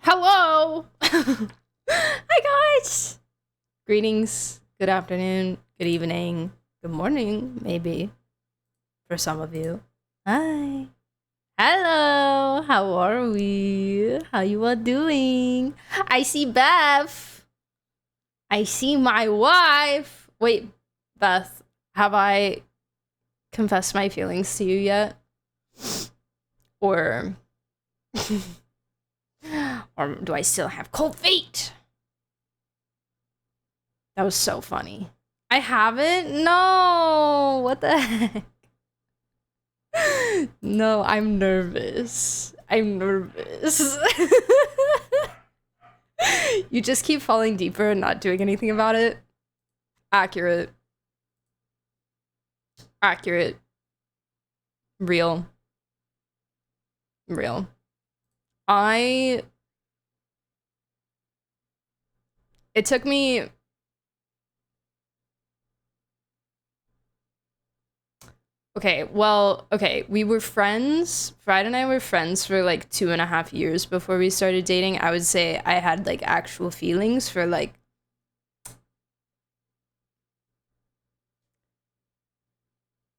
Hello! Hi guys! Greetings, good afternoon, good evening, good morning, maybe, for some of you. Hi. Hello! How are we? How you all doing? I see Beth! I see my wife! Wait, Beth, have I confessed my feelings to you yet? Or... or do I still have cold feet? That was so funny. I haven't? No! What the heck? No, I'm nervous. I'm nervous. You just keep falling deeper and not doing anything about it. Accurate. Accurate. Real. Real. It took me... Okay, well, okay, we were friends. Friday and I were friends for like 2.5 years before we started dating. I would say I had like actual feelings for like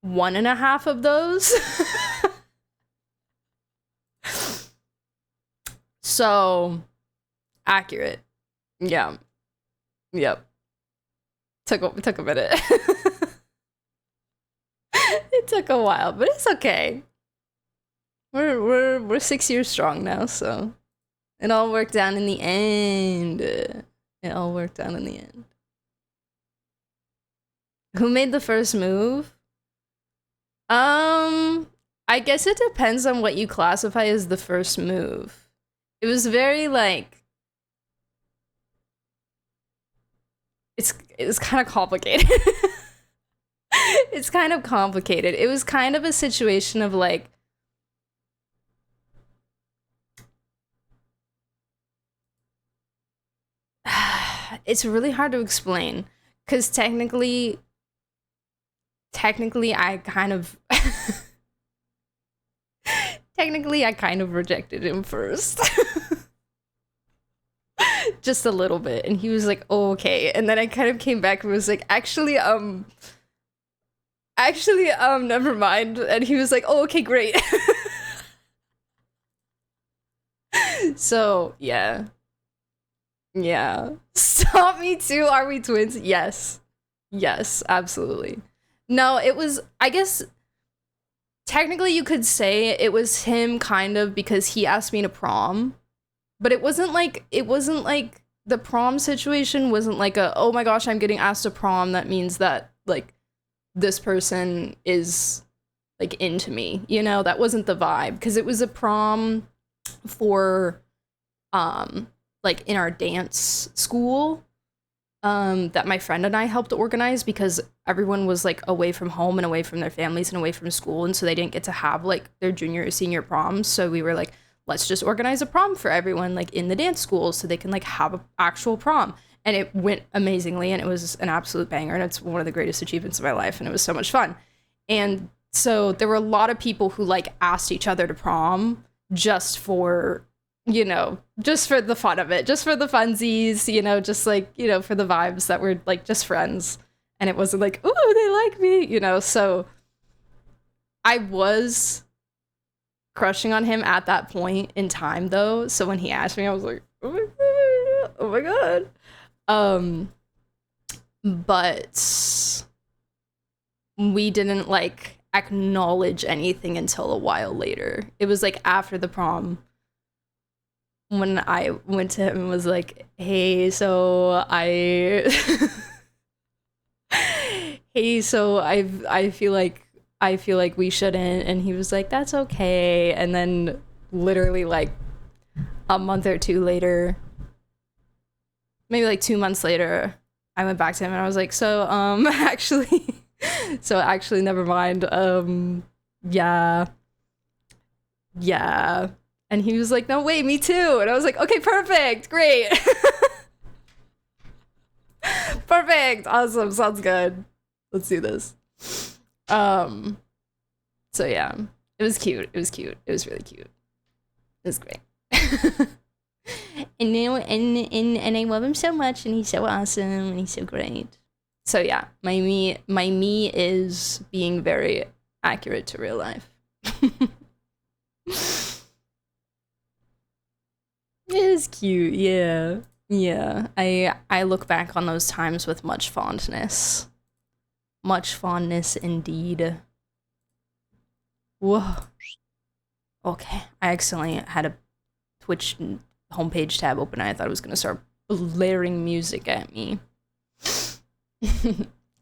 1.5 of those. So, accurate. Yeah. Yep. Took a minute. It took a while, but it's okay. We're 6 years strong now, so it all worked out in the end. It all worked out in the end. Who made the first move? I guess it depends on what you classify as the first move. It was very like it's kind of complicated. It's kind of complicated. It was kind of a situation of like it's really hard to explain because technically I kind of technically I kind of rejected him first. Just a little bit, and he was like, oh, okay, and then I kind of came back and was like, actually never mind, and he was like, oh, okay, great. So yeah. Stop, me too. Are we twins? Yes, absolutely. No, it was, I guess technically you could say it was him kind of because he asked me to prom, but it wasn't like the prom situation wasn't like a, oh my gosh, I'm getting asked to prom, that means that like this person is like into me, you know? That wasn't the vibe, because it was a prom for like in our dance school that my friend and I helped organize, because everyone was like away from home and away from their families and away from school, and so they didn't get to have like their junior or senior proms. So we were like, let's just organize a prom for everyone like in the dance school so they can like have an actual prom. And it went amazingly, and it was an absolute banger, and it's one of the greatest achievements of my life, and it was so much fun. And so there were a lot of people who like asked each other to prom just for, you know, just for the fun of it, just for the funsies, you know, just like, you know, for the vibes that were like just friends. And it wasn't like, ooh, they like me, you know. So I was crushing on him at that point in time, though. So when he asked me, I was like, oh my god, oh my god. But we didn't like acknowledge anything until a while later. It was like after the prom when I went to him and was like, hey, so I hey, so I feel like we shouldn't, and he was like, that's okay. And then literally like a month or two later, maybe like 2 months later, I went back to him and I was like, so actually never mind. Yeah. And he was like, no, wait, me too. And I was like, okay, perfect, great. Perfect, awesome, sounds good. Let's do this. So yeah, it was cute. It was really cute. It was great. and I love him so much, and he's so awesome, and he's so great. So yeah, my me is being very accurate to real life. It is cute, yeah. Yeah, I look back on those times with much fondness. Much fondness indeed. Whoa. Okay, I accidentally had a Twitch homepage tab open. I thought it was gonna start blaring music at me.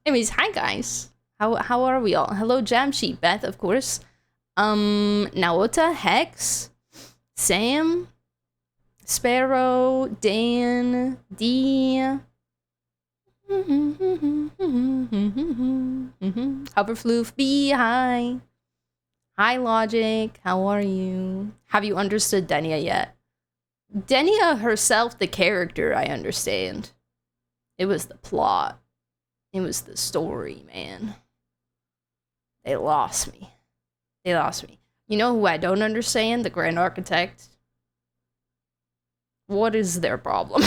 Anyways, hi guys. How are we all? Hello, Jamshi, Beth, of course. Naota, Hex, Sam, Sparrow, Dan, D. Hoverfloof, B, hi. Hi, Logic, how are you? Have you understood Denia yet? Denia herself, the character, I understand. It was the plot. It was the story, man. They lost me. They lost me. You know who I don't understand? The Grand Architect. What is their problem?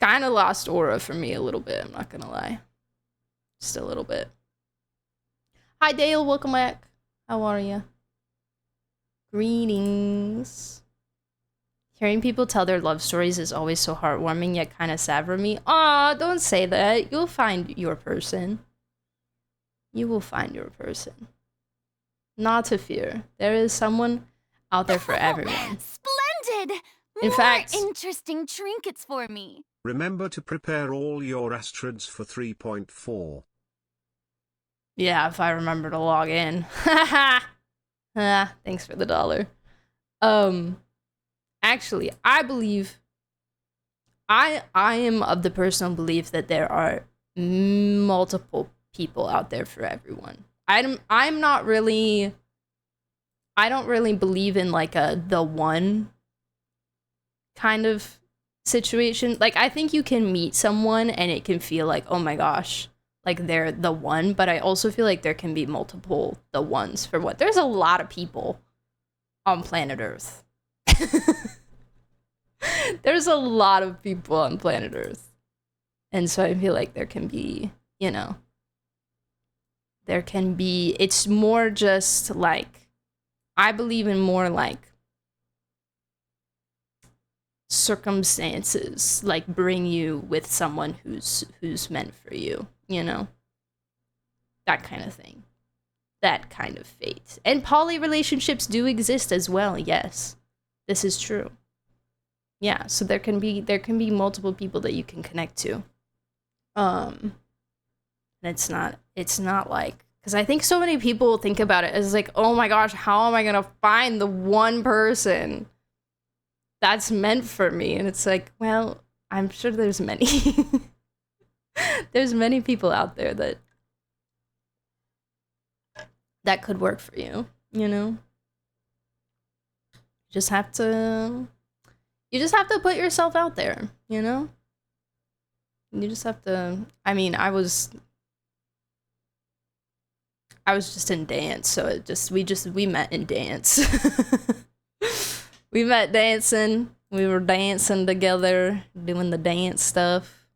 Kind of lost aura for me a little bit, I'm not gonna lie. Just a little bit. Hi Dale, welcome back. How are you? Greetings. Hearing people tell their love stories is always so heartwarming, yet kind of sad for me. Aw, don't say that. You'll find your person. You will find your person. Not to fear. There is someone out there for everyone. Splendid! In fact, interesting trinkets for me. Remember to prepare all your astrids for 3.4. Yeah, if I remember to log in. Haha. Thanks for the $1. Actually, I believe I am of the personal belief that there are multiple people out there for everyone. I'm not really, I don't really believe in like the one kind of situation. Like, I think you can meet someone and it can feel like, oh my gosh, like they're the one, but I also feel like there can be multiple the ones for what. There's a lot of people on planet Earth. There's a lot of people on planet Earth. And so I feel like there can be, you know, there can be, it's more just like, I believe in more like circumstances like bring you with someone who's meant for you, you know, that kind of thing, that kind of fate. And poly relationships do exist as well. Yes, this is true. Yeah, so there can be multiple people that you can connect to. And it's not like, because I think so many people think about it as like, oh my gosh, how am I gonna find the one person that's meant for me? And it's like, well, I'm sure there's many. There's many people out there that could work for you, you know? You just have to put yourself out there, you know? You just have to, I mean, I was just in dance, so we met in dance. We met dancing. We were dancing together, doing the dance stuff.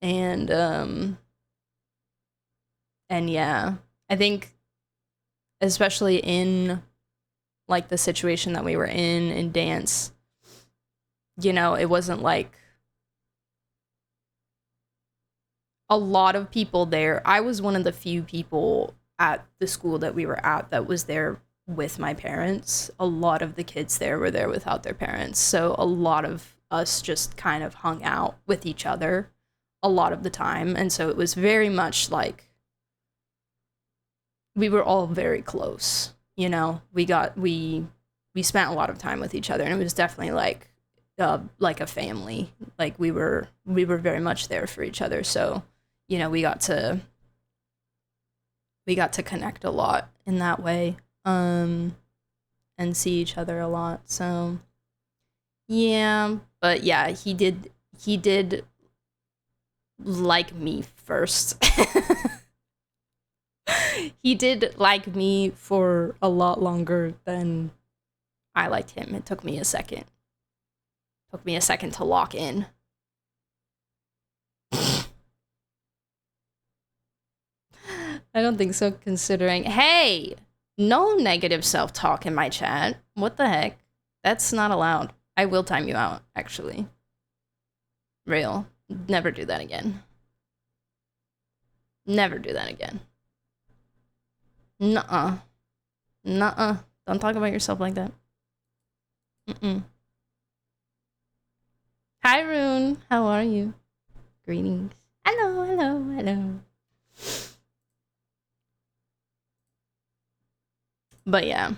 And yeah, I think especially in like the situation that we were in dance, you know, it wasn't like a lot of people there. I was one of the few people at the school that we were at that was there with my parents. A lot of the kids there were there without their parents. So a lot of us just kind of hung out with each other a lot of the time. And so it was very much like we were all very close, you know. We spent a lot of time with each other, and it was definitely like a family. Like we were very much there for each other. So, you know, we got to connect a lot in that way, and see each other a lot. So yeah, but yeah, he did like me first. He did like me for a lot longer than I liked him. It took me a second. Took me a second to lock in. I don't think so, considering... Hey! No negative self-talk in my chat. What the heck? That's not allowed. I will time you out, actually. Real. Never do that again. Never do that again. Nuh-uh. Nuh-uh. Don't talk about yourself like that. Mm-mm. Hi, Rune. How are you? Greetings. Hello, hello, hello. But yeah.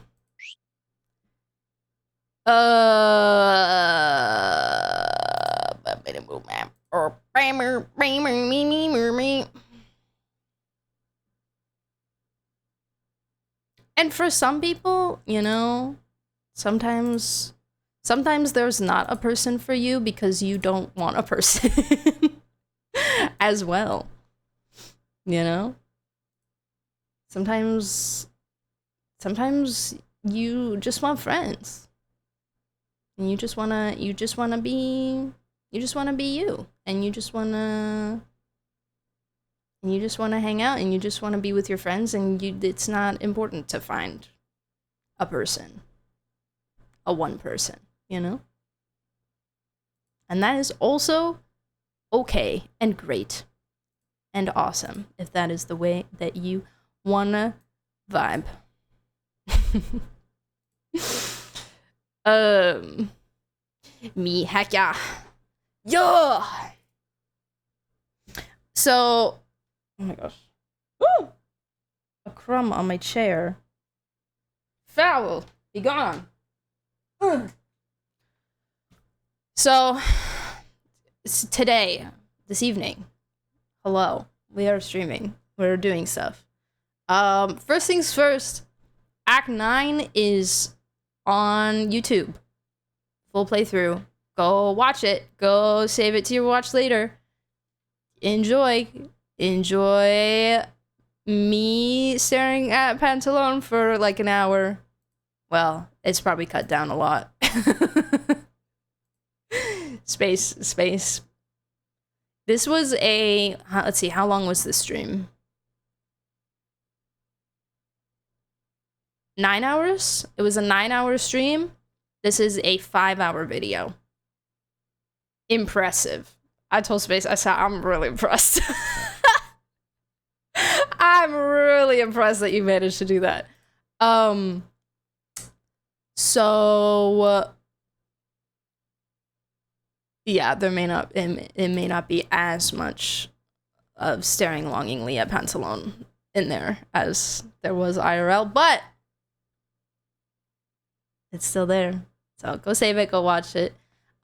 And for some people, you know, sometimes there's not a person for you because you don't want a person as well. You know? Sometimes you just want friends. And you just wanna be you. And you just wanna hang out, and you just wanna be with your friends, and it's not important to find a person. A one person, you know? And that is also okay and great and awesome if that is the way that you wanna vibe. Me heck yeah. Yeah. So, oh my gosh. Woo! A crumb on my chair. Foul. Be gone. Ugh. So, today, this evening, hello, we are streaming. We're doing stuff. First things first, Act 9 is on YouTube. Full playthrough. Go watch it. Go save it to your watch later. Enjoy me staring at Pantalone for like an hour. Well, it's probably cut down a lot. Space. This was a, let's see, how long was this stream? 9 hours? It was a 9-hour stream. This is a 5-hour video. Impressive. I told Space, I said, I'm really impressed. I'm really impressed that you managed to do that. So yeah, there may not, it may not be as much of staring longingly at Pantalone in there as there was IRL, but it's still there. So go save it, go watch it.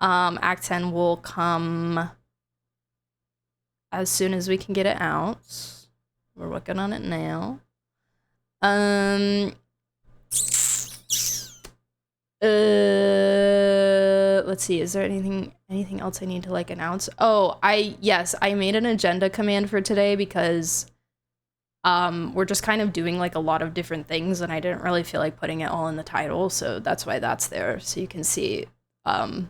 Act 10 will come as soon as we can get it out. We're working on it now. Let's see, is there anything else I need to like announce? Oh, yes, I made an agenda command for today because we're just kind of doing like a lot of different things, and I didn't really feel like putting it all in the title, so that's why that's there, so you can see the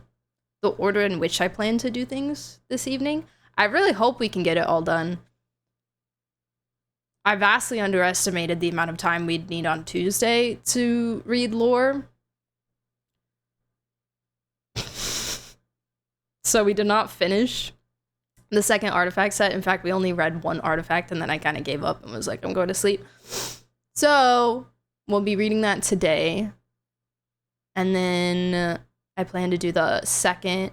order in which I plan to do things this evening. I really hope we can get it all done. I vastly underestimated the amount of time we'd need on Tuesday to read lore. So we did not finish the second artifact set. In fact, we only read one artifact, and then I kind of gave up and was like, I'm going to sleep. So we'll be reading that today. And then I plan to do the second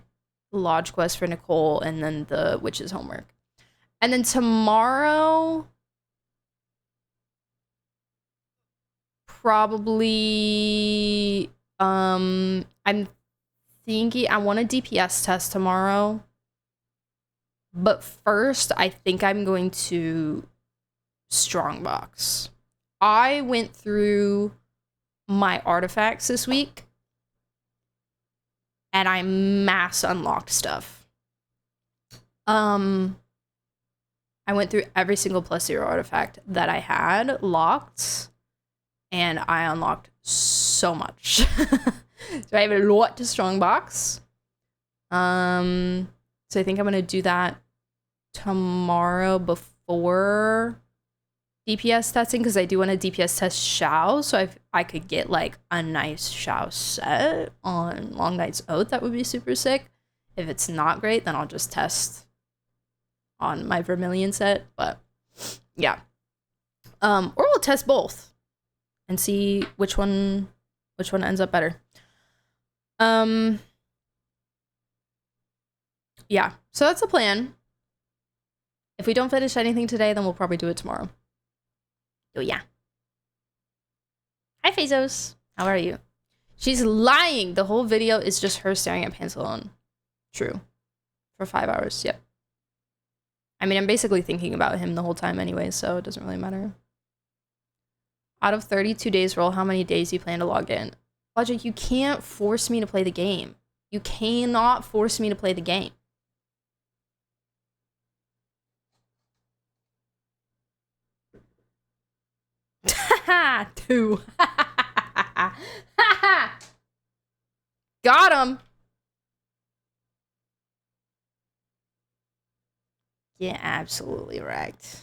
lodge quest for Nicole, and then the witch's homework. And then tomorrow, probably, I'm thinking I want a DPS test tomorrow. But first, I think I'm going to strongbox. I went through my artifacts this week, and I mass unlocked stuff. I went through every single +0 artifact that I had locked, and I unlocked so much. I have a lot to strongbox. So I think I'm gonna do that tomorrow before DPS testing, because I do want to DPS test Shao, so if I could get like a nice Shao set on Long Night's Oath, that would be super sick. If it's not great, then I'll just test on my Vermilion set, but yeah. Or we'll test both and see which one ends up better. Yeah, so that's the plan. If we don't finish anything today, then we'll probably do it tomorrow. Oh yeah. Hi Fazos, how are you? She's lying. The whole video is just her staring at pants alone. True. For 5 hours, yep. I mean, I'm basically thinking about him the whole time anyway, so it doesn't really matter. Out of 32 days roll, how many days do you plan to log in? Logic, you can't force me to play the game. You cannot force me to play the game. Ha! 2. Got him! Yeah, absolutely right.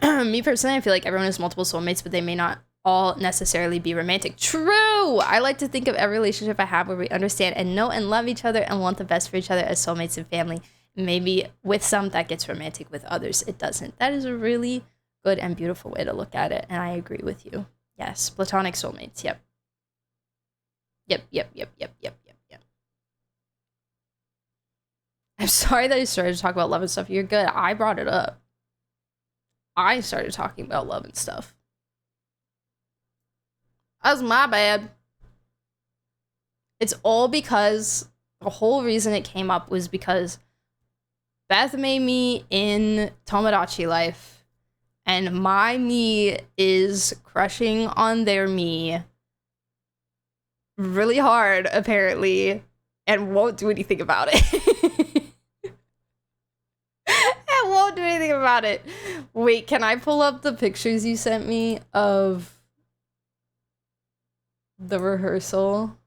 Me personally, I feel like everyone has multiple soulmates, but they may not all necessarily be romantic. True! I like to think of every relationship I have where we understand and know and love each other and want the best for each other as soulmates and family. Maybe with some that gets romantic, with others it doesn't. That is a really good and beautiful way to look at it, and I agree with you. Yes, platonic soulmates, yep. Yep. I'm sorry that I started to talk about love and stuff. You're good. I brought it up. I started talking about love and stuff. That was my bad. It's all because the whole reason it came up was because Beth made me in Tomodachi Life, and my me is crushing on their me really hard, apparently, and won't do anything about it. I won't do anything about it. Wait, can I pull up the pictures you sent me of the rehearsal?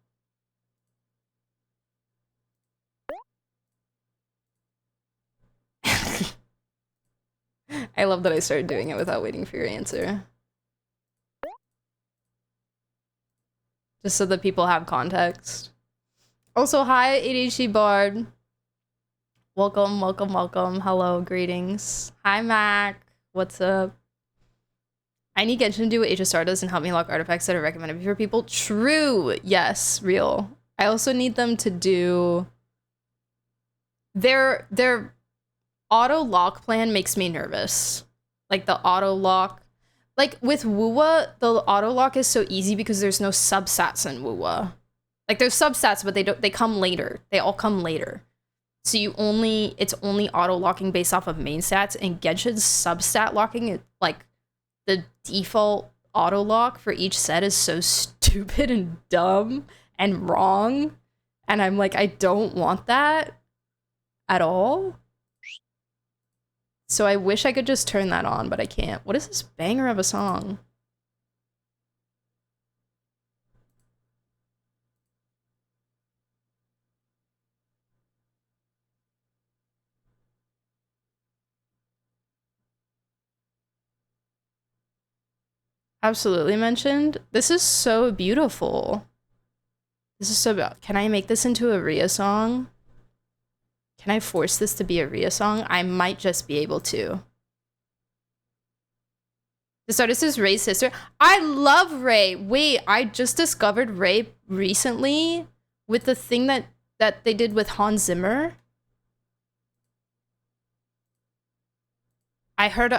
I love that I started doing it without waiting for your answer. Just so that people have context. Also, hi, ADHD Bard. Welcome. Hello, greetings. Hi, Mac. What's up? I need Genshin to do what HSR does and help me lock artifacts that are recommended for people. True. Yes, real. I also need them to do... Their auto lock plan makes me nervous. Like the auto lock. Like with Wuwa, the auto lock is so easy because there's no substats in Wuwa. Like there's substats, but they come later. They all come later. So it's only auto locking based off of main stats, and Genshin's substat locking is like the default auto lock for each set is so stupid and dumb and wrong. And I'm like, I don't want that at all. So I wish I could just turn that on, but I can't. What is this banger of a song? Absolutely mentioned. This is so beautiful. This is so beautiful. Can I make this into a Rhea song? Can I force this to be a Rhea song? I might just be able to. This artist is Ray's sister. I love Ray. Wait, I just discovered Ray recently with the thing that they did with Hans Zimmer. I heard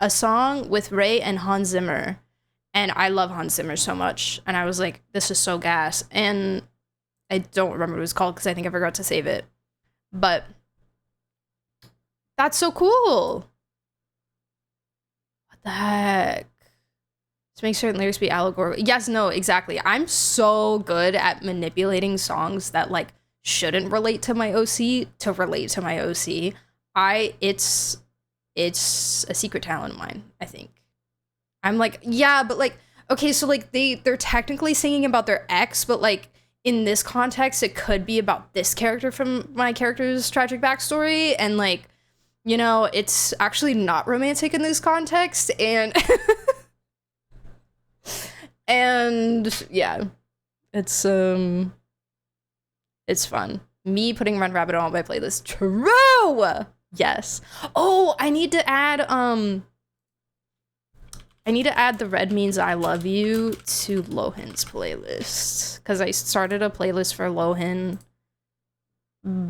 a song with Ray and Hans Zimmer, and I love Hans Zimmer so much, and I was like, this is so gas. And I don't remember what it was called because I think I forgot to save it. But that's so cool. What the heck? To make certain lyrics be allegorical. Yes, no, exactly. I'm so good at manipulating songs that like shouldn't relate to my OC to relate to my OC. It's a secret talent of mine, I think. I'm like, yeah, but like, Okay, so like they're technically singing about their ex, but like in this context, it could be about this character from my character's tragic backstory, and like, you know, it's actually not romantic in this context, and and yeah, it's fun. Me putting Run Rabbit on my playlist. True. Yes. Oh, I need to add the Red Means I Love You to Lohan's playlist, because I started a playlist for Lohan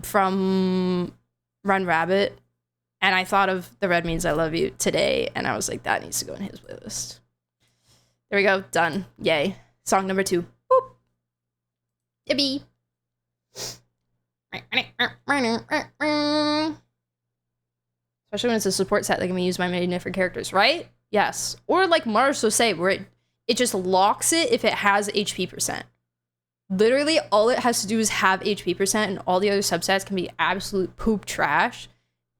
from Run Rabbit, and I thought of the Red Means I Love You today, and I was like, that needs to go in his playlist. There we go. Done. Yay. Song number 2. Boop. Yippee. Especially when it's a support set that can be used by many different characters, right? Yes. Or like Mars so say, where it just locks it if it has HP percent. Literally, all it has to do is have HP percent, and all the other subsets can be absolute poop trash.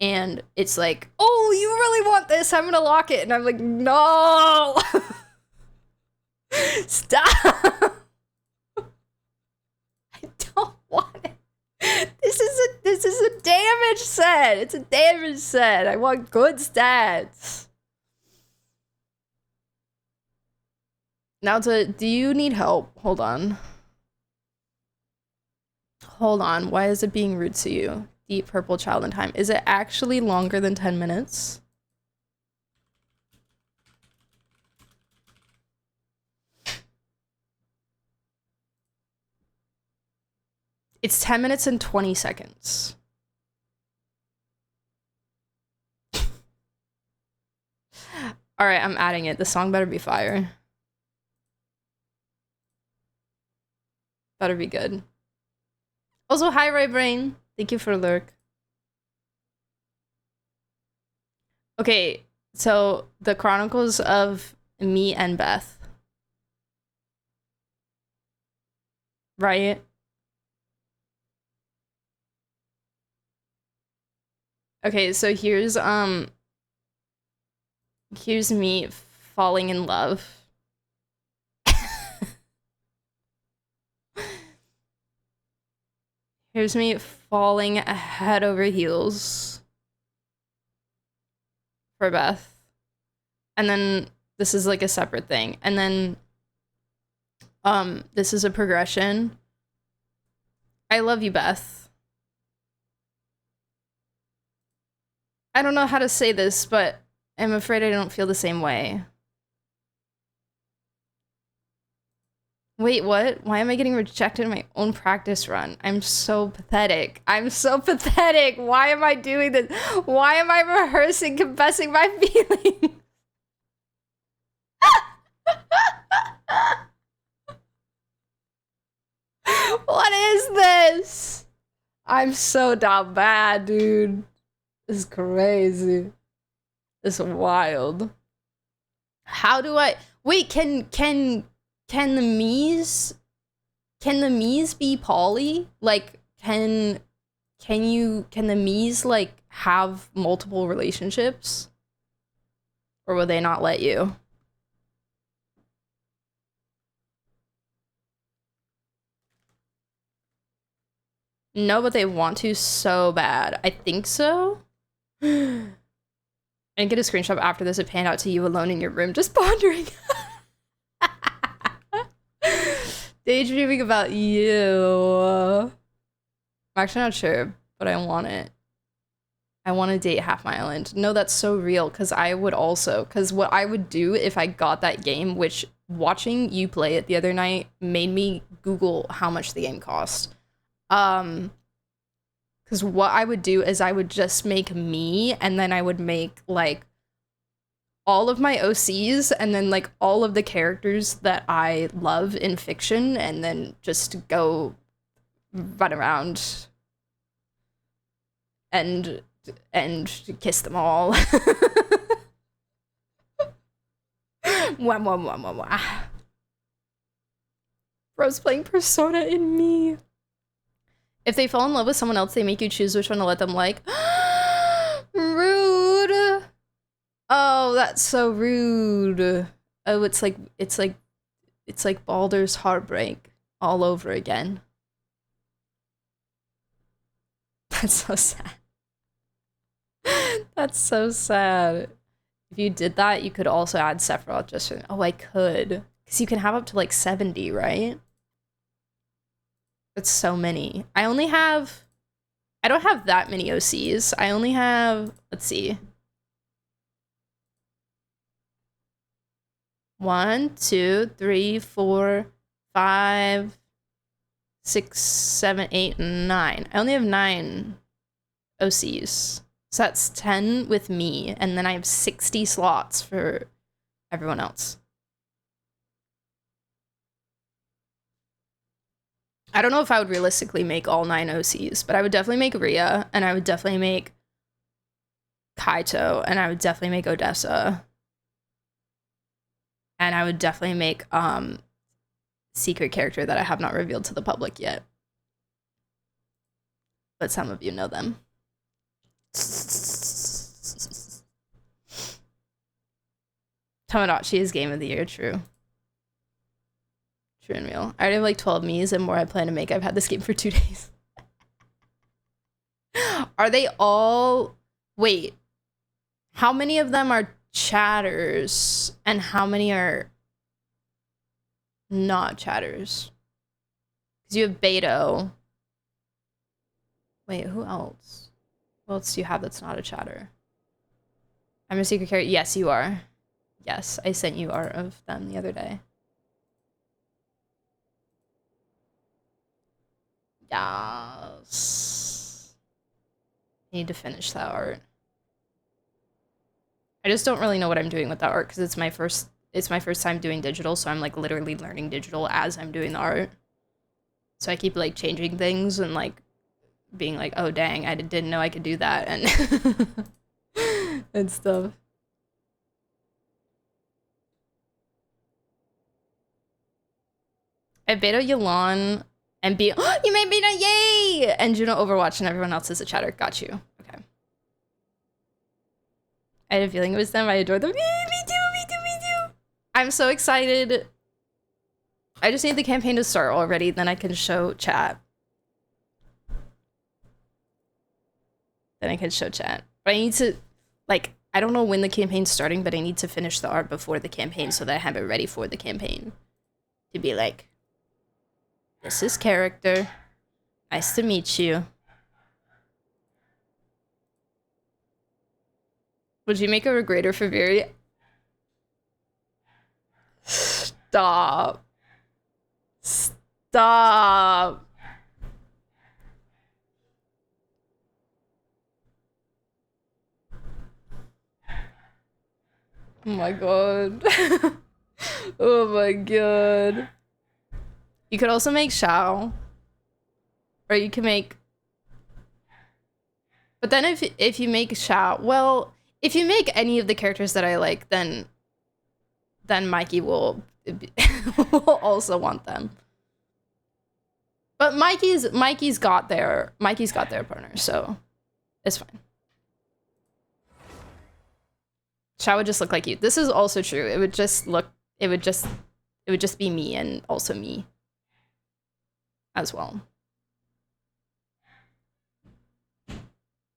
And it's like, oh, you really want this? I'm gonna lock it. And I'm like, no! Stop! I don't want it. This is a damage set. It's a damage set. I want good stats. Now do you need help? Hold on. Hold on. Why is it being rude to you? Deep Purple Child in Time. Is it actually longer than 10 minutes? It's 10 minutes and 20 seconds. All right, I'm adding it. The song better be fire. Better be good. Also, hi, Ray Brain. Thank you for lurk. Okay, so the Chronicles of Me and Beth. Right? Okay, so here's me falling in love. Here's me falling head over heels for Beth. And then this is like a separate thing. And then this is a progression. I love you, Beth. I don't know how to say this, but I'm afraid I don't feel the same way. Wait, what? Why am I getting rejected in my own practice run? I'm so pathetic. I'm so pathetic. Why am I doing this? Why am I rehearsing, confessing my feelings? What is this? I'm so damn bad, dude. This is crazy. This is wild. How do I wait? Can the Mies be poly? Like, can the Mies like have multiple relationships, or will they not let you? No, but they want to so bad. I think so. And get a screenshot after this. It panned out to you alone in your room, just pondering. Daydreaming about you. I'm actually not sure, but I want it. I want to date Half My Island. No, that's so real, because I would also, because what I would do if I got that game, which watching you play it the other night made me Google how much the game cost. Because what I would do is I would just make me, and then I would make like all of my OCs, and then like all of the characters that I love in fiction, and then just go run around and kiss them all. Wah, wah, wah, wah, wah. Bro's playing Persona in me. If they fall in love with someone else, they make you choose which one to let them like. Rude. Oh, that's so rude. Oh, it's like It's like Baldur's Heartbreak all over again. That's so sad. That's so sad. If you did that, you could also add Sephiroth just for... Oh, I could. Because you can have up to like 70, right? That's so many. I don't have that many OCs. I only have... Let's see. 1, 2, 3, 4, 5, 6, 7, 8, 9. I only have 9 OCs. So that's 10 with me, and then I have 60 slots for everyone else. I don't know if I would realistically make all 9 OCs, but I would definitely make Rhea, and I would definitely make Kaito, and I would definitely make Odessa. And I would definitely make secret character that I have not revealed to the public yet. But some of you know them. Tamagotchi is game of the year, true. True and real. I already have like 12 Miis and more I plan to make. I've had this game for 2 days. Are they all... Wait. How many of them are chatters and how many are not chatters? Because you have Beto. Wait, who else? Who else do you have that's not a chatter? I'm a secret character. Yes, you are. Yes, I sent you art of them the other day. Yes. I need to finish that art. I just don't really know what I'm doing with that art because it's my first time doing digital, so I'm like literally learning digital as I'm doing the art. So I keep like changing things and like being like, oh dang, I didn't know I could do that and and stuff. I beta Yelan and be you made beta, yay! And Juno Overwatch and everyone else is a chatter. Got you. Okay. I had a feeling it was them. I adore them. Me too. I'm so excited. I just need the campaign to start already, then I can show chat. But I need to, like, I don't know when the campaign's starting, but I need to finish the art before the campaign so that I have it ready for the campaign. To be like, this is character. Nice to meet you. Would you make a regrader for Viri? Stop. Stop. Oh my god. Oh my god. You could also make Shao. Or you can make... But then if you make Shao... Well, if you make any of the characters that I like, then Mikey will also want them. But Mikey's got their partner, so it's fine. Shao would just look like you. This is also true. It would just be me and also me as well.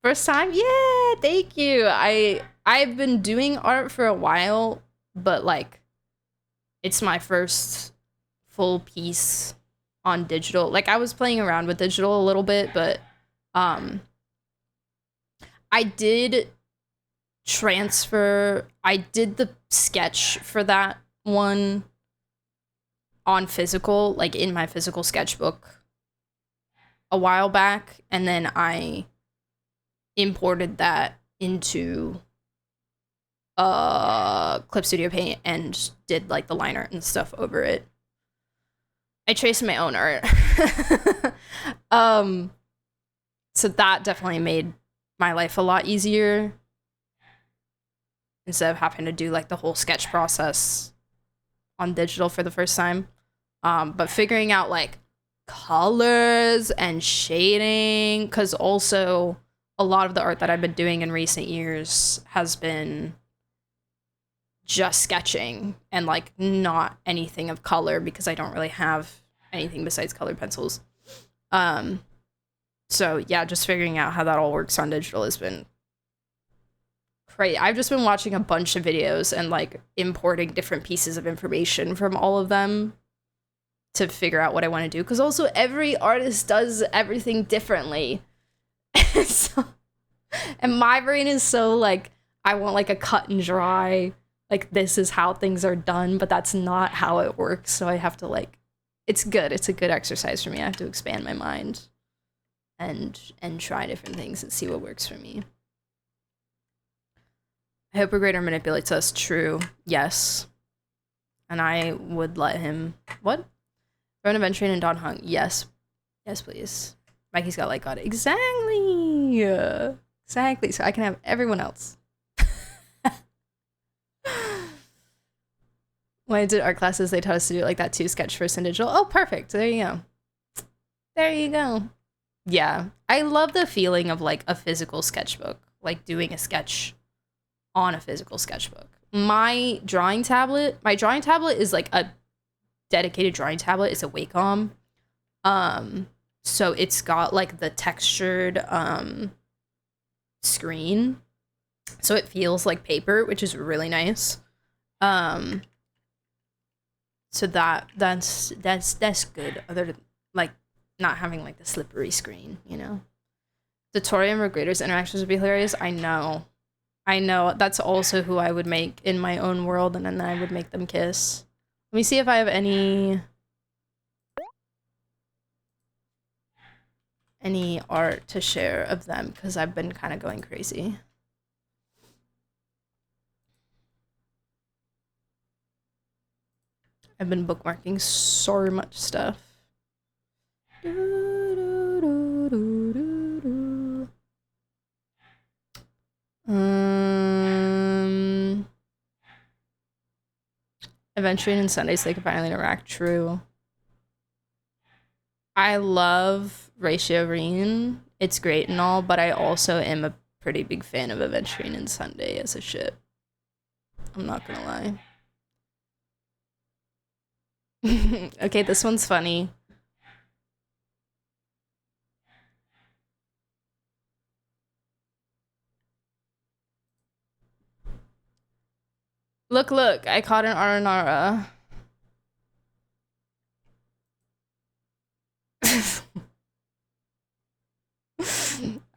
First time? Yeah, thank you. I've been doing art for a while, but like it's my first full piece on digital. Like I was playing around with digital a little bit, but I did transfer. I did the sketch for that one on physical, like in my physical sketchbook a while back, and then I imported that into Clip Studio Paint and did like the line art and stuff over it. I traced my own art. So that definitely made my life a lot easier instead of having to do like the whole sketch process on digital for the first time. But figuring out like colors and shading, because also a lot of the art that I've been doing in recent years has been just sketching and like not anything of color because I don't really have anything besides colored pencils. So yeah, just figuring out how that all works on digital has been great. I've just been watching a bunch of videos and like importing different pieces of information from all of them to figure out what I want to do, because also every artist does everything differently. So, and my brain is so like, I want like a cut and dry, like this is how things are done, but that's not how it works. So I have to like, it's good. It's a good exercise for me. I have to expand my mind and try different things and see what works for me. I hope a grader manipulates us. True. Yes. And I would let him, what? Run Adventuring and Don Hung. Yes. Yes, please. Mikey's got like God. Exactly. Exactly. So I can have everyone else. When I did art classes, they taught us to do it like that too. Sketch first and digital. Oh, perfect. There you go. There you go. Yeah. I love the feeling of like a physical sketchbook. Like doing a sketch on a physical sketchbook. My drawing tablet is like a dedicated drawing tablet. It's a Wacom. So it's got like the textured screen. So it feels like paper, which is really nice. So that's good. Other than like not having like the slippery screen, you know. Tutorial and graders interactions would be hilarious. I know. That's also who I would make in my own world, and then I would make them kiss. Let me see if I have any art to share of them, because I've been kind of going crazy. I've been bookmarking so much stuff. Adventuring and Sundays, they can finally interact. True. I love Ratio Reen. It's great and all, but I also am a pretty big fan of Adventuring and Sunday as a ship. I'm not gonna lie. Okay, this one's funny. Look, I caught an Aranara.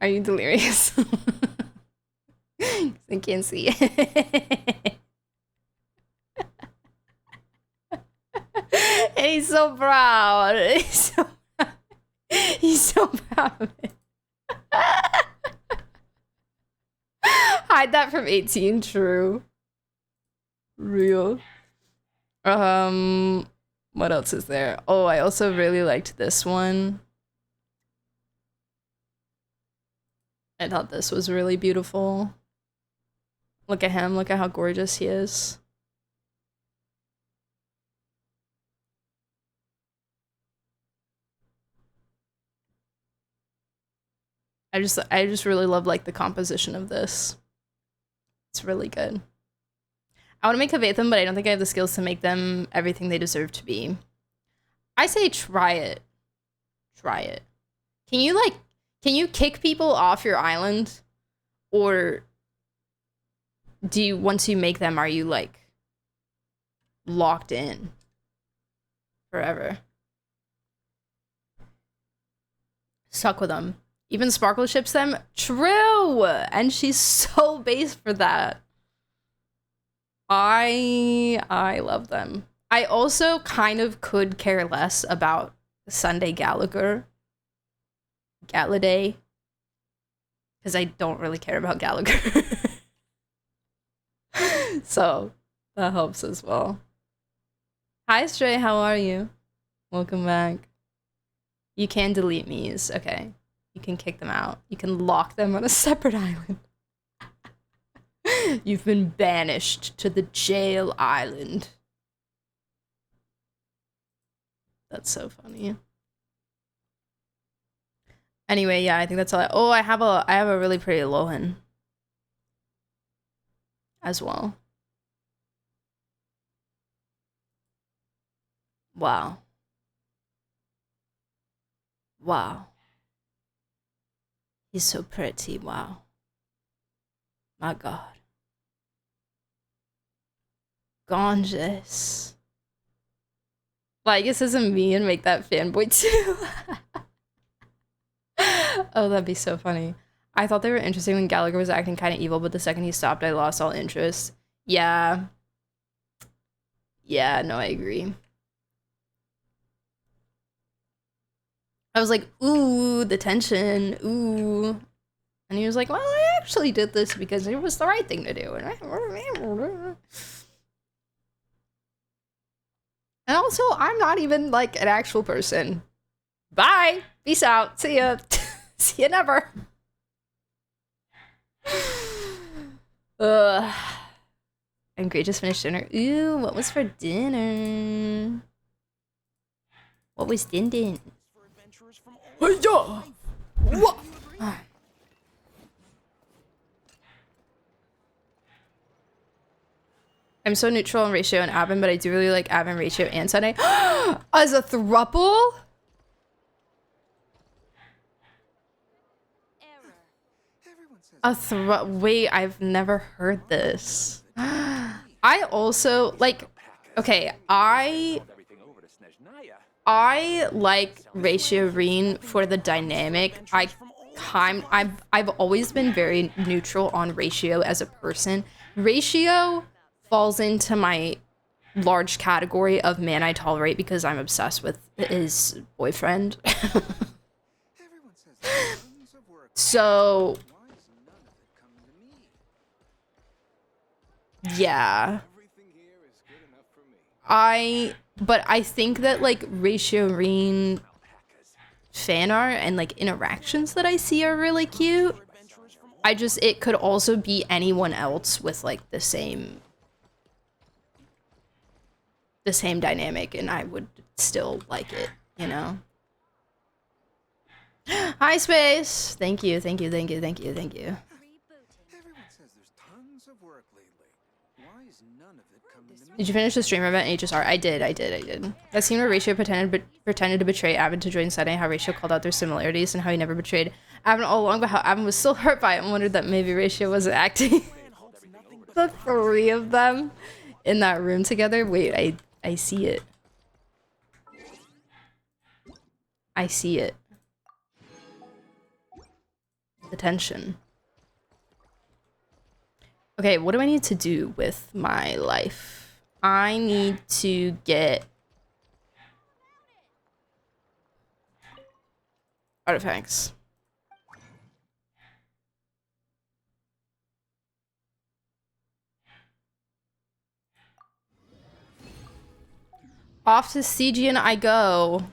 Are you delirious? I can't see it. And he's so proud. He's so proud of it. Hide that from 18, true. Real. What else is there? Oh, I also really liked this one. I thought this was really beautiful. Look at him, look at how gorgeous he is. I just really love like the composition of this. It's really good. I want to make Havatham, but I don't think I have the skills to make them everything they deserve to be. I say try it. Try it. Can you kick people off your island? Or do you, once you make them, are you like locked in forever? Stuck with them. Even Sparkle ships them? True! And she's so base for that. I love them. I also kind of could care less about Sunday Gallagher. Galladay. Because I don't really care about Gallagher. So, that helps as well. Hi, Stray, how are you? Welcome back. You can delete me's, okay. You can kick them out. You can lock them on a separate island. You've been banished to the jail island. That's so funny. Anyway, yeah, I think that's all. I have a really pretty Lohan as well. Wow. Wow. He's so pretty. Wow. My God. Gorgeous. Well, I guess isn't me and make that fanboy too. Oh, that'd be so funny. I thought they were interesting when Gallagher was acting kind of evil, but the second he stopped, I lost all interest. Yeah. Yeah, no, I agree. I was like, ooh, the tension, ooh. And he was like, well, I actually did this because it was the right thing to do. And also, I'm not even, like, an actual person. Bye! Peace out. See ya. See ya never. Ugh. I'm great, just finished dinner. Ooh, what was for dinner? What was din? What? I'm so neutral on Ratio and Avon, but I do really like Avon, Ratio, and Sunday. As a throuple? Wait, I've never heard this. I also, like, okay, I like Ratio Reen for the dynamic. I've always been very neutral on Ratio as a person. Ratio falls into my large category of man I tolerate because I'm obsessed with his boyfriend. So yeah. But I think that like Ratio Reen fan art and like interactions that I see are really cute. It could also be anyone else with like the same dynamic and I would still like it, you know? Hi, Space! Thank you. Did you finish the streamer event in HSR? I did. That scene where Ratio pretended to betray Avon to join Sunday, how Ratio called out their similarities and how he never betrayed Avon all along, but how Avon was still hurt by it and wondered that maybe Ratio wasn't acting. The three of them in that room together. Wait, I see it. I see it. The tension. Okay, what do I need to do with my life? I need to get artifacts. Off to Stygian I go.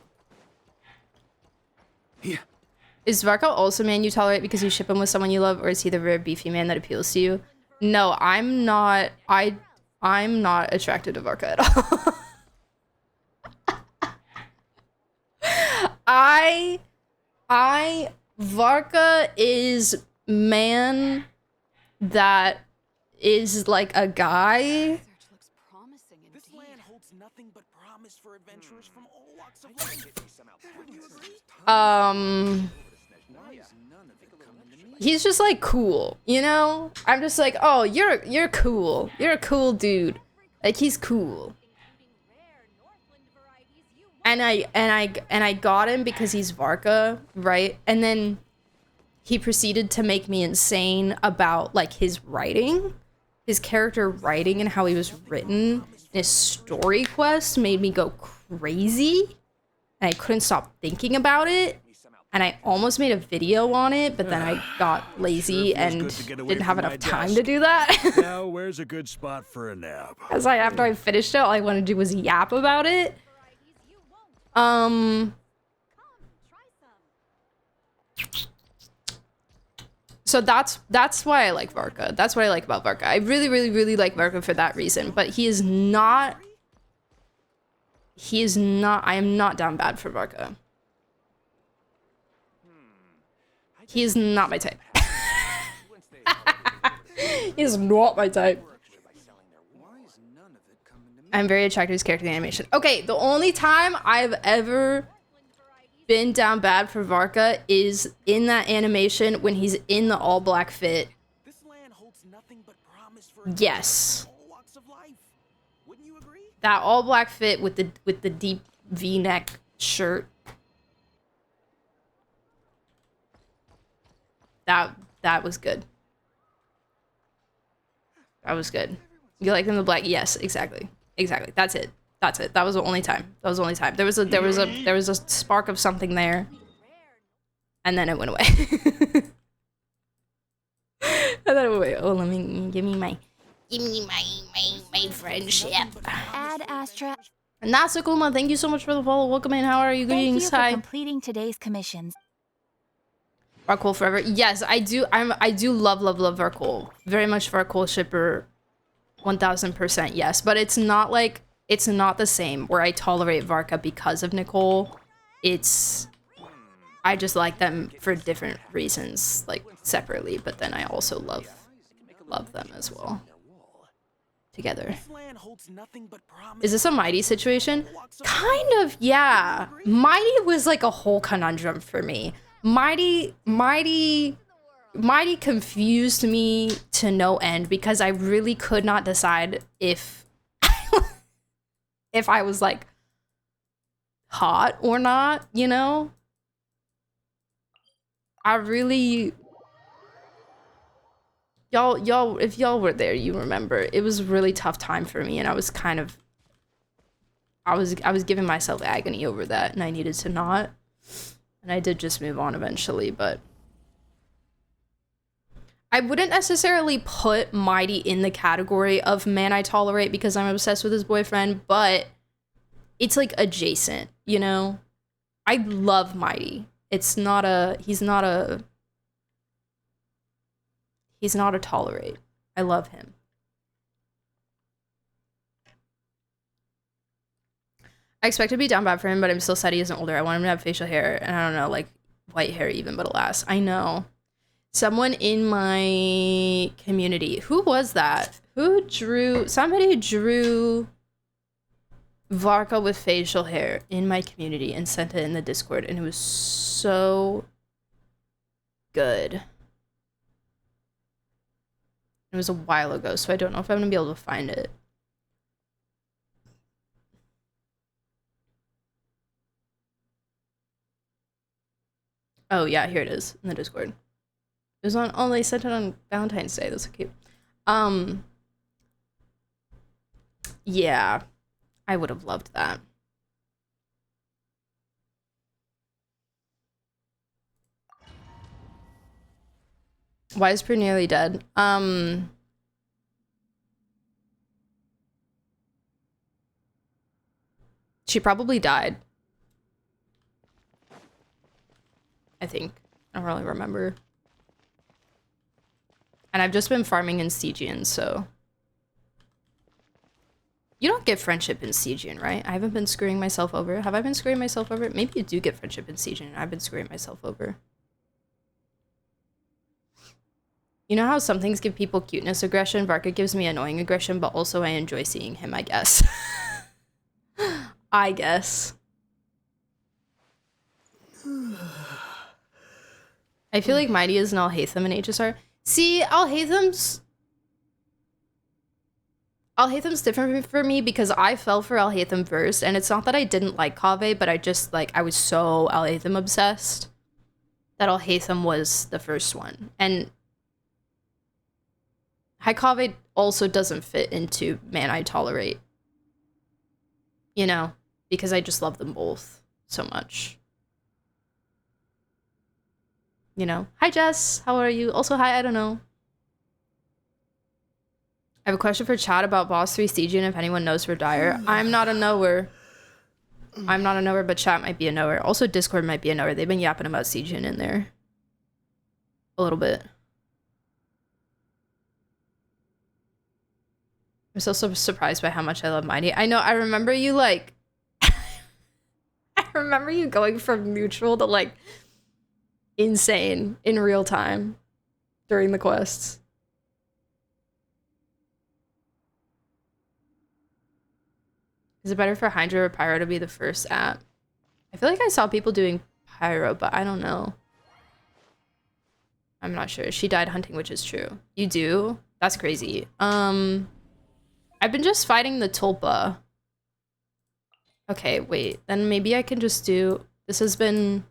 Yeah. Is Varka also a man you tolerate because you ship him with someone you love, or is he the rare beefy man that appeals to you? No, I'm not. I'm not attracted to Varka at all. Varka is man that is like a guy. This land holds nothing but promise for adventurers from all walks of life. He's just like cool, you know? I'm just like, oh, you're cool. You're a cool dude. Like he's cool. And I got him because he's Varka, right? And then he proceeded to make me insane about like his writing, his character writing and how he was written. His story quest made me go crazy. And I couldn't stop thinking about it. And I almost made a video on it, but then I got lazy and didn't have enough time to do that. Now, where's a good spot for a nap? After I finished it, all I wanted to do was yap about it. So that's why I like Varka. That's what I like about Varka. I really like Varka for that reason. But he is not. I am not down bad for Varka. He is not my type. He is not my type. I'm very attracted to his character in the animation. Okay, the only time I've ever been down bad for Varka is in that animation when he's in the all black fit. This land holds nothing but promise for Yes. all walks of life. Wouldn't you agree? That all black fit with the deep V-neck shirt. That was good. That was good. You like them the black? Yes, exactly. Exactly. That's it. That's it. That was the only time. That was the only time. There was a spark of something there. And then it went away. And then it went away. Oh, give me my friendship. Ad Astra. Nasakuma, thank you so much for the follow. Welcome in. How are you? Thank you Greetings. for Hi. completing today's commissions. Varkol forever. Yes, I do. I do love Varkol. Very much Varkol shipper. 1000% yes. But it's not like, it's not the same where I tolerate Varka because of Nicole. I just like them for different reasons, like separately, but then I also love them as well. Together. Is this a Mighty situation? Kind of, yeah. Mighty was like a whole conundrum for me. Mighty confused me to no end because I really could not decide if I was like hot or not, you know? I really y'all if y'all were there, you remember it was a really tough time for me, and I was kind of I was giving myself agony over that, and I needed to not. And I did just move on eventually, but I wouldn't necessarily put Mighty in the category of man I tolerate because I'm obsessed with his boyfriend, but it's like adjacent, you know? I love Mighty. He's not a tolerate. I love him. I expect to be down bad for him, but I'm still sad he isn't older. I want him to have facial hair, and I don't know, like white hair even, but alas. I know. Someone in my community. Who was that? Somebody drew Varka with facial hair in my community and sent it in the Discord, and it was so good. It was a while ago, so I don't know if I'm gonna be able to find it. Oh yeah, here it is in the Discord. It was on, oh, they sent it on Valentine's Day. That's so cute. Yeah, I would have loved that. Why is Prue nearly dead? She probably died. I think. I don't really remember. And I've just been farming in Stygian, so... You don't get friendship in Stygian, right? I haven't been screwing myself over. Have I been screwing myself over? Maybe you do get friendship in Stygian. I've been screwing myself over. You know how some things give people cuteness aggression? Varka gives me annoying aggression, but also I enjoy seeing him, I guess. I guess. I feel like Mighty is an Alhaitham in HSR. See, Alhaitham's different for me because I fell for Alhaitham first, and it's not that I didn't like Kaveh, but I just, like, I was so Alhaitham obsessed that Alhaitham was the first one. And Kaveh also doesn't fit into man I tolerate. You know? Because I just love them both so much. You know? Hi, Jess. How are you? Also, hi, I don't know. I have a question for chat about Boss 3 Stygian if anyone knows for Dire. I'm not a knower. I'm not a knower, but chat might be a knower. Also, Discord might be a knower. They've been yapping about Stygian in there. A little bit. I'm so surprised by how much I love Mighty. I know, I remember you, like... I remember you going from neutral to, like, insane in real time during the quests. Is it better for Hydra or Pyro to be the first app? I feel like I saw people doing Pyro, but I don't know. I'm not sure. She died hunting, which is true. You do? That's crazy. I've been just fighting the Tulpa. Okay, wait. Then maybe I can just do... This has been...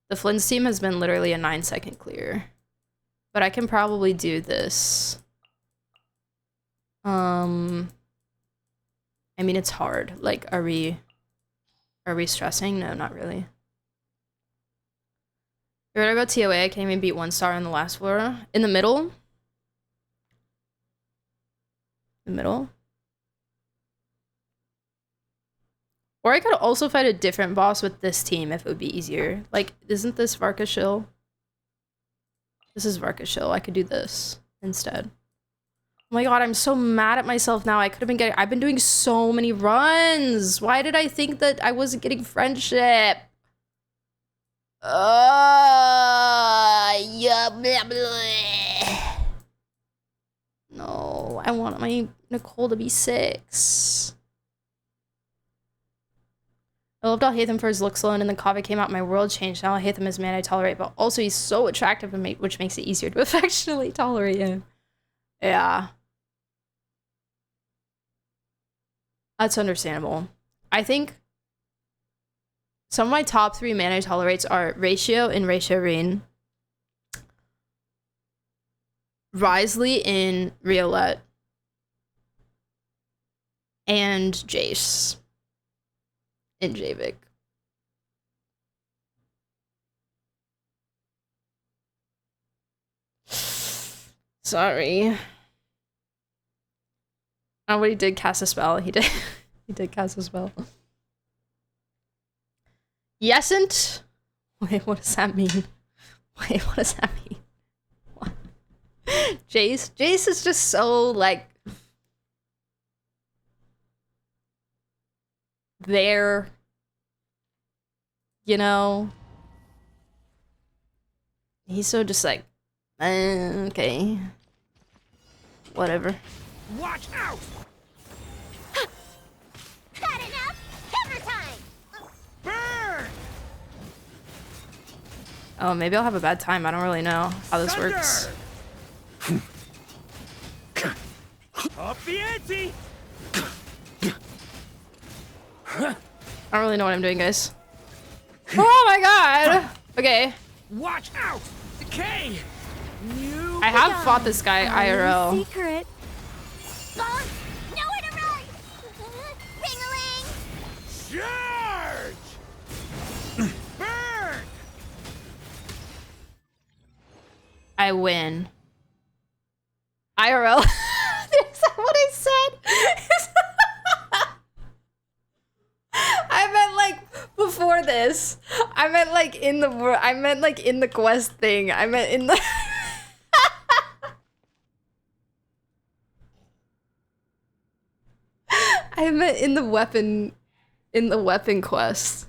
The Flynn's team has been literally a 9-second clear. But I can probably do this. I mean, it's hard. Like, are we stressing? No, not really. You read about TOA? I can't even beat 1 star in the last floor. In the middle? The middle? Or I could also fight a different boss with this team if it would be easier. Like, isn't this Varkashil? This is Varkashil. I could do this instead. Oh my god, I'm so mad at myself now. I could have been getting... I've been doing so many runs. Why did I think that I wasn't getting friendship? Yeah, blah, blah. No, I want my Nicole to be 6. I loved how Hatham for his looks alone, and then Kava came out, my world changed. Now Hatham is man I tolerate, but also he's so attractive, which makes it easier to affectionately tolerate him. Yeah. That's understandable. I think some of my top 3 man I tolerates are Ratio in Ratio Reen, Risley in Riolette, and Jace in Javik. Sorry. Oh, what he did cast a spell. He did. He did cast a spell. Yesn't? Wait, what does that mean? Wait, what does that mean? What? Jace? Jace is just so, like... there. You know? He's so just like... okay. Whatever. Watch out! Had enough? Hammer time! Burn! Oh, maybe I'll have a bad time. I don't really know how this works. Up the ante! I don't really know what I'm doing, guys. Oh my god! Okay. Watch out! Decay! You I have fought this guy IRL. Secret. Bonk! Nowhere to run! Ring-a-ling! charge! Burn! I win. IRL. Is that what I said? I meant like before this. I meant like in the in the quest thing. I meant in the I meant in the weapon quest.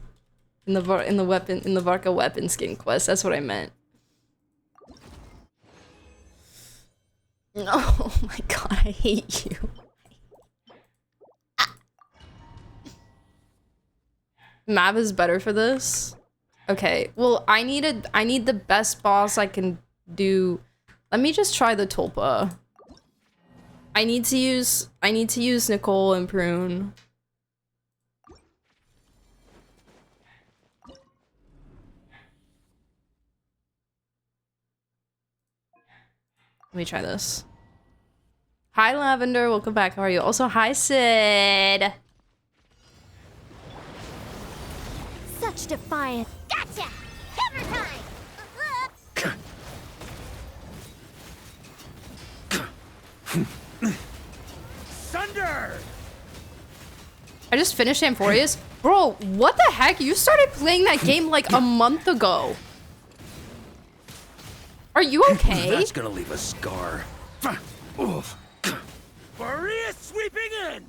In the Varka weapon skin quest. That's what I meant. Oh my god, I hate you. Mav is better for this? Okay, well, I need the best boss I can do. Let me just try the Tulpa. I need to use Nicole and Prune. Let me try this. Hi, Lavender. Welcome back. How are you? Also, hi, Sid. Such defiance. Gotcha! Hammer time! Thunder! I just finished Amphorius. Bro, what the heck? You started playing that game like a month ago. Are you okay? That's gonna leave a scar. Oof. Maria sweeping in!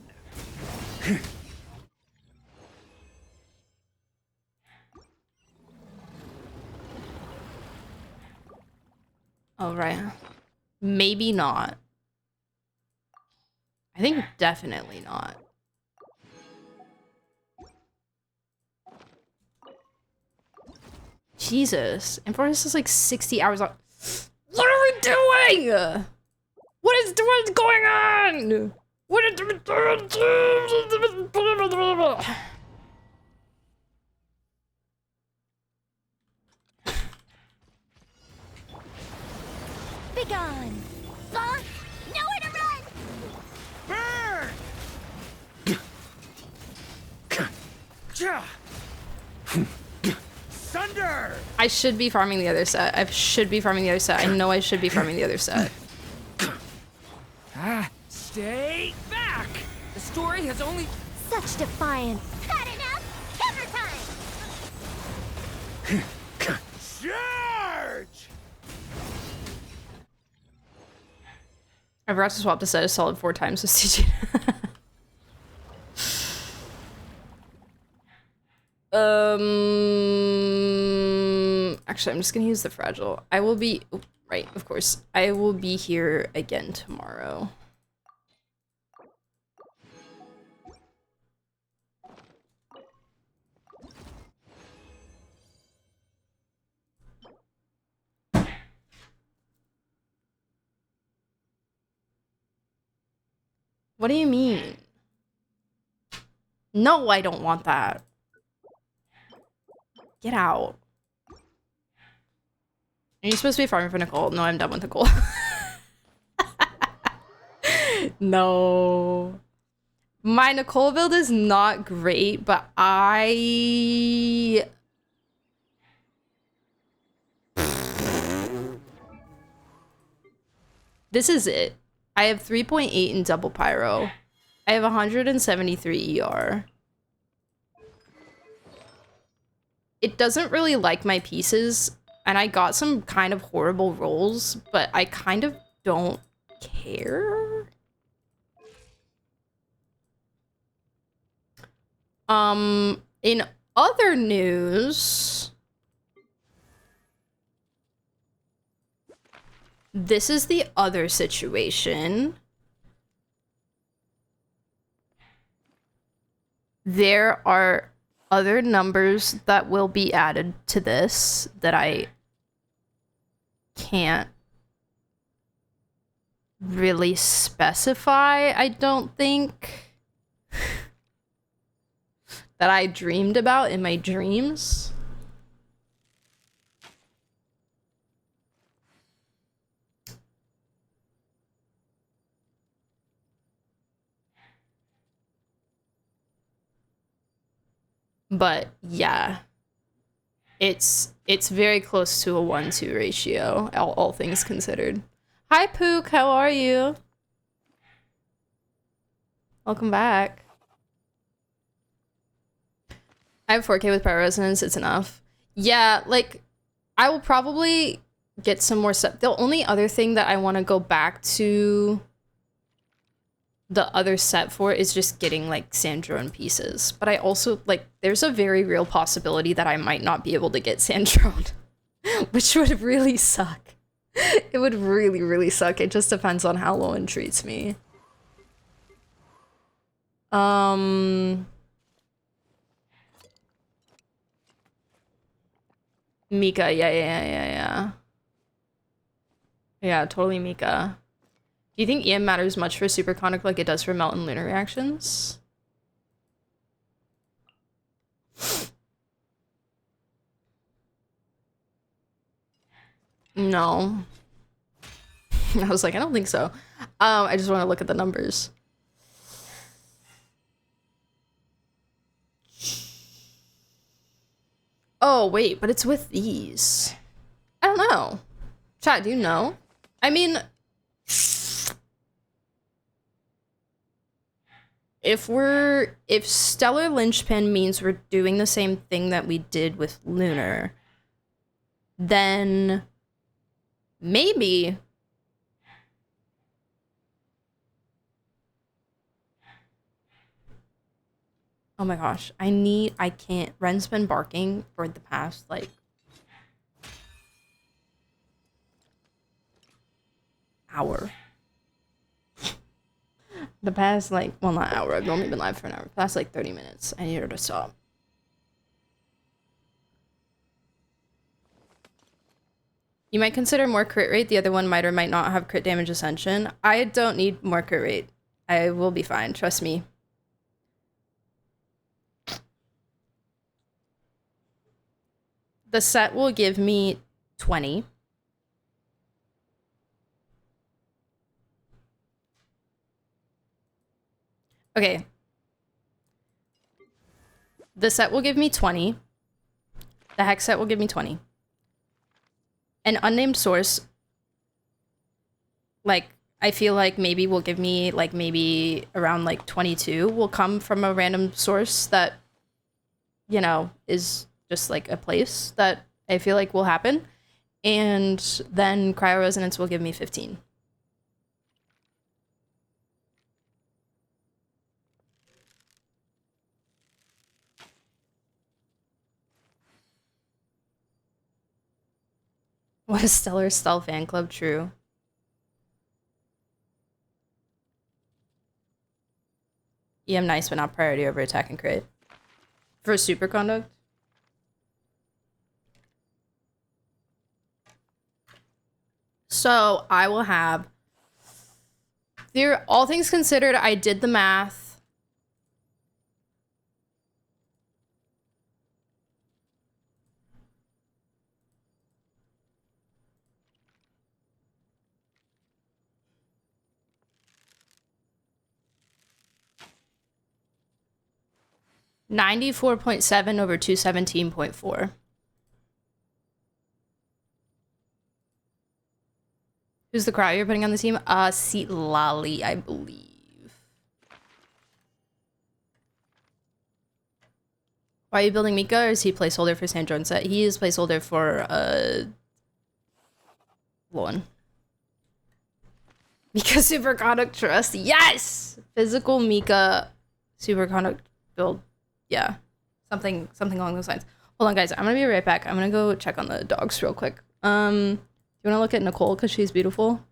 All right. Maybe not. I think definitely not. Jesus. And for this is like 60 hours on. What are we doing? What is going on? What is Begone! Boss, nowhere to run! Thunder! I should be farming the other set. I should be farming the other set. I know I should be farming the other set. Stay back! The story has only... Such defiance. Had enough? Hammer time! Charge! I forgot to swap the set a solid 4 times with CG. Actually, I'm just gonna use the fragile. I will be, oh, right, of course. I will be here again tomorrow. What do you mean? No, I don't want that. Get out. Are you supposed to be farming for Nicole? No, I'm done with Nicole. No. My Nicole build is not great, but this is it. I have 3.8 in double pyro. I have 173 ER. It doesn't really like my pieces, and I got some kind of horrible rolls, but I kind of don't care. In other news, this is the other situation. There are other numbers that will be added to this that I can't really specify, I don't think. That I dreamed about in my dreams. But yeah, it's very close to a 1-2 ratio, all things considered. Hi Pook, how are you? Welcome back. I have 4K with Pyro Resonance, it's enough. Yeah, like, I will probably get some more stuff. The only other thing that I want to go back to the other set for is just getting, like, Sandrone pieces. But I also, like, there's a very real possibility that I might not be able to get Sandrone, which would really suck. It would really, really suck. It just depends on how Lowen treats me. Mika, yeah. Yeah, totally Mika. Do you think EM matters much for Superconic like it does for Melt and Lunar reactions? No. I was like, I don't think so. I just want to look at the numbers. Oh, wait, but it's with these. I don't know. Chat, do you know? I mean, if Stellar Linchpin means we're doing the same thing that we did with Lunar, then maybe. Oh my gosh, I can't. Ren's been barking for the past, like, hour. The past, like, well, not hour. I've only been live for an hour. The past, like, 30 minutes. I need her to stop. You might consider more crit rate. The other one might or might not have crit damage ascension. I don't need more crit rate. I will be fine. Trust me. The set will give me 20. Okay. The set will give me 20. The hex set will give me 20. An unnamed source, like, I feel like maybe will give me, like, maybe around, like, 22 will come from a random source that, you know, is just, like, a place that I feel like will happen. And then Cryo Resonance will give me 15. What is Stellar Stealth Fan Club? True. EM nice, but not priority over attack and crit. For superconduct? So I will have there. All things considered, I did the math. $94.7 over $217.4. Who's the crowd you're putting on the team? Seat Lolly, I believe. Why are you building Mika, or is he placeholder for San Jordan set? He is placeholder for Loan. Mika Superconduct Trust. Yes! Physical Mika Superconduct build. Yeah. Something along those lines. Hold on, guys. I'm gonna be right back. I'm gonna go check on the dogs real quick. You wanna look at Nicole because she's beautiful?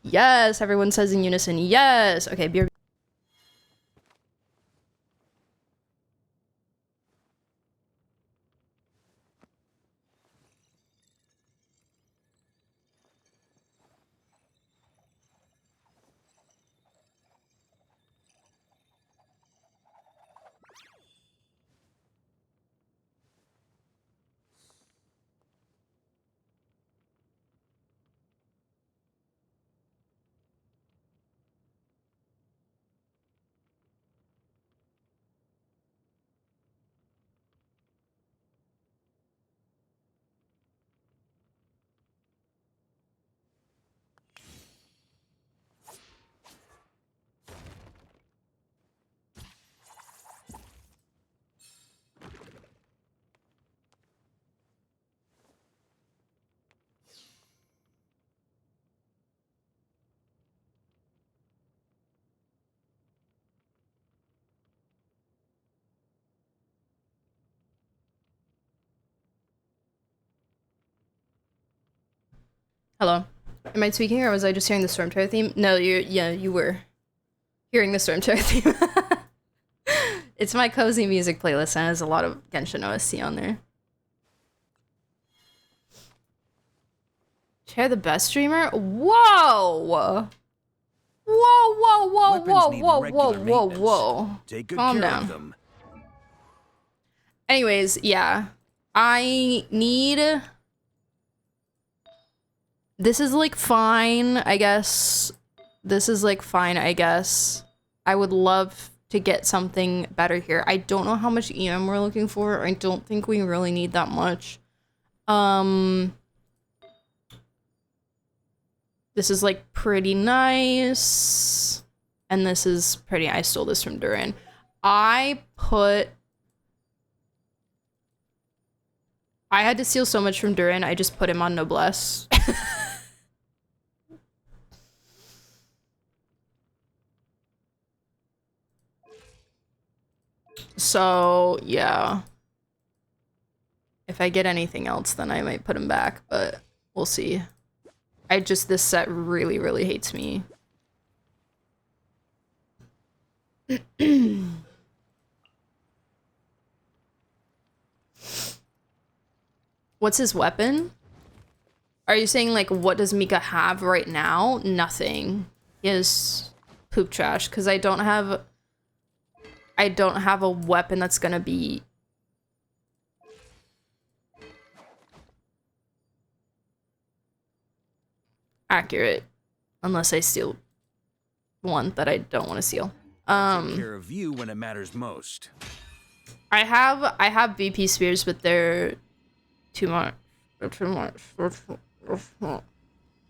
Yes, everyone says in unison, yes. Okay, beer. Hello. Am I tweaking or was I just hearing the Storm Terror theme? No, you were hearing the Storm Terror theme. It's my cozy music playlist and there's a lot of Genshin OST on there. Chair the best streamer? Whoa! Whoa. Take good Calm care down. of them. Anyways, yeah. I need... This is, like, fine, I guess. This is, like, fine, I guess. I would love to get something better here. I don't know how much EM we're looking for. I don't think we really need that much. This is, like, pretty nice. And this is pretty... I stole this from Duran. I had to steal so much from Duran, I just put him on Noblesse. So, yeah. If I get anything else, then I might put him back, but we'll see. This set really, really hates me. What's his weapon? Are you saying like what does Mika have right now? Nothing. He has poop trash because I don't have a weapon that's gonna be accurate unless I steal one that I don't want to steal. Take care of you when it matters most. I have VP spears, but they're too much. They're too much.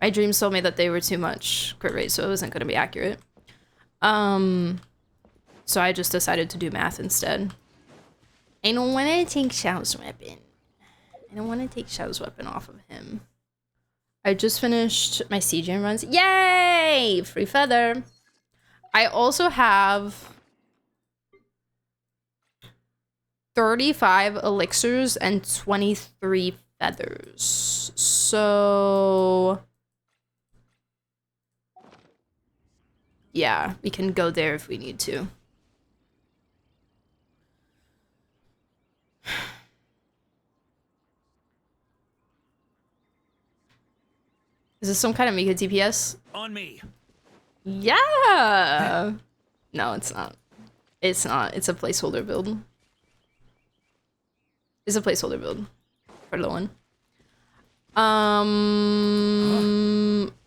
My dreams told me that they were too much crit rate, so it wasn't going to be accurate. So I just decided to do math instead. I don't want to take Xiao's weapon. I don't want to take Xiao's weapon off of him. I just finished my CGN runs. Yay! Free feather. I also have 35 elixirs and 23 feathers. So yeah, we can go there if we need to. Is this some kind of Mika DPS? On me. Yeah. No, it's not. It's not. It's a placeholder build. It's a placeholder build for the one.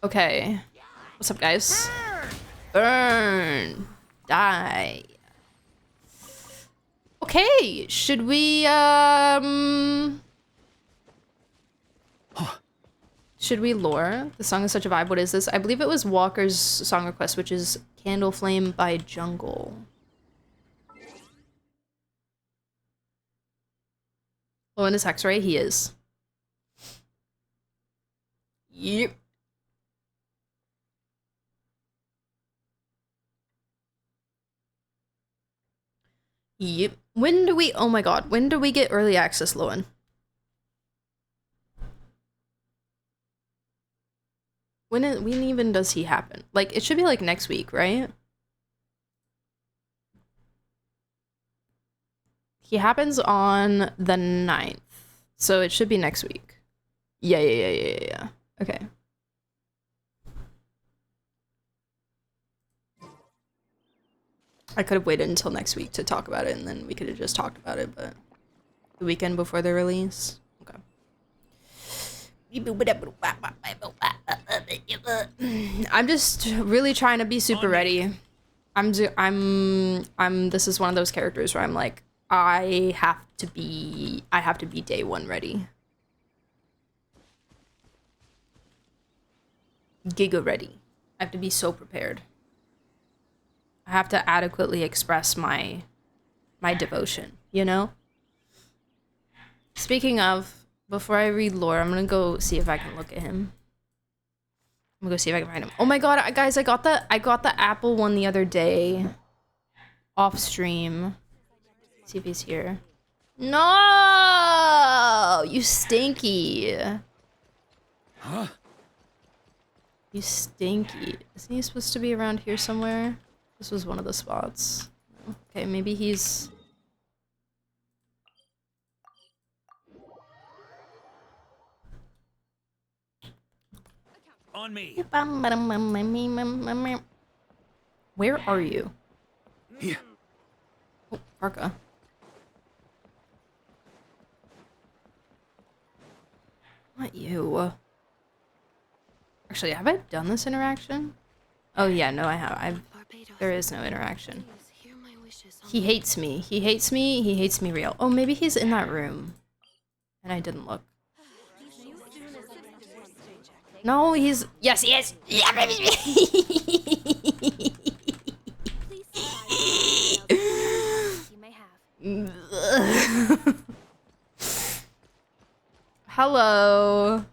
Okay. What's up, guys? Burn. Die. Okay. Should we should we lore? The song is such a vibe. What is this? I believe it was Walker's song request, which is Candle Flame by Jungle. Oh, in this X-ray, he is. Yep. Yep. When do we, oh my god, when do we get early access, Lowen? When even does he happen? Like, it should be like next week, right? He happens on the 9th. So it should be next week. Yeah. Okay. I could have waited until next week to talk about it, and then we could have just talked about it, but the weekend before the release. Okay. I'm just really trying to be super ready. This is one of those characters where I'm like, I have to be day one ready. Giga ready. I have to be so prepared. I have to adequately express my devotion, you know? Speaking of, before I read lore, I'm gonna go see if I can look at him. I'm gonna go see if I can find him. Oh my god, guys, I got the Apple one the other day. Off stream. See if he's here. No! You stinky. Huh? You stinky. Isn't he supposed to be around here somewhere? This was one of the spots. Okay, maybe he's... On me. Where are you? Here. Oh, Parka. Not you. Actually, have I done this interaction? Oh yeah, no I have. There is no interaction. He hates me. He hates me. He hates me real. Oh, maybe he's in that room. And I didn't look. No, he's... Yes, he is! Yeah, baby! Hello.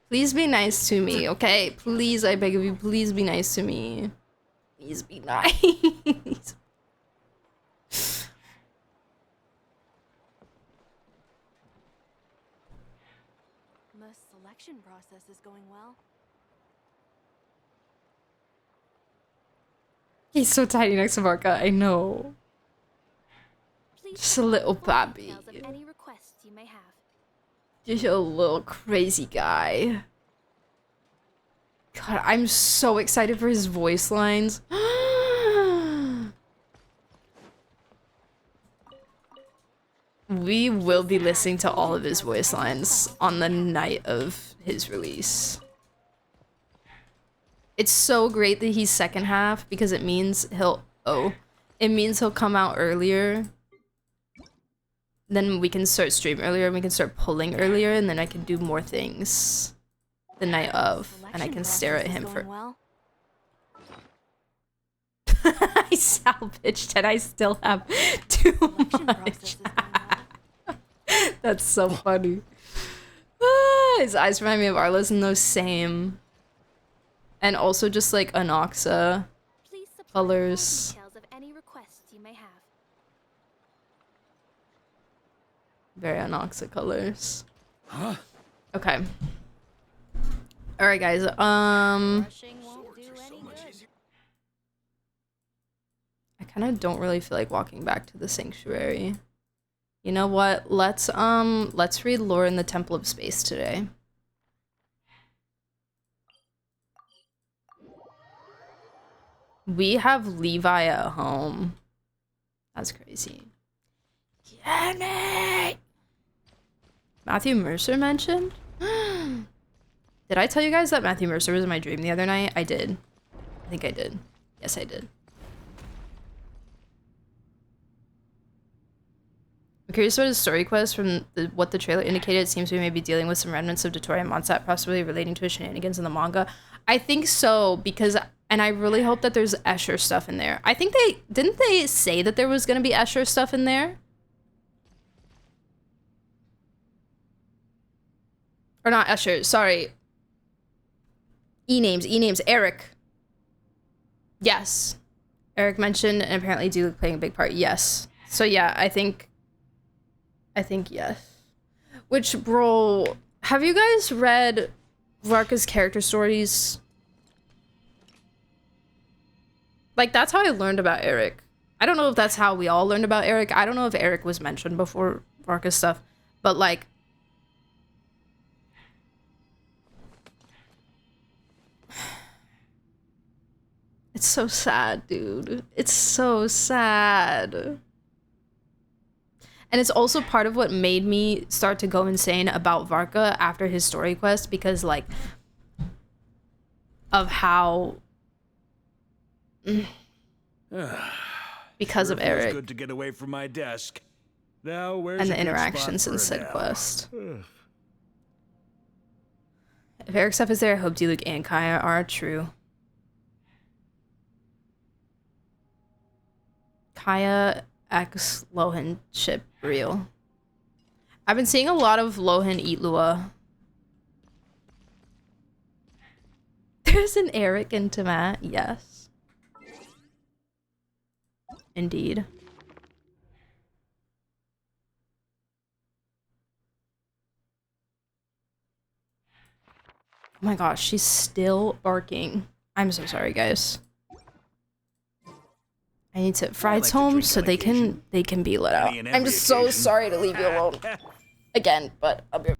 Please be nice to me, okay? Please, I beg of you, please be nice to me. Please be nice. The selection process is going well. He's so tiny next to Marka, I know. Please Just a little provide baby. details of any requests you may have. Just a little crazy guy. God, I'm so excited for his voice lines. We will be listening to all of his voice lines on the night of his release. It's so great that he's second half because it means he'll come out earlier. Then we can start stream earlier and we can start pulling earlier and then I can do more things the night of and I can stare at him for I salvaged and I still have too much. That's so funny. His eyes remind me of Arlo's and those same. And also just like Anoxa colors. Details of any requests you may have. Very Anoxa colors. Huh? Okay. Alright guys, Rushing won't do any good. I kind of don't really feel like walking back to the sanctuary. You know what? Let's read Lore in the Temple of Space today. We have Levi at home. That's crazy. Kenny! Matthew Mercer mentioned? Did I tell you guys that Matthew Mercer was in my dream the other night? I did. I think I did. Yes, I did. I'm curious about his story quest. From what the trailer indicated, it seems we may be dealing with some remnants of Dottore and Monsat, possibly relating to his shenanigans in the manga. I think so, because, and I really hope that there's Escher stuff in there. I think didn't they say that there was going to be Escher stuff in there? Or not Escher, sorry. E-names, Eric. Yes. Eric mentioned, and apparently Duke playing a big part, yes. So yeah, I think yes. Which, bro, have you guys read Varka's character stories? Like, that's how I learned about Eric. I don't know if that's how we all learned about Eric. I don't know if Eric was mentioned before Varka's stuff, but like, it's so sad, dude. It's so sad. And it's also part of what made me start to go insane about Varka after his story quest, because like of how because of Eric Good to get away from my desk. Now, where's and a the good interactions spot in for a said nap? quest. If Eric's stuff is there, I hope Diluc and Kaya are true. Kaya X Lohan ship real. I've been seeing a lot of Lohan eat Lua. There's an Eric in Tamat, yes. Indeed. Oh my gosh, she's still barking. I'm so sorry, guys. I need to Fried's home so they can be let out. I'm just so sorry to leave you alone again, but I'll be.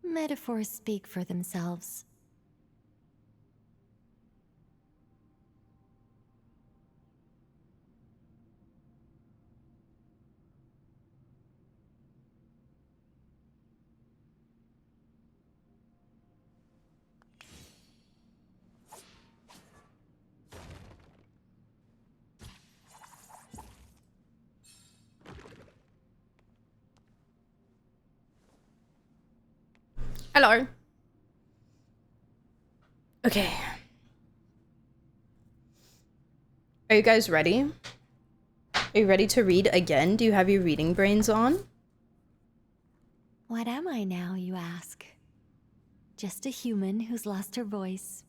Metaphors speak for themselves. Hello. Okay. Are you guys ready? Are you ready to read again? Do you have your reading brains on? What am I now, you ask? Just a human who's lost her voice.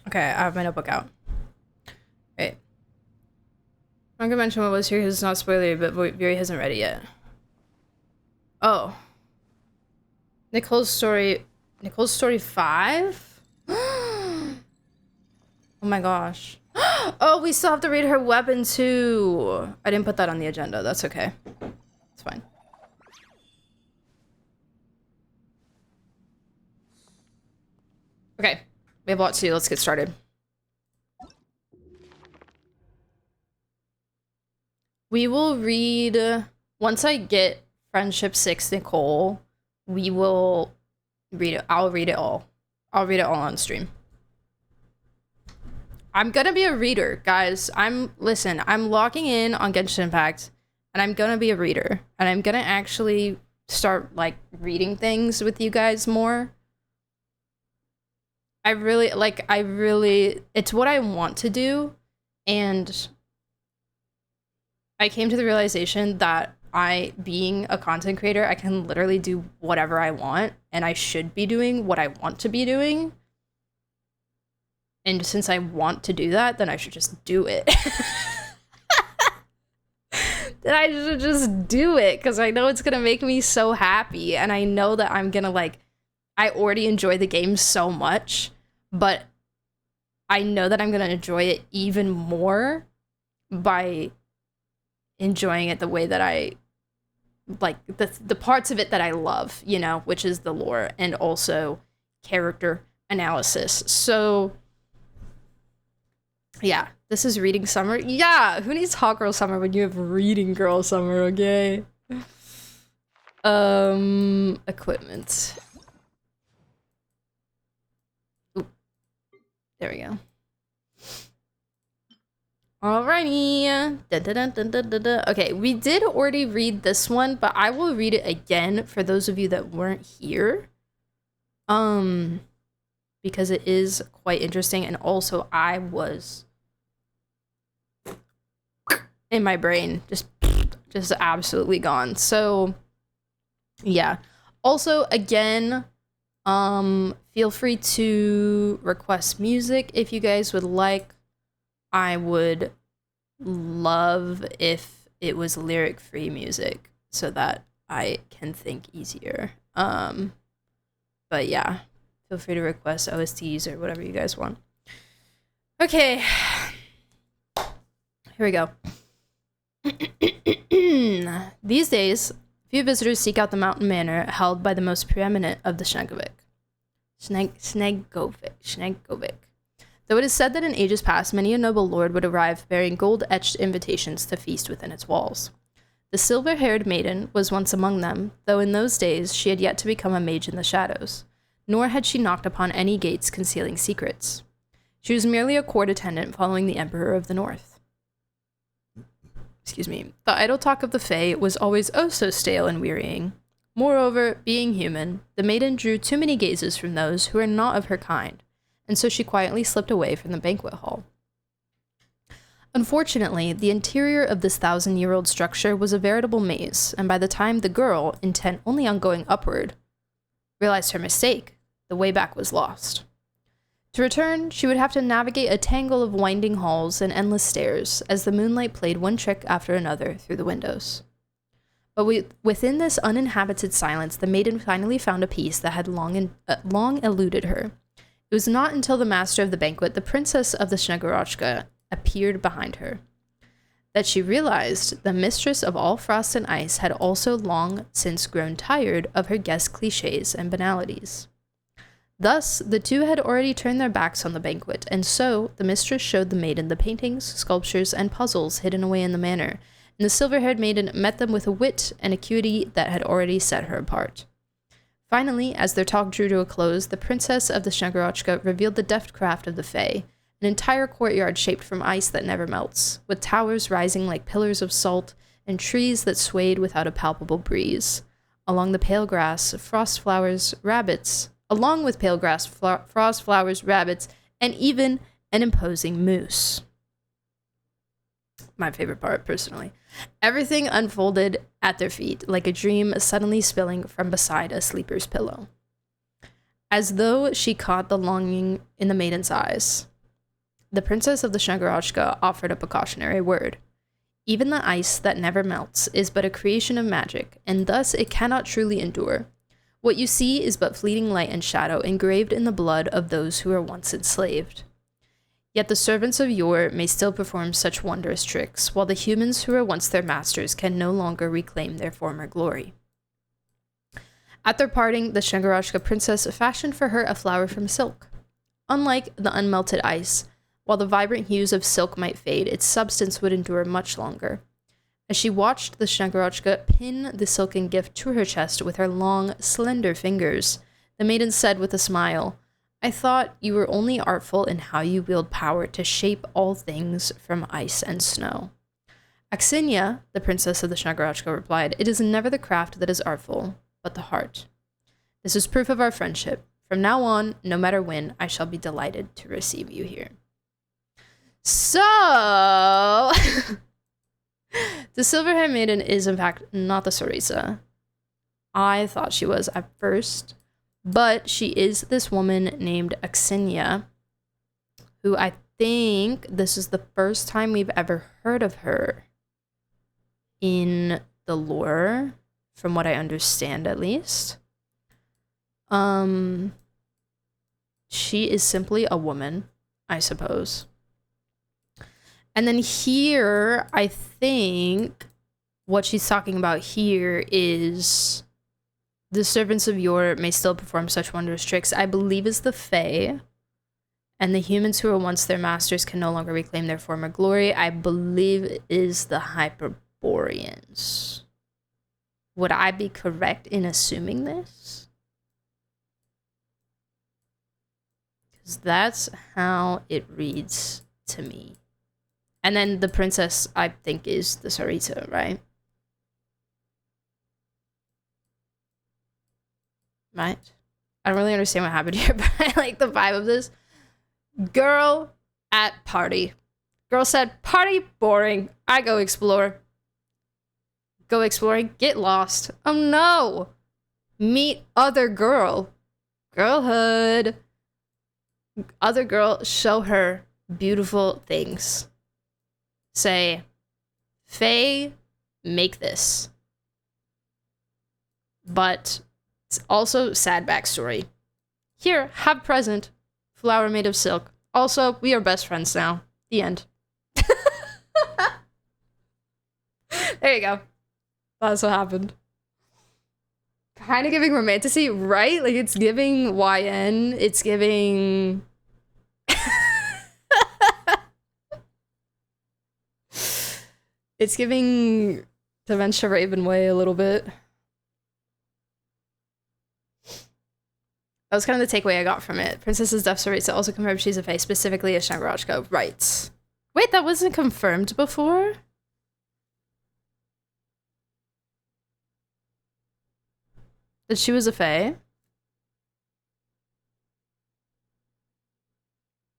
Okay, I have my notebook out. Wait. I'm gonna mention what was here because it's not spoilery, but Yuri hasn't read it yet. Oh. Nicole's story 5? Oh my gosh. Oh, we still have to read her weapon too. I didn't put that on the agenda. That's okay. It's fine. Okay. We have a lot to do. Let's get started. We will read, once I get Friendship 6 Nicole, we will read it. I'll read it all. I'll read it all on stream. I'm gonna be a reader, guys. Listen, I'm logging in on Genshin Impact, and I'm gonna be a reader. And I'm gonna actually start, like, reading things with you guys more. It's what I want to do, and I came to the realization that being a content creator, I can literally do whatever I want, and I should be doing what I want to be doing. And since I want to do that, then I should just do it. Then I should just do it, because I know it's gonna make me so happy, and I know that I'm gonna, like, I already enjoy the game so much, but I know that I'm gonna enjoy it even more by enjoying it the way that I like, the parts of it that I love, you know, which is the lore and also character analysis. So yeah, this is reading summer. Yeah, who needs hot girl summer when you have reading girl summer? Okay. Equipment. Ooh. There we go. Alrighty. Okay, we did already read this one, but I will read it again for those of you that weren't here. Because it is quite interesting, and also I was in my brain just absolutely gone. So yeah. Also, again, feel free to request music if you guys would like. I would love if it was lyric-free music so that I can think easier. But yeah, feel free to request OSTs or whatever you guys want. Okay. Here we go. These days, few visitors seek out the mountain manor held by the most preeminent of the Snegovic. Snegovic. Though it is said that in ages past, many a noble lord would arrive bearing gold-etched invitations to feast within its walls. The silver-haired maiden was once among them, though in those days she had yet to become a mage in the shadows, nor had she knocked upon any gates concealing secrets. She was merely a court attendant following the Emperor of the North. Excuse me. The idle talk of the Fae was always oh so stale and wearying. Moreover, being human, the maiden drew too many gazes from those who were not of her kind, and so she quietly slipped away from the banquet hall. Unfortunately, the interior of this 1,000-year-old structure was a veritable maze, and by the time the girl, intent only on going upward, realized her mistake, the way back was lost. To return, she would have to navigate a tangle of winding halls and endless stairs as the moonlight played one trick after another through the windows. But within this uninhabited silence, the maiden finally found a peace that had long eluded her. It was not until the master of the banquet, the princess of the Snegorochka, appeared behind her, that she realized the mistress of all frost and ice had also long since grown tired of her guest cliches and banalities. Thus, the two had already turned their backs on the banquet, and so the mistress showed the maiden the paintings, sculptures, and puzzles hidden away in the manor, and the silver-haired maiden met them with a wit and acuity that had already set her apart. Finally, as their talk drew to a close, the princess of the Snegorochka revealed the deft craft of the Fae, an entire courtyard shaped from ice that never melts, with towers rising like pillars of salt and trees that swayed without a palpable breeze. Along the pale grass, frost flowers, rabbits, along with pale grass, frost flowers, rabbits, and even an imposing moose. My favorite part, personally. Everything unfolded at their feet, like a dream suddenly spilling from beside a sleeper's pillow. As though she caught the longing in the maiden's eyes, the princess of the Shnagorochka offered up a cautionary word. Even the ice that never melts is but a creation of magic, and thus it cannot truly endure. What you see is but fleeting light and shadow engraved in the blood of those who were once enslaved. Yet the servants of yore may still perform such wondrous tricks, while the humans who were once their masters can no longer reclaim their former glory. At their parting, the Shnagorochka princess fashioned for her a flower from silk. Unlike the unmelted ice, while the vibrant hues of silk might fade, its substance would endure much longer. As she watched the Shnagorochka pin the silken gift to her chest with her long, slender fingers, the maiden said with a smile, "I thought you were only artful in how you wield power to shape all things from ice and snow." "Axinia," the princess of the Shnagorochka replied, "it is never the craft that is artful, but the heart. This is proof of our friendship. From now on, no matter when, I shall be delighted to receive you here." So, the Silverhair Maiden is in fact not the Tsaritsa. I thought she was at first, but she is this woman named Axinia, who I think this is the first time we've ever heard of her in the lore, from what I understand at least. She is simply a woman, I suppose. And then here, I think what she's talking about here is the servants of yore may still perform such wondrous tricks. I believe is the Fae. And the humans who were once their masters can no longer reclaim their former glory. I believe is the Hyperboreans. Would I be correct in assuming this? Because that's how it reads to me. And then the princess, I think, is the Tsaritsa, right? Right? I don't really understand what happened here, but I like the vibe of this. Girl at party. Girl said, "Party boring. I go explore." Go exploring, get lost. Oh no! Meet other girl. Girlhood. Other girl, show her beautiful things. Say, "Faye, make this." But it's also sad backstory. "Here, have present. Flower made of silk. Also, we are best friends now." The end. There you go. That's what happened. Kind of giving romantasy, right? Like, it's giving YN. It's giving... It's giving Dementia Ravenway a little bit. That was kind of the takeaway I got from it. Princess's Death Tsaritsa also confirmed she's a Fae, specifically a Shnagorochka. Right. Wait, that wasn't confirmed before? That she was a Fae?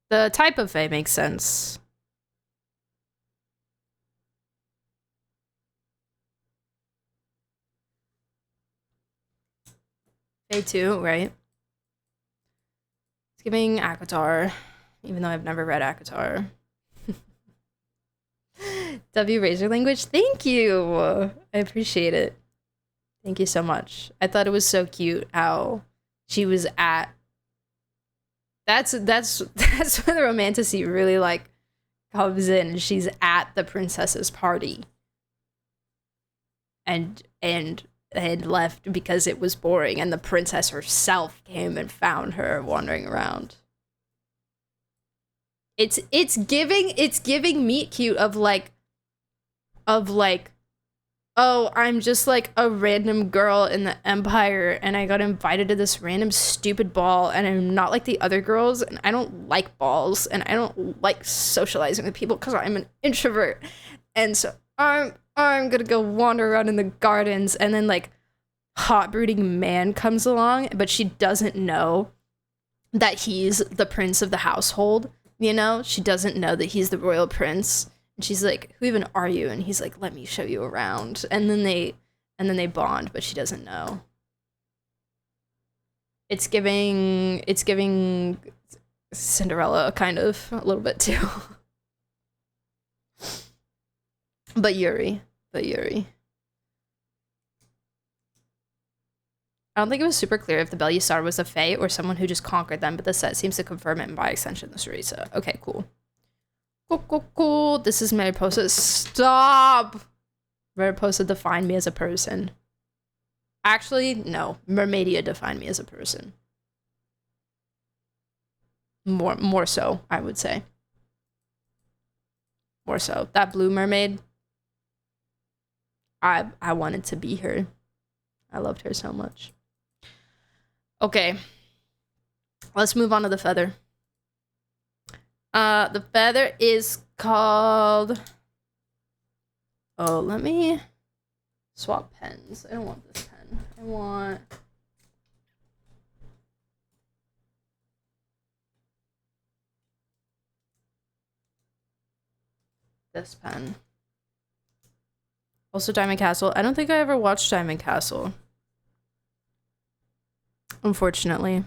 The type of Fae makes sense. Fae 2, right? It's giving ACOTAR, even though I've never read ACOTAR. W Razor Language, thank you! I appreciate it. Thank you so much. I thought it was so cute how she was at... That's where the romantasy really, like, comes in. She's at the princess's party. And had left because it was boring, and the princess herself came and found her wandering around. It's giving meet cute of like oh, I'm just like a random girl in the Empire and I got invited to this random stupid ball and I'm not like the other girls and I don't like balls and I don't like socializing with people because I'm an introvert. And so I'm gonna go wander around in the gardens, and then like hot brooding man comes along, but she doesn't know that he's the prince of the household, you know? She doesn't know that he's the royal prince. And she's like, "Who even are you?" And he's like, "Let me show you around." And then they bond, but she doesn't know. It's giving Cinderella kind of a little bit too. But Yuri. I don't think it was super clear if the Belisar was a fae or someone who just conquered them, but the set seems to confirm it and by extension the story. So, okay, cool. Cool. This is Mariposa. Stop! Mariposa defined me as a person. Actually, no. Mermaidia defined me as a person. More so, I would say. More so. That blue mermaid, I wanted to be her. I loved her so much. Okay. Let's move on to the feather. The feather is called... Oh, let me swap pens. I don't want this pen. I want... this pen. Also Diamond Castle. I don't think I ever watched Diamond Castle. Unfortunately.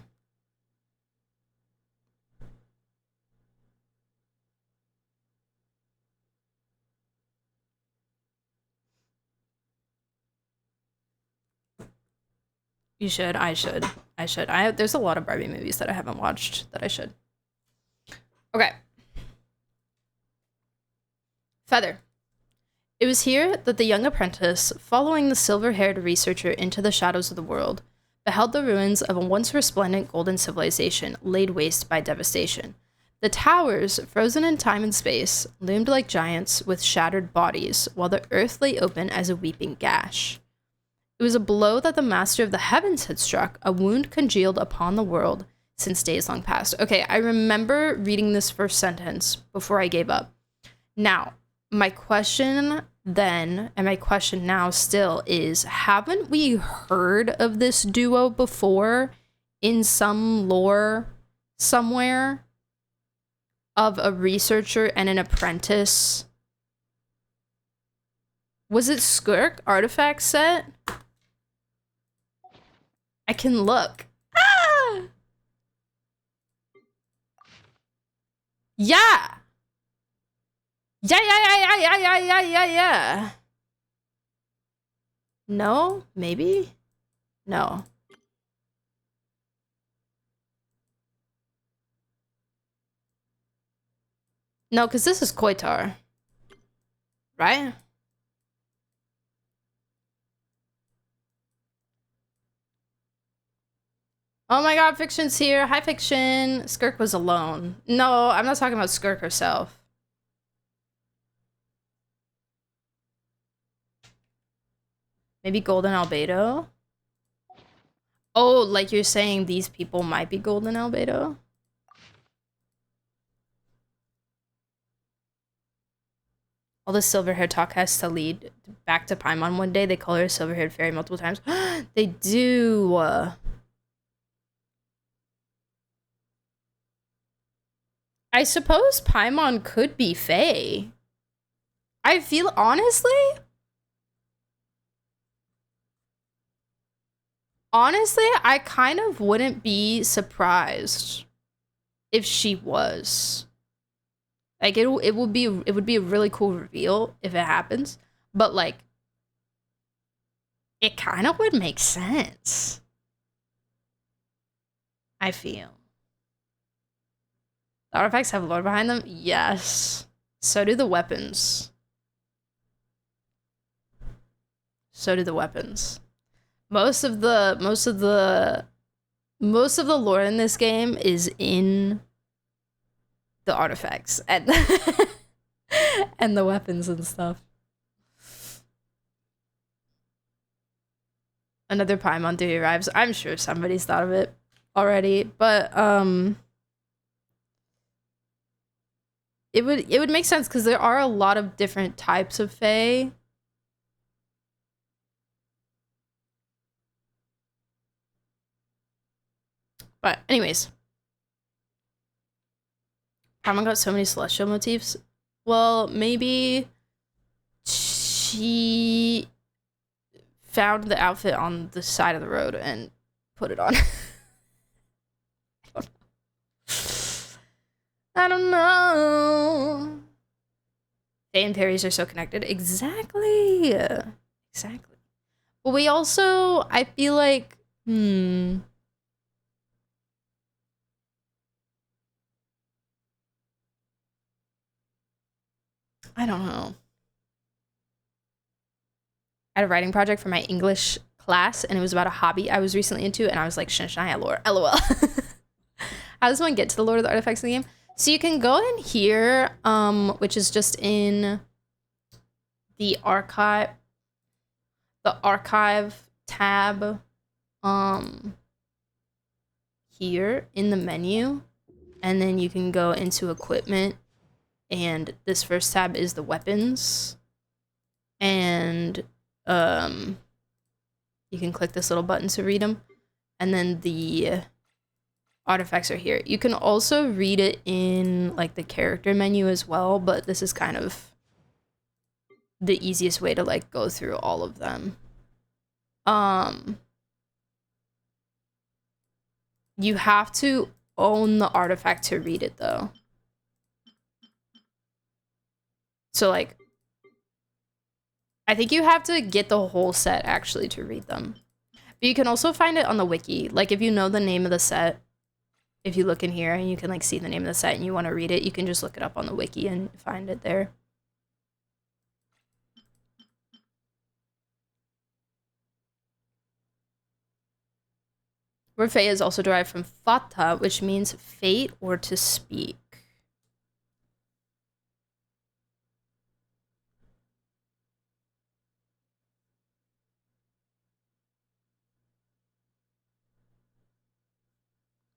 You should. I should. There's a lot of Barbie movies that I haven't watched that I should. Okay. Feather. It was here that the young apprentice, following the silver-haired researcher into the shadows of the world, beheld the ruins of a once resplendent golden civilization laid waste by devastation. The towers, frozen in time and space, loomed like giants with shattered bodies, while the earth lay open as a weeping gash. It was a blow that the master of the heavens had struck, a wound congealed upon the world since days long past. Okay, I remember reading this first sentence before I gave up. Now, my question then, and my question now still is, haven't we heard of this duo before in some lore somewhere of a researcher and an apprentice? Was it Skirk artifact set? I can look. Ah! Yeah. Yeah. No? Maybe? No. No, because this is Koitar. Right? Oh my god, Fiction's here. Hi, Fiction. Skirk was alone. No, I'm not talking about Skirk herself. Maybe Golden Albedo? Oh, like you're saying these people might be Golden Albedo? All the silver-haired talk has to lead back to Paimon one day. They call her a silver-haired fairy multiple times. They do. I suppose Paimon could be Fae. I feel, honestly, I kind of wouldn't be surprised if she was. Like, it would be a really cool reveal if it happens, but like, it kind of would make sense. I feel. The artifacts have lore behind them? Yes. So do the weapons. So do the weapons. Most of the lore in this game is in the artifacts and and the weapons and stuff. Another Paimon theory arrives. I'm sure somebody's thought of it already, but it would make sense because there are a lot of different types of fae. But anyways, Paimon got so many celestial motifs. Well, maybe she found the outfit on the side of the road and put it on. I don't know. Fae and fairies are so connected. Exactly. Exactly. But we also, I feel like, I don't know. I had a writing project for my English class, and it was about a hobby I was recently into, and I was like, Shania lore, LOL. How does one get to the Lord of the Artifacts in the game? So you can go in here, which is just in the archive tab, here in the menu, and then you can go into equipment, and this first tab is the weapons, and you can click this little button to read them, and then the artifacts are here. You can also read it in like the character menu as well, but this is kind of the easiest way to like go through all of them. You have to own the artifact to read it though. So like, I think you have to get the whole set actually to read them. But you can also find it on the wiki. Like if you know the name of the set, if you look in here and you can like see the name of the set and you want to read it, you can just look it up on the wiki and find it there. Word fae is also derived from fata, which means fate or to speak.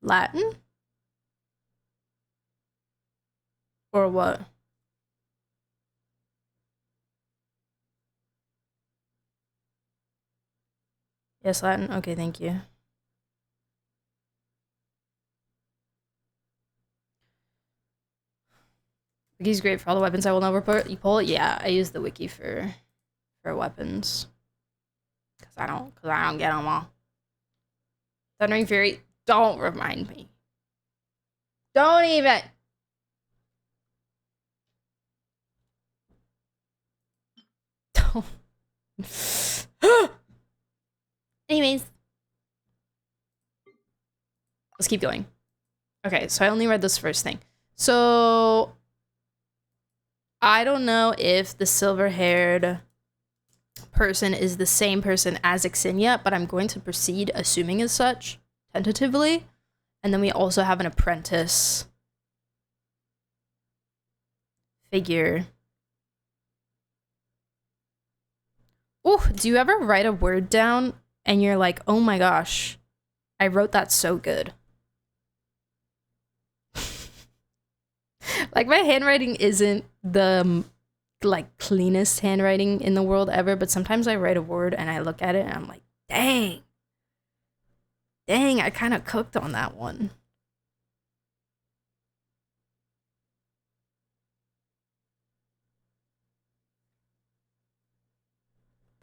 Latin? Or what? Yes, Latin. Okay, thank you. Wiki's great for all the weapons I will never put. You pull it? Yeah, I use the wiki for weapons. Cause I don't get them all. Thundering Fury, don't remind me. Don't even. Don't. Anyways. Let's keep going. Okay, so I only read this first thing. So I don't know if the silver-haired person is the same person as Xinia, but I'm going to proceed assuming as such, tentatively. And then we also have an apprentice figure. Oh, do you ever write a word down and you're like, oh my gosh, I wrote that so good? Like my handwriting isn't the like cleanest handwriting in the world ever, but sometimes I write a word and I look at it and I'm like, dang, I kind of cooked on that one.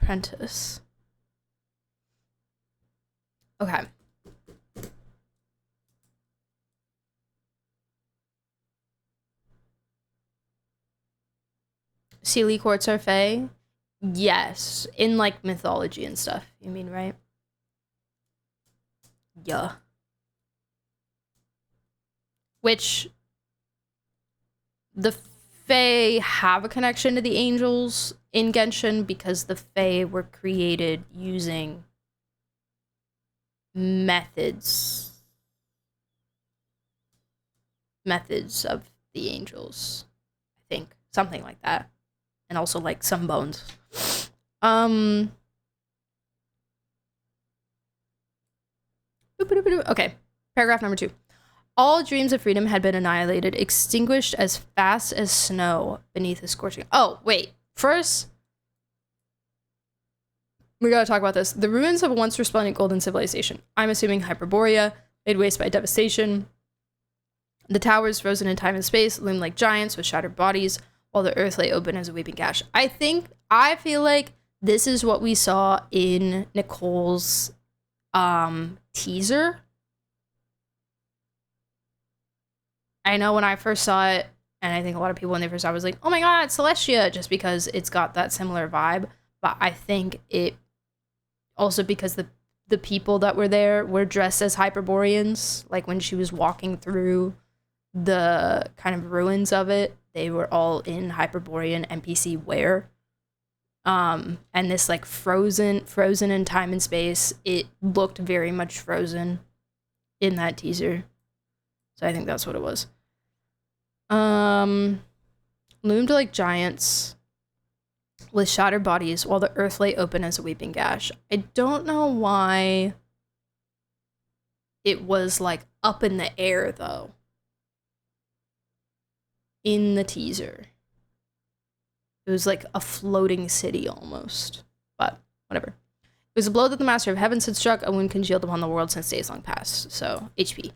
Apprentice. Okay. Sealy quartz are fae? Yes. In like mythology and stuff, you mean, right? Yeah. Which the fae have a connection to the angels in Genshin because the fae were created using methods of the angels, I think, something like that, and also like some bones. Okay, paragraph number 2. All dreams of freedom had been annihilated, extinguished as fast as snow beneath a scorching... Oh, wait. First, we gotta talk about this. The ruins of a once resplendent golden civilization. I'm assuming Hyperborea, laid waste by devastation. The towers, frozen in time and space, loomed like giants with shattered bodies, while the earth lay open as a weeping gash. I feel like this is what we saw in Nicole's teaser. I know when I first saw it, and I think a lot of people when they first saw it was like, oh my god, Celestia, just because it's got that similar vibe. But I think it also because the people that were there were dressed as Hyperboreans. Like when she was walking through the kind of ruins of it, they were all in Hyperborean NPC wear. And this like frozen in time and space, it looked very much frozen in that teaser. So I think that's what it was. Loomed like giants with shattered bodies while the earth lay open as a weeping gash. I don't know why it was like up in the air though. In the teaser. It was like a floating city almost. But whatever. It was a blow that the Master of Heavens had struck, a wound congealed upon the world since days long past. So, HP.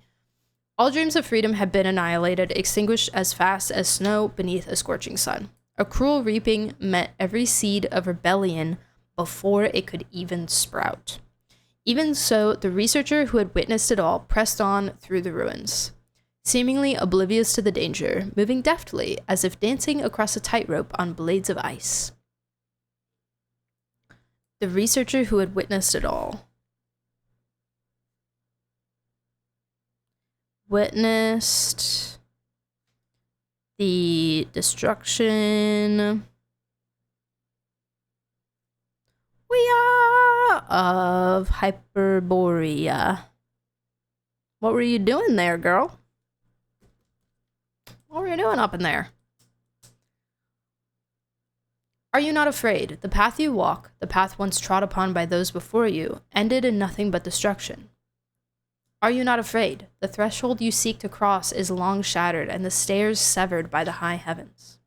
All dreams of freedom had been annihilated, extinguished as fast as snow beneath a scorching sun. A cruel reaping met every seed of rebellion before it could even sprout. Even so, the researcher who had witnessed it all pressed on through the ruins, seemingly oblivious to the danger, moving deftly as if dancing across a tightrope on blades of ice. The researcher who had witnessed it all. Witnessed the destruction of Hyperborea. What were you doing there, girl? What were you doing up in there? Are you not afraid? The path you walk, the path once trod upon by those before you, ended in nothing but destruction. Are you not afraid? The threshold you seek to cross is long shattered, and the stairs severed by the high heavens.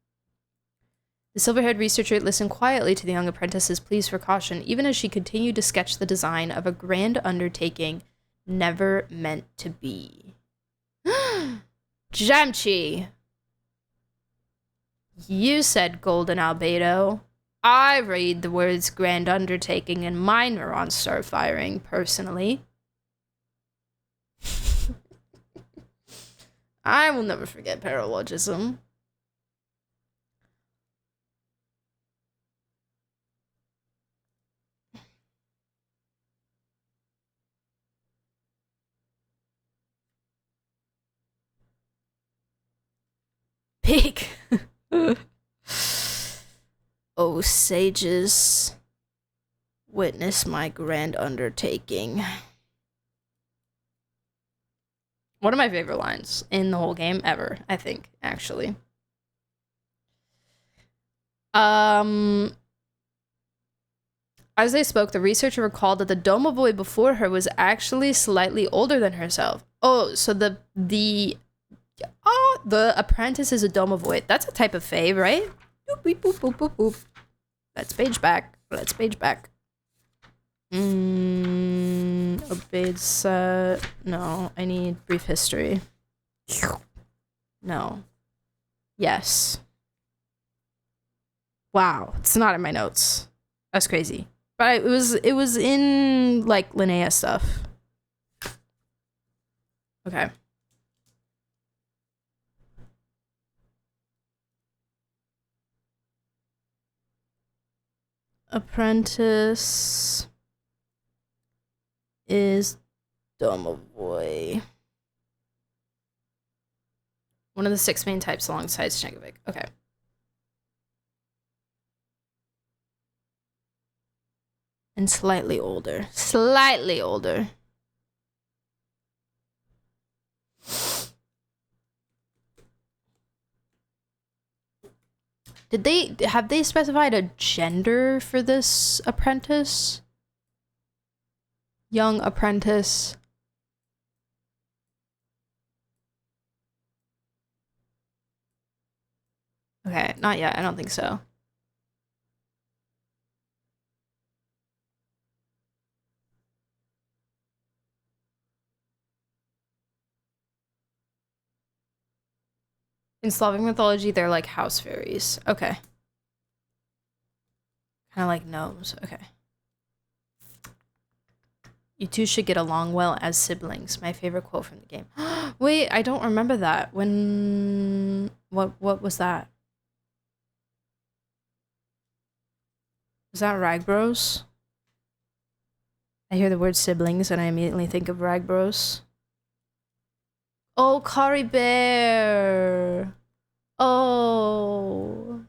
The silver-haired researcher listened quietly to the young apprentice's pleas for caution, even as she continued to sketch the design of a grand undertaking never meant to be. Jamchi! You said golden albedo. I read the words grand undertaking in my neurons start firing, personally. I will never forget paralogism. Peak. O sages, witness my grand undertaking. One of my favorite lines in the whole game ever, I think, actually. As they spoke, the researcher recalled that the Domovoy before her was actually slightly older than herself. Oh, so the apprentice is a Domovoy. That's a type of fae, right? Boop, boop, boop, boop, boop, boop. Let's page back. Let's page back. Obeyed set. No, I need brief history. No. Yes. Wow, it's not in my notes. That's crazy. But it was in like Linnea stuff. Okay. Apprentice is Domovoy. One of the 6 main types alongside Shenkovic. Okay. And slightly older. Slightly older. Have they specified a gender for this apprentice? Young apprentice. Okay, not yet. I don't think so. In Slavic mythology, they're like house fairies. Okay. Kind of like gnomes. Okay. You two should get along well as siblings. My favorite quote from the game. Wait, I don't remember that. When... What was that? Was that Rag Bros? I hear the word siblings and I immediately think of Rag Bros. Oh, Cory Bear! Oh!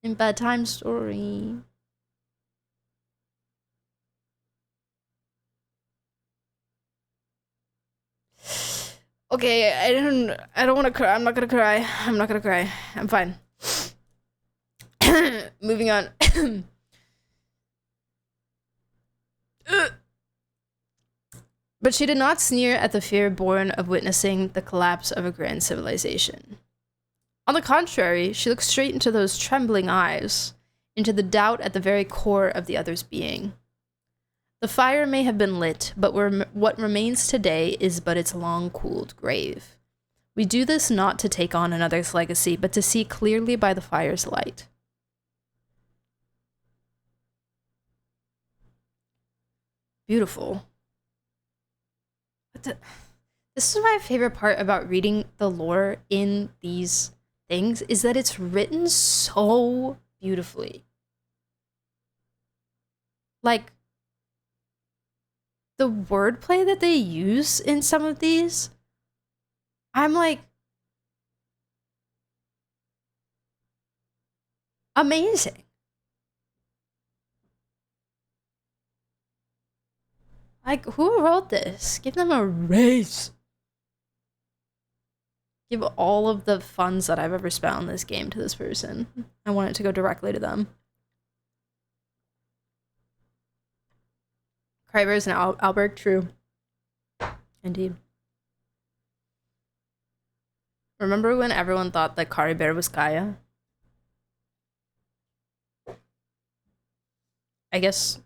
In Bedtime Story. Okay, I don't want to cry. I'm not gonna cry. I'm not gonna cry. I'm fine. Moving on. But she did not sneer at the fear born of witnessing the collapse of a grand civilization. On the contrary, she looked straight into those trembling eyes, into the doubt at the very core of the other's being. The fire may have been lit, but what remains today is but its long-cooled grave. We do this not to take on another's legacy, but to see clearly by the fire's light. Beautiful. This is my favorite part about reading the lore in these things, is that it's written so beautifully. Like, the wordplay that they use in some of these, I'm like, amazing. Like, who wrote this? Give them a raise. Give all of the funds that I've ever spent on this game to this person. I want it to go directly to them. Kryber's and Albert, true. Indeed. Remember when everyone thought that Cory Bear was Gaia? I guess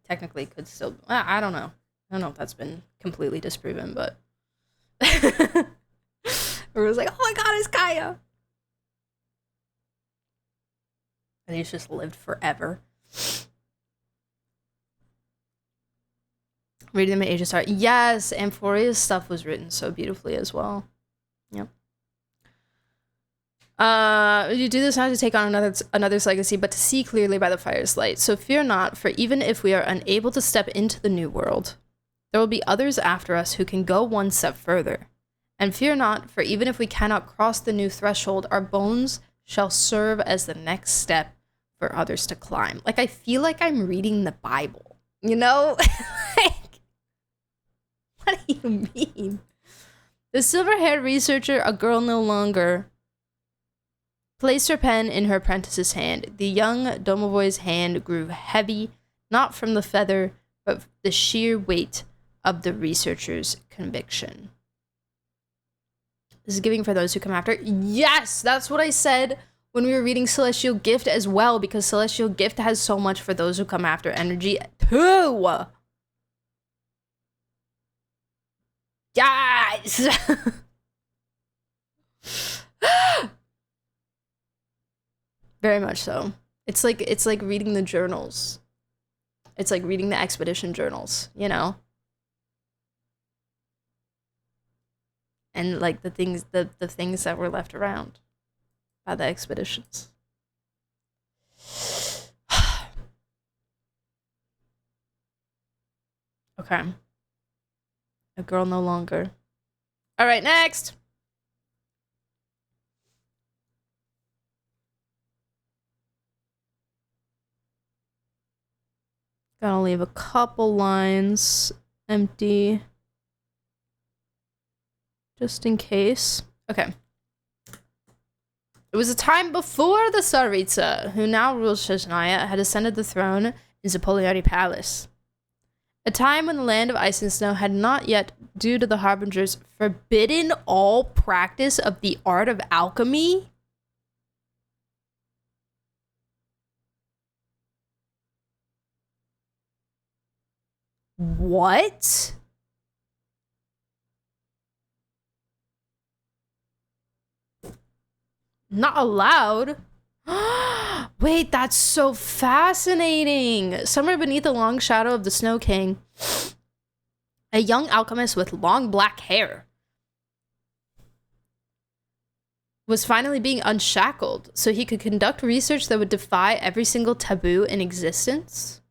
technically could still... I don't know. I don't know if that's been completely disproven, but... Everyone's like, oh my god, it's Gaia! And he's just lived forever. Reading them at Age of Start. Yes, Amphoria's stuff was written so beautifully as well. Yep. You do this not to take on another's legacy, but to see clearly by the fire's light. So fear not, for even if we are unable to step into the new world, there will be others after us who can go one step further. And fear not, for even if we cannot cross the new threshold, our bones shall serve as the next step for others to climb. Like, I feel like I'm reading the Bible, you know? Like, what do you mean? The silver-haired researcher, a girl no longer, placed her pen in her apprentice's hand. The young domovoy's hand grew heavy, not from the feather, but the sheer weight of the researcher's conviction. This is giving for those who come after. Yes, that's what I said when we were reading Celestial Gift as well, because Celestial Gift has so much for those who come after energy too. Yes. Very much so. It's like reading the journals. It's like reading the expedition journals, you know? And like the things that were left around by the expeditions. Okay. A girl no longer. All right, next. Gotta leave a couple lines empty. Just in case. Okay. It was a time before the Tsaritsa, who now rules Chechnya, had ascended the throne in Zapoliani Palace. A time when the land of ice and snow had not yet, due to the harbingers, forbidden all practice of the art of alchemy. What? Not allowed? Wait, that's so fascinating. Somewhere beneath the long shadow of the Snow King, a young alchemist with long black hair was finally being unshackled so he could conduct research that would defy every single taboo in existence.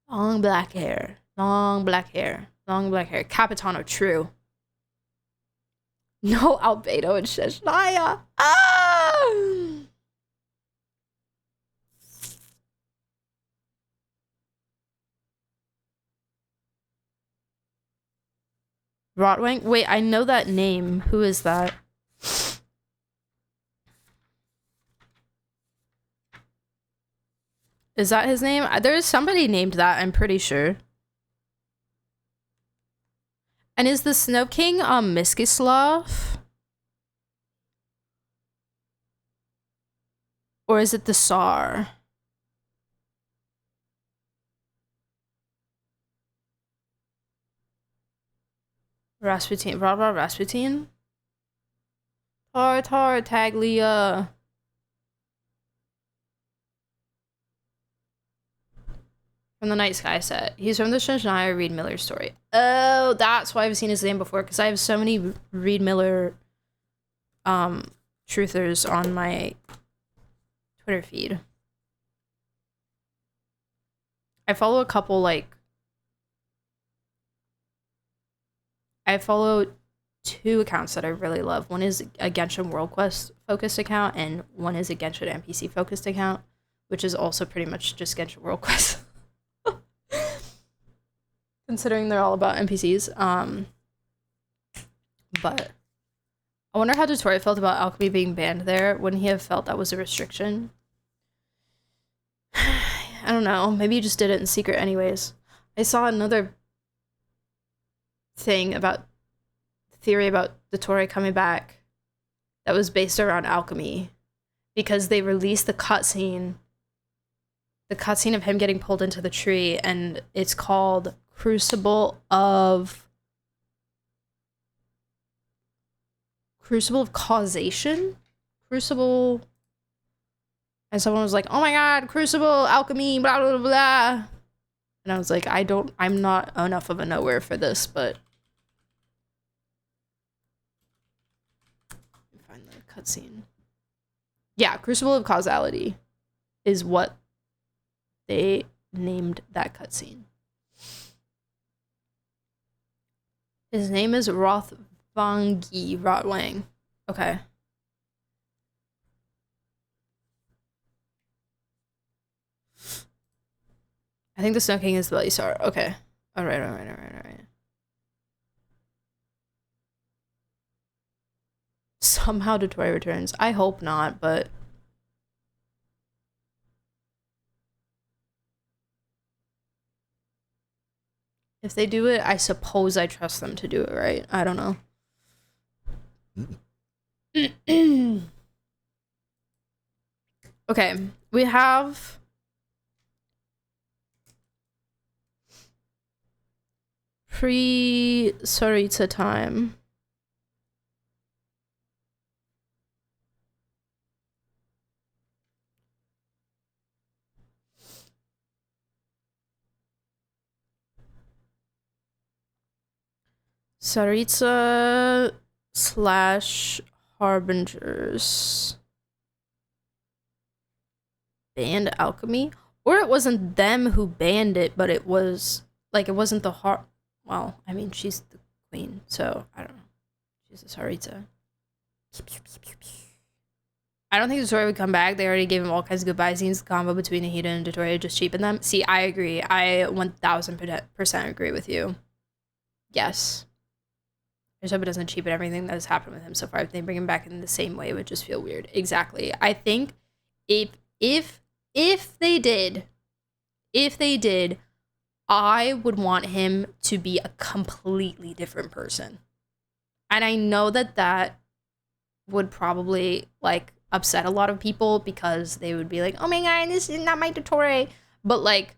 Long black hair, long black hair, long black hair. Capitano, true. No Albedo and Sheshnaya. Ah! Rotwang? Wait, I know that name. Who is that? Is that his name? There is somebody named that, I'm pretty sure. And is the Snow King Miskislav? Or is it the Tsar? Rasputin. Rasputin? Tar Taglia. From the Night Sky set. He's from the Shania Reed Miller story. Oh, that's why I've seen his name before, because I have so many Reed Miller truthers on my Twitter feed. I follow a couple, like, I follow 2 accounts that I really love. One is a Genshin World Quest focused account, and one is a Genshin NPC focused account, which is also pretty much just Genshin World Quest. Considering they're all about NPCs. But I wonder how Dottore felt about alchemy being banned there. Wouldn't he have felt that was a restriction? I don't know. Maybe he just did it in secret anyways. I saw another thing about theory about Dottore coming back that was based around alchemy, because they released the cutscene of him getting pulled into the tree, and it's called Crucible of Causation? Crucible. And someone was like, oh my god, Crucible, alchemy, blah, blah, blah, blah. And I was like, I'm not enough of a nowhere for this, but. Let me find the cutscene. Yeah, Crucible of Causality is what they named that cutscene. His name is Rotwang. Okay. I think the Snow King is the Belisar. Okay. Alright. Somehow Dottore returns. I hope not, but if they do it, I suppose I trust them to do it right. I don't know. Okay, we have pre-Sarita time. Saritsa / Harbingers banned alchemy, or it wasn't them who banned it, but it was like it wasn't the well, I mean, she's the queen, so I don't know. She's a Saritsa. I don't think the story would come back. They already gave him all kinds of goodbye scenes. The combo between Nahida and Dottore just cheapened them. See, I agree. I 1000% agree with you. Yes. I just hope it doesn't cheapen everything that has happened with him so far. If they bring him back in the same way, it would just feel weird. Exactly. I think if they did, I would want him to be a completely different person. And I know that would probably, like, upset a lot of people because they would be like, oh my god, this is not my Dottore. But like,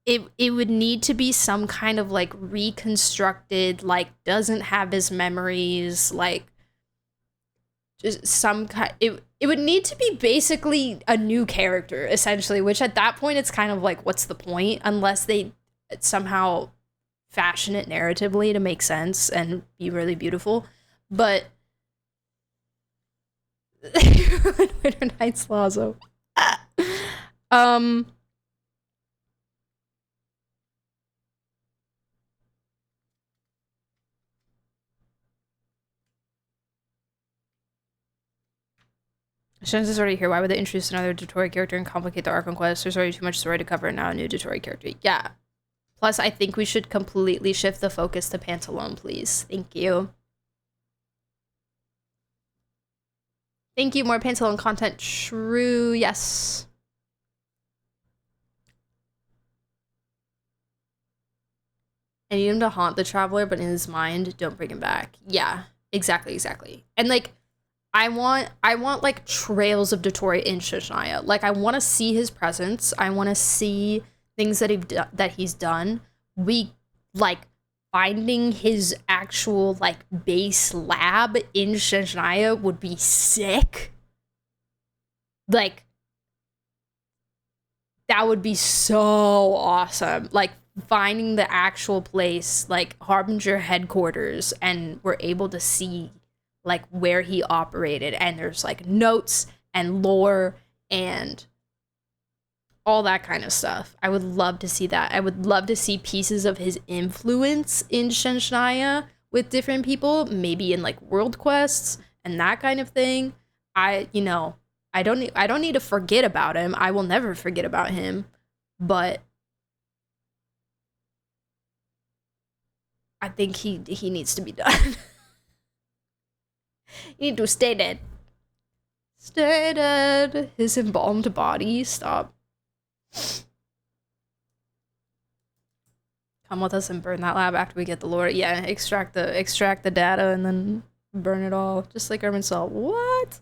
it would need to be some kind of like reconstructed, like doesn't have his memories, like just some kind. It would need to be basically a new character essentially, which at that point it's kind of like, what's the point, unless they somehow fashion it narratively to make sense and be really beautiful. But Winter Nights Lazo. Shen's is already here. Why would they introduce another Dottore character and complicate the arc on quest? There's already too much story to cover. Now a new Dottore character. Yeah. Plus, I think we should completely shift the focus to Pantalone, please. Thank you. Thank you. More Pantalone content. True. Yes. I need him to haunt the traveler, but in his mind, don't bring him back. Yeah. Exactly. Exactly. And like, I want like trails of Dottore in Shishaya. Like I want to see his presence. I want to see things that he's done. We like finding his actual like base lab in Shishaya would be sick. Like that would be so awesome. Like finding the actual place, like Harbinger headquarters, and we're able to see like where he operated, and there's like notes and lore and all that kind of stuff. I would love to see that. I would love to see pieces of his influence in Shenshnaya with different people, maybe in like world quests and that kind of thing. I don't need to forget about him. I will never forget about him, but I think he needs to be done. You need to stay dead. Stay dead. His embalmed body. Stop. Come with us and burn that lab after we get the lore. Yeah, extract the data and then burn it all. Just like Irminsul. What?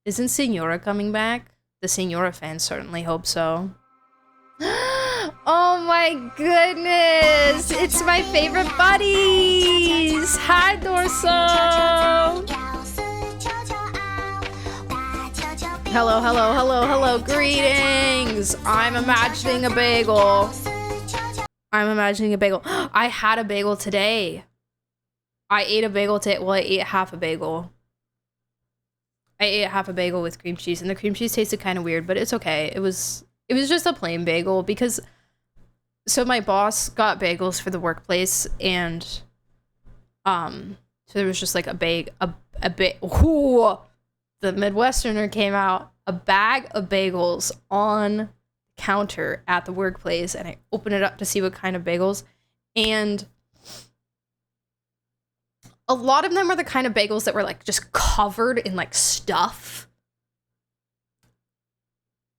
Isn't Signora coming back? The Signora fans certainly hope so. Oh my goodness! It's my favorite buddies! Hi, Dorso! Hello, hello, hello, hello, greetings! I'm imagining a bagel. I'm imagining a bagel. I had a bagel today. I ate a bagel today. Well, I ate half a bagel. I ate half a bagel with cream cheese, and the cream cheese tasted kind of weird, but it's okay. It was just a plain bagel because so my boss got bagels for the workplace, and so there was just like ooh, the Midwesterner came out, a bag of bagels on the counter at the workplace, and I opened it up to see what kind of bagels, and a lot of them were the kind of bagels that were like just covered in like stuff.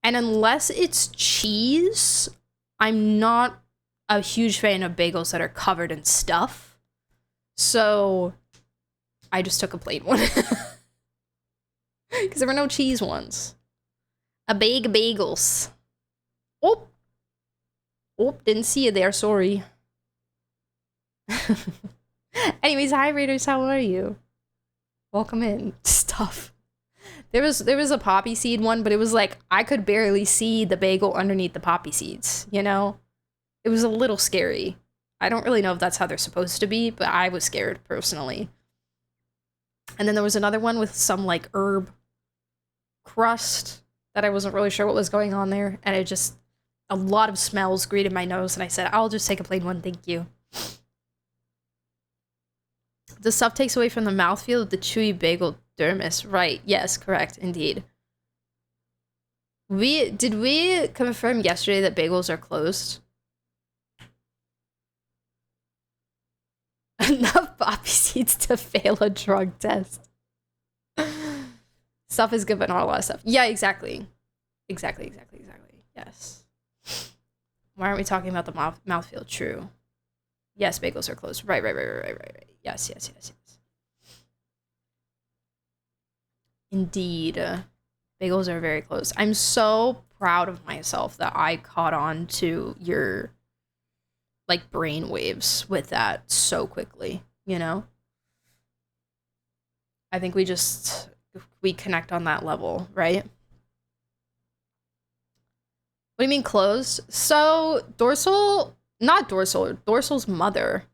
And unless it's cheese, I'm not a huge fan of bagels that are covered in stuff. So I just took a plain one. Because there were no cheese ones. A bag of bagels. Oh, didn't see you there, sorry. Anyways, hi Raiders, how are you? Welcome in. Stuff. There was a poppy seed one, but it was like I could barely see the bagel underneath the poppy seeds, you know? It was a little scary. I don't really know if that's how they're supposed to be, but I was scared personally. And then there was another one with some like herb crust that I wasn't really sure what was going on there, and it just a lot of smells greeted my nose, and I said, I'll just take a plain one, thank you. The stuff takes away from the mouthfeel of the chewy bagel dermis. Right. Yes, correct. Indeed. Did we confirm yesterday that bagels are closed? Enough poppy seeds to fail a drug test. Stuff is good, but not a lot of stuff. Yeah, exactly. Exactly. Yes. Why aren't we talking about the mouthfeel? True. Yes, bagels are closed. Right. Yes. Indeed. Bagels are very close. I'm so proud of myself that I caught on to your, like, brain waves with that so quickly, you know? I think we connect on that level, right? What do you mean closed? So Dorsal's mother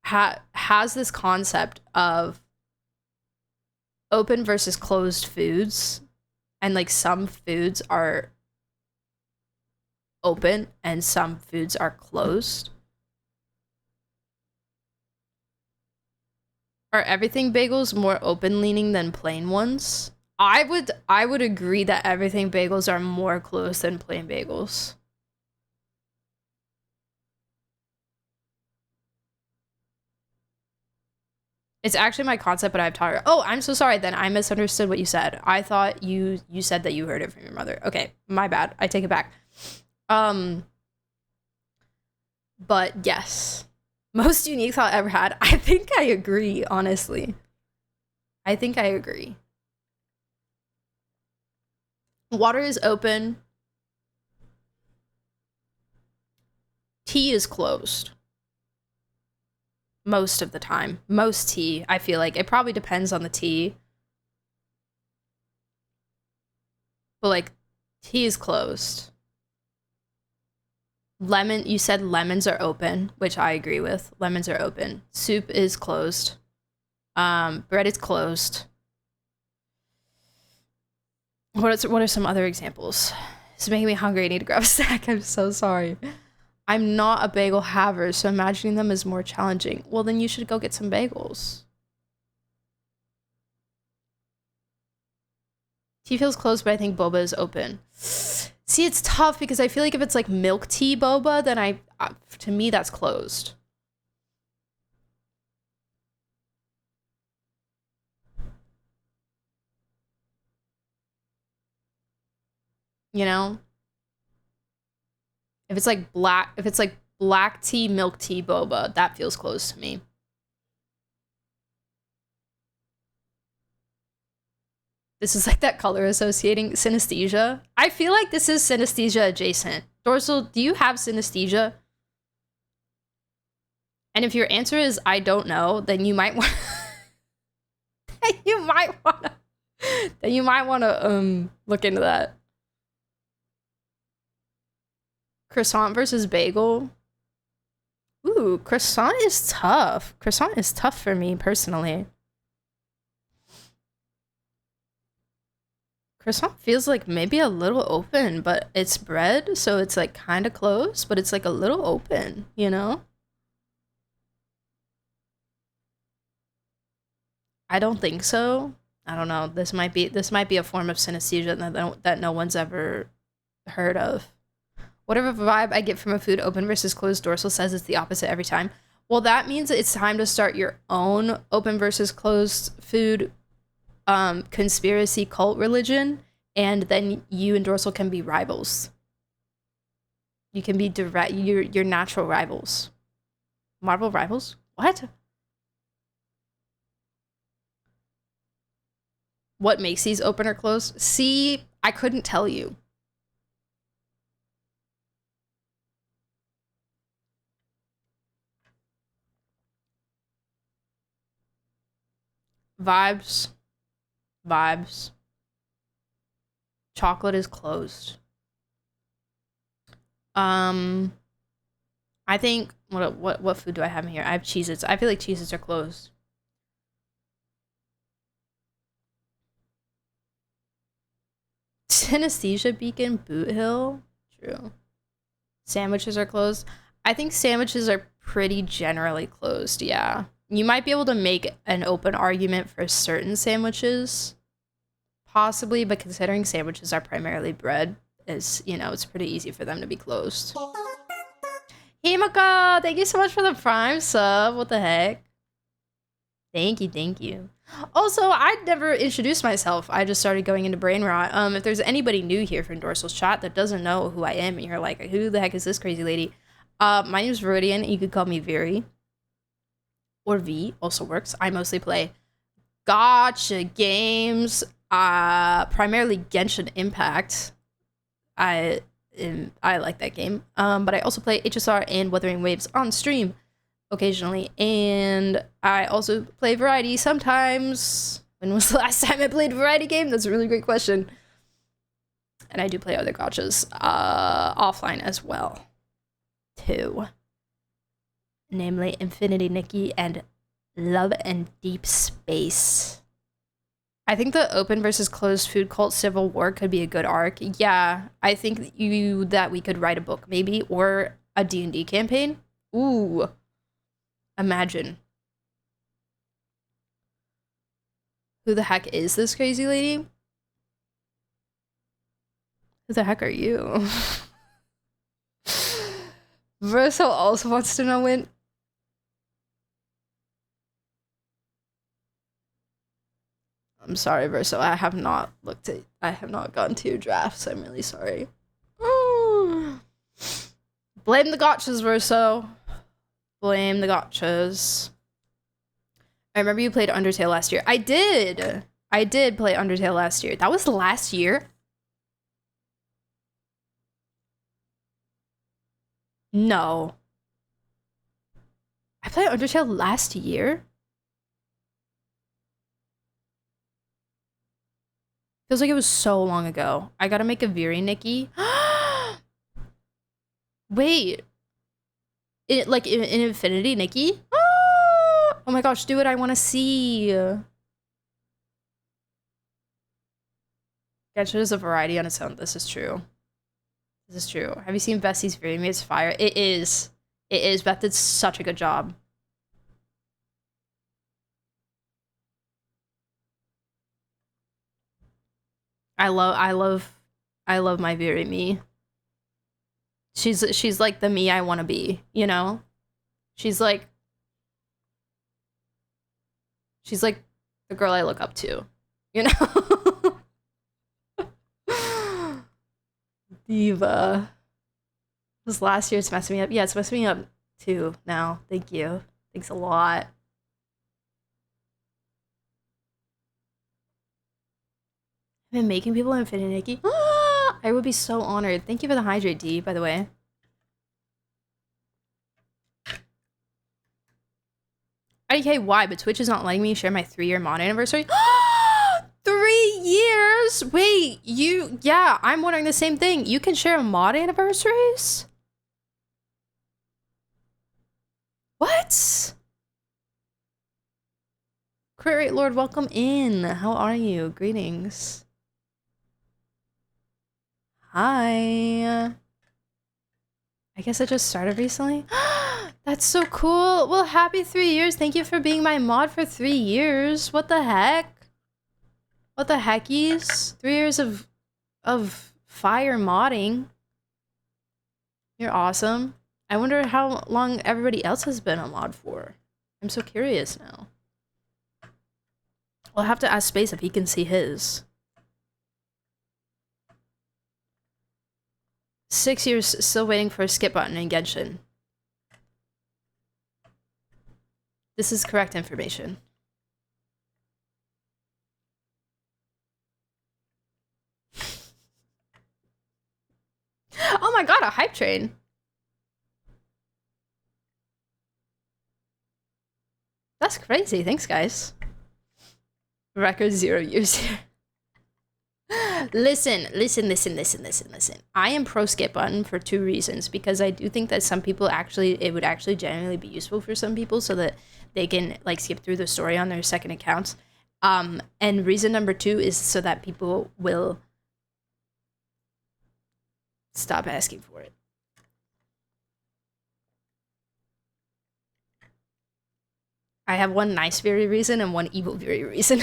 has this concept of open versus closed foods, and like some foods are open and some foods are closed. Are everything bagels more open leaning than plain ones? I would agree that everything bagels are more closed than plain bagels. It's actually my concept, but I've taught her. Oh, I'm so sorry. Then I misunderstood what you said. I thought you said that you heard it from your mother. Okay, my bad. I take it back. But yes, most unique thought I ever had. I think I agree, honestly. I think I agree. Water is open. Tea is closed. Most of the time. Most tea, I feel like. It probably depends on the tea. But, like, tea is closed. Lemon, you said lemons are open, which I agree with. Lemons are open. Soup is closed. Bread is closed. What are some other examples? It's making me hungry. I need to grab a snack. I'm so sorry. I'm not a bagel haver, so imagining them is more challenging. Well, then you should go get some bagels. Tea feels closed, but I think boba is open. See, it's tough because I feel like if it's like milk tea boba, then to me, that's closed. You know? If it's like black tea, milk tea boba, that feels closed to me. This is like that color associating synesthesia. I feel like this is synesthesia adjacent. Dorsal, do you have synesthesia? And if your answer is I don't know, then you might want you might want to look into that. Croissant versus bagel. Ooh, croissant is tough. Croissant is tough for me personally. Croissant feels like maybe a little open, but it's bread, so it's like kind of closed, but it's like a little open, you know? I don't think so. I don't know. This might be a form of synesthesia that no one's ever heard of. Whatever vibe I get from a food open versus closed, Dorsal says it's the opposite every time. Well, that means it's time to start your own open versus closed food conspiracy cult religion, and then you and Dorsal can be rivals. You can be direct, your natural rivals. Marvel rivals? What? What makes these open or closed? See, I couldn't tell you. Vibes. Chocolate is closed. I think what food do I have in here? I have Cheez-Its. I feel like Cheez-Its are closed. Synesthesia Beacon, Boot Hill. True. Sandwiches are closed. I think sandwiches are pretty generally closed, yeah. You might be able to make an open argument for certain sandwiches, possibly, but considering sandwiches are primarily bread, it's pretty easy for them to be closed. Himaka, thank you so much for the Prime sub. What the heck? Thank you, thank you. Also, I'd never introduced myself. I just started going into brain rot. If there's anybody new here from Dorsal's chat that doesn't know who I am, and you're like, who the heck is this crazy lady? My name is Viridian. You could call me Viri. Or V, also works. I mostly play gacha games, primarily Genshin Impact. I like that game. But I also play HSR and Wuthering Waves on stream occasionally, and I also play variety sometimes. When was the last time I played a variety game? That's a really great question. And I do play other gachas offline as well, too. Namely Infinity Nikki and Love and Deep Space. I think the open versus closed food cult civil war could be a good arc. Yeah, I think that we could write a book maybe, or a D&D campaign. Ooh. Imagine. Who the heck is this crazy lady? Who the heck are you? Verso also wants to know when. I'm sorry, Verso. I have not gone to your drafts. I'm really sorry. Blame the gotchas, Verso. Blame the gotchas. I remember you played Undertale last year. I did. I did play Undertale last year. That was last year? No. I played Undertale last year? Feels like it was so long ago. I gotta make a Viri Nikki. Wait. Like in Infinity Nikki? Oh my gosh, do it. I want to see. Genshin is a variety on its own. This is true. This is true. Have you seen Bessie's Viri Maid's Fire? It is. It is. Beth did such a good job. I love my Viri me. She's like the me I want to be, you know? She's like the girl I look up to, you know? Diva. This last year, it's messing me up. Yeah, it's messing me up too now. Thank you. Thanks a lot. I've been making people Infinity Nikki. I would be so honored. Thank you for the hydrate, D, by the way. IDK, why? But Twitch is not letting me share my 3-year mod anniversary. 3 years? Wait, yeah, I'm wondering the same thing. You can share mod anniversaries? What? Crit Rate Lord, welcome in. How are you? Greetings. Hi. I guess I just started recently. That's so cool. Well, happy 3 years. Thank you for being my mod for 3 years. What the heck? What the heckies? 3 years of fire modding. You're awesome. I wonder how long everybody else has been a mod for. I'm so curious now. I'll have to ask Space if he can see his. 6 years, still waiting for a skip button in Genshin. This is correct information. Oh my god, a hype train. That's crazy. Thanks, guys. Record 0 years here. Listen. I am pro skip button for 2 reasons. Because I do think that some people it would actually genuinely be useful for some people so that they can like skip through the story on their second accounts. And reason number 2 is so that people will stop asking for it. I have one nice very reason and one evil very reason.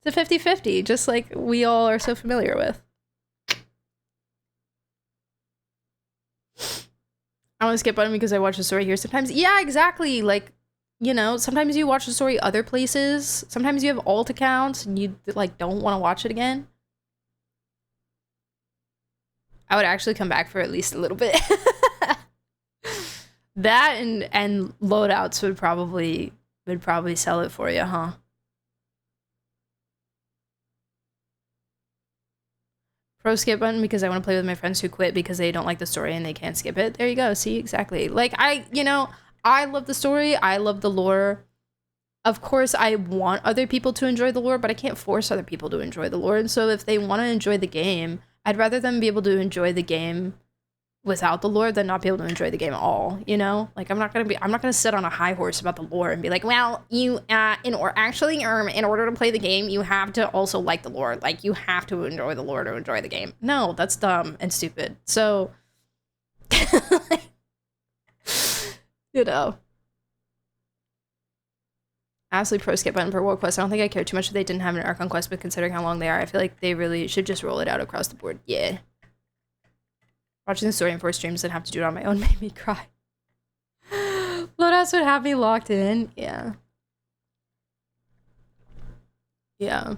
It's a 50-50, just like we all are so familiar with. I want to skip button because I watch the story here sometimes. Yeah, exactly. Like, you know, sometimes you watch the story other places. Sometimes you have alt accounts and you like don't want to watch it again. I would actually come back for at least a little bit. That and loadouts would probably sell it for you, huh? Pro skip button because I want to play with my friends who quit because they don't like the story and they can't skip it. There you go. See, exactly. Like you know, I love the story. I love the lore. Of course, I want other people to enjoy the lore, but I can't force other people to enjoy the lore. And so if they want to enjoy the game, I'd rather them be able to enjoy the game without the lore than not be able to enjoy the game at all, you know? Like, I'm not gonna sit on a high horse about the lore and be like, well, you, in order to play the game, you have to also like the lore. Like, you have to enjoy the lore to enjoy the game. No, that's dumb and stupid. So, you know. Absolutely pro skip button for World Quest. I don't think I care too much if they didn't have an Archon Quest, but considering how long they are, I feel like they really should just roll it out across the board. Yeah. Watching the story in 4 streams and have to do it on my own made me cry. Loadouts would have me locked in. Yeah. Yeah.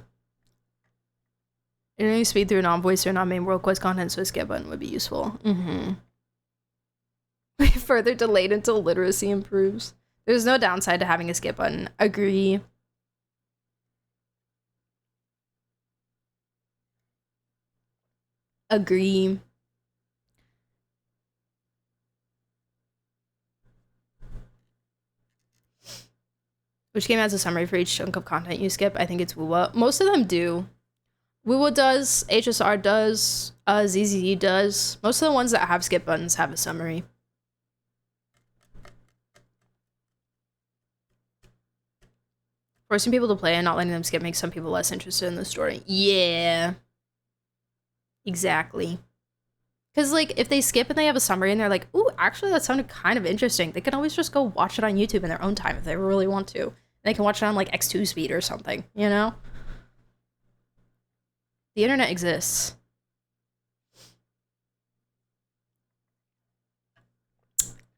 Internet speed through non-voice or non-main World Quest content, so a skip button would be useful. Mm-hmm. We further delayed until literacy improves. There's no downside to having a skip button. Agree. Agree. Which game has a summary for each chunk of content you skip? I think it's WUWA. Most of them do. WUWA does, HSR does, ZZZ does. Most of the ones that have skip buttons have a summary. Forcing people to play and not letting them skip makes some people less interested in the story. Yeah. Exactly. Because, like, if they skip and they have a summary and they're like, ooh, actually that sounded kind of interesting, they can always just go watch it on YouTube in their own time if they really want to. And they can watch it on, like, X2 speed or something, you know? The internet exists.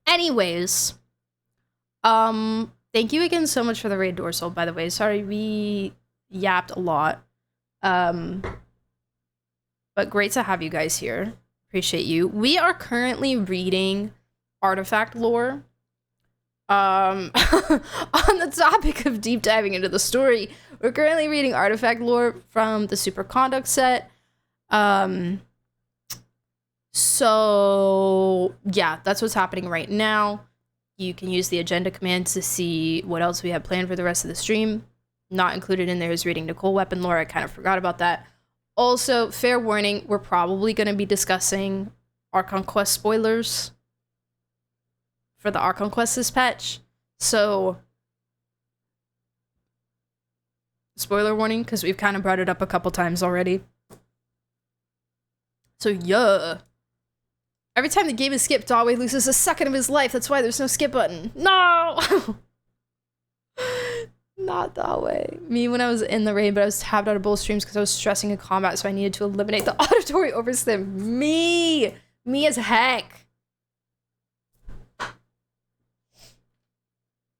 Anyways. Thank you again so much for the raid, Dorsal, by the way. Sorry, we yapped a lot. But great to have you guys here. Appreciate you. We are currently reading artifact lore. On the topic of deep diving into the story, we're currently reading artifact lore from the Superconduct set. So yeah, that's what's happening right now. You can use the agenda command to see what else we have planned for the rest of the stream. Not included in there is reading Nicole weapon lore. I kind of forgot about that. Also, fair warning, we're probably going to be discussing Archon Quest spoilers for the Archon Quest this patch. So, spoiler warning, because we've kind of brought it up a couple times already. So, yeah. Every time the game is skipped, Dawei loses a second of his life. That's why there's no skip button. No! Not Dawei. Me when I was in the raid, but I was tabbed out of both streams because I was stressing in combat, so I needed to eliminate the auditory overstim. Me as heck.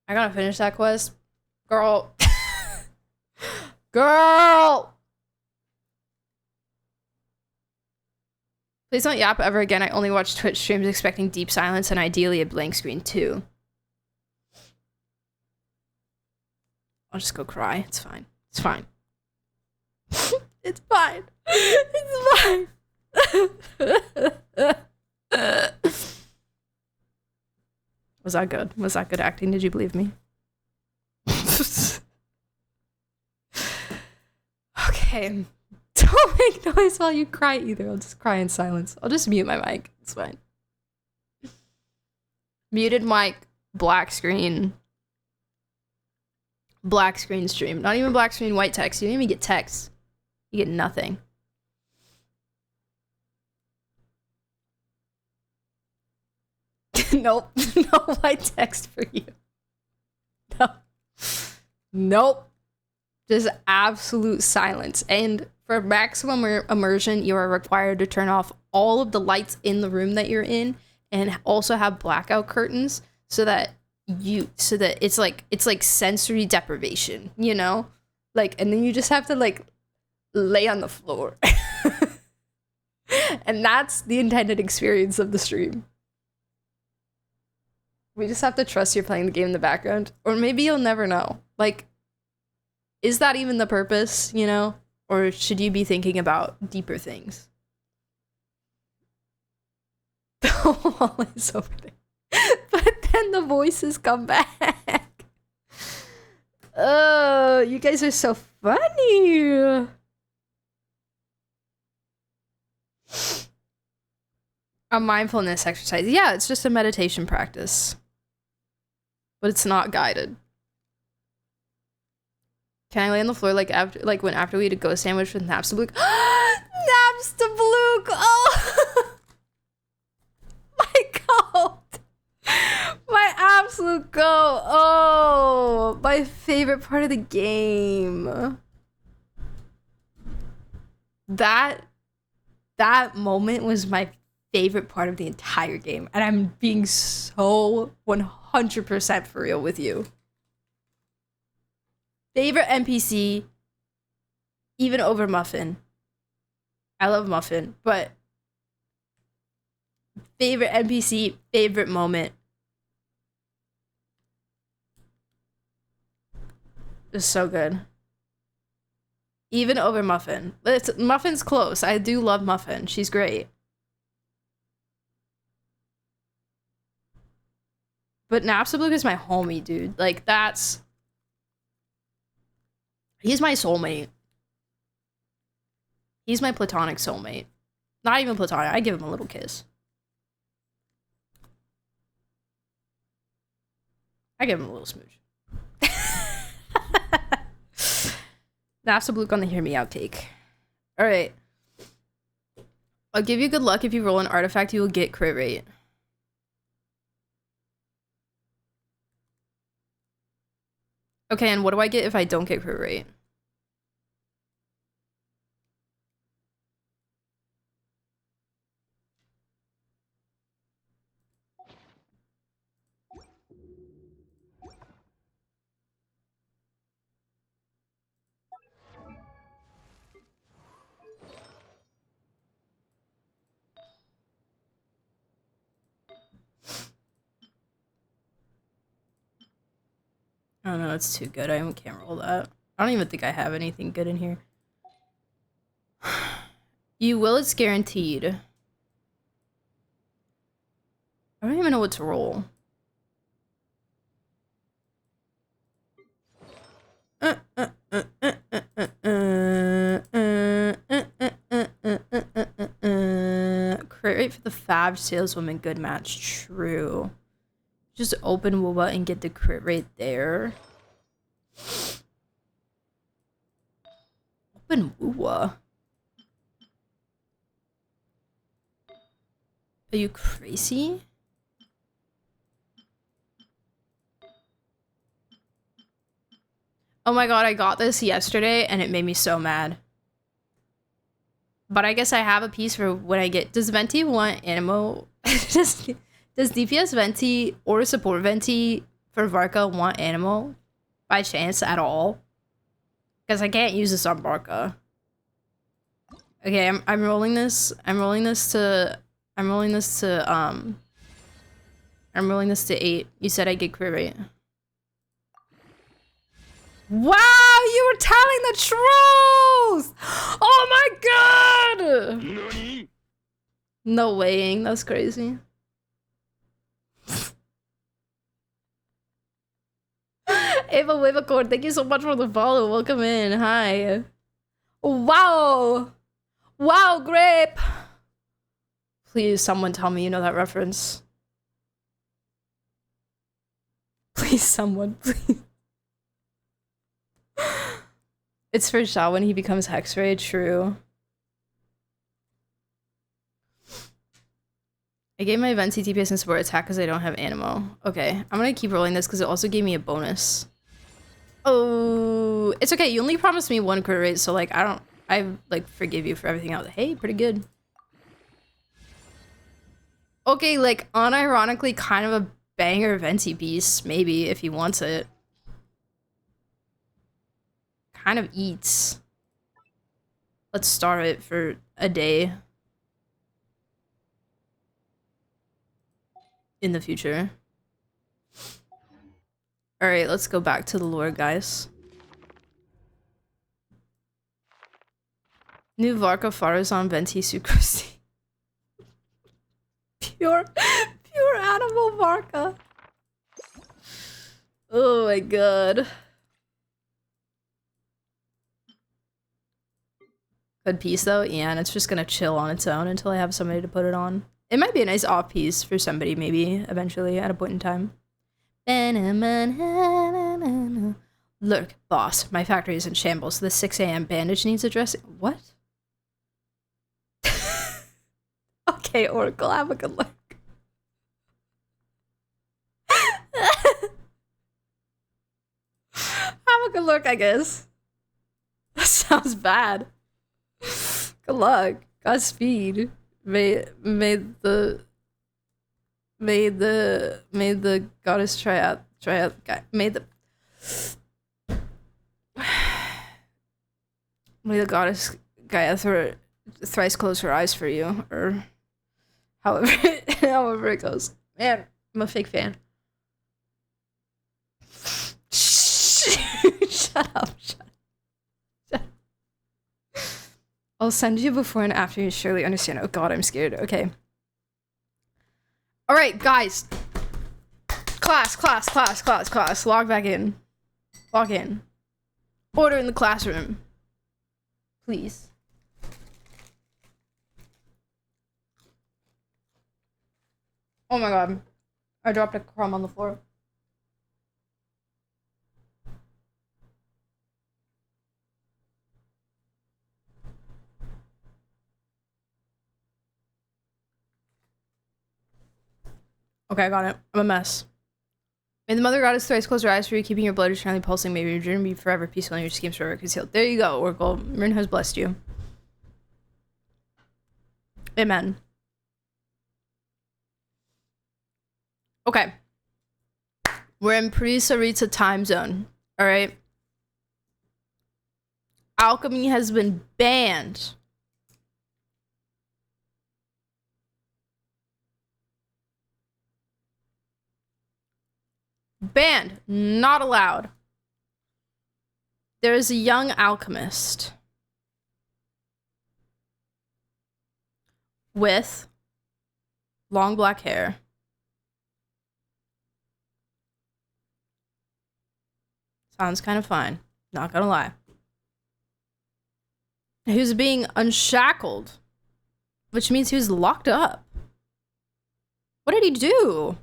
I gotta finish that quest. Girl. Girl! Please don't yap ever again. I only watch Twitch streams expecting deep silence and ideally a blank screen too. I'll just go cry. It's fine. It's fine. It's fine. It's fine. Was that good? Was that good acting? Did you believe me? Okay. Don't make noise while you cry either. I'll just cry in silence. I'll just mute my mic. It's fine. Muted mic, black screen. Black screen stream. Not even black screen, white text. You don't even get text. You get nothing. Nope. No white text for you. No. Nope. Just absolute silence. And for maximum immersion, you are required to turn off all of the lights in the room that you're in and also have blackout curtains so that it's like sensory deprivation, you know? Like, and then you just have to like lay on the floor. And that's the intended experience of the stream. We just have to trust you're playing the game in the background. Or maybe you'll never know. Like, is that even the purpose, you know? Or should you be thinking about deeper things? The wall is over there. But then the voices come back. Oh, you guys are so funny. A mindfulness exercise. Yeah, it's just a meditation practice. But it's not guided. Can I lay on the floor like after we eat a ghost sandwich with Napstablook? Napstablook! Oh! My god! My absolute go! Oh! My favorite part of the game. That moment was my favorite part of the entire game. And I'm being so 100% for real with you. Favorite NPC, even over Muffin. I love Muffin, but favorite NPC, favorite moment. It's so good. Even over Muffin. Muffin's close. I do love Muffin. She's great. But Napstablook is my homie, dude. Like, that's... He's my soulmate. He's my platonic soulmate. Not even platonic. I give him a little kiss. I give him a little smooch. Napstablook on the Hear Me Out take. Alright. I'll give you good luck if you roll an artifact, you will get crit rate. Okay, and what do I get if I don't get crit rate? I don't know, it's too good. I can't roll that. I don't even think I have anything good in here. You will, it's guaranteed. I don't even know what to roll. Crit rate for the Fab saleswoman, good match. True. Just open Woowa and get the crit rate there. Open Woowa. Are you crazy? Oh my god, I got this yesterday and it made me so mad. But I guess I have a piece for when I get... Does Venti want Animo? Does DPS Venti or support Venti for Varka want Animo? By chance at all? Because I can't use this on Varka. Okay, I'm rolling this. I'm rolling this to 8. You said I get crit rate. Wow, you were telling the truth! Oh my god! No weighing, that's crazy. Ava Wivacord, thank you so much for the follow. Welcome in. Hi. Wow. Wow, Grape. Please, someone tell me you know that reference. Please, someone, please. It's for Xiao when he becomes Hexray, true. I gave my Venti TPS and support attack because I don't have Animo. Okay, I'm gonna keep rolling this because it also gave me a bonus. Oh, it's okay. You only promised me 1 crit rate, so like I like forgive you for everything else. Hey, pretty good. Okay, like unironically kind of a banger venti piece, maybe, if he wants it. Kind of eats. Let's starve it for a day. In the future. Alright, let's go back to the lore, guys. New Varka Farazan Venti Sucrosi. Pure animal Varka. Oh my god. Good piece though, yeah, and it's just gonna chill on its own until I have somebody to put it on. It might be a nice off piece for somebody, maybe, eventually, at a point in time. Look, boss, my factory is in shambles. The 6 a.m. bandage needs addressing. What? Okay, Oracle, have a good look. Have a good look, I guess. That sounds bad. Good luck. Godspeed. May the goddess try out guy. May the goddess Gaia thrice close her eyes for you, or however however it goes. Man, I'm a fake fan. Shut up. I'll send you before and after, you surely understand. Oh god, I'm scared. Okay. Alright, guys. Class. Log back in. Log in. Order in the classroom. Please. Oh my god. I dropped a crumb on the floor. Okay, I got it. I'm a mess. May the mother goddess thrice close her eyes for you, keeping your blood eternally pulsing. May your journey be forever peaceful and your schemes forever concealed. There you go, Oracle. Rin has blessed you. Amen. Okay. We're in pre-Sarita time zone. Alright? Alchemy has been banned. Banned. Not allowed. There is a young alchemist with long black hair. Sounds kind of fine. Not gonna lie. He was being unshackled, which means he was locked up. What did he do?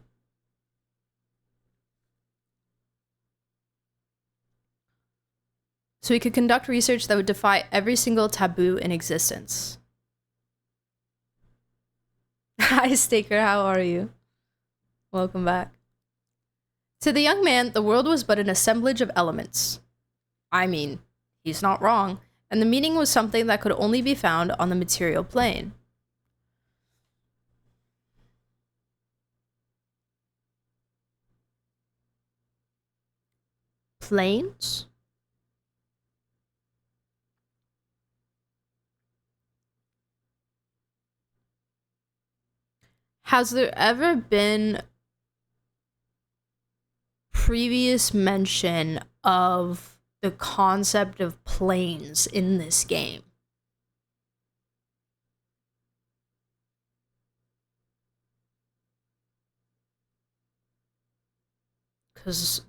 So he could conduct research that would defy every single taboo in existence. Hi, Staker, how are you? Welcome back. To the young man, the world was but an assemblage of elements. I mean, he's not wrong, and the meaning was something that could only be found on the material plane. Planes? Has there ever been previous mention of the concept of planes in this game? Because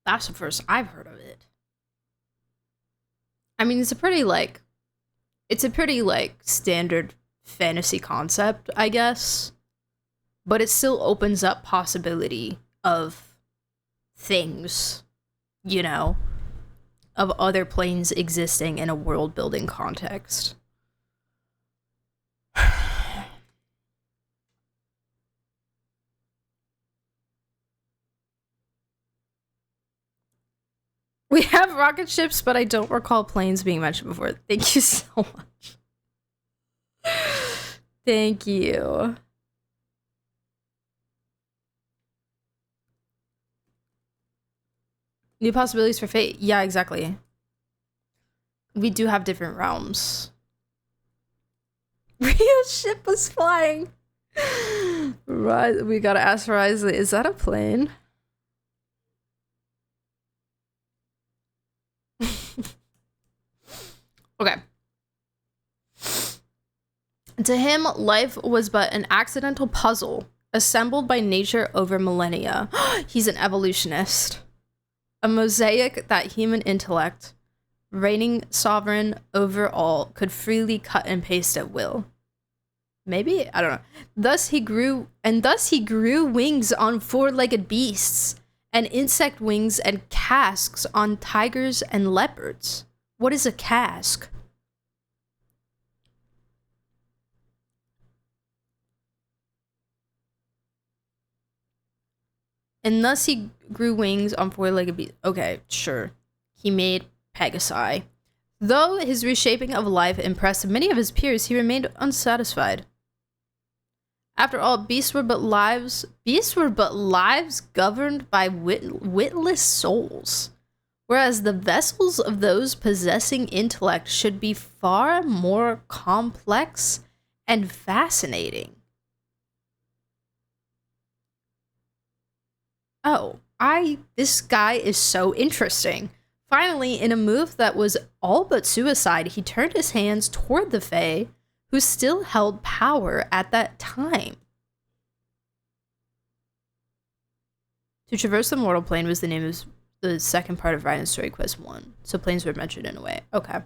that's the first I've heard of it. I mean, it's a pretty standard fantasy concept, I guess. But it still opens up possibility of things, you know, of other planes existing in a world building context. We have rocket ships, but I don't recall planes being mentioned before. Thank you so much. Thank you. New possibilities for fate. Yeah, exactly. We do have different realms. Rio's ship was flying. Right, we gotta ask Riley, is that a plane? Okay. To him, life was but an accidental puzzle assembled by nature over millennia. He's an evolutionist. A mosaic that human intellect, reigning sovereign over all, could freely cut and paste at will. Maybe? I don't know. Thus he grew wings on four-legged beasts, and insect wings and casques on tigers and leopards. What is a casque? And thus he grew wings on four-legged beasts. Okay, sure. He made Pegasi. Though his reshaping of life impressed many of his peers, he remained unsatisfied. After all, beasts were but lives governed by witless souls, whereas the vessels of those possessing intellect should be far more complex and fascinating. Oh, this guy is so interesting. Finally, in a move that was all but suicide, he turned his hands toward the Fae, who still held power at that time. To traverse the mortal plane was the name of the second part of Ryan's Story Quest 1. So planes were mentioned in a way. Okay.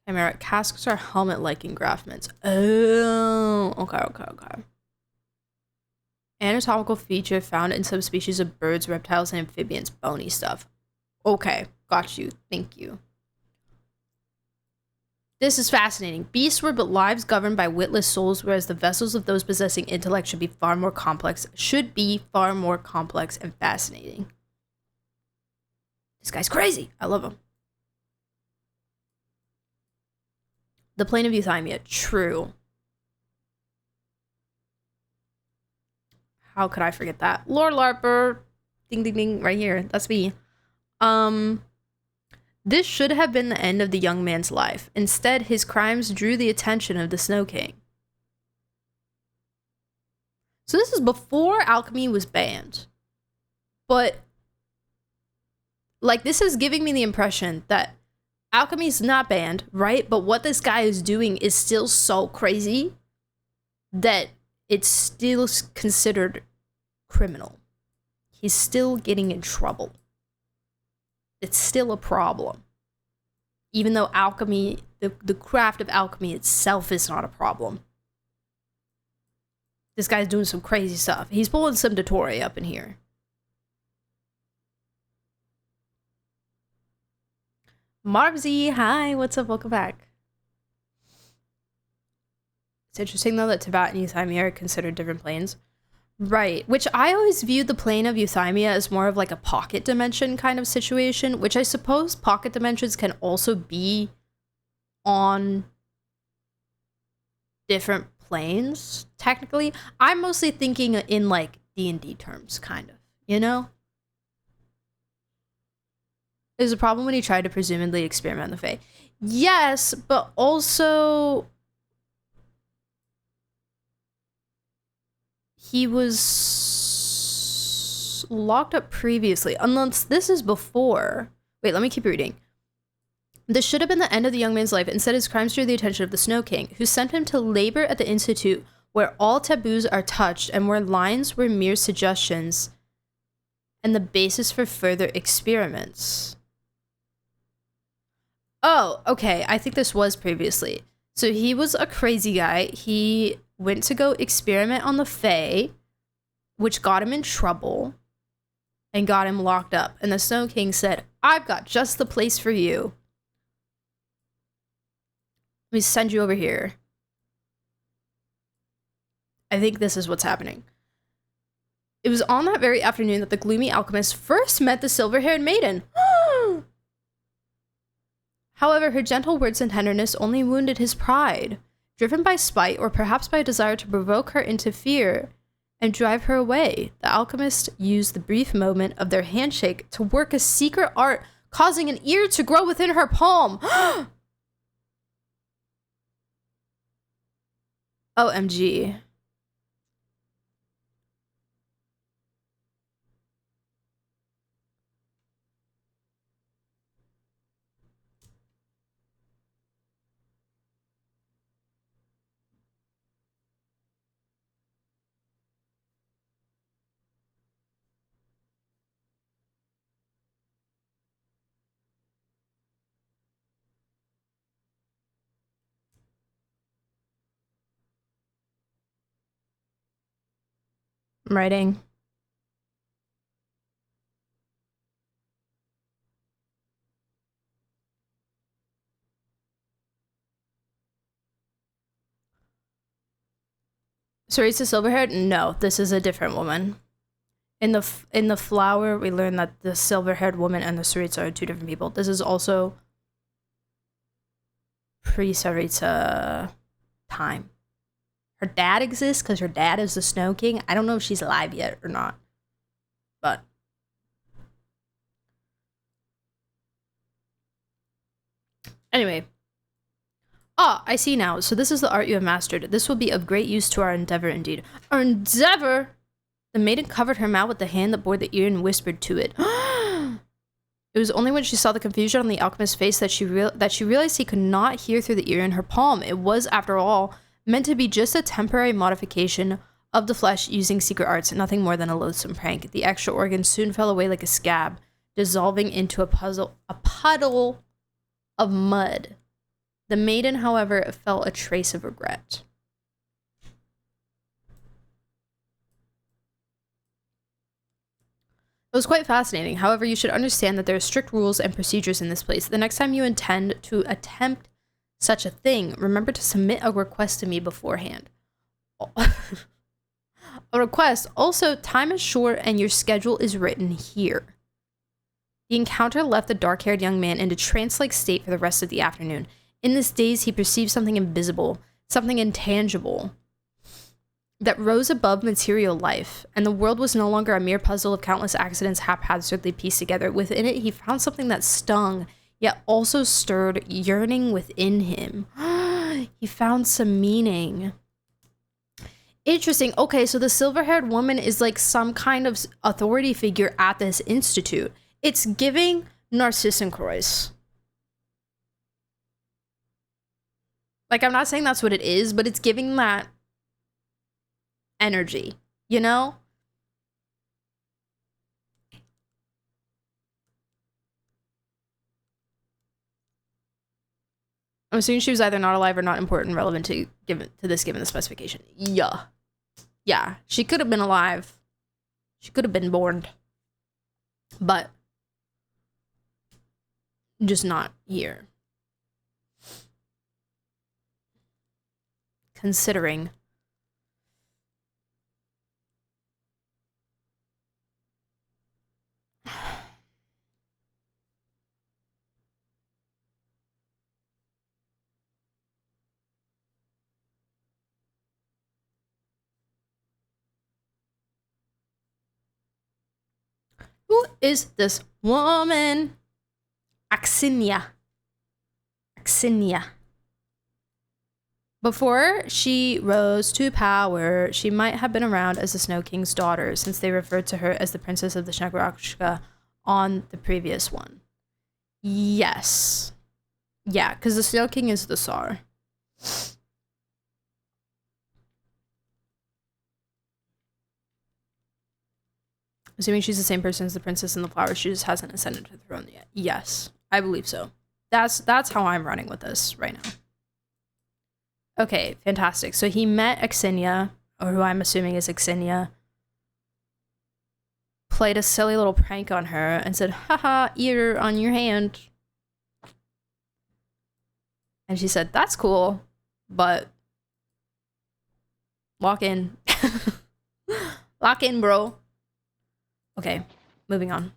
Chimera casques are helmet-like engraftments. Oh, okay. Anatomical feature found in some species of birds, reptiles, and amphibians. Bony stuff. Okay, got you. Thank you. This is fascinating. Beasts were but lives governed by witless souls, whereas the vessels of those possessing intellect should be far more complex and fascinating. This guy's crazy. I love him. The plane of Euthymia. True. How could I forget that? Lord Larper. Ding, ding, ding. Right here. That's me. This should have been the end of the young man's life. Instead, his crimes drew the attention of the Snow King. So this is before alchemy was banned. But, like, this is giving me the impression that alchemy is not banned, right? But what this guy is doing is still so crazy that it's still considered criminal. He's still getting in trouble. It's still a problem. Even though alchemy, the craft of alchemy itself is not a problem. This guy's doing some crazy stuff. He's pulling some Dottore up in here. Mark Z, hi, what's up? Welcome back. It's interesting though that Tibet and Euthymia are considered different planes. Right, which I always viewed the plane of Euthymia as more of like a pocket dimension kind of situation, which I suppose pocket dimensions can also be on different planes, technically. I'm mostly thinking in like D&D terms, kind of, you know? There's a problem when he tried to presumably experiment on the Fae. Yes, but also he was locked up previously, unless this is before. Wait, let me keep reading. This should have been the end of the young man's life. Instead, his crimes drew the attention of the Snow King, who sent him to labor at the Institute, where all taboos are touched and where lines were mere suggestions and the basis for further experiments. Oh, okay. I think this was previously. So he was a crazy guy. He went to go experiment on the Fae, which got him in trouble and got him locked up. And the Snow King said, I've got just the place for you. Let me send you over here. I think this is what's happening. It was on that very afternoon that the gloomy alchemist first met the silver-haired maiden. However, her gentle words and tenderness only wounded his pride. Driven by spite, or perhaps by a desire to provoke her into fear and drive her away, the alchemist used the brief moment of their handshake to work a secret art, causing an ear to grow within her palm. OMG. I'm writing. Sarisa Silverhaired? No, this is a different woman. In the flower, we learn that the silver-haired woman and the Sarisa are two different people. This is also pre-Sarisa time. Her dad exists because her dad is the Snow King. I don't know if she's alive yet or not, but anyway. Ah, I see now. So this is the art you have mastered. This will be of great use to our endeavor indeed. Our endeavor? The maiden covered her mouth with the hand that bore the ear and whispered to it. It was only when she saw the confusion on the alchemist's face that she realized he could not hear through the ear in her palm. It was, after all, meant to be just a temporary modification of the flesh using secret arts, nothing more than a loathsome prank. The extra organ soon fell away like a scab, dissolving into a puddle of mud. The maiden, however, felt a trace of regret. It was quite fascinating. However, you should understand that there are strict rules and procedures in this place. The next time you intend to attempt such a thing, remember to submit a request to me beforehand. A request. Also, time is short and your schedule is written here. The encounter left the dark-haired young man in a trance-like state for the rest of the afternoon. In this daze, he perceived something invisible, something intangible, that rose above material life, and the world was no longer a mere puzzle of countless accidents haphazardly pieced together. Within it, he found something that stung, yet also stirred yearning within him. He found some meaning. Interesting. Okay, so the silver-haired woman is like some kind of authority figure at this institute. It's giving Narcissus. Like, I'm not saying that's what it is, but it's giving that energy, you know? I'm assuming she was either not alive or not important, relevant to this given the specification. Yeah. Yeah, she could have been alive. She could have been born. But just not here. Considering who is this woman? Axinia. Before she rose to power, she might have been around as the Snow King's daughter, since they referred to her as the Princess of the Shnegurashka on the previous one. Yes. Yeah, because the Snow King is the Tsar. Assuming she's the same person as the princess in the flower, she just hasn't ascended to the throne yet. Yes, I believe so. That's how I'm running with this right now. Okay, fantastic. So he met Axinia, or who I'm assuming is Axinia, played a silly little prank on her, and said, haha, ear on your hand. And she said, that's cool, but lock in. Lock in, bro. Okay, moving on.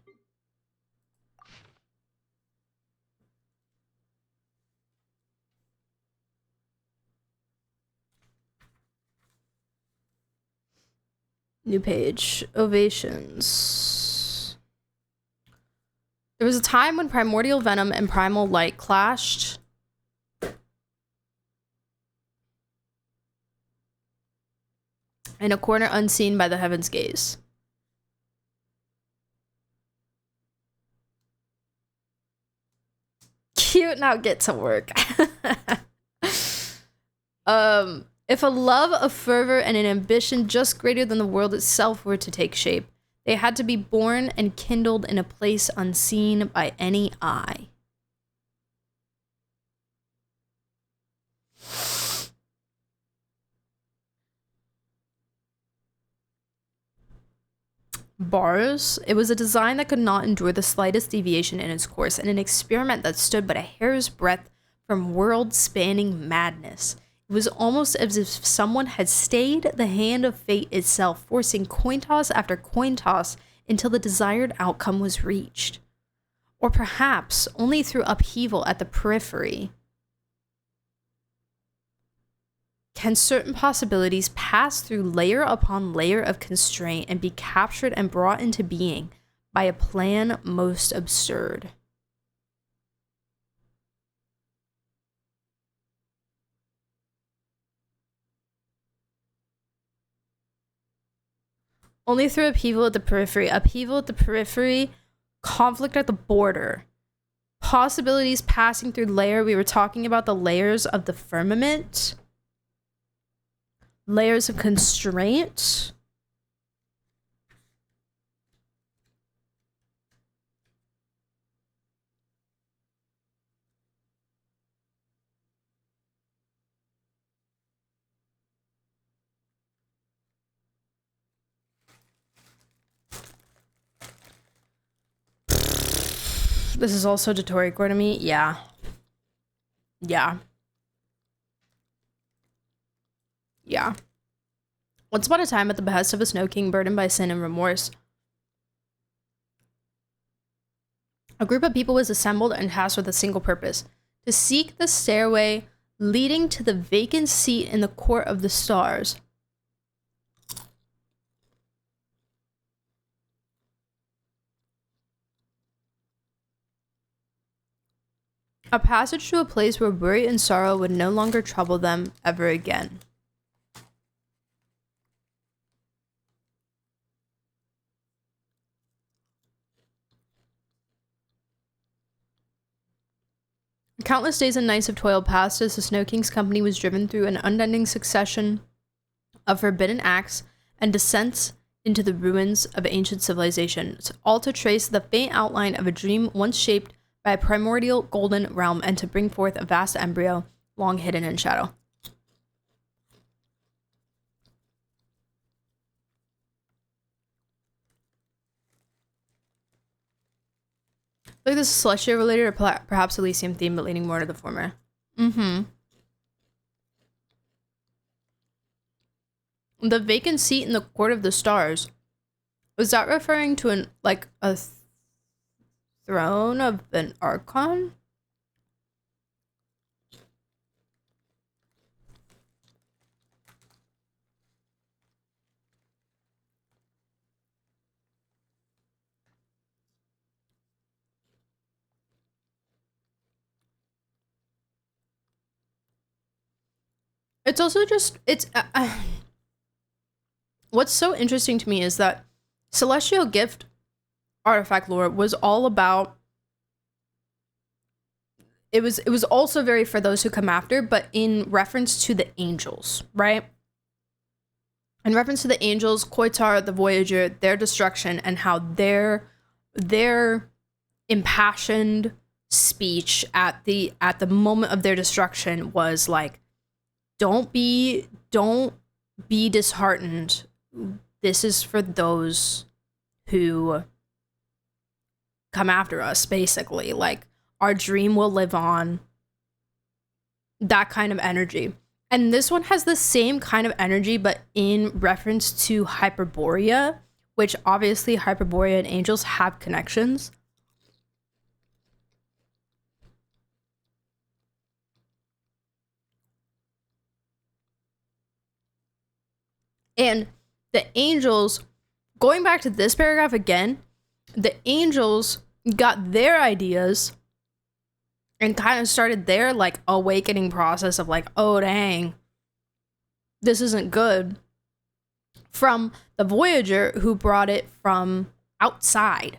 New page. Ovations. There was a time when primordial venom and primal light clashed. In a corner unseen by the heaven's gaze. Cute, now get to work. If a love, a fervor, and an ambition just greater than the world itself were to take shape, they had to be born and kindled in a place unseen by any eye. Bars. It was a design that could not endure the slightest deviation in its course, and an experiment that stood but a hair's breadth from world-spanning madness. It was almost as if someone had stayed the hand of fate itself, forcing coin toss after coin toss until the desired outcome was reached. Or perhaps only through upheaval at the periphery can certain possibilities pass through layer upon layer of constraint and be captured and brought into being by a plan most absurd. Only through upheaval at the periphery, conflict at the border, possibilities passing through layer. We were talking about the layers of the firmament, layers of constraint. This is also Dotori to me. Yeah. Yeah. Yeah. Once upon a time, at the behest of a snow king burdened by sin and remorse, a group of people was assembled and tasked with a single purpose: to seek the stairway leading to the vacant seat in the court of the stars. A passage to a place where worry and sorrow would no longer trouble them ever again. Countless days and nights of toil passed as the Snow King's company was driven through an unending succession of forbidden acts and descents into the ruins of ancient civilizations, all to trace the faint outline of a dream once shaped by a primordial golden realm and to bring forth a vast embryo long hidden in shadow. Like this is Celestia related or perhaps Elysium theme, but leaning more to the former. The vacant seat in the court of the stars. Was that referring to a throne of an archon? It's also just, what's so interesting to me is that Celestial Gift artifact lore was all about, it was also very for those who come after, but in reference to the angels, right? In reference to the angels, Koitar, the Voyager, their destruction, and how their impassioned speech at the moment of their destruction was like, don't be disheartened. This is for those who come after us, basically. Like, our dream will live on. That kind of energy. And this one has the same kind of energy, but in reference to Hyperborea, which obviously Hyperborea and angels have connections. And the angels, going back to this paragraph again, the angels got their ideas and kind of started their like awakening process of like, oh dang, this isn't good, from the Voyager who brought it from outside.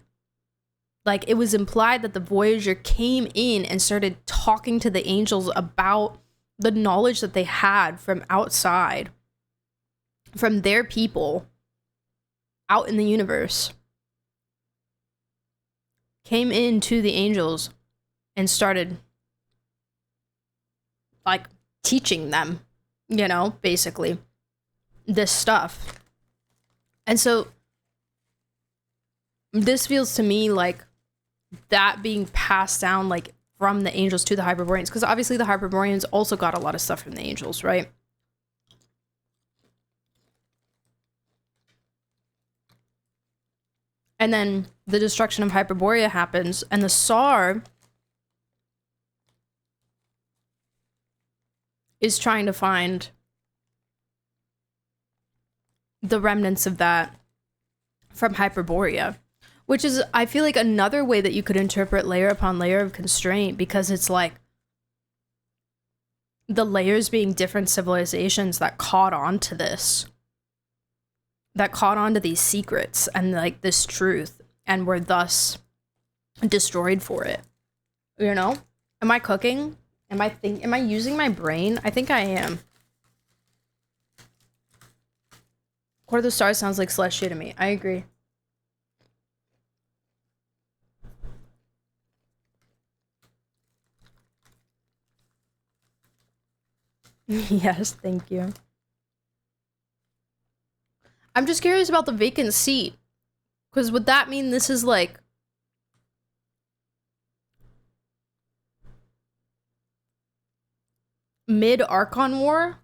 Like, it was implied that the Voyager came in and started talking to the angels about the knowledge that they had from outside, from their people out in the universe. Came into the angels and started like teaching them, you know, basically this stuff. And so this feels to me like that being passed down like from the angels to the Hyperboreans, because obviously the Hyperboreans also got a lot of stuff from the angels, right? And then the destruction of Hyperborea happens, and the Tsar is trying to find the remnants of that from Hyperborea, which is, I feel like, another way that you could interpret layer upon layer of constraint, because it's like the layers being different civilizations that caught on to this, that caught on to these secrets and like this truth, and were thus destroyed for it. You know? Am I cooking? Am I using my brain? I think I am. Court of the Stars sounds like Celestia to me. I agree. Yes, thank you. I'm just curious about the vacant seat. Because would that mean this is like mid-Archon War?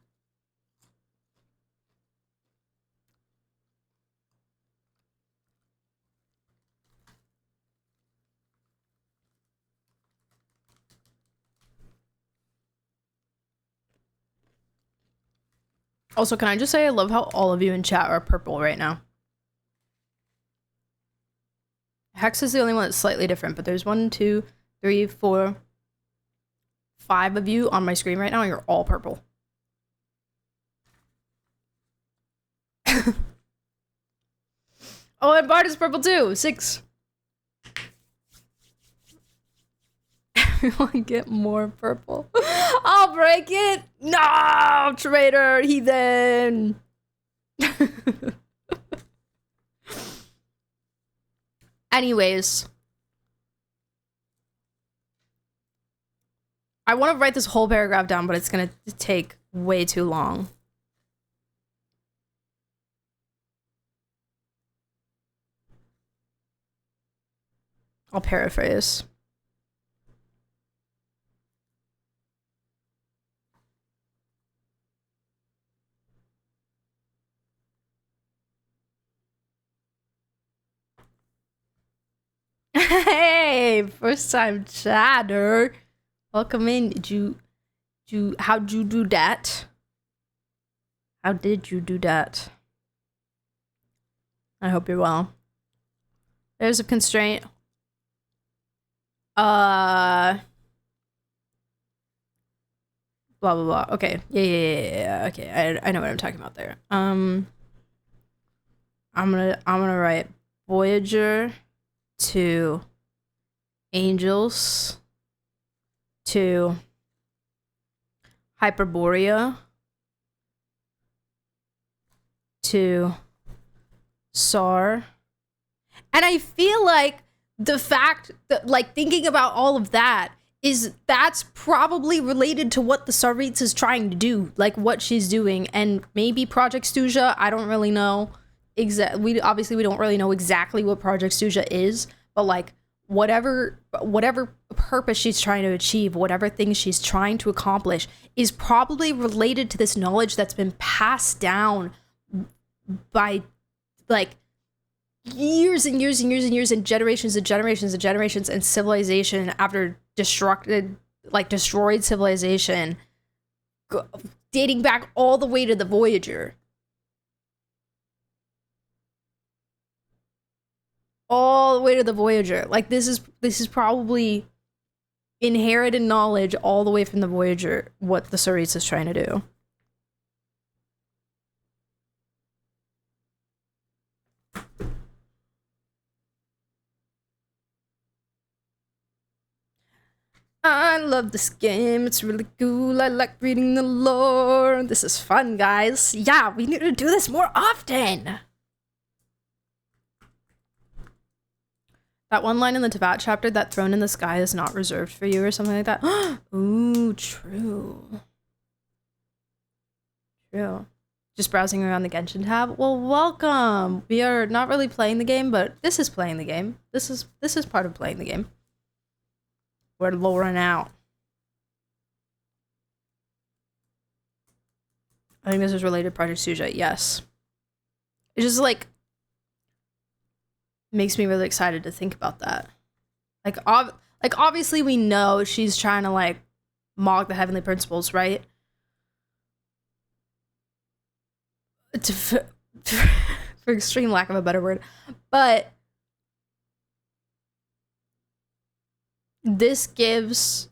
Also, can I just say I love how all of you in chat are purple right now. Hex is the only one that's slightly different, but there's 1, 2, 3, 4, 5 of you on my screen right now, and you're all purple. Oh, and Bart is purple too. 6. Everyone get more purple. I'll break it. No, traitor, heathen. Anyways, I want to write this whole paragraph down, but it's gonna take way too long. I'll paraphrase. Hey, first time chatter. Welcome in. How'd you do that? How did you do that? I hope you're well. There's a constraint. Blah blah blah. Okay. Yeah. Okay. I know what I'm talking about there. I'm gonna write Voyager to angels to Hyperborea to SAR. And I feel like the fact that, like, thinking about all of that, is that's probably related to what the Saritz is trying to do, like what she's doing. And maybe Project Stuja, I don't really know. We don't really know exactly what Project Stuja is, but like whatever purpose she's trying to achieve, whatever things she's trying to accomplish, is probably related to this knowledge that's been passed down by like years and years and years and years and generations and generations and generations and civilization after destroyed civilization, dating back all the way to the Voyager. All the way to the Voyager. Like, this is probably inherited knowledge all the way from the Voyager, what the Saritsa is trying to do. I love this game. It's really cool. I like reading the lore. This is fun, guys. Yeah, we need to do this more often. That one line in the Tibet chapter, that throne in the sky is not reserved for you or something like that. Ooh, true. True. Just browsing around the Genshin tab. Well, welcome. We are not really playing the game, but this is playing the game. This is part of playing the game. We're lowering out. I think this is related to Project Suja. Yes. It just like makes me really excited to think about that. Like obviously we know she's trying to like mock the heavenly principles, right? For extreme lack of a better word, but this gives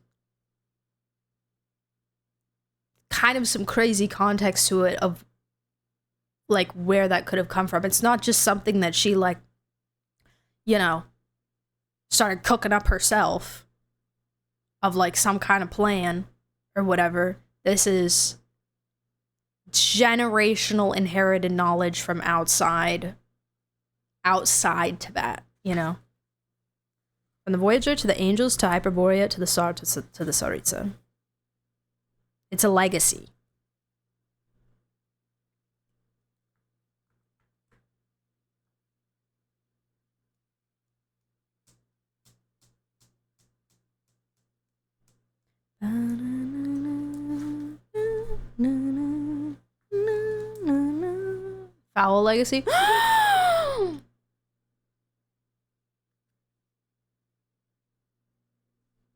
kind of some crazy context to it of like where that could have come from. It's not just something that she like, you know, started cooking up herself of like some kind of plan or whatever. This is generational inherited knowledge from outside Tibet, you know? From the Voyager to the Angels to Hyperborea to the Saritsa. It's a legacy. Foul legacy.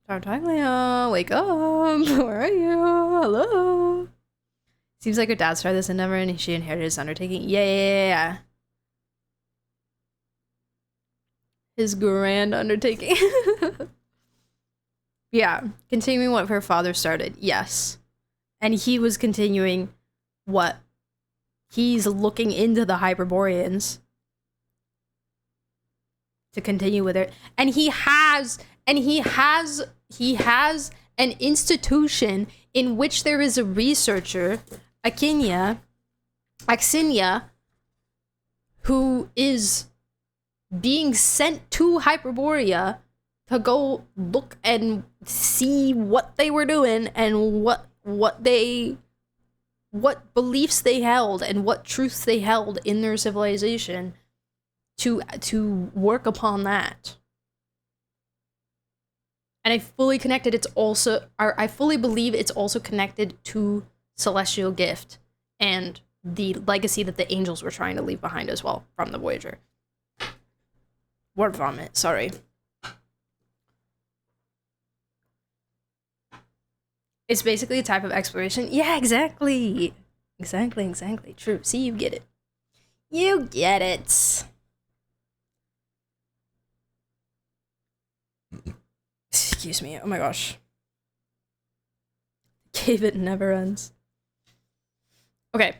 Tartaglia, wake up! Where are you? Hello. Seems like her dad started this endeavor and she inherited his undertaking. Yeah. His grand undertaking. Yeah, continuing what her father started. Yes. And he was continuing what he's looking into the Hyperboreans to continue with it. And he has an institution in which there is a researcher, Axinia, who is being sent to Hyperborea to go look and see what they were doing and what beliefs they held and what truths they held in their civilization to work upon that. And I fully believe it's also connected to Celestial Gift and the legacy that the Angels were trying to leave behind as well from the Voyager. Word vomit, sorry. It's basically a type of exploration. Yeah, exactly. Exactly. True. See, you get it. You get it. Excuse me. Oh my gosh. Cave it never ends. Okay.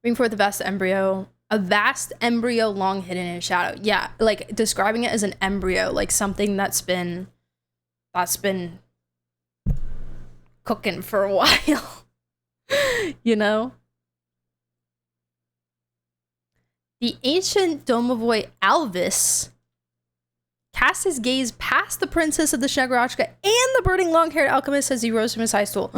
Bring forth a vast embryo long hidden in shadow. Yeah, like describing it as an embryo, like something that's been cooking for a while. You know? The ancient Domovoy Alvis cast his gaze past the princess of the Snegurochka and the burning long-haired alchemist as he rose from his high stool.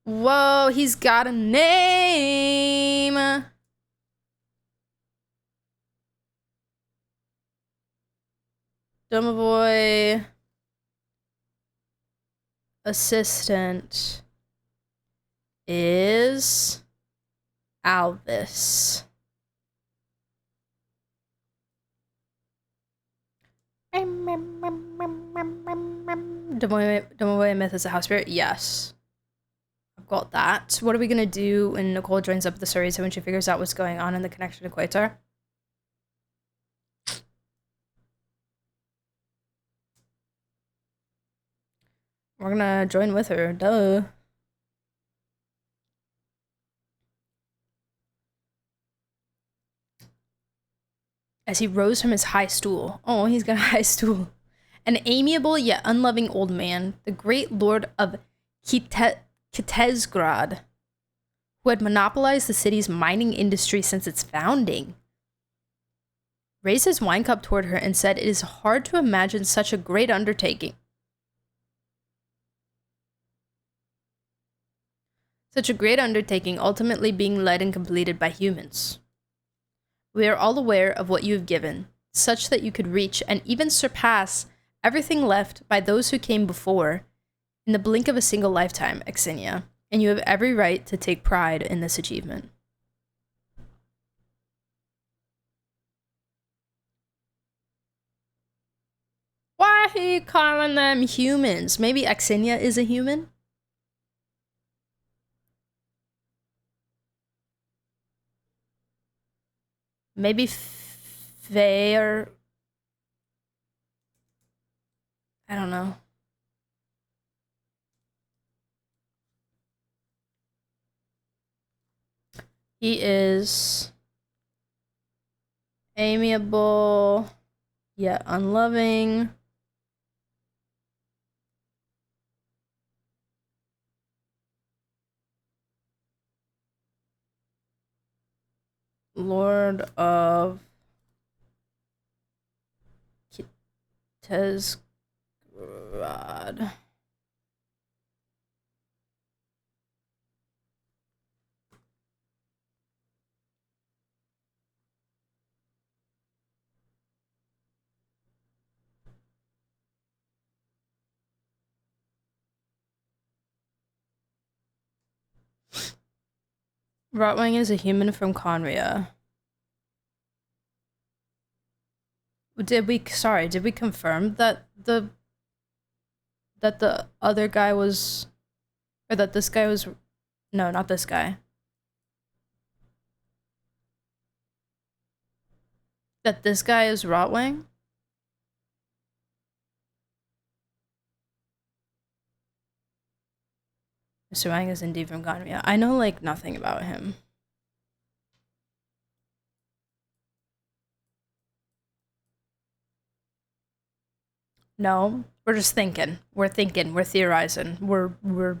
Whoa, he's got a name. Domovoy assistant is Alvis. Domoe myth is a house spirit? Yes. I've got that. What are we gonna do when Nicole joins up with the stories when she figures out what's going on in the connection equator? We're gonna join with her, duh. As he rose from his high stool. Oh, he's got a high stool. An amiable yet unloving old man, the great lord of Kitezgrad, who had monopolized the city's mining industry since its founding, raised his wine cup toward her and said, "It is hard to imagine such a great undertaking. Such a great undertaking ultimately being led and completed by humans. We are all aware of what you have given, such that you could reach and even surpass everything left by those who came before in the blink of a single lifetime, Xenia, and you have every right to take pride in this achievement." Why are you calling them humans? Maybe Xenia is a human? Maybe fair. I don't know. He is amiable, yet unloving. Lord of Kitezgrad. Rotwang is a human from Conria. Did we confirm that the other guy was, or that this guy was, no, not this guy. That this guy is Rotwang? Mr. Wang is indeed from Conria. I know, like, nothing about him. No, we're just thinking. We're thinking. We're theorizing. The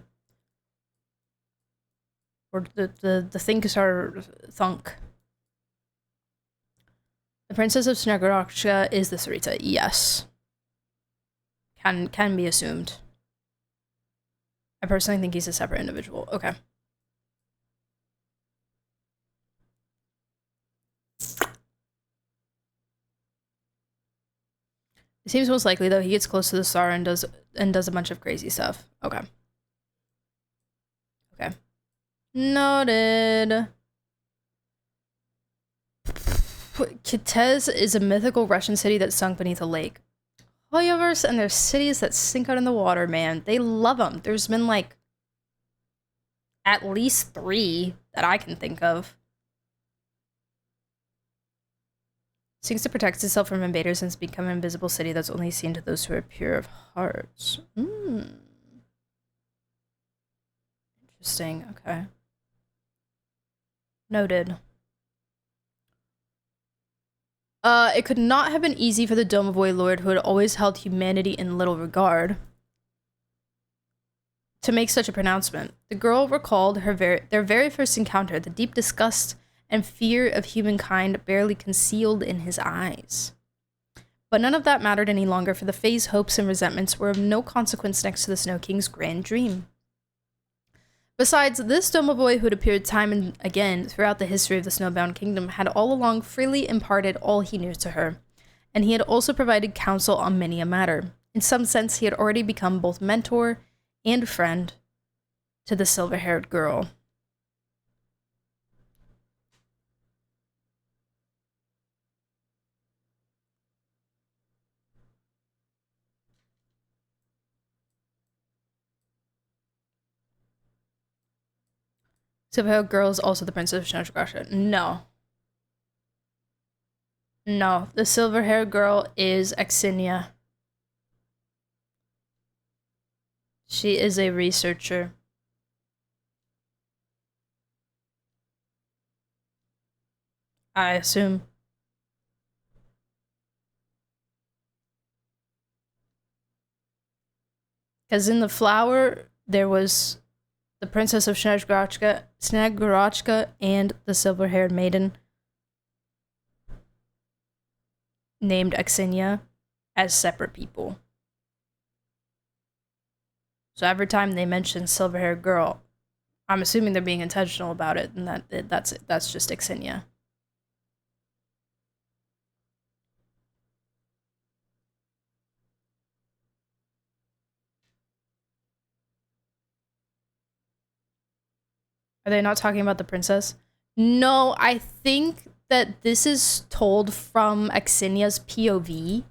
thinkers are thunk. The Princess of Snegoroksha is the Sarita. Yes. Can be assumed. I personally think he's a separate individual. Okay. It seems most likely though he gets close to the star and does a bunch of crazy stuff. Okay. Okay. Noted. Kitez is a mythical Russian city that sunk beneath a lake. Hoyoverse and their cities that sink out in the water, man. They love them. There's been like at least 3 that I can think of. Seeks to protect itself from invaders and has become an invisible city that's only seen to those who are pure of hearts. Interesting. Okay. Noted. It could not have been easy for the Domovoy Lord, who had always held humanity in little regard, to make such a pronouncement. The girl recalled their very first encounter, the deep disgust and fear of humankind barely concealed in his eyes. But none of that mattered any longer, for the Fae's hopes and resentments were of no consequence next to the Snow King's grand dream. Besides, this Domovoy, who had appeared time and again throughout the history of the Snowbound Kingdom, had all along freely imparted all he knew to her, and he had also provided counsel on many a matter. In some sense, he had already become both mentor and friend to the silver-haired girl. Silver-haired girl is also the princess of Shinjuku. No. No, the silver-haired girl is Axinia. She is a researcher. I assume. Because in the flower, there was the princess of Snegurachka and the silver-haired maiden named Axinia as separate people. So every time they mention silver-haired girl, I'm assuming they're being intentional about it, and that's just Axinia. Are they not talking about the princess? No, I think that this is told from Axinia's POV.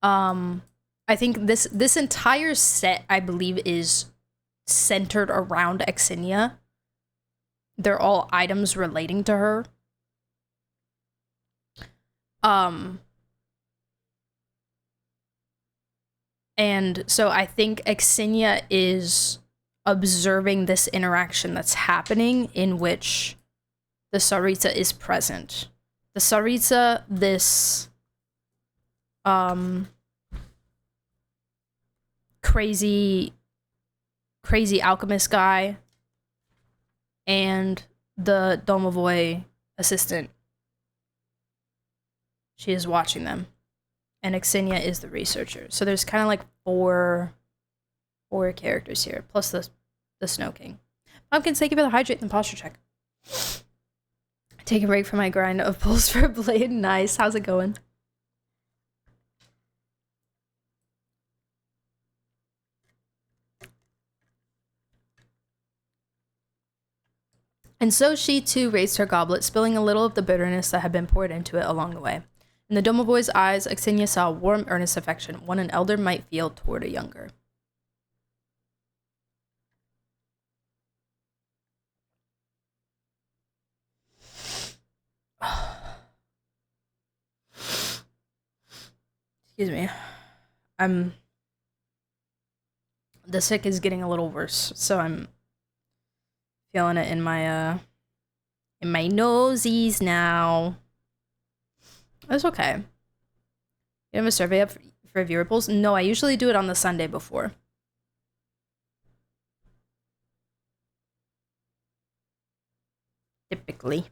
I think this entire set, I believe, is centered around Axinia. They're all items relating to her. And so I think Axinia is observing this interaction that's happening in which the Tsaritsa is present. The Tsaritsa, this crazy alchemist guy, and the Domovoy assistant. She is watching them. And Axinia is the researcher. So there's kind of like four characters here, plus the Snow King. Pumpkins, thank you for the hydrate and posture check. Take a break from my grind of pulls for a blade. Nice. How's it going? And so she too raised her goblet, spilling a little of the bitterness that had been poured into it along the way. In the Domovoy's eyes, Axinia saw a warm, earnest affection, one an elder might feel toward a younger. Excuse me. The sick is getting a little worse, so I'm feeling it in my nosies now. That's okay. You have a survey up for viewer polls? No, I usually do it on the Sunday before. Typically.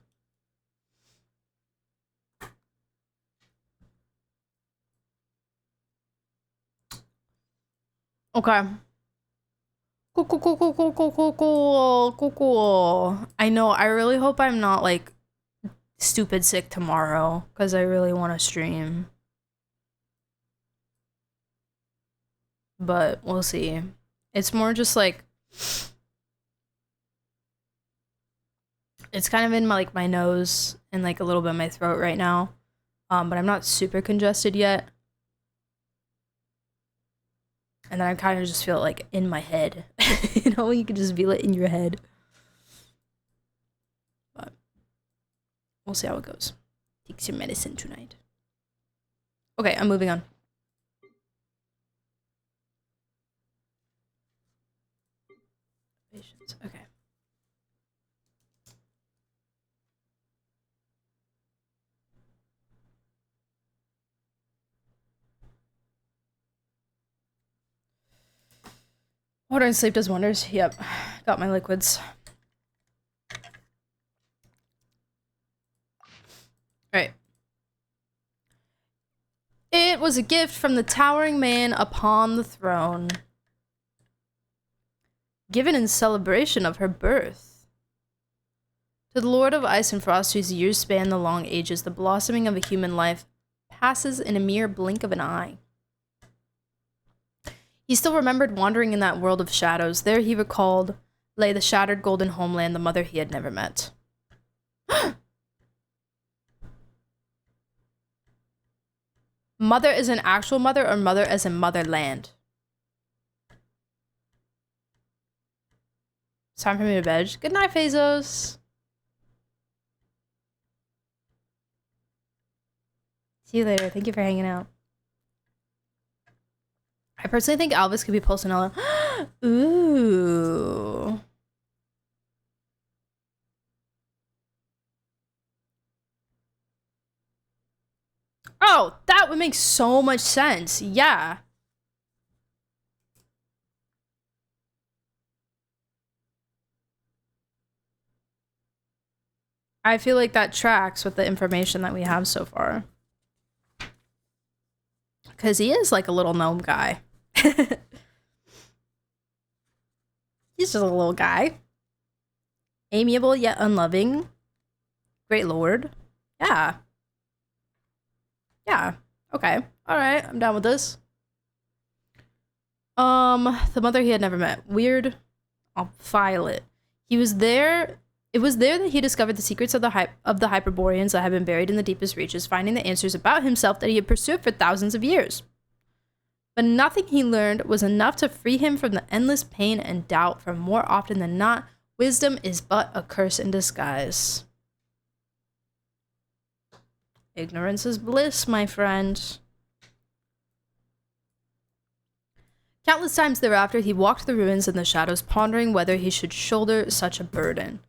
Okay. Cool. I know, I really hope I'm not, like, stupid sick tomorrow, because I really want to stream. But we'll see. It's more just, like, it's kind of in my nose and, like, a little bit in my throat right now. But I'm not super congested yet. And then I kind of just feel it, like, in my head. You know, you can just feel it in your head. But we'll see how it goes. Take some medicine tonight. Okay, I'm moving on. Patience. Okay. Water and sleep does wonders. Yep. Got my liquids. Alright. It was a gift from the towering man upon the throne, given in celebration of her birth. To the Lord of Ice and Frost, whose years span the long ages, the blossoming of a human life passes in a mere blink of an eye. He still remembered wandering in that world of shadows. There, he recalled, lay the shattered golden homeland, the mother he had never met. Mother is an actual mother, or mother as in motherland? It's time for me to bed. Good night, Phasos. See you later. Thank you for hanging out. I personally think Alvis could be Pulcinella. Ooh. Oh, that would make so much sense. Yeah. I feel like that tracks with the information that we have so far. Because he is like a little gnome guy. He's just a little guy. Amiable yet unloving. Great lord. Yeah. Yeah. Okay. Alright, I'm down with this. The mother he had never met. Weird. I'll file it. He was there. It was there that he discovered the secrets of the Hyperboreans that had been buried in the deepest reaches, finding the answers about himself that he had pursued for thousands of years. But nothing he learned was enough to free him from the endless pain and doubt, for more often than not, wisdom is but a curse in disguise. Ignorance is bliss, my friend. Countless times thereafter, he walked the ruins in the shadows, pondering whether he should shoulder such a burden.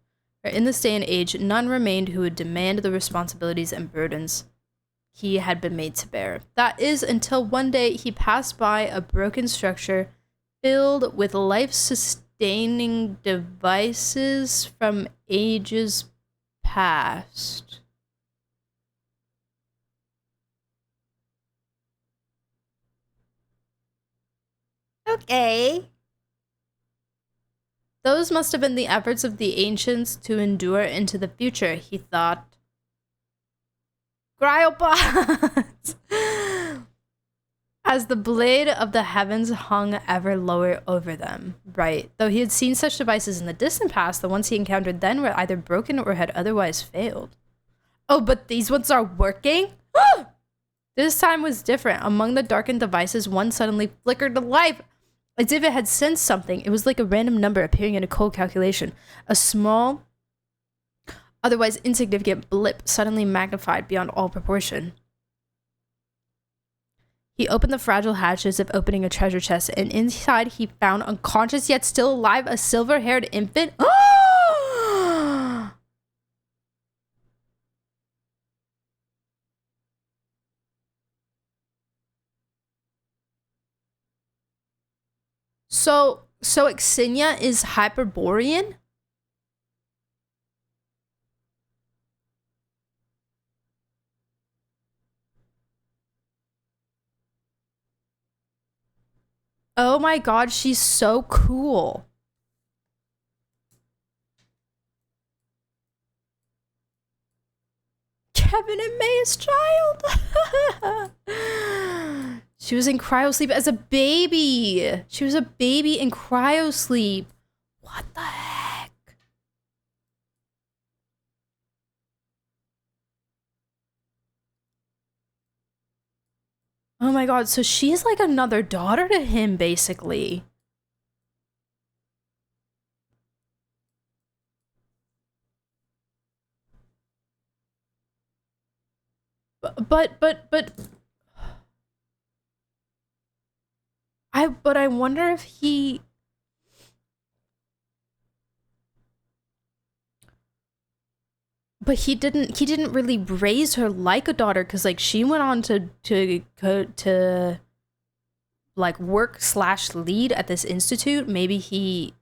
For in this day and age, none remained who would demand the responsibilities and burdens he had been made to bear. That is, until one day he passed by a broken structure filled with life-sustaining devices from ages past. Okay. Those must have been the efforts of the ancients to endure into the future, he thought. Cryopods! As the blade of the heavens hung ever lower over them. Right. Though he had seen such devices in the distant past, the ones he encountered then were either broken or had otherwise failed. Oh, but these ones are working? This time was different. Among the darkened devices, one suddenly flickered to life. As if it had sensed something. It was like a random number appearing in a cold calculation. A small, otherwise insignificant blip suddenly magnified beyond all proportion. He opened the fragile hatch as if opening a treasure chest, and inside he found, unconscious yet still alive, a silver-haired infant. So Xenia is Hyperborean? Oh my god, she's so cool. Kevin and May's child. She was in cryosleep as a baby. She was a baby in cryosleep. What the heck? Oh my god, so she's like another daughter to him, basically. But I wonder if he he didn't really raise her like a daughter, because like she went on to like work / lead at this institute. Maybe he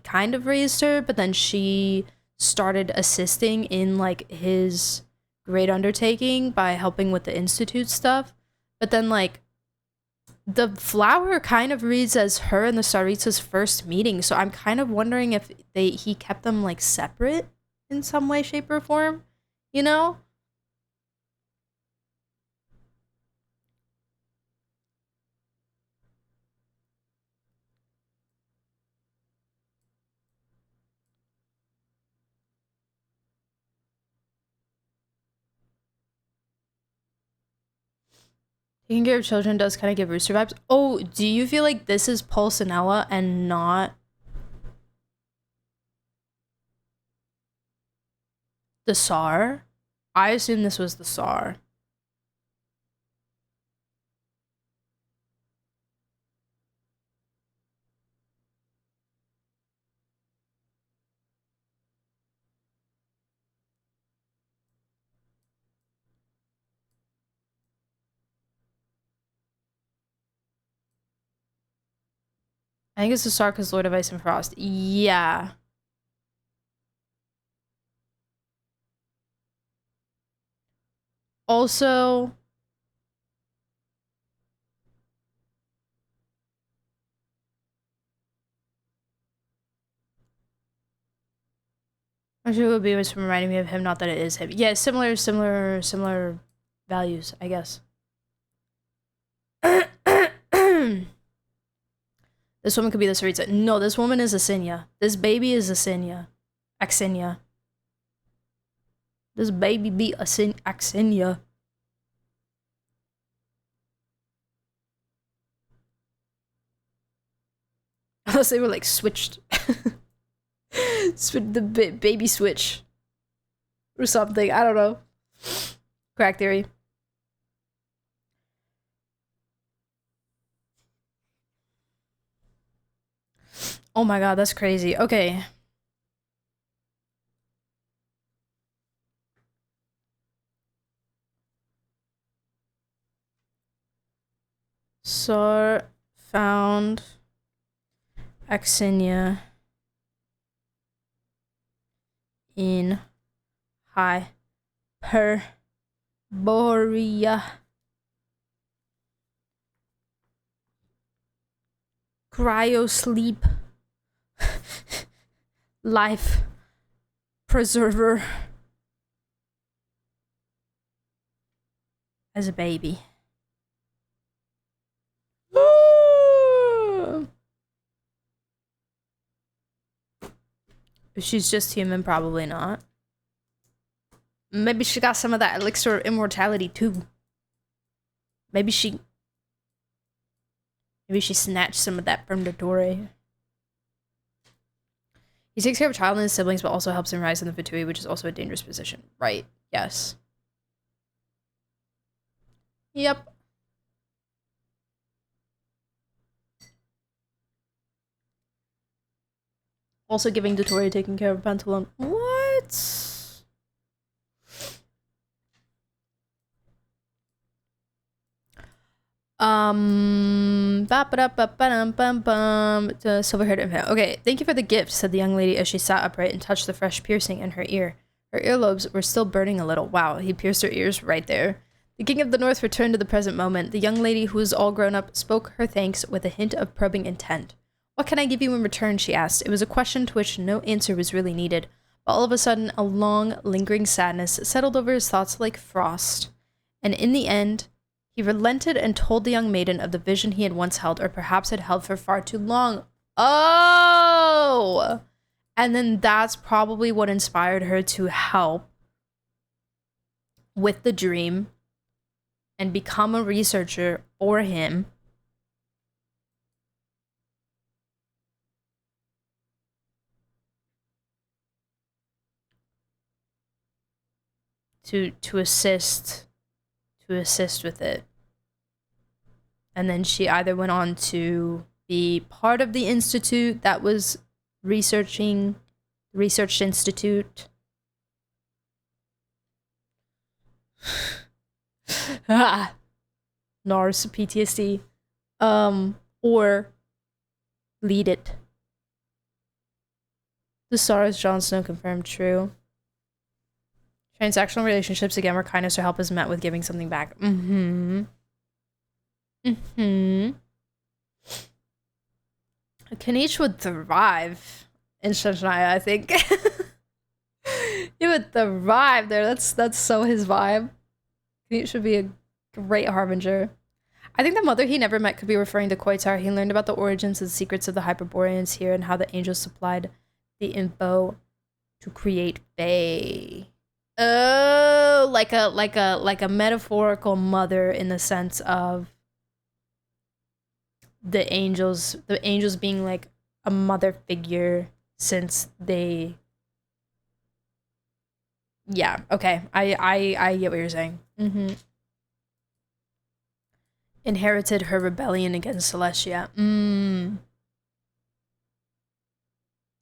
kind of raised her, but then she started assisting in like his great undertaking by helping with the institute stuff. But then like the flower kind of reads as her and the Tsaritsa's first meeting, so I'm kind of wondering if he kept them like separate in some way, shape, or form, you know? Taking care of children does kind of give Rooster vibes. Oh, do you feel like this is Pulcinella and not The Tsar? I assume this was the Tsar. I think it's the Tsar because Lord of Ice and Frost. Yeah. Also, I'm sure it would be what's reminding me of him, not that it is him. Yeah, similar values, I guess. This woman could be the Saritsa. No, this woman is Asinia. This baby is Asinia. Axinia. This baby be Axinia. Unless they were like switched. The baby switch. Or something. I don't know. Crack theory. Oh my god, that's crazy. Okay. Sar found Axinia in Hyperborea. Cryosleep. Life preserver. As a baby. If she's just human, probably not. Maybe she got some of that elixir of immortality too. Maybe she snatched some of that from the Dore. He takes care of a child and his siblings, but also helps him rise in the Fatui, which is also a dangerous position. Right. Yes. Yep. Also giving Dottore taking care of Pantaloon. What? The silver-haired infant. Okay, thank you for the gift, said the young lady as she sat upright and touched the fresh piercing in her ear. Her earlobes were still burning a little. Wow, he pierced her ears right there. The King of the North returned to the present moment. The young lady, who was all grown up, spoke her thanks with a hint of probing intent. What can I give you in return, she asked. It was a question to which no answer was really needed. But all of a sudden, a long, lingering sadness settled over his thoughts like frost. And in the end, he relented and told the young maiden of the vision he had once held, or perhaps had held for far too long. Oh! And then that's probably what inspired her to help with the dream and become a researcher for him. To assist with it. And then she either went on to be part of the institute that was research institute. Ah, NARS PTSD. Or lead it. The stars Jon Snow confirmed true. Transactional relationships, again, where kindness or help is met with giving something back. Kanish would thrive in Shashnaya, I think. He would thrive there. That's so his vibe. Kanish would be a great harbinger. I think the mother he never met could be referring to Koitar. He learned about the origins and secrets of the Hyperboreans here and how the angels supplied the info to create Fae. Oh, like a metaphorical mother in the sense of the angels being like a mother figure since they Yeah, okay. I get what you're saying. Mm-hmm. Inherited her rebellion against Celestia.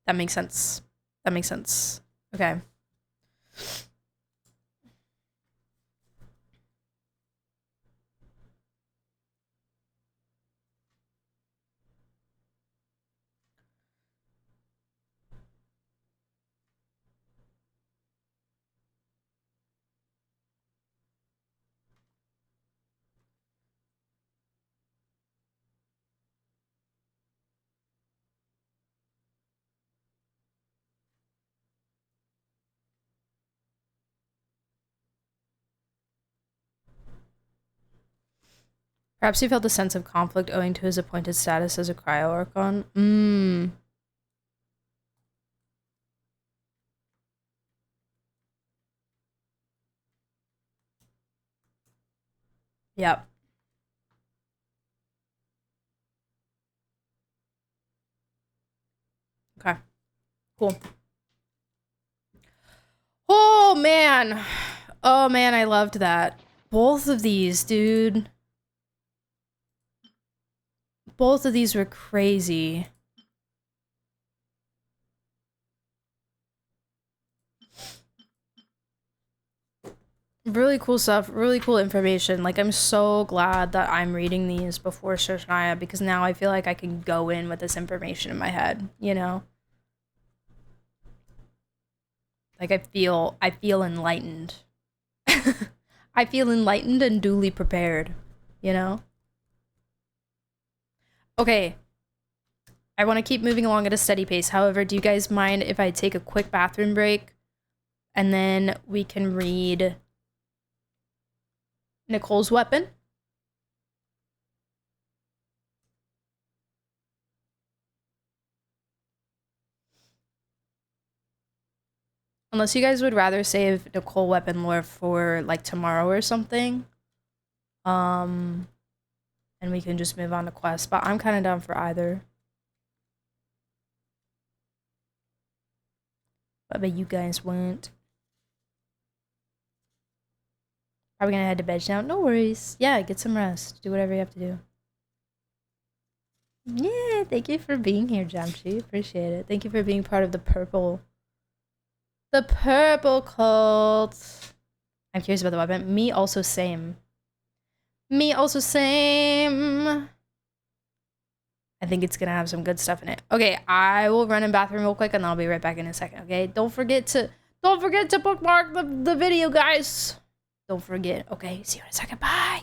That makes sense. That makes sense. Okay. Perhaps he felt a sense of conflict owing to his appointed status as a cryo-archon. Yep. Okay. Cool. Oh, man. Oh, man, I loved that. Both of these, dude. Both of these were crazy. Really cool stuff, really cool information. Like, I'm so glad that I'm reading these before Shoshnaya because now I feel like I can go in with this information in my head, you know? Like, I feel enlightened. I feel enlightened and duly prepared, you know? Okay. I want to keep moving along at a steady pace. However, do you guys mind if I take a quick bathroom break and then we can read Nicole's weapon? Unless you guys would rather save Nicole weapon lore for like tomorrow or something. And we can just move on to quest, but I'm kind of down for either. What about you guys want? Probably gonna head to bed now. No worries. Yeah, get some rest. Do whatever you have to do. Yeah, thank you for being here, Jamchi. Appreciate it. Thank you for being part of the purple cult. I'm curious about the weapon. Me also same. Me also same. I think it's gonna have some good stuff in it. Okay, I will run in bathroom real quick and I'll be right back in a second, okay? Don't forget to bookmark the video, guys. Don't forget. Okay, see you in a second. Bye.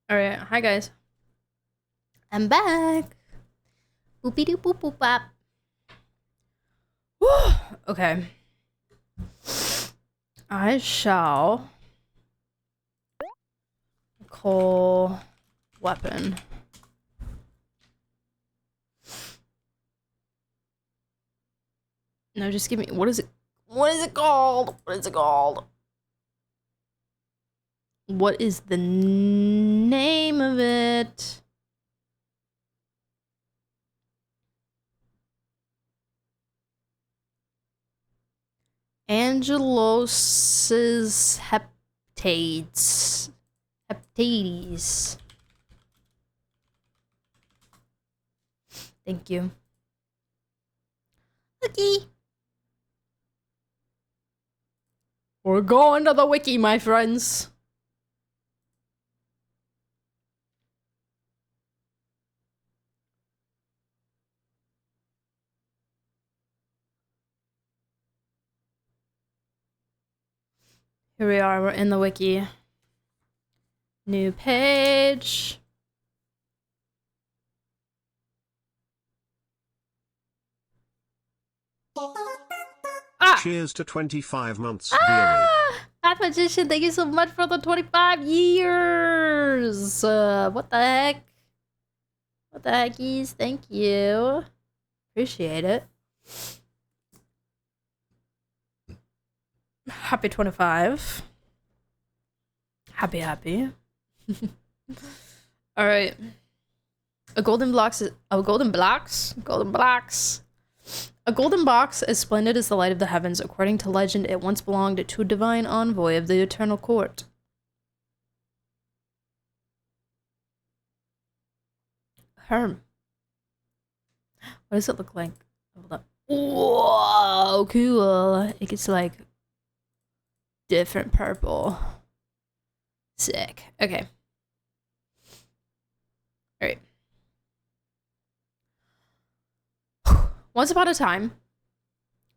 All right, hi guys. I'm back. Boopy doo boop boop bop. Whew. Okay. I shall call weapon. No, just give me, what is it? What is it called? What is it called? What is the name of it? Angelos's heptades. Heptades. Thank you. Wiki. We're going to the wiki, my friends. Here we are, we're in the wiki. New page. Ah! Cheers to 25 months, Mathematician, thank you so much for the 25 years! What the heck? What the heckies? Thank you. Appreciate it. Happy 25. Happy. Alright. A golden box, as splendid as the light of the heavens. According to legend, it once belonged to a divine envoy of the Eternal Court. Herm. What does it look like? Hold up. Whoa, cool. It gets like different purple. Sick. Okay. Alright. Once upon a time,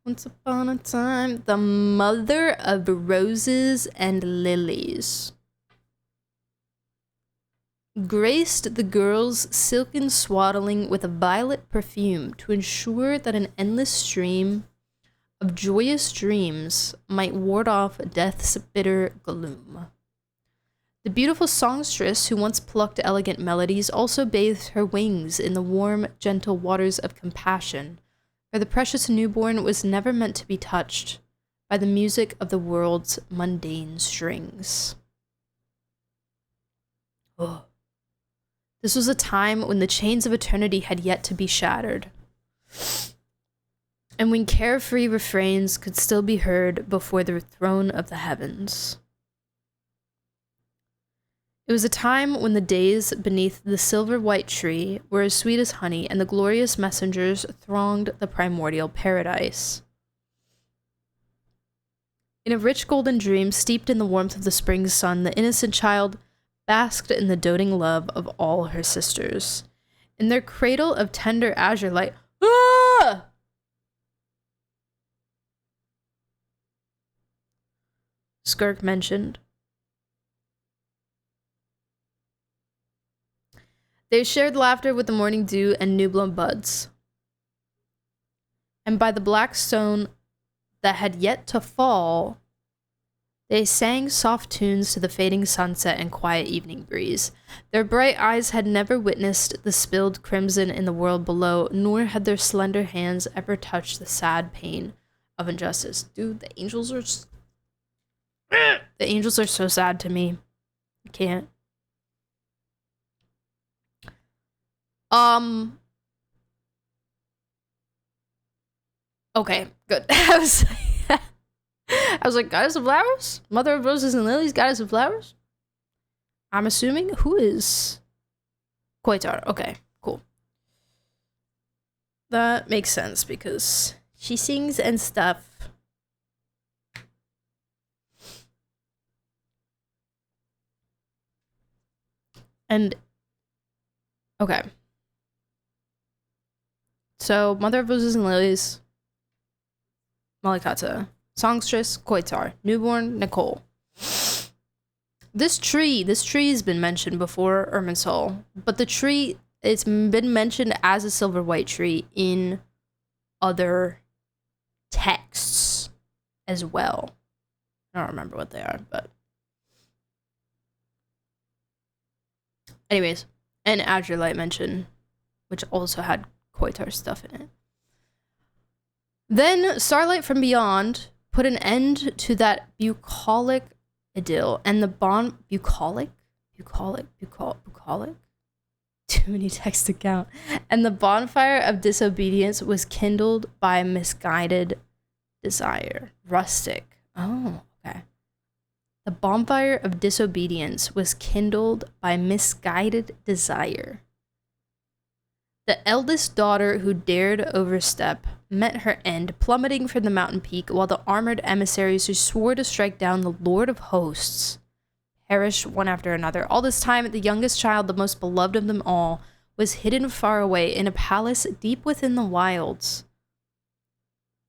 the mother of roses and lilies graced the girl's silken swaddling with a violet perfume to ensure that an endless stream of joyous dreams might ward off death's bitter gloom. The beautiful songstress who once plucked elegant melodies also bathed her wings in the warm, gentle waters of compassion, for the precious newborn was never meant to be touched by the music of the world's mundane strings. Oh. This was a time when the chains of eternity had yet to be shattered, and when carefree refrains could still be heard before the throne of the heavens. It was a time when the days beneath the silver-white tree were as sweet as honey, and the glorious messengers thronged the primordial paradise. In a rich golden dream, steeped in the warmth of the spring sun, the innocent child basked in the doting love of all her sisters. In their cradle of tender azure light, Skirk mentioned. They shared laughter with the morning dew and new-blown buds. And by the black stone that had yet to fall, they sang soft tunes to the fading sunset and quiet evening breeze. Their bright eyes had never witnessed the spilled crimson in the world below, nor had their slender hands ever touched the sad pain of injustice. Dude, the angels are so sad to me. I can't. Okay, good. I was like, Goddess of Flowers? Mother of Roses and Lilies, Goddess of Flowers? I'm assuming who is Koitar. Okay, cool. That makes sense because she sings and stuff. And okay. So, Mother of Roses and Lilies, Malikata. Songstress, Koitar. Newborn, Nicole. this tree has been mentioned before, Irminsul, but the tree, it's been mentioned as a silver white tree in other texts as well. I don't remember what they are, but anyways, and Azure Light mention, which also had Koitar stuff in it. Then Starlight from Beyond put an end to that bucolic idyll, and the bucolic? Too many texts to count. And the bonfire of disobedience was kindled by misguided desire. Rustic. Oh, okay. The bonfire of disobedience was kindled by misguided desire. The eldest daughter who dared overstep met her end, plummeting from the mountain peak, while the armored emissaries who swore to strike down the Lord of Hosts perished one after another. All this time, the youngest child, the most beloved of them all, was hidden far away in a palace deep within the wilds,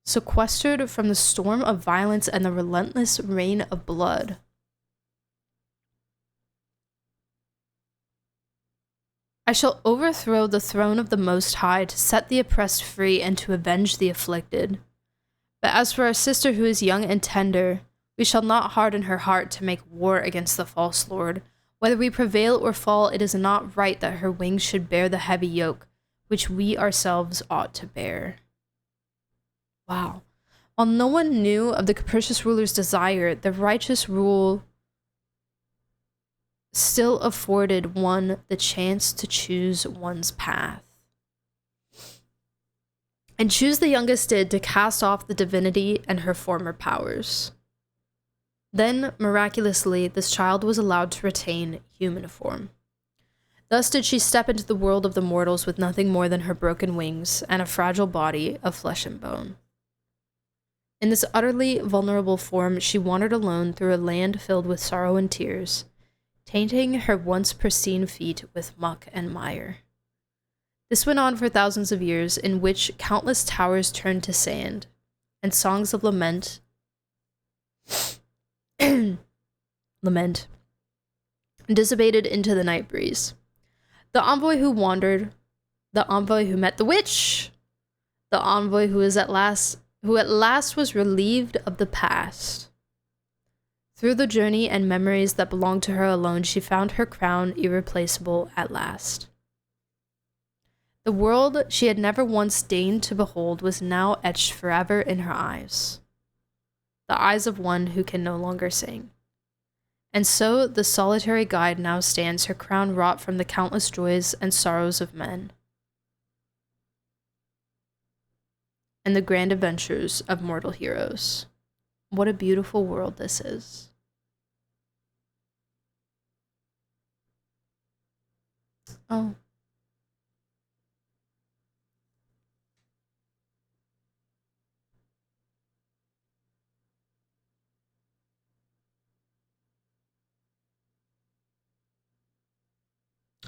sequestered from the storm of violence and the relentless rain of blood. I shall overthrow the throne of the Most High to set the oppressed free and to avenge the afflicted. But as for our sister who is young and tender, we shall not harden her heart to make war against the false lord. Whether we prevail or fall, it is not right that her wings should bear the heavy yoke, which we ourselves ought to bear. Wow. While no one knew of the capricious ruler's desire, the righteous rule still afforded one the chance to choose one's path. And choose the youngest did to cast off the divinity and her former powers. Then, miraculously, this child was allowed to retain human form. Thus did she step into the world of the mortals with nothing more than her broken wings and a fragile body of flesh and bone. In this utterly vulnerable form, she wandered alone through a land filled with sorrow and tears, tainting her once pristine feet with muck and mire. This went on for thousands of years, in which countless towers turned to sand, and songs of lament dissipated into the night breeze. The envoy who wandered, the envoy who met the witch, the envoy who at last was relieved of the past. Through the journey and memories that belonged to her alone, she found her crown irreplaceable at last. The world she had never once deigned to behold was now etched forever in her eyes. The eyes of one who can no longer sing. And so the solitary guide now stands, her crown wrought from the countless joys and sorrows of men, and the grand adventures of mortal heroes. What a beautiful world this is. Oh.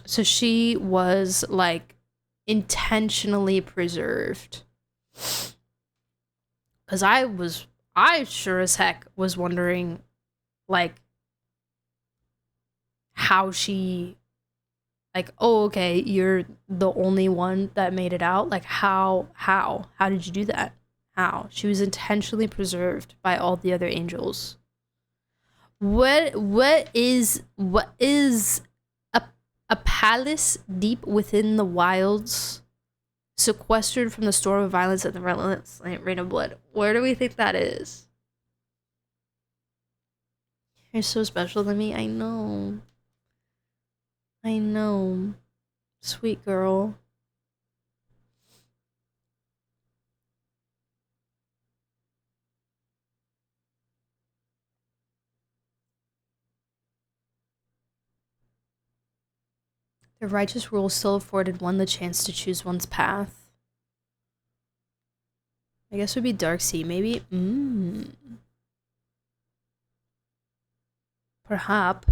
So she was like intentionally preserved. Because I sure as heck was wondering, like, how she, like, oh, okay, you're the only one that made it out. Like, how did you do that? How? She was intentionally preserved by all the other angels. What is a palace deep within the wilds, sequestered from the storm of violence and the relentless rain of blood? Where do we think that is? You're so special to me. I know. Sweet girl. The righteous rule still afforded one the chance to choose one's path. I guess it would be Darksea, maybe? Perhaps.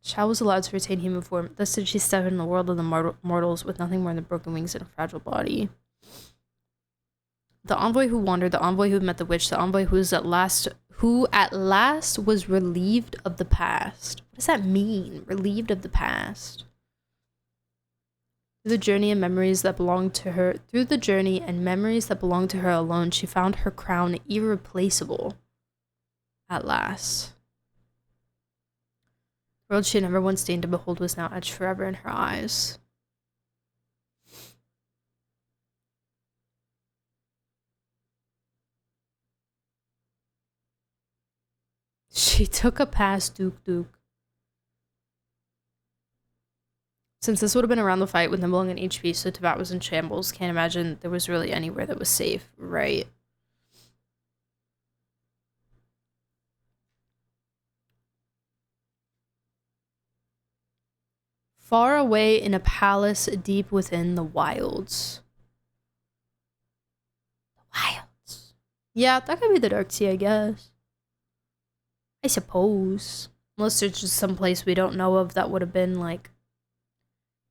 Shao was allowed to retain human form. Thus did she step in the world of the mortals with nothing more than broken wings and a fragile body. The envoy who wandered, the envoy who met the witch, the envoy who who at last was relieved of the past. What does that mean? Relieved of the past. Through the journey and memories that belonged to her alone, she found her crown irreplaceable at last. The world she had never once deigned to behold was now etched forever in her eyes. She took a pass, Duke. Since this would have been around the fight with Nimble and HP, so Teyvat was in shambles. Can't imagine there was really anywhere that was safe, right? Far away in a palace deep within the wilds. The wilds. Yeah, that could be the Dark Sea, I guess. I suppose. Unless there's just some place we don't know of that would have been, like,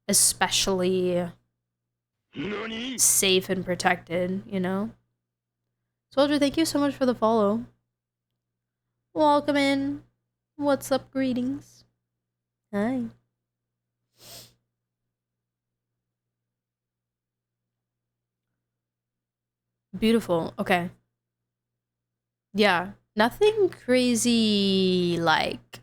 especially safe and protected, you know? Soldier, thank you so much for the follow. Welcome in. What's up? Greetings. Hi. Beautiful. Okay. Yeah. Nothing crazy like...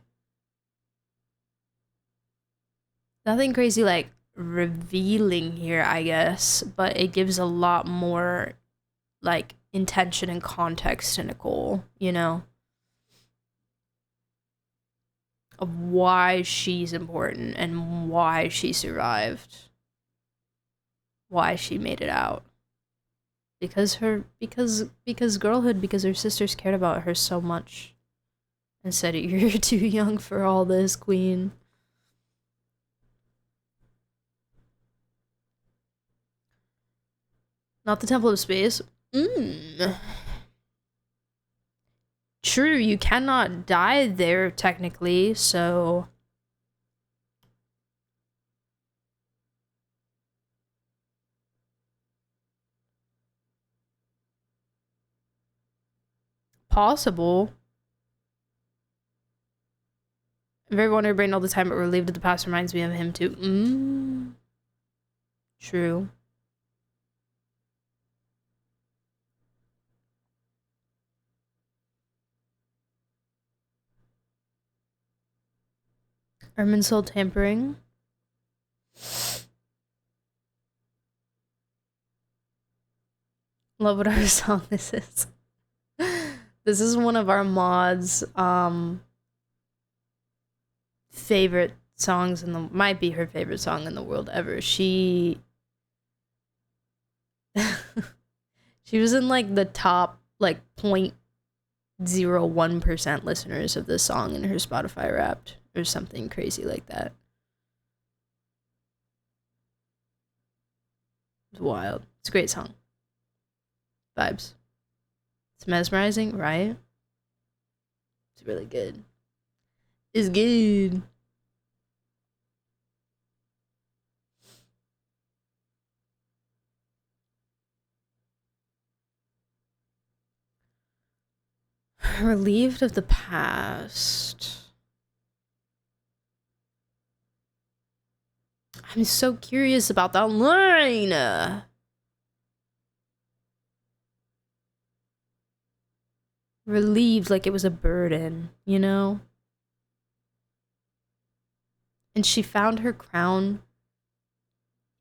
Nothing crazy like revealing here, I guess. But it gives a lot more like intention and context to Nicole, you know? Of why she's important and why she survived. Why she made it out. Because girlhood, because her sisters cared about her so much. And said, you're too young for all this, queen. Not the Temple of Space. True, you cannot die there, technically, so... Possible. I'm very wonder brain all the time, but relieved of the past reminds me of him too. True. Erminsoul tampering. Love whatever song this is. This is one of our mods' favorite songs in the might be her favorite song in the world ever. She was in like the top like 0.01% listeners of this song in her Spotify Wrapped or something crazy like that. It's wild. It's a great song. Vibes. It's mesmerizing, right? It's really good. It's good. Relieved of the past. I'm so curious about that line. Relieved, like it was a burden, you know? And she found her crown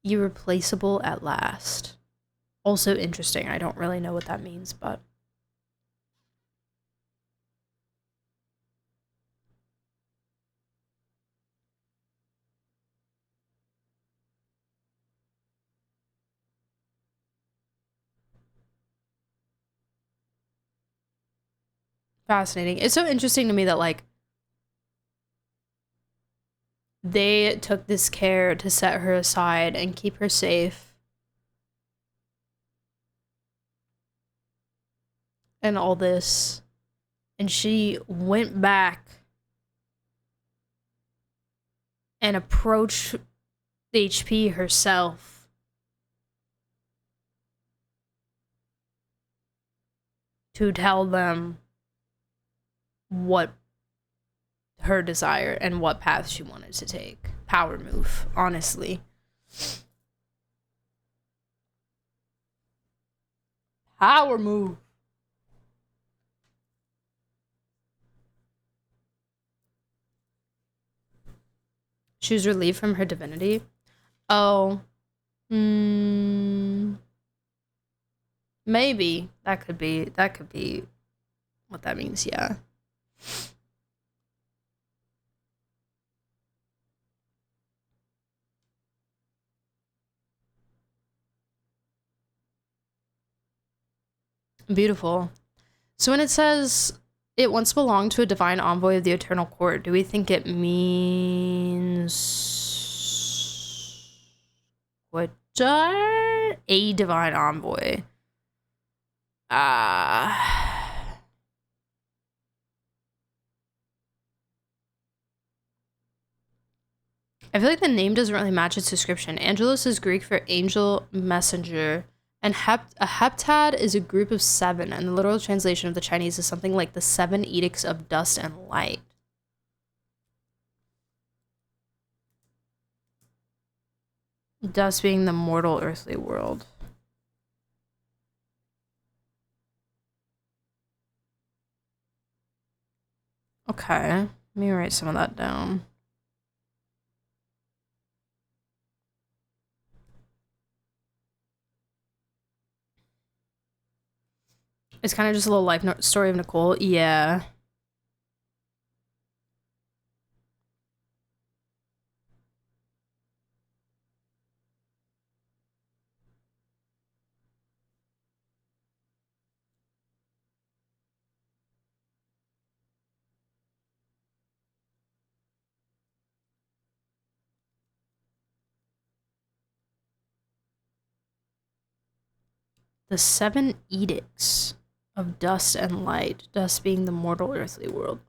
irreplaceable at last. Also interesting. I don't really know what that means, but... Fascinating. It's so interesting to me that, like, they took this care to set her aside and keep her safe. And all this. And she went back and approached the HP herself to tell them what her desire and what path she wanted to take. Power move, honestly. Power move. She was relieved from her divinity. Oh. Maybe. That could be what that means, yeah. Beautiful. So when it says it once belonged to a divine envoy of the Eternal Court, do we think it means what? A divine envoy. I feel like the name doesn't really match its description. Angelos is Greek for angel messenger, and a heptad is a group of 7, and the literal translation of the Chinese is something like the 7 edicts of dust and light. Dust being the mortal earthly world. Okay, let me write some of that down. It's kind of just a little life story of Nicole. Yeah. The 7 edicts of dust and light, dust being the mortal earthly world.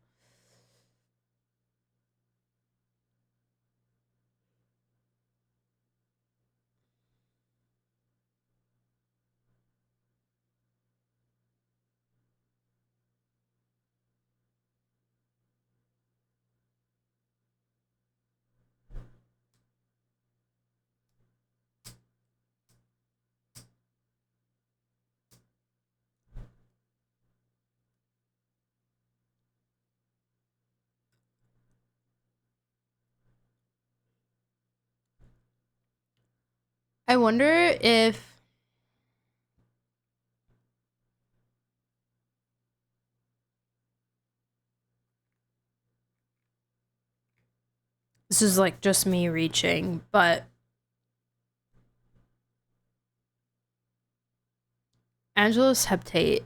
I wonder if this is like just me reaching, but Angelus Heptades,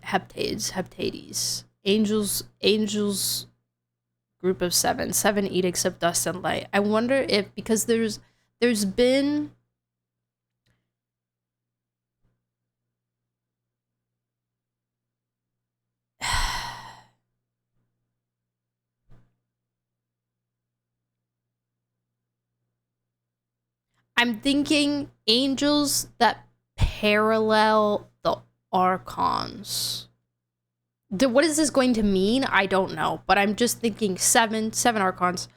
angels group of 7 edicts of dust and light. I wonder if, because there's been I'm thinking angels that parallel the archons. What is this going to mean? I don't know, but I'm just thinking seven archons,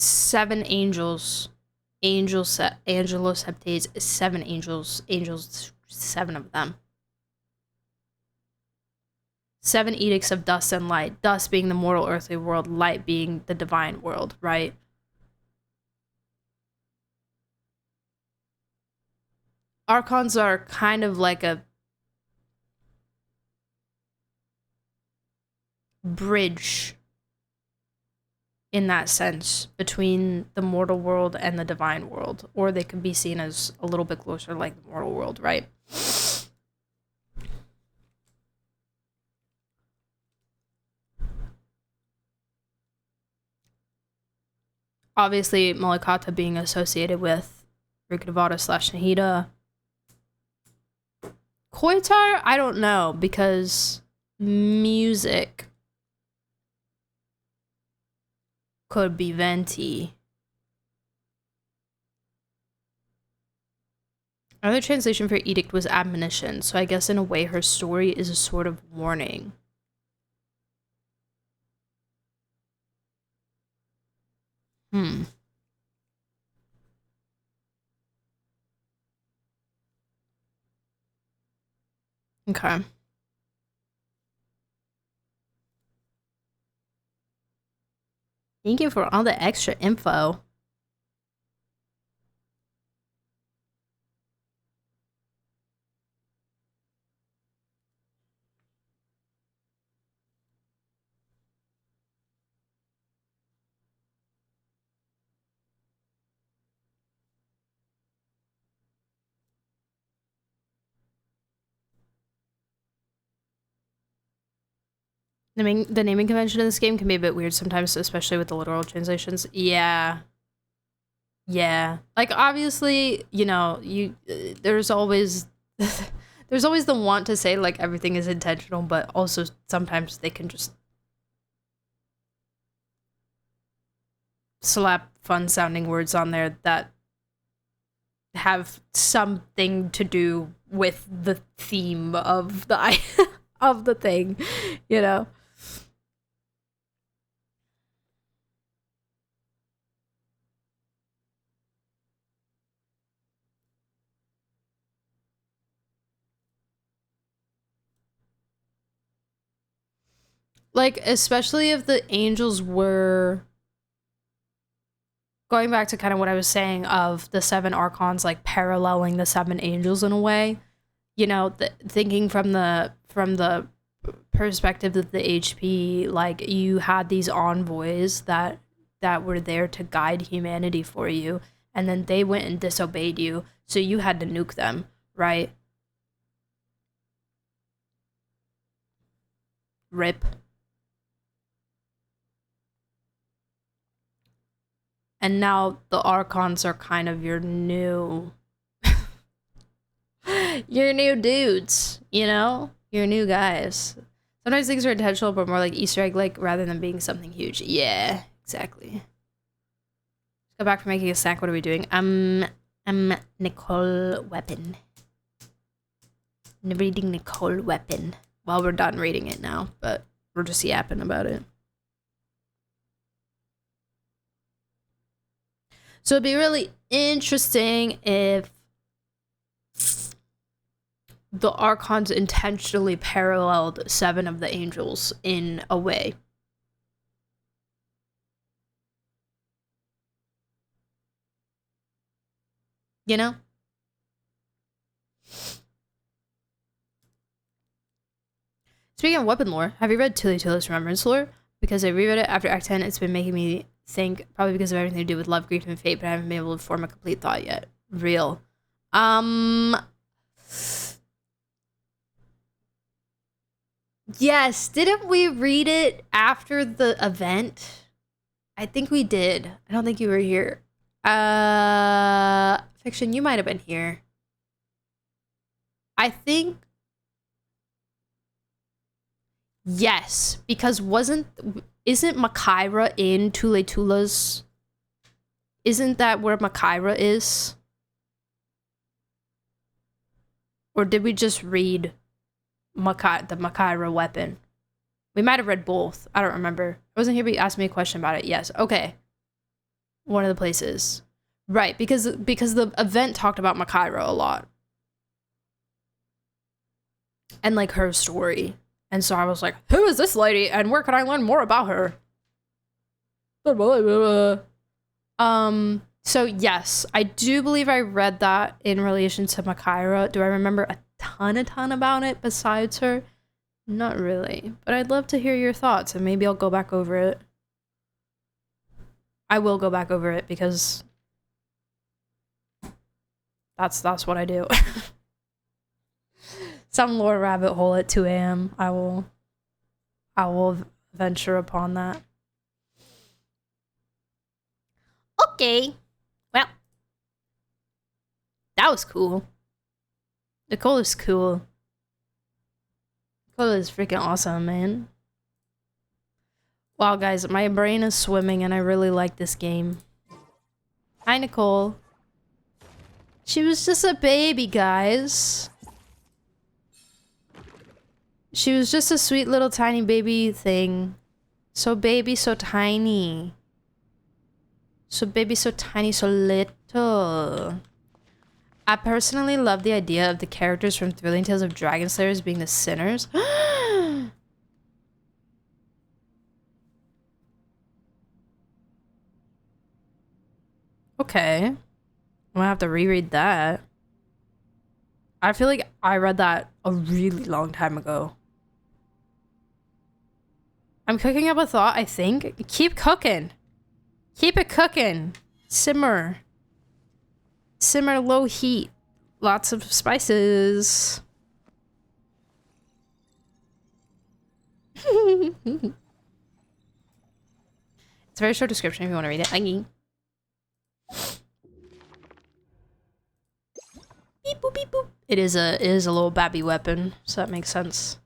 7 angels, angelos heptades, 7 angels, 7 of them. 7 edicts of dust and light, dust being the mortal earthly world, light being the divine world, right? Archons are kind of like a bridge in that sense between the mortal world and the divine world, or they could be seen as a little bit closer like the mortal world, right? Obviously, Malikata being associated with Rikavada / Nahida. Koitar, I don't know, because music could be Venti. Another translation for edict was admonition, so I guess in a way her story is a sort of warning. Hmm. Okay. Thank you for all the extra info. The naming convention in this game can be a bit weird sometimes, especially with the literal translations. Yeah. Yeah. Like, obviously, you know, there's always there's always the want to say like everything is intentional, but also sometimes they can just slap fun sounding words on there that have something to do with the theme of the of the thing, you know. Like, especially if the angels were going back to kind of what I was saying of the 7 archons like paralleling the 7 angels in a way, you know, thinking from the perspective of the HP, like you had these envoys that were there to guide humanity for you, and then they went and disobeyed you, so you had to nuke them, right? Rip. And now the archons are kind of your new your new dudes, you know? Your new guys. Sometimes things are intentional, but more like Easter egg like rather than being something huge. Yeah, exactly. Go back from making a snack. What are we doing? Nicole weapon. Reading Nicole weapon. Well, we're done reading it now, but we're just yapping about it. So it'd be really interesting if the archons intentionally paralleled 7 of the angels in a way. You know? Speaking of weapon lore, have you read Tuli's Remembrance lore? Because I reread it after Act 10, it's been making me think, probably because of everything to do with love, grief, and fate, but I haven't been able to form a complete thought yet. Real. Yes, didn't we read it after the event? I think we did. I don't think you were here. Fiction, you might have been here. I think... Yes, because isn't Makaira in Tula's? Isn't that where Makaira is? Or did we just read the Makaira weapon? We might have read both. I don't remember. I wasn't here, but you asked me a question about it. Yes. Okay. One of the places. Right, because the event talked about Makaira a lot. And like her story. And so I was like, who is this lady and where can I learn more about her? So yes, I do believe I read that in relation to Makaira. Do I remember a ton about it besides her? Not really, but I'd love to hear your thoughts and maybe I'll go back over it. I will go back over it because that's what I do. Some lore rabbit hole at 2 a.m. I will venture upon that. Okay. Well, that was cool. Nicole is cool. Nicole is freaking awesome, man. Wow, guys, my brain is swimming and I really like this game. Hi, Nicole. She was just a baby, guys. She was just a sweet little tiny baby thing. So baby, so tiny. So baby, so tiny, so little. I personally love the idea of the characters from Thrilling Tales of Dragon Slayers being the sinners. Okay. I'm gonna have to reread that. I feel like I read that a really long time ago. I'm cooking up a thought, I think. Keep cooking. Keep it cooking. Simmer. Simmer low heat. Lots of spices. It's a very short description if you want to read it. Beep boop beep boop. It is a little babby weapon, so that makes sense.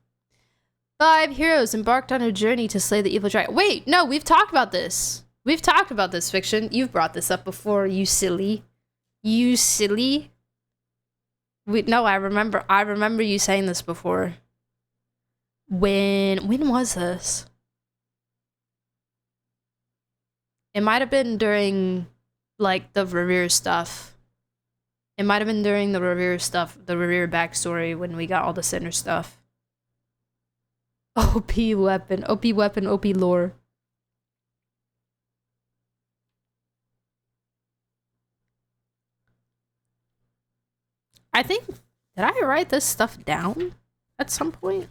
5 heroes embarked on a journey to slay the evil dragon. Wait, no, we've talked about this. We've talked about this, Fiction. You've brought this up before, you silly. You silly. No, I remember you saying this before. When was this? It might have been during, like, the Revere stuff. It might have been during the Revere stuff, the Revere backstory, when we got all the Sinner stuff. OP weapon, OP weapon, OP lore. I think, did I write this stuff down at some point?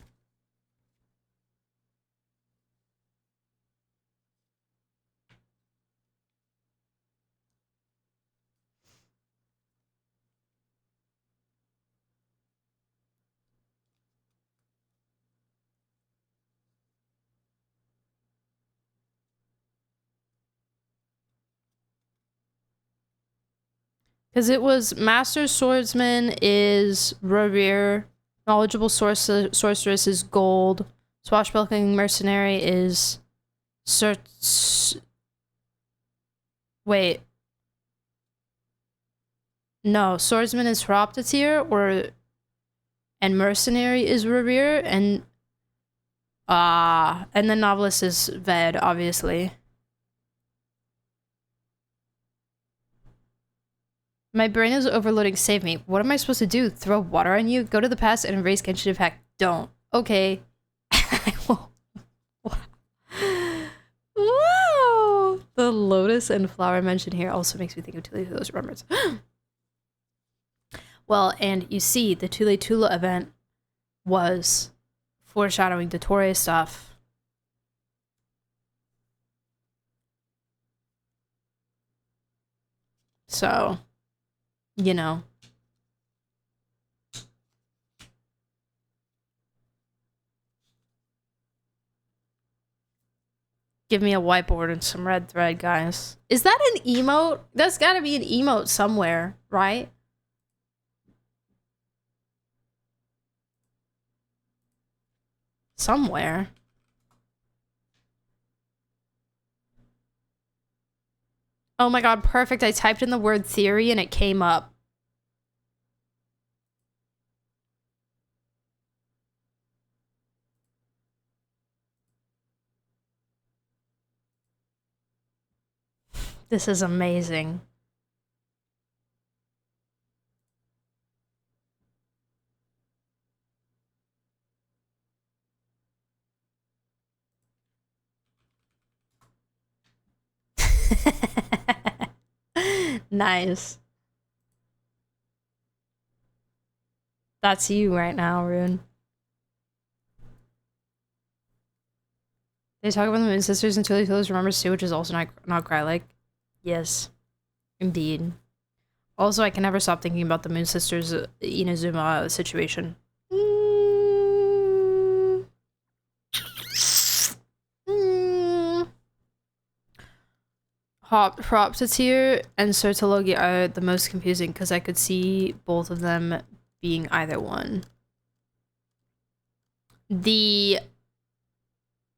Because it was Master Swordsman is Revere, Knowledgeable Sorceress is Gold, Swashbuckling Mercenary is wait. No, Swordsman is Hroptatyr, and Mercenary is Revere, and the Novelist is Ved, obviously. My brain is overloading, save me. What am I supposed to do? Throw water on you? Go to the past and erase Genshin Impact. Don't. Okay. I won't. Wow! The lotus and flower mentioned here also makes me think of Tule Tula's remembrance. Well, and you see, the Tule Tula event was foreshadowing Dottore stuff. So, you know. Give me a whiteboard and some red thread, guys. Is that an emote? That's gotta be an emote somewhere, right? Somewhere. Oh my god, perfect. I typed in the word theory and it came up. This is amazing. Nice. That's you right now, Rune. They talk about the Moon Sisters and Tule Tula's Remembers too, which is also not Cry-like. Yes. Indeed. Also, I can never stop thinking about the Moon Sisters Inazuma situation. Hroptatyr and Sertologi are the most confusing because I could see both of them being either one. The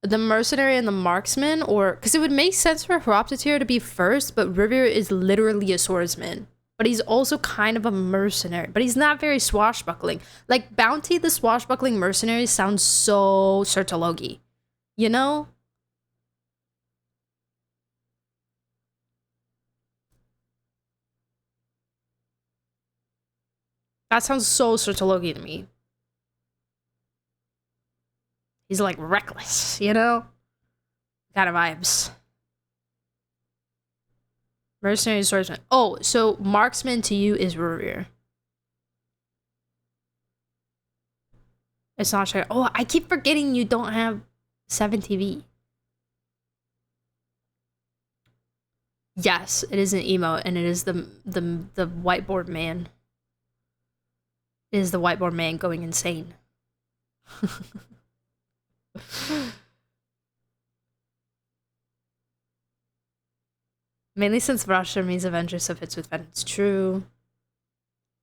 mercenary and the marksman, or because it would make sense for Hroptatyr to be first, but Revere is literally a swordsman. But he's also kind of a mercenary, but he's not very swashbuckling. Like Bounty, the swashbuckling mercenary, sounds so Sertologi, you know? That sounds so Sertologi to me. He's like reckless, you know? Kind of vibes. Mercenary swordsman. Oh, so marksman to you is warrior. It's not sure. Oh, I keep forgetting you don't have 7TV. Yes, it is an emote, and it is the whiteboard man. It is the whiteboard man going insane. Mainly since Russia means Avengers, so fits with Vengeance. True.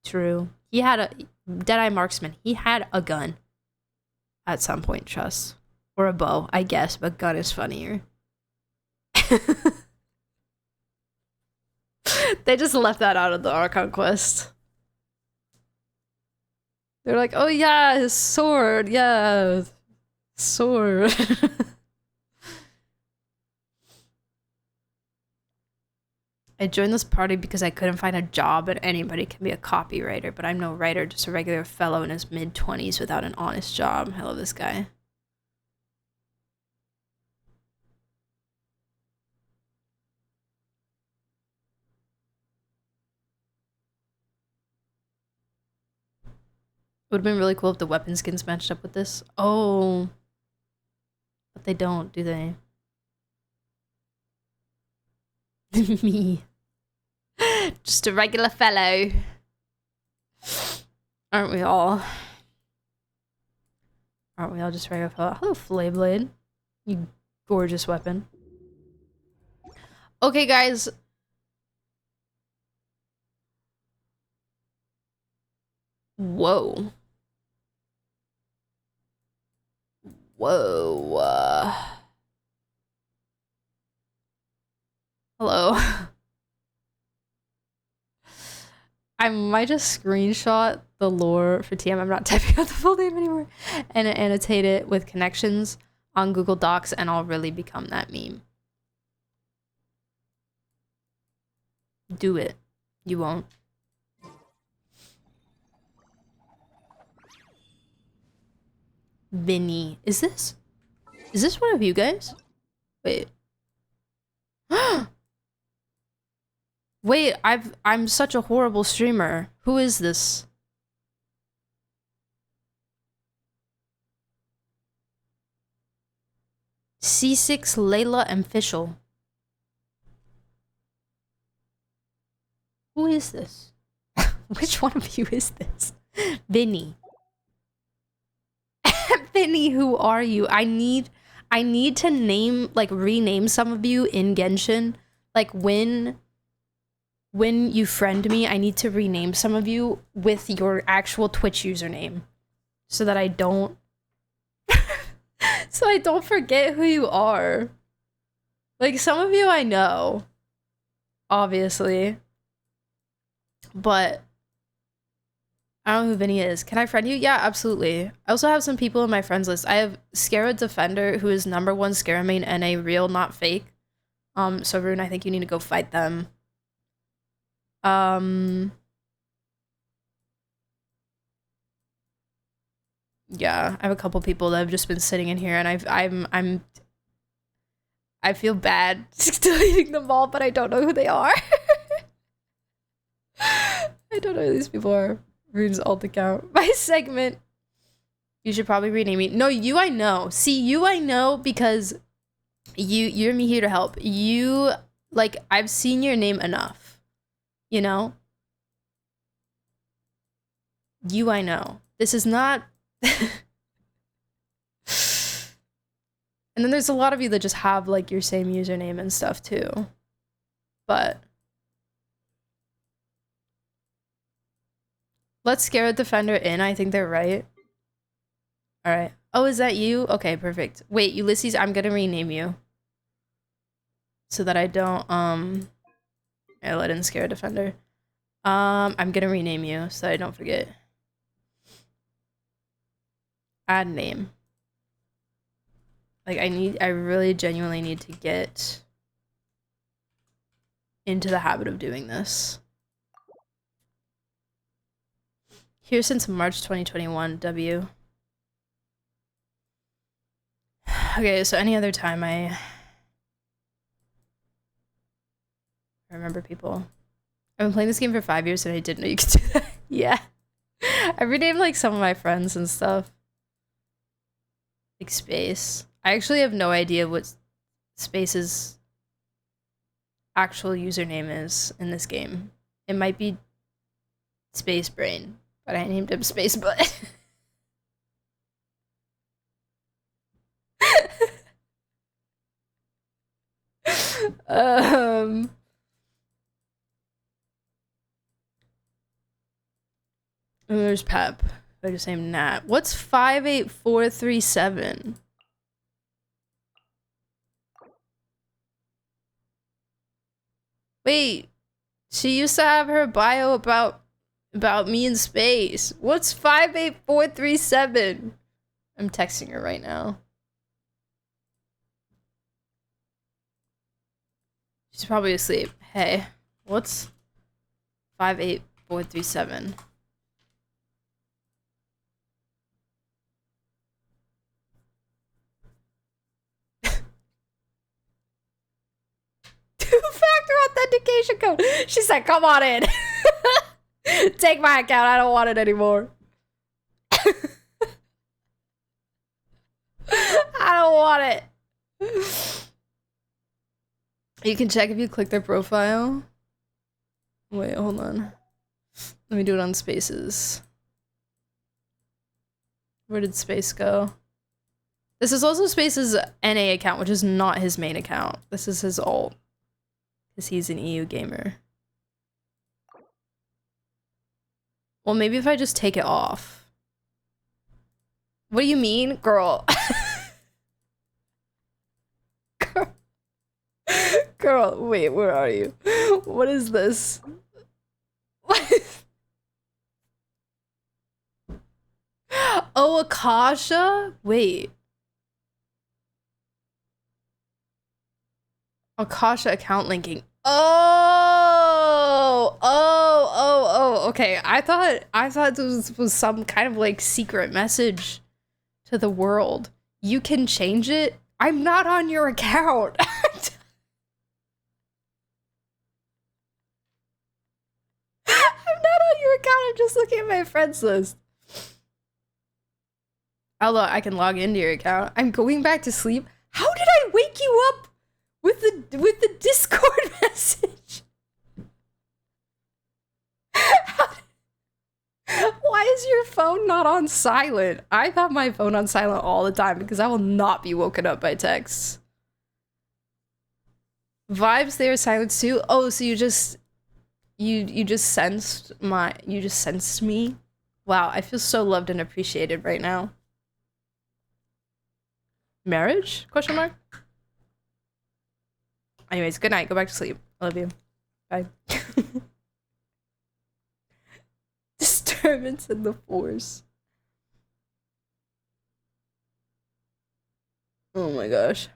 True. He had a Deadeye marksman. He had a gun at some point, trust. Or a bow, I guess, but gun is funnier. They just left that out of the Archon quest. They're like, oh yeah, his sword, yeah. Sword. I joined this party because I couldn't find a job and anybody can be a copywriter, but I'm no writer, just a regular fellow in his mid-20s without an honest job. I love this guy. Would have been really cool if the weapon skins matched up with this. Oh. But they don't, do they? Me. Just a regular fellow. Aren't we all? Aren't we all just regular fellow? Hello, Flay Blade. You gorgeous weapon. Okay, guys. Whoa. Whoa. Hello. I might just screenshot the lore for TM. I'm not typing out the full name anymore. And annotate it with connections on Google Docs, and I'll really become that meme. Do it. You won't. Vinny. Is this one of you guys? Wait. Wait, I'm such a horrible streamer. Who is this? C6 Layla and Fischl. Who is this? Which one of you is this? Vinny. Vinny, who are you? I need to name, like, rename some of you in Genshin. Like, when you friend me, I need to rename some of you with your actual Twitch username. So that I don't... so I don't forget who you are. Like, some of you I know. Obviously. But... I don't know who Vinny is. Can I friend you? Yeah, absolutely. I also have some people in my friends list. I have Scara Defender, who is #1 Scara main NA, real, not fake. So Rune, I think you need to go fight them. Yeah, I have a couple people that have just been sitting in here, and I feel bad deleting them all, but I don't know who they are. I don't know who these people are. Rune's alt account. My segment. You should probably rename me. No, you I know. See, you I know because you're me here to help. You, like, I've seen your name enough. You know? You I know. This is not... And then there's a lot of you that just have, like, your same username and stuff, too. But... Let's Scare Defender in. I think they're right. Alright. Oh, is that you? Okay, perfect. Wait, Ulysses, I'm gonna rename you. So that I don't, I let in Scare Defender. I'm gonna rename you so that I don't forget. Add name. Like, I really genuinely need to get into the habit of doing this. Here since March 2021, W. Okay, so any other time I remember people. I've been playing this game for 5 years and I didn't know you could do that. Yeah. I renamed like some of my friends and stuff. Like Space. I actually have no idea what Space's actual username is in this game. It might be Space Brain, but I named him Space Butt. And there's Pep. I just named Nat. What's 58437? Wait, she used to have her bio about me in space. What's 58437? I'm texting her right now. She's probably asleep. Hey, what's 58437? Two-factor authentication code. She said, come on in. Take my account. I don't want it anymore. I don't want it. You can check if you click their profile. Wait, hold on. Let me do it on Spaces. Where did Space go? This is also Space's NA account, which is not his main account. This is his alt. Because he's an EU gamer. Well, maybe if I just take it off. What do you mean? Girl. Girl, wait, where are you? What is this? What is... Oh, Akasha? Wait. Akasha account linking. Oh, okay. I thought this was some kind of like secret message to the world. You can change it? I'm not on your account. I'm not on your account. I'm just looking at my friends list. Although I can log into your account. I'm going back to sleep. How did I wake you up with the Discord message? Why is your phone not on silent? I have my phone on silent all the time because I will not be woken up by texts. Vibes there, silence too. Oh, so you just sensed me. Wow, I feel so loved and appreciated right now. Marriage? Question mark. Anyways, good night. Go back to sleep. Love you. Bye. Disturbance in the force. Oh my gosh.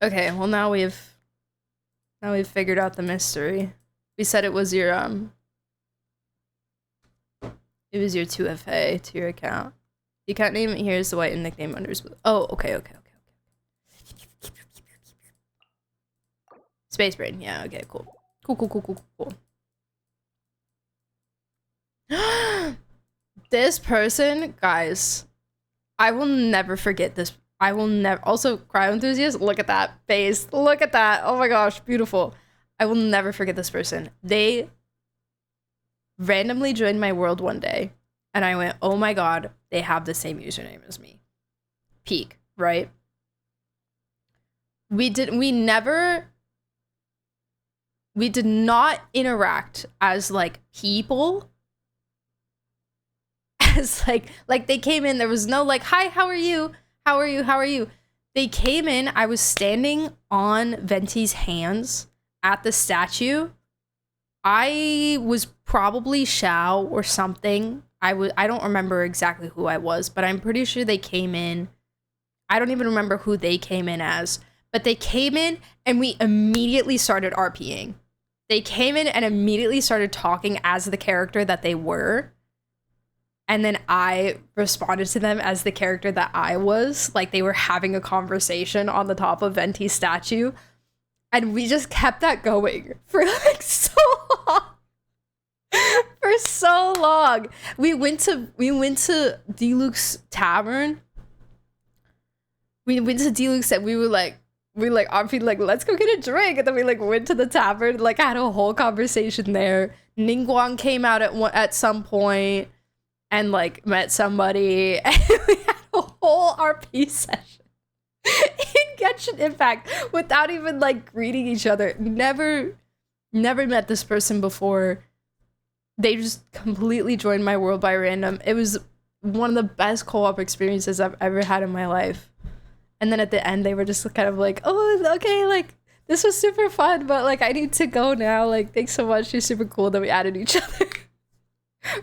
Okay, well now we've figured out the mystery. We said it was your 2FA to your account. The account name here is the white and nickname unders. Oh, okay. Space Brain. Yeah, okay, cool. Cool. This person, guys, I will never forget this. I will never. Also, cryo enthusiast, look at that face. Look at that. Oh my gosh, beautiful. I will never forget this person. They randomly joined my world one day, and I went, oh my god, they have the same username as me. Peak, right? We did not interact as like people. As like they came in, there was no like, hi, how are you? How are you? They came in, I was standing on Venti's hands at the statue. I was probably Shao or something. I don't remember exactly who I was, but I'm pretty sure they came in. I don't even remember who they came in as, but they came in and we immediately started RPing. They came in and immediately started talking as the character that they were. And then I responded to them as the character that I was. Like they were having a conversation on the top of Venti's statue. And we just kept that going for like so long. For so long. We went to Diluc's Tavern. We went to Diluc's and we were like RP like, let's go get a drink. And then we like went to the tavern, like had a whole conversation there. Ningguang came out at some point and like met somebody. And we had a whole RP session in Genshin Impact without even like greeting each other. Never met this person before. They just completely joined my world by random. It was one of the best co-op experiences I've ever had in my life. And then at the end, they were just kind of like, oh, okay, like, this was super fun, but like, I need to go now. Like, thanks so much. You're super cool. Then we added each other.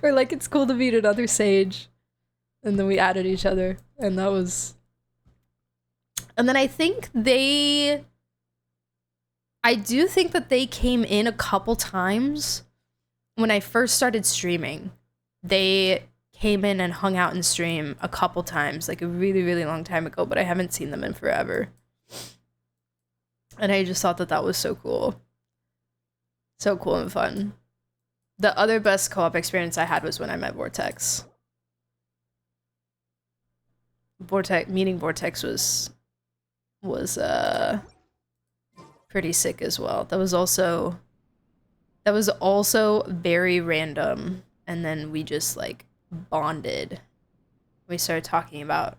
Or like, it's cool to meet another sage. And then we added each other. And that was... And then I do think that they came in a couple times. When I first started streaming, they came in and hung out and stream a couple times, like a really, really long time ago, but I haven't seen them in forever. And I just thought that that was so cool. So cool and fun. The other best co-op experience I had was when I met Vortex. Meeting Vortex was pretty sick as well. That was also very random, and then we just like bonded. We started talking about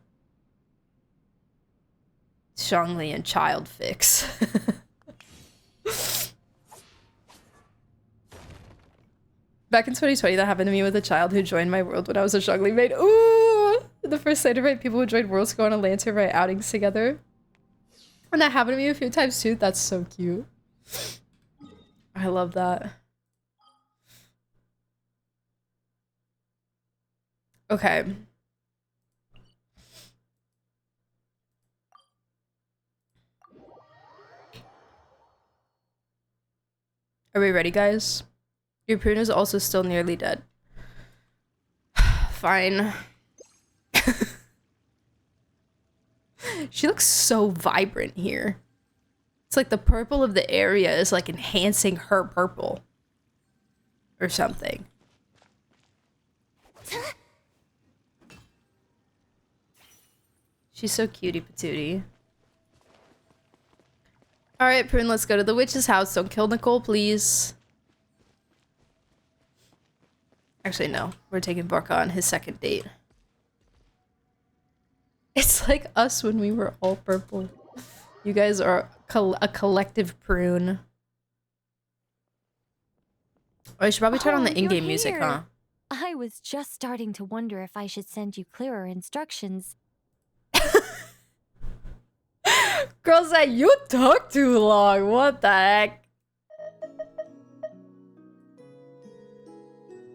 Zhongli and child fix. Back in 2020, that happened to me with a child who joined my world when I was a Zhongli maid. Ooh! The first Cider Right people who joined worlds go on a Lantern Right outings together. And that happened to me a few times too. That's so cute. I love that. Okay. Are we ready, guys? Your prune is also still nearly dead. Fine. She looks so vibrant here. It's like the purple of the area is like enhancing her purple. Or something. She's so cutie patootie. Alright, Prune, let's go to the witch's house. Don't kill Nicole, please. Actually, no. We're taking Barca on his second date. It's like us when we were all purple. You guys are a collective prune. Oh, I should probably turn on the in-game music, huh? I was just starting to wonder if I should send you clearer instructions. Girl said, you took too long. What the heck?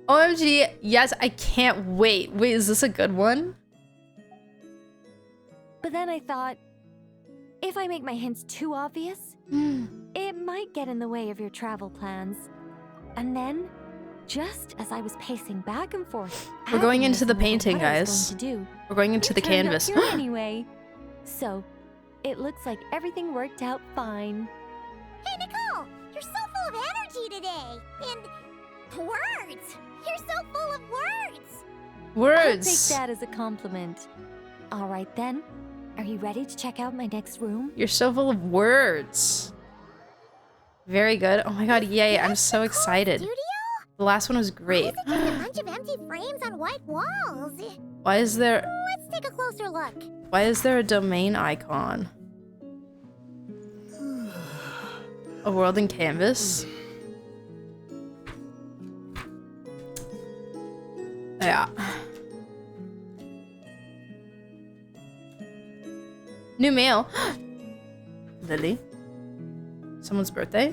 OMG, yes, I can't wait. Wait, is this a good one? But then I thought, if I make my hints too obvious, it might get in the way of your travel plans. And then, just as I was pacing back and forth, we're going into the painting, guys. We're going into the canvas. Anyway, so it looks like everything worked out fine. Hey, Nicole! You're so full of energy today! And words! You're so full of words! Words! I'll take that as a compliment. All right, then. Are you ready to check out my next room? You're so full of words. Very good. Oh my god, yay. I'm so excited. Studio? The last one was great. Why is it just a bunch of empty frames on white walls? Why is there... Let's take a closer look. Why is there a domain icon? A world in canvas? Yeah. New mail. Lily. Someone's birthday?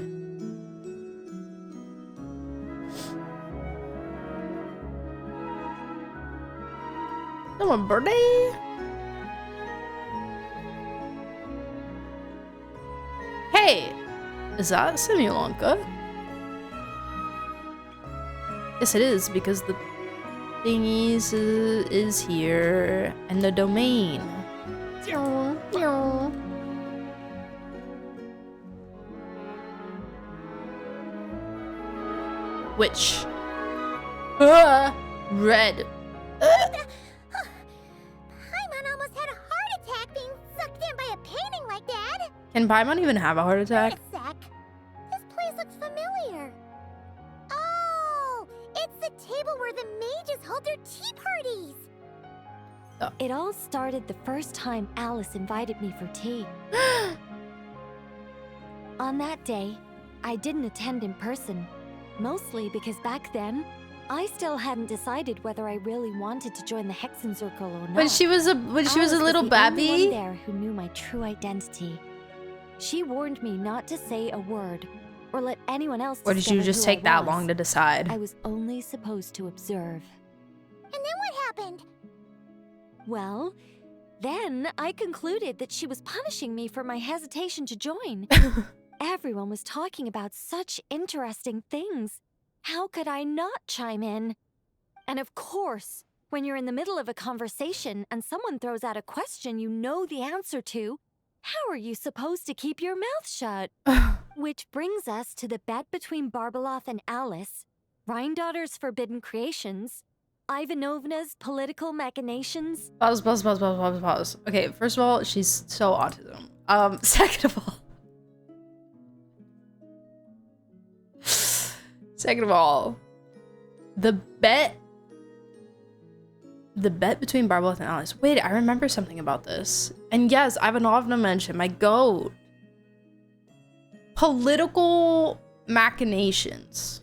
Someone's birthday? Hey! Is that Simulanka? Yes, it is, because the thingies is here, and the domain. Which? Red. Paimon almost had a heart attack being sucked in by a painting like that. Can Paimon even have a heart attack? Wait a sec. This place looks familiar. Oh, it's the table where the mages hold their tea parties. It all started the first time Alice invited me for tea. On that day, I didn't attend in person, mostly because back then, I still hadn't decided whether I really wanted to join the Hexen Circle or not. When she was a little Alice was the only babby. one there who knew my true identity. She warned me not to say a word or let anyone else Or did you discover just who take I that was. long to decide? I was only supposed to observe. And then what happened? Well, then I concluded that she was punishing me for my hesitation to join. Everyone was talking about such interesting things. How could I not chime in? And of course, when you're in the middle of a conversation and someone throws out a question you know the answer to, how are you supposed to keep your mouth shut? Which brings us to the bet between Barbeloth and Alice, Rhindaughter's forbidden creations, Ivanovna's political machinations. Pause. Okay, first of all, she's so autism. Second of all, the bet between Barbeloth and Alice. Wait, I remember something about this. And yes, Ivanovna mentioned my goat. Political machinations.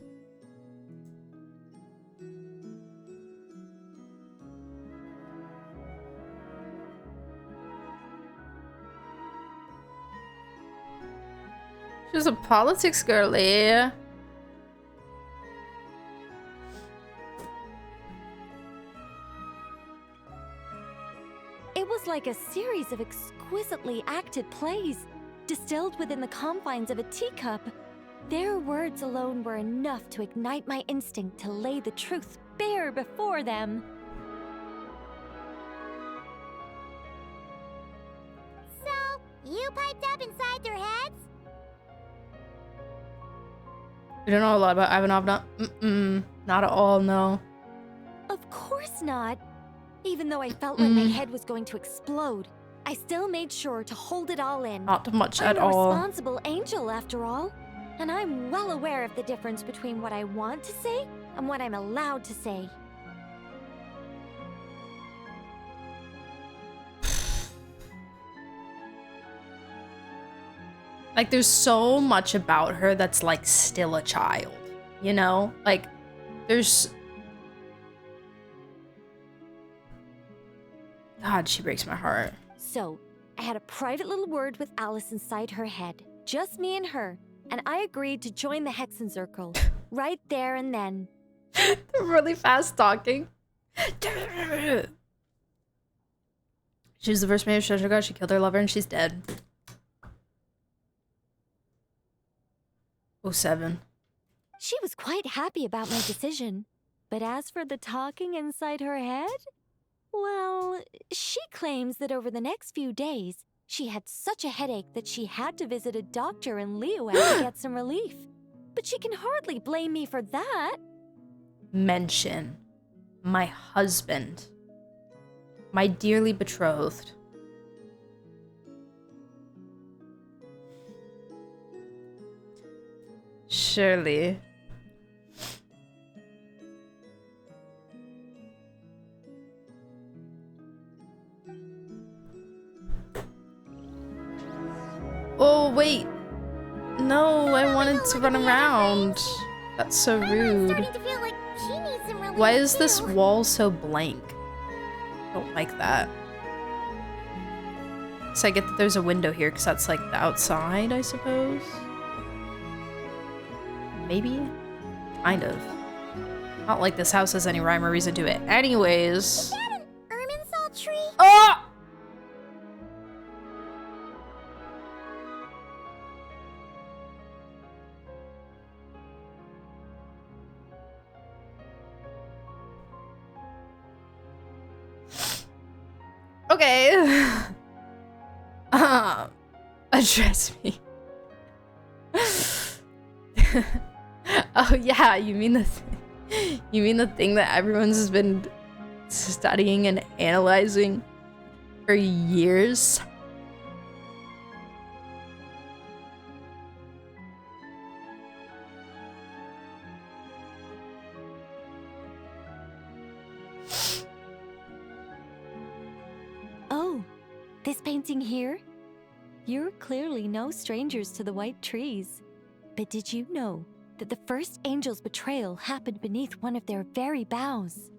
She's a politics girly. It was like a series of exquisitely acted plays, distilled within the confines of a teacup. Their words alone were enough to ignite my instinct to lay the truth bare before them. So, you piped up inside their heads? You don't know a lot about Ivanovna? Not at all, no. Of course not. Even though I felt like my head was going to explode, I still made sure to hold it all in. Not much I'm at a all. responsible angel, after all. And I'm well aware of the difference between what I want to say and what I'm allowed to say. Like, there's so much about her that's, like, still a child, you know? Like, there's... God, she breaks my heart. So, I had a private little word with Alice inside her head, just me and her, and I agreed to join the Hexen Circle, right there and then. Really fast talking. She was the first maid of Shoshoga. She killed her lover and she's dead. 07. She was quite happy about my decision, but as for the talking inside her head, well, she claims that over the next few days, she had such a headache that she had to visit a doctor in Liyue to get some relief. But she can hardly blame me for that. Mention my husband, my dearly betrothed. Surely. Oh, wait. No, I wanted to run around. That's so I'm rude. starting to feel like she needs some relief. Why is this too. wall so blank? I don't like that. So I get that there's a window here because that's like the outside, I suppose. Maybe? Kind of. Not like this house has any rhyme or reason to it. Anyways. Is that an Irminsul tree? Oh! Okay. Address me. Oh yeah, you mean the thing that everyone's been studying and analyzing for years? Oh, this painting here? You're clearly no strangers to the white trees. But did you know that the first angel's betrayal happened beneath one of their very boughs?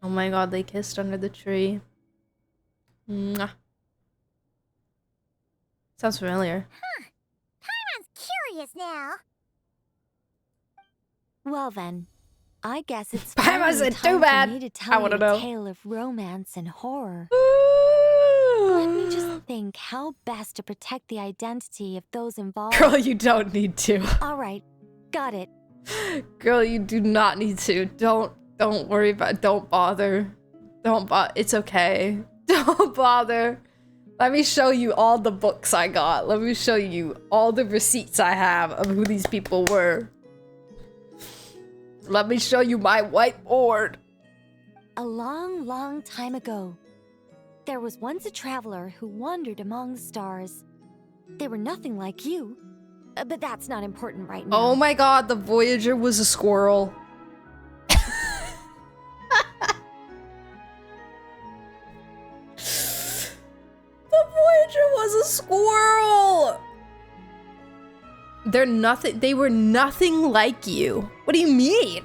Oh my god, they kissed under the tree. Mwah. Sounds familiar. Paimon's curious now. Well then, I guess it's I finally wasn't time too bad. for me to I tell wanna you a know. tale of romance and horror. Let me just think how best to protect the identity of those involved. Girl, you don't need to. All right, got it. Girl, you do not need to. Don't worry about it. Don't bother. It's okay. Don't bother. Let me show you all the books I got. Let me show you all the receipts I have of who these people were. Let me show you my whiteboard. A long, long time ago, there was once a traveler who wandered among the stars. They were nothing like you, but that's not important right now. Oh my god, the Voyager was a squirrel. The Voyager was a squirrel. They were nothing like you. What do you mean?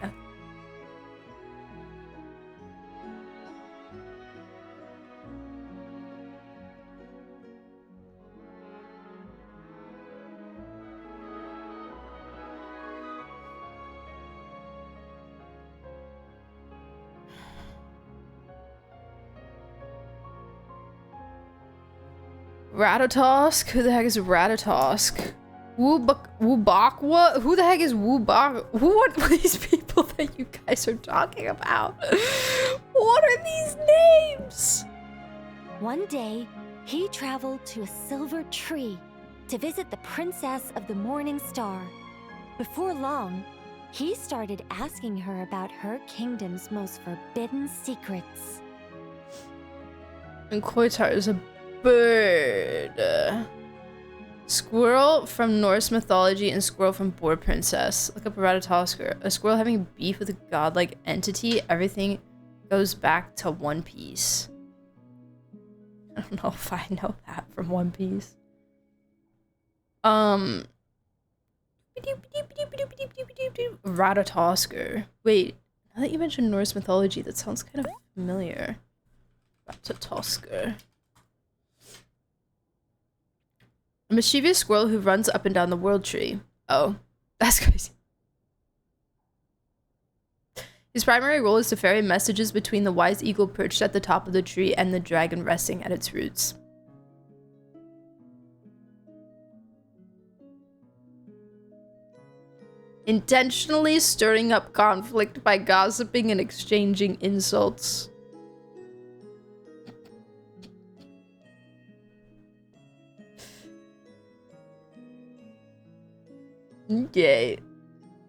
Ratatosk? Who the heck is Ratatosk? Woobakwa? Who the heck is Woobak? Who are these people that you guys are talking about? What are these names? One day, he traveled to a silver tree to visit the princess of the morning star. Before long, he started asking her about her kingdom's most forbidden secrets. And Koitar is a bird. Squirrel from Norse mythology and squirrel from Boar Princess. Look up Ratatosker. A squirrel having beef with a godlike entity. Everything goes back to One Piece. I don't know if I know that from One Piece. Ratatosker. Wait, now that you mentioned Norse mythology, that sounds kind of familiar. Ratatosker. A mischievous squirrel who runs up and down the world tree. Oh, that's crazy. His primary role is to ferry messages between the wise eagle perched at the top of the tree and the dragon resting at its roots. Intentionally stirring up conflict by gossiping and exchanging insults. Yay.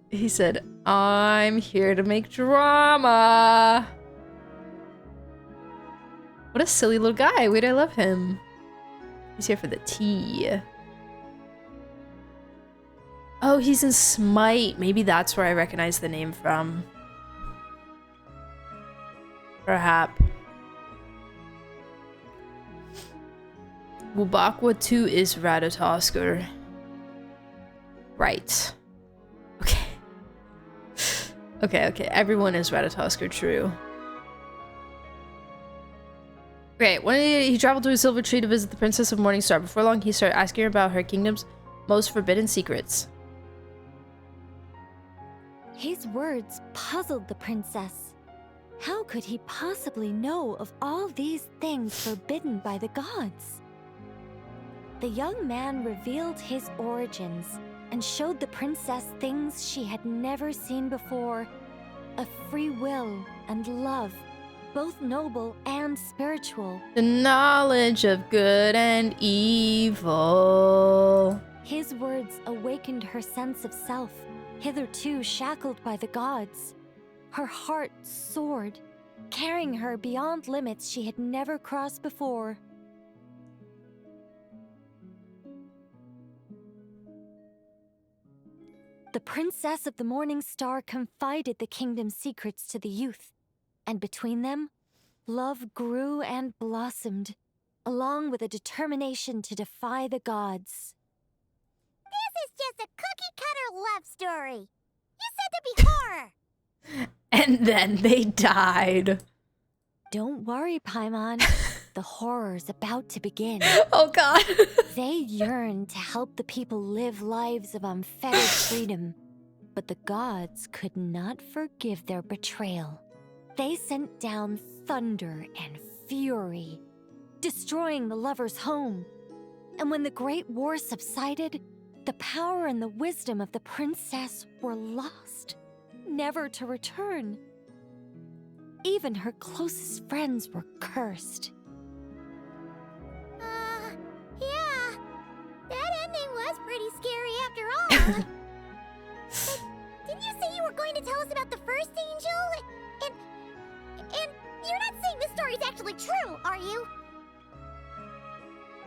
He said, I'm here to make drama. What a silly little guy. Wait, I love him. He's here for the tea. Oh, he's in Smite. Maybe that's where I recognize the name from. Perhaps. Wubakwa 2 is Ratatosker. Right. Okay. Okay. Everyone is Ratatosker, true. Okay, one day he traveled to a silver tree to visit the Princess of Morningstar. Before long, he started asking her about her kingdom's most forbidden secrets. His words puzzled the princess. How could he possibly know of all these things forbidden by the gods? The young man revealed his origins and showed the princess things she had never seen before. A free will and love, both noble and spiritual. The knowledge of good and evil. His words awakened her sense of self, hitherto shackled by the gods. Her heart soared, carrying her beyond limits she had never crossed before. The Princess of the Morning Star confided the kingdom's secrets to the youth, and between them, love grew and blossomed, along with a determination to defy the gods. This is just a cookie-cutter love story. You said to be horror. And then they died. Don't worry, Paimon. The horror's about to begin. Oh god. They yearn to help the people live lives of unfettered freedom, but the gods could not forgive their betrayal. They sent down thunder and fury, destroying the lovers' home. And when the Great War subsided, the power and the wisdom of the princess were lost, never to return. Even her closest friends were cursed. Yeah. That ending was pretty scary after all. But didn't you say you were going to tell us about the first angel? And you're not saying this story is actually true, are you?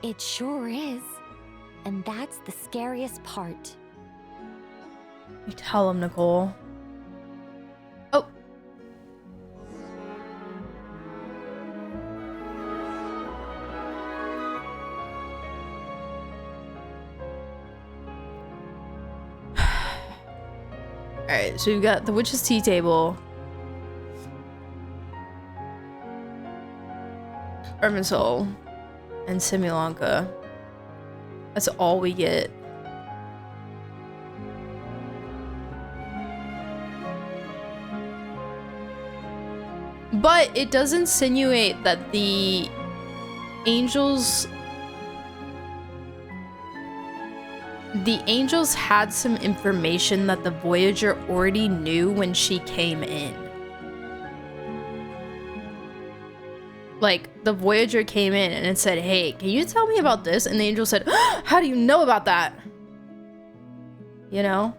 It sure is. And that's the scariest part. You tell him, Nicole. Oh. Alright, so we've got the witch's tea table. Irminsul and Simulanka. That's all we get. But it does insinuate that the angels had some information that the Voyager already knew when she came in. Like, the Voyager came in and it said, hey, can you tell me about this? And the angel said, how do you know about that? You know?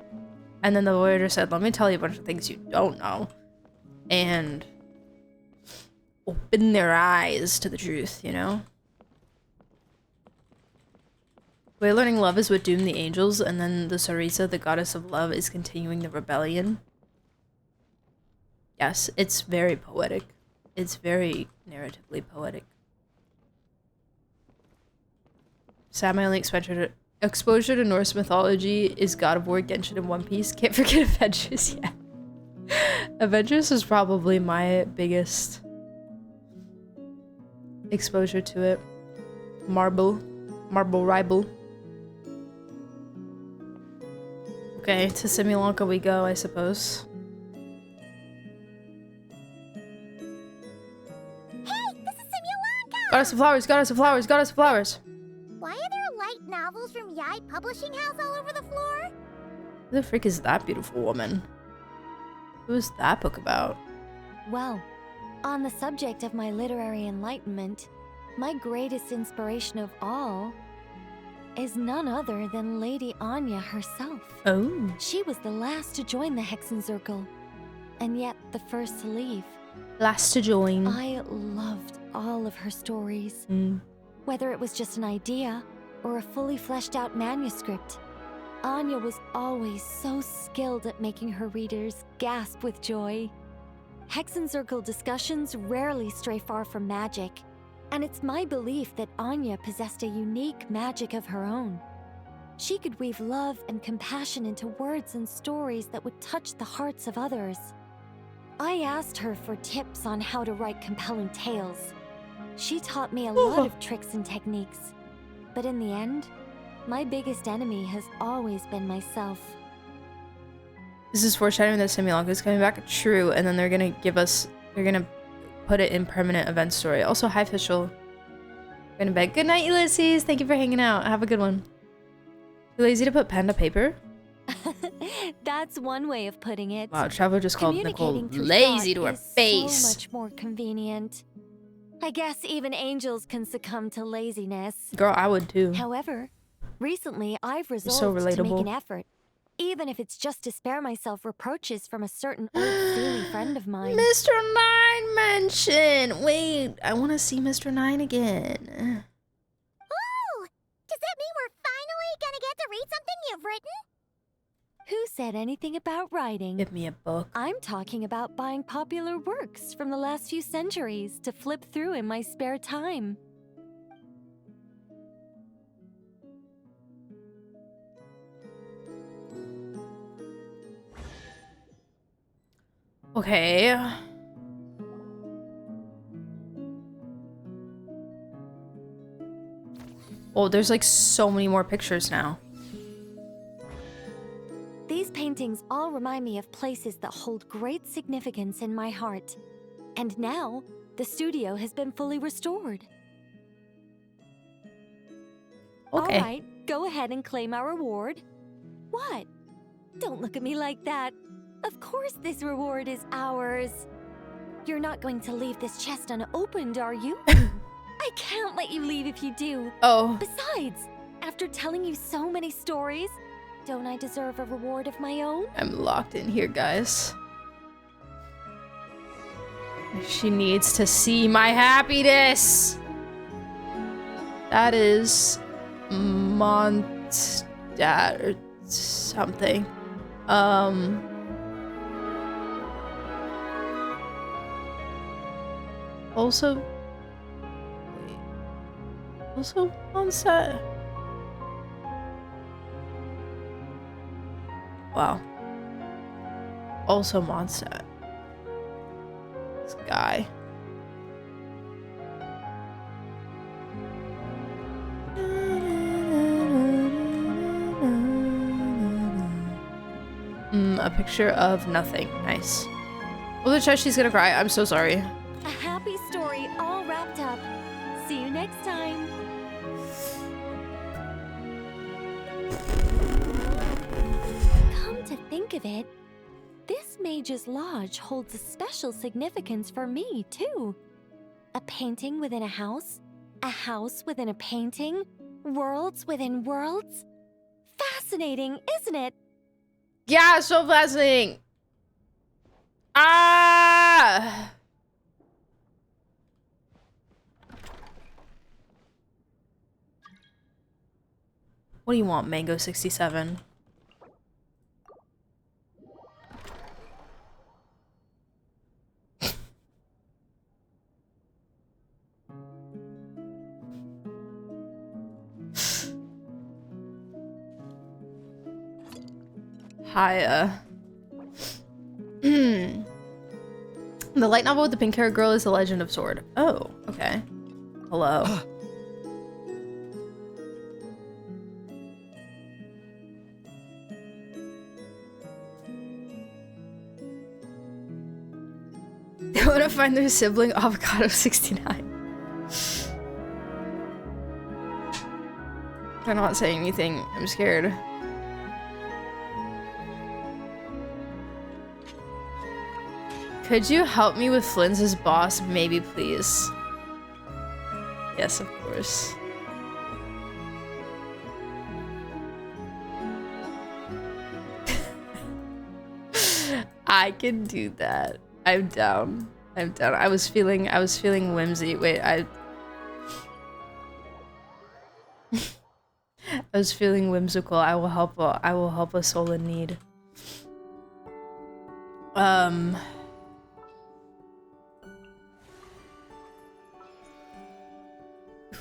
And then the Voyager said, let me tell you a bunch of things you don't know. And open their eyes to the truth, you know? We're learning love is what doomed the angels, and then the Sarisa, the goddess of love, is continuing the rebellion. Yes, it's very poetic. It's very narratively poetic. Sad, my only exposure to Norse mythology is God of War, Genshin, and One Piece. Can't forget Avengers, yeah. Avengers is probably my biggest exposure to it. Marble Rival. Okay, to Simulanka we go, I suppose. Goddess of flowers, goddess of flowers, goddess of flowers. Why are there light novels from Yai Publishing House all over the floor? Who the frick is that beautiful woman? Who is that book about? Well, on the subject of my literary enlightenment, my greatest inspiration of all is none other than Lady Anya herself. Oh. She was the last to join the Hexenzirkel, and yet the first to leave. Last to join. I loved all of her stories. Whether it was just an idea or a fully fleshed out manuscript, Anya was always so skilled at making her readers gasp with joy. Hexenzirkel discussions rarely stray far from magic, and it's my belief that Anya possessed a unique magic of her own. She could weave love and compassion into words and stories that would touch the hearts of others. I asked her for tips on how to write compelling tales. She taught me a lot of tricks and techniques, but in the end, my biggest enemy has always been myself. This is foreshadowing that Simulanka is coming back true, and then they're gonna put it in permanent event story. Also, hi Fischl. Going to bed. Good night, Ulysses. Thank you for hanging out. Have a good one. Too lazy to put pen to paper? That's one way of putting it. Wow, Traveler just called Nicole Communicating through lazy thought to her is face. So much more convenient. I guess even angels can succumb to laziness. Girl, I would too. However, recently I've so resolved to make relatable. an effort, even if it's just to spare myself reproaches from a certain old silly friend of mine. Mr. Nine mention. Wait, I want to see Mr. Nine again. Oh! Does that mean we're finally gonna get to read something you've written? Who said anything about writing? Give me a book. I'm talking about buying popular works from the last few centuries to flip through in my spare time. Okay. Oh, there's like so many more pictures now. These paintings all remind me of places that hold great significance in my heart. And now, the studio has been fully restored. Okay. All right, go ahead and claim our reward. What? Don't look at me like that. Of course this reward is ours. You're not going to leave this chest unopened, are you? I can't let you leave if you do. Oh. Besides, after telling you so many stories, don't I deserve a reward of my own? I'm locked in here, guys. She needs to see my happiness. That is Mondstadt or something. Also, wait. Also Mondstadt. Wow. Also Mondstadt. This guy. A picture of nothing. Nice. Oh, the chest, she's gonna cry. I'm so sorry. A happy story all wrapped up. See you next time. Come to think of it, this Mage's Lodge holds a special significance for me, too. A painting within a house within a painting, worlds within worlds. Fascinating, isn't it? Yeah, so fascinating. Ah! What do you want, Mango 67? Hiya. The light novel with the pink hair girl is The Legend of Sword. Oh, okay. Hello. They want to find their sibling Avocado 69. I'm not saying anything. I'm scared. Could you help me with Flynn's boss, maybe, please? Yes, of course. I can do that. I'm down. I'm down. I was feeling whimsy. Wait, I was feeling whimsical. I will help a soul in need.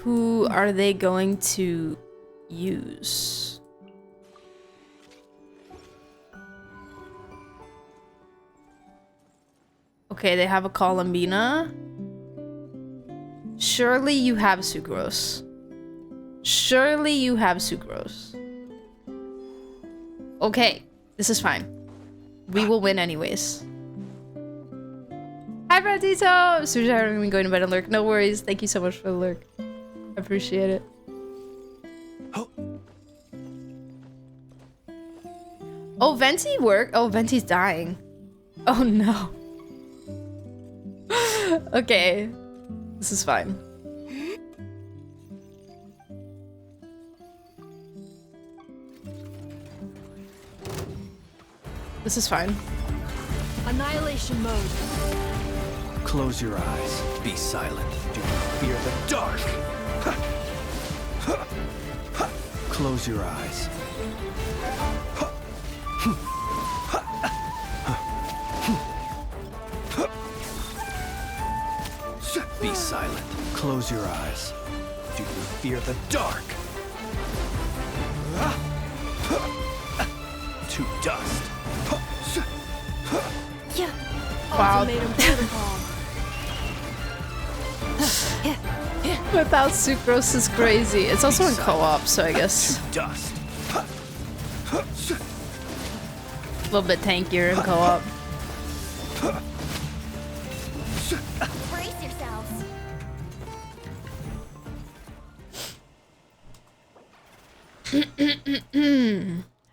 Who are they going to use? Okay, they have a Columbina. Surely you have Sucrose. Surely you have Sucrose. Okay, this is fine. We will win anyways. Hi, Bratito! Sushi, I'm going to bed and lurk. No worries. Thank you so much for the lurk. I appreciate it. Oh, Venti work. Oh, Venti's dying. Oh no. Okay. This is fine. This is fine. Annihilation mode. Close your eyes. Be silent. Do not fear the dark. Close your eyes. Be silent. Close your eyes. Do you fear the dark? To dust. Wow. Ultimatum protocol. Without sucrose is crazy. It's also in co-op, so I guess To dust. a little bit tankier in co-op. Brace yourselves.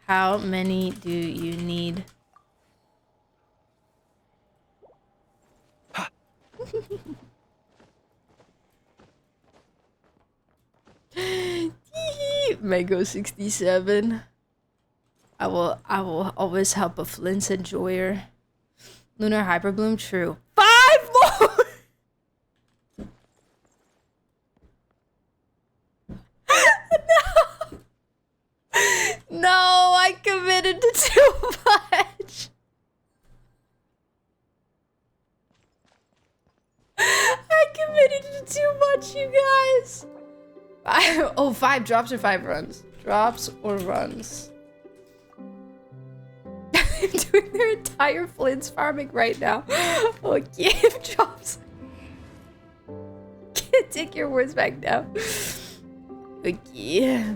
How many do you need? Mango 67. I will always help a Flint's enjoyer. Lunar Hyperbloom, true. 5 more! No, I committed to too much. I committed to too much, you guys. Oh, 5 drops or 5 runs? Drops or runs? They're doing their entire Flint's farming right now. Oh, give drops. Can't take your words back now. Okay.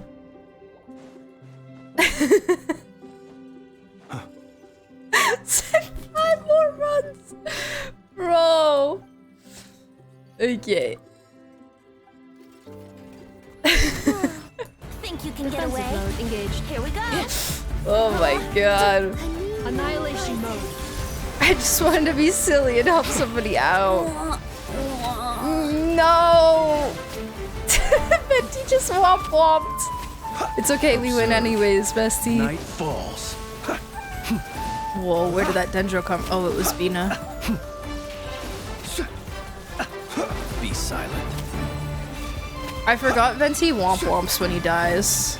Said 5 more runs, bro. Okay. Think you can get Defensive away? mode engaged. Here we go. Oh my god. Annihilation mode. I just wanted to be silly and help somebody out. No. Venti just whomped. It's okay, we win anyways, bestie. Night falls. Whoa, where did that dendro come? Oh, it was Bina. Be silent. I forgot Venti whomps when he dies.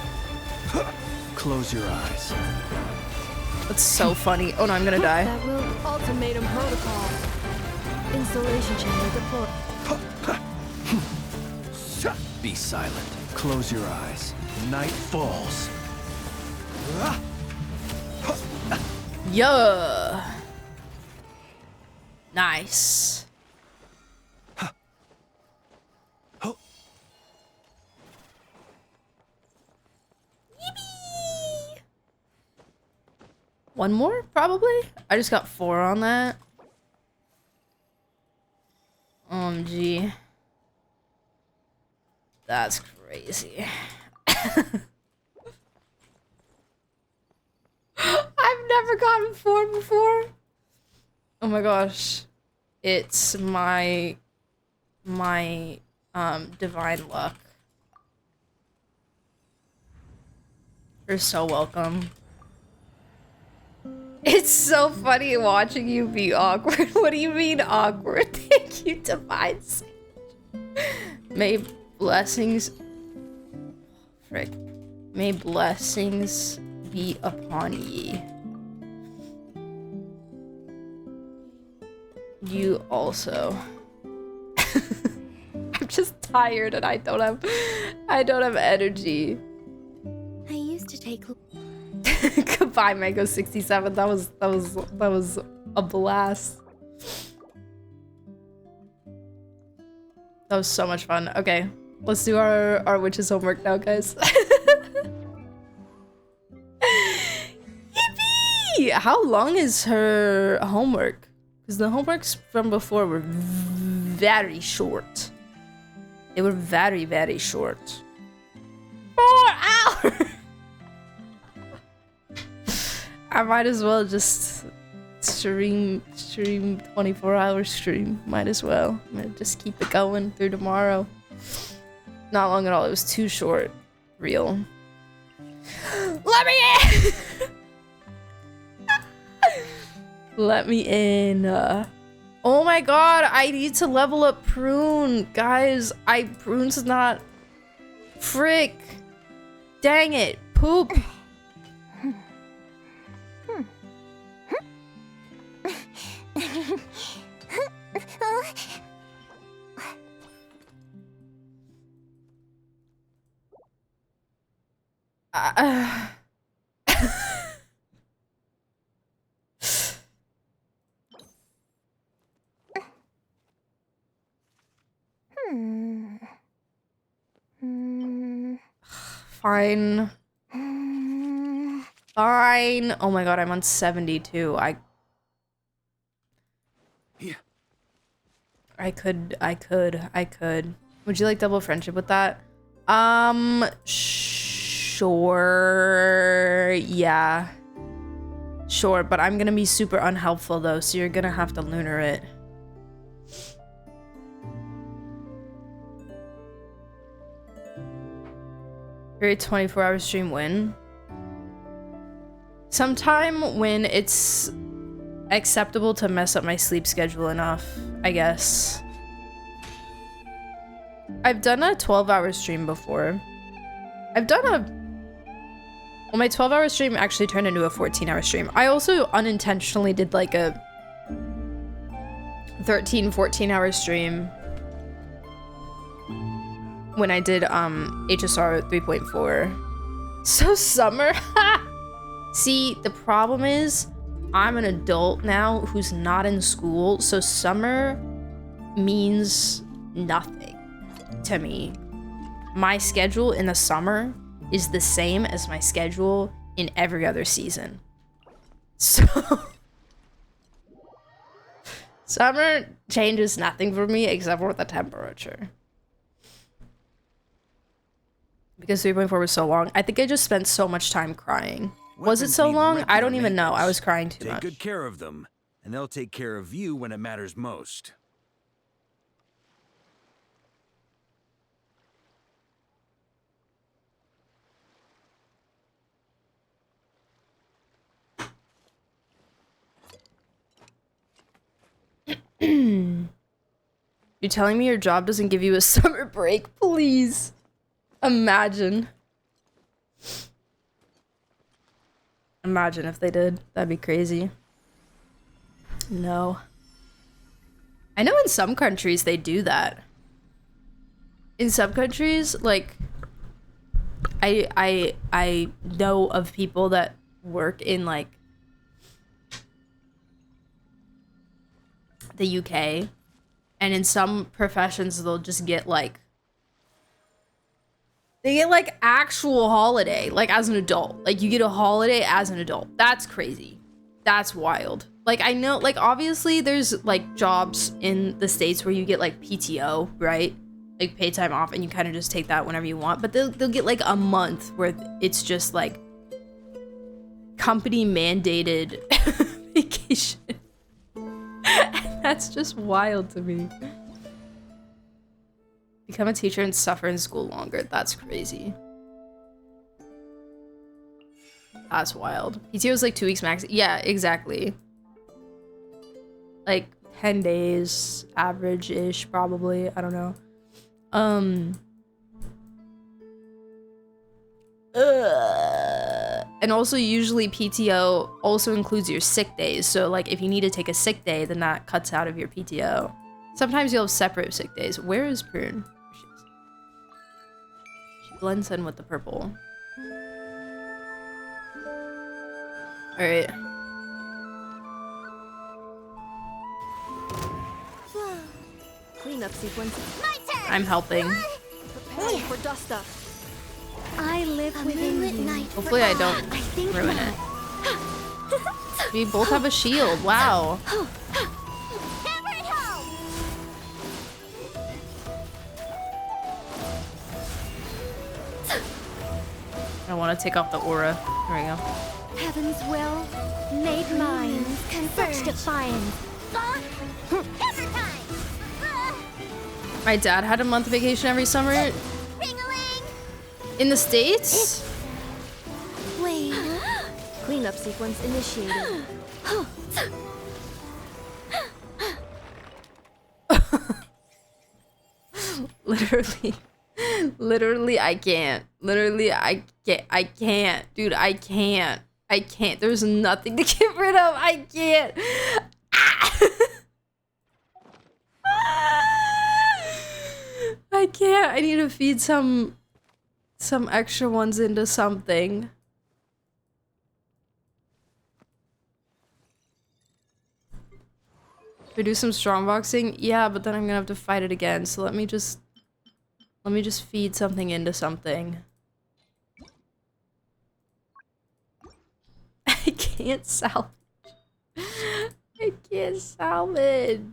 Close your eyes. That's so funny. Oh no, I'm gonna die. That will ultimatum protocol. Installation chamber deployed. Be silent. Close your eyes. Night falls. Yeah. Nice. Yippee! One more, probably? I just got 4 on that. OMG. That's crazy. I've never gotten 4 before. Oh my gosh. It's my divine luck. You're so welcome. It's so funny watching you be awkward. What do you mean awkward? Thank you, divine sage. May blessings... Frick. May blessings be upon ye. You also. I'm just tired and I don't have energy. I used to take. Goodbye, Mango 67. That was a blast. That was so much fun. Okay, let's do our witch's homework now, guys. Yippee! How long is her homework? Because the homeworks from before were very short. They were very, very short. 4 hours! I might as well just stream 24-hour stream. Might as well. I'm gonna just keep it going through tomorrow. Not long at all. It was too short. Real. Let me in! Let me in. Oh my god, I need to level up Prune. Guys, Prune's not... Frick. Dang it. Poop. Fine. Fine. Oh my god, I'm on 72. I could. Would you like double friendship with that? Sure. Yeah. Sure, but I'm gonna be super unhelpful though, so you're gonna have to lunar it. Your 24-hour stream win. Sometime when it's acceptable to mess up my sleep schedule enough, I guess. I've done a 12-hour stream before. Well, my 12-hour stream actually turned into a 14-hour stream. I also unintentionally did like a 14-hour stream when I did HSR 3.4. So summer. See, the problem is I'm an adult now who's not in school, so summer means nothing to me. My schedule in the summer is the same as my schedule in every other season. So summer changes nothing for me except for the temperature. Because 3.4 was so long. I think I just spent so much time crying. Was it so long? I don't even know. I was crying too much. Take good care of them, and they'll take care of you when it matters most. You're telling me your job doesn't give you a summer break? Please. Imagine. Imagine if they did. That'd be crazy. No. I know in some countries they do that. In some countries, like, I know of people that work in, like, the UK, and in some professions they'll just get, like, they get, like, actual holiday, like, as an adult. Like, you get a holiday as an adult. That's crazy. That's wild. Like, I know, like, obviously there's, like, jobs in the States where you get, like, PTO, right? Like, paid time off, and you kind of just take that whenever you want. But they'll get, like, a month where it's just, like, company-mandated vacation. And that's just wild to me. Become a teacher and suffer in school longer. That's crazy. That's wild. PTO is like 2 weeks max. Yeah, exactly. Like 10 days average-ish, probably. I don't know. And also usually PTO also includes your sick days. So like if you need to take a sick day, then that cuts out of your PTO. Sometimes you'll have separate sick days. Where is Prune? She blends in with the purple. Alright. Cleanup sequence. My turn! I'm helping. Preparing for dust up. I live within moonlit you. night Hopefully I don't think ruin it. We both have a shield. Wow. Hammer it home! I want to take off the aura. There we go. Heaven's will made mine. Such defiance. Hammer time! My dad had a month vacation every summer Ring-a-ling! in the States. Wait. Cleanup sequence initiated. Literally, I can't. Literally, I can't. Dude, I can't. There's nothing to get rid of. I can't. I can't. I need to feed some extra ones into something. Should we do some strong boxing? Yeah, but then I'm gonna have to fight it again. So let me just feed something into something. I can't salvage. I can't salvage.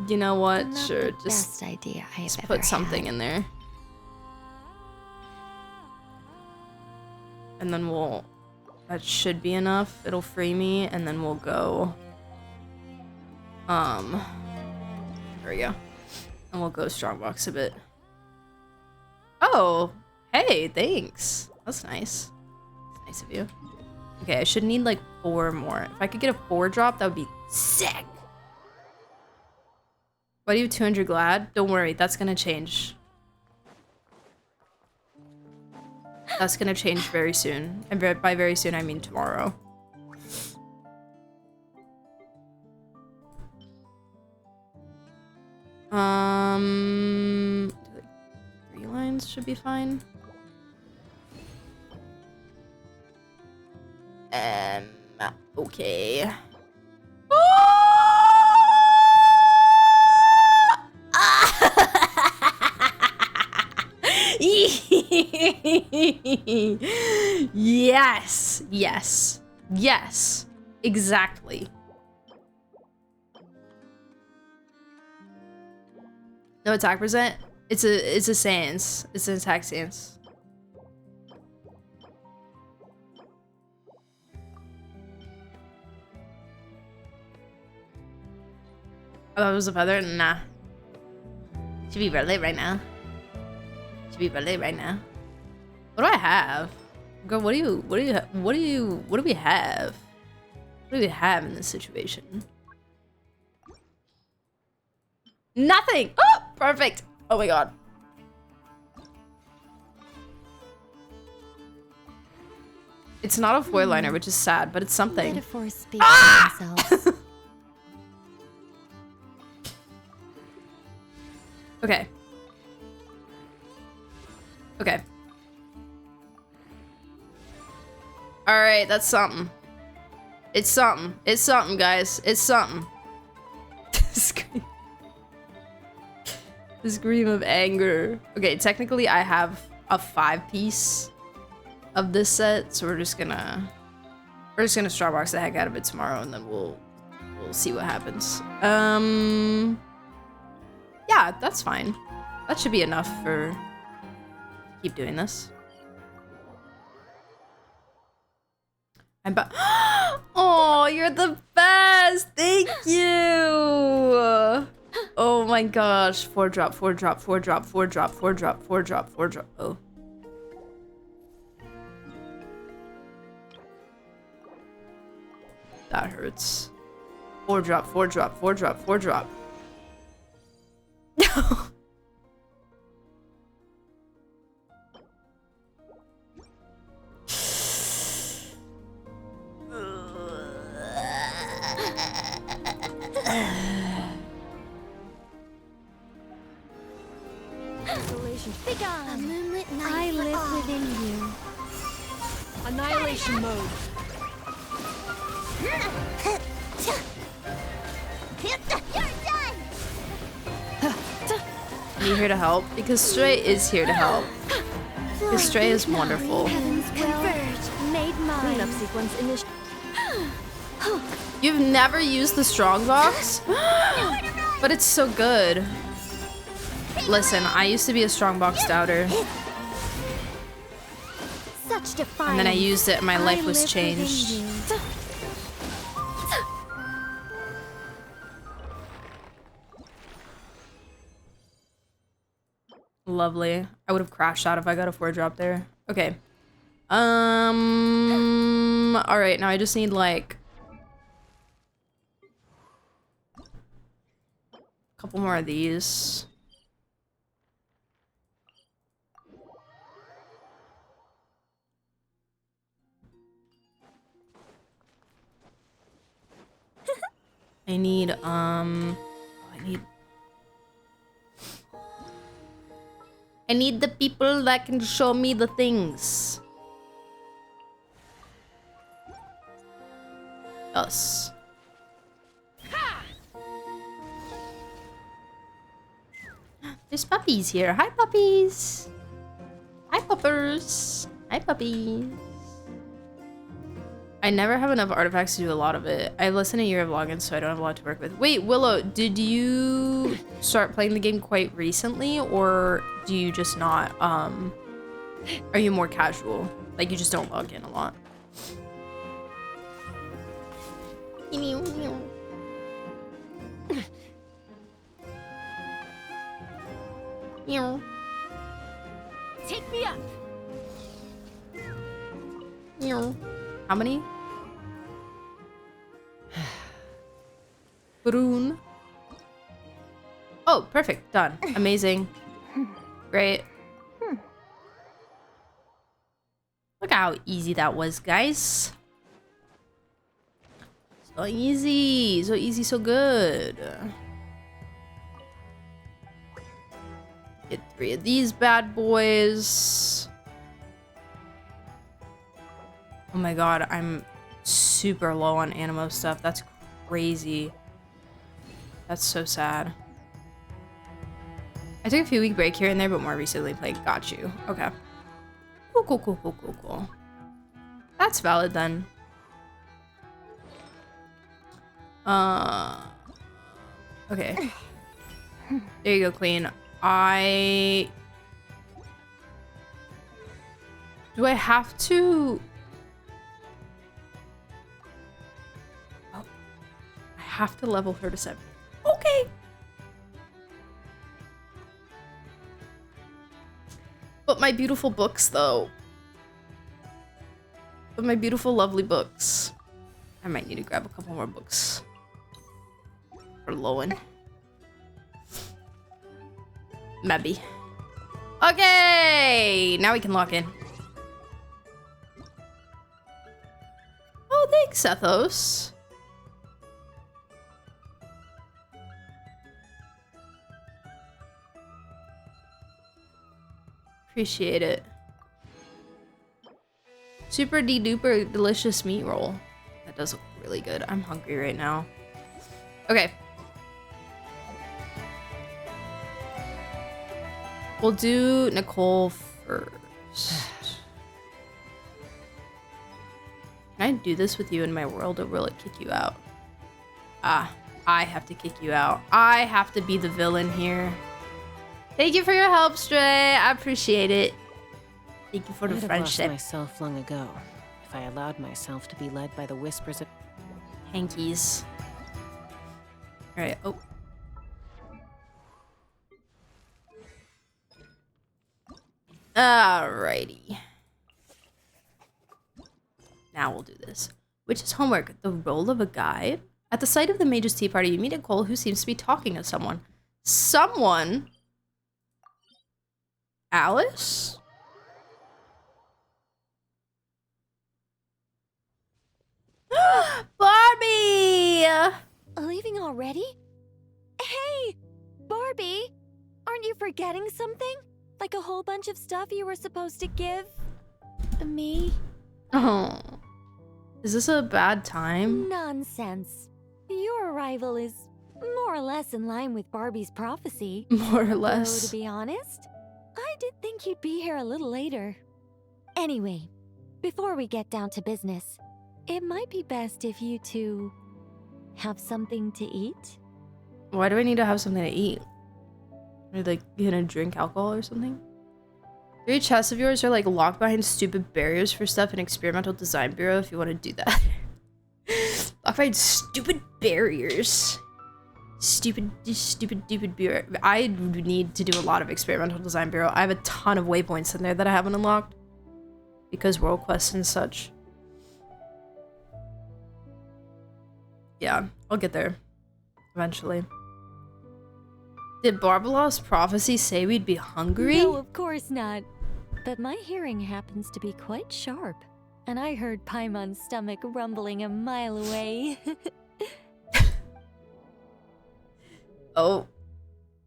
You know what? Not Sure, the just best idea I have put ever something had. in there. And then that should be enough. It'll free me, and then we'll go. There we go. And we'll go strongbox a bit. Oh, hey, thanks. That's nice. That's nice of you. Okay, I should need like 4 more. If I could get a 4 drop, that would be sick. Why do you have 200 glad? Don't worry, that's gonna change. That's gonna change very soon. And by very soon, I mean tomorrow. Like 3 lines should be fine. Okay. Yes, yes, yes, exactly. No attack percent. It's a sans. It's an attack sans. Oh, that was a feather? Nah. Should be really right now. Should be really right now. What do I have? Girl, what do we have? What do we have in this situation? Nothing! Oh, perfect! Oh my god. It's not a foil liner, which is sad, but it's something. Metaphors speak for themselves. Okay. Okay. Alright, that's something. It's something. It's something, guys. It's something. The scream of anger. Okay, technically I have a 5-piece of this set, so we're just gonna straw box the heck out of it tomorrow, and then we'll see what happens. Yeah, that's fine. That should be enough for keep doing this. I'm oh, you're the best. Thank you. Oh my gosh. 4 drop, 4 drop, 4 drop, 4 drop, 4 drop, 4 drop, 4 drop. Oh. That hurts. 4 drop, 4 drop, 4 drop, 4 drop. No. Begone! A moonlit night I for live all. within you. Annihilation mode. You're done! Are you here to help? Because Stray is here to help. Because Stray is wonderful. Heaven's will cleanup sequence initial. You've never used the strongbox? But it's so good. Listen, I used to be a strongbox doubter. Such defiance. And then I used it and my life was live changed. within you. Lovely. I would have crashed out if I got a 4-drop there. Okay. All right, now I just need like a couple more of these. I need I need the people that can show me the things. Us. There's puppies here. Hi, puppies. Hi, puppers. Hi, puppies. I never have enough artifacts to do a lot of it. I listen to your vlogging, so I don't have a lot to work with. Wait, Willow, did you start playing the game quite recently, or do you just not, are you more casual? Like, you just don't log in a lot? Take me up. How many? Prune. Oh, perfect. Done. Amazing. Great. Look how easy that was, guys. So easy. So easy, so good. Get 3 of these bad boys. Oh my god, I'm super low on animo stuff. That's crazy. That's so sad. I took a few week break here and there, but more recently played Got You. Okay. Cool, cool, cool, cool, cool, cool. That's valid then. Okay. There you go, Queen. Do I have to... Oh. I have to level her to 7. Okay. But my beautiful books, though. But my beautiful, lovely books. I might need to grab a couple more books. For Lowen. Maybe. Okay! Now we can lock in. Oh, thanks, Sethos. Appreciate it. Super de-duper delicious meat roll. That does look really good. I'm hungry right now. Okay. We'll do Nicole first. Can I do this with you in my world, or will it kick you out? Ah, I have to kick you out. I have to be the villain here. Thank you for your help, Stray. I appreciate it. Thank you for the I'd have friendship. lost myself long ago if I allowed myself to be led by the whispers of Hankies. All right. Oh. Alrighty. Now we'll do this. Which is homework? The role of a guide? At the site of the Mage's Tea Party, you meet Nicole, who seems to be talking to someone. Someone? Alice? Barbie! Leaving already? Hey, Barbie! Aren't you forgetting something? Like a whole bunch of stuff you were supposed to give me? Oh. Is this a bad time? Nonsense. Your arrival is more or less in line with Barbie's prophecy. More or Though, less. to be honest, I did think you'd be here a little later. Anyway, before we get down to business, it might be best if you two have something to eat. Why do I need to have something to eat? Are you like gonna drink alcohol or something? 3 chests of yours are like locked behind stupid barriers for stuff in Experimental Design Bureau if you want to do that. Locked behind stupid barriers. Stupid bureau. I need to do a lot of Experimental Design Bureau. I have a ton of waypoints in there that I haven't unlocked. Because world quests and such. Yeah, I'll get there. Eventually. Did Barbalaw's prophecy say we'd be hungry? No, of course not. But my hearing happens to be quite sharp. And I heard Paimon's stomach rumbling a mile away. Oh.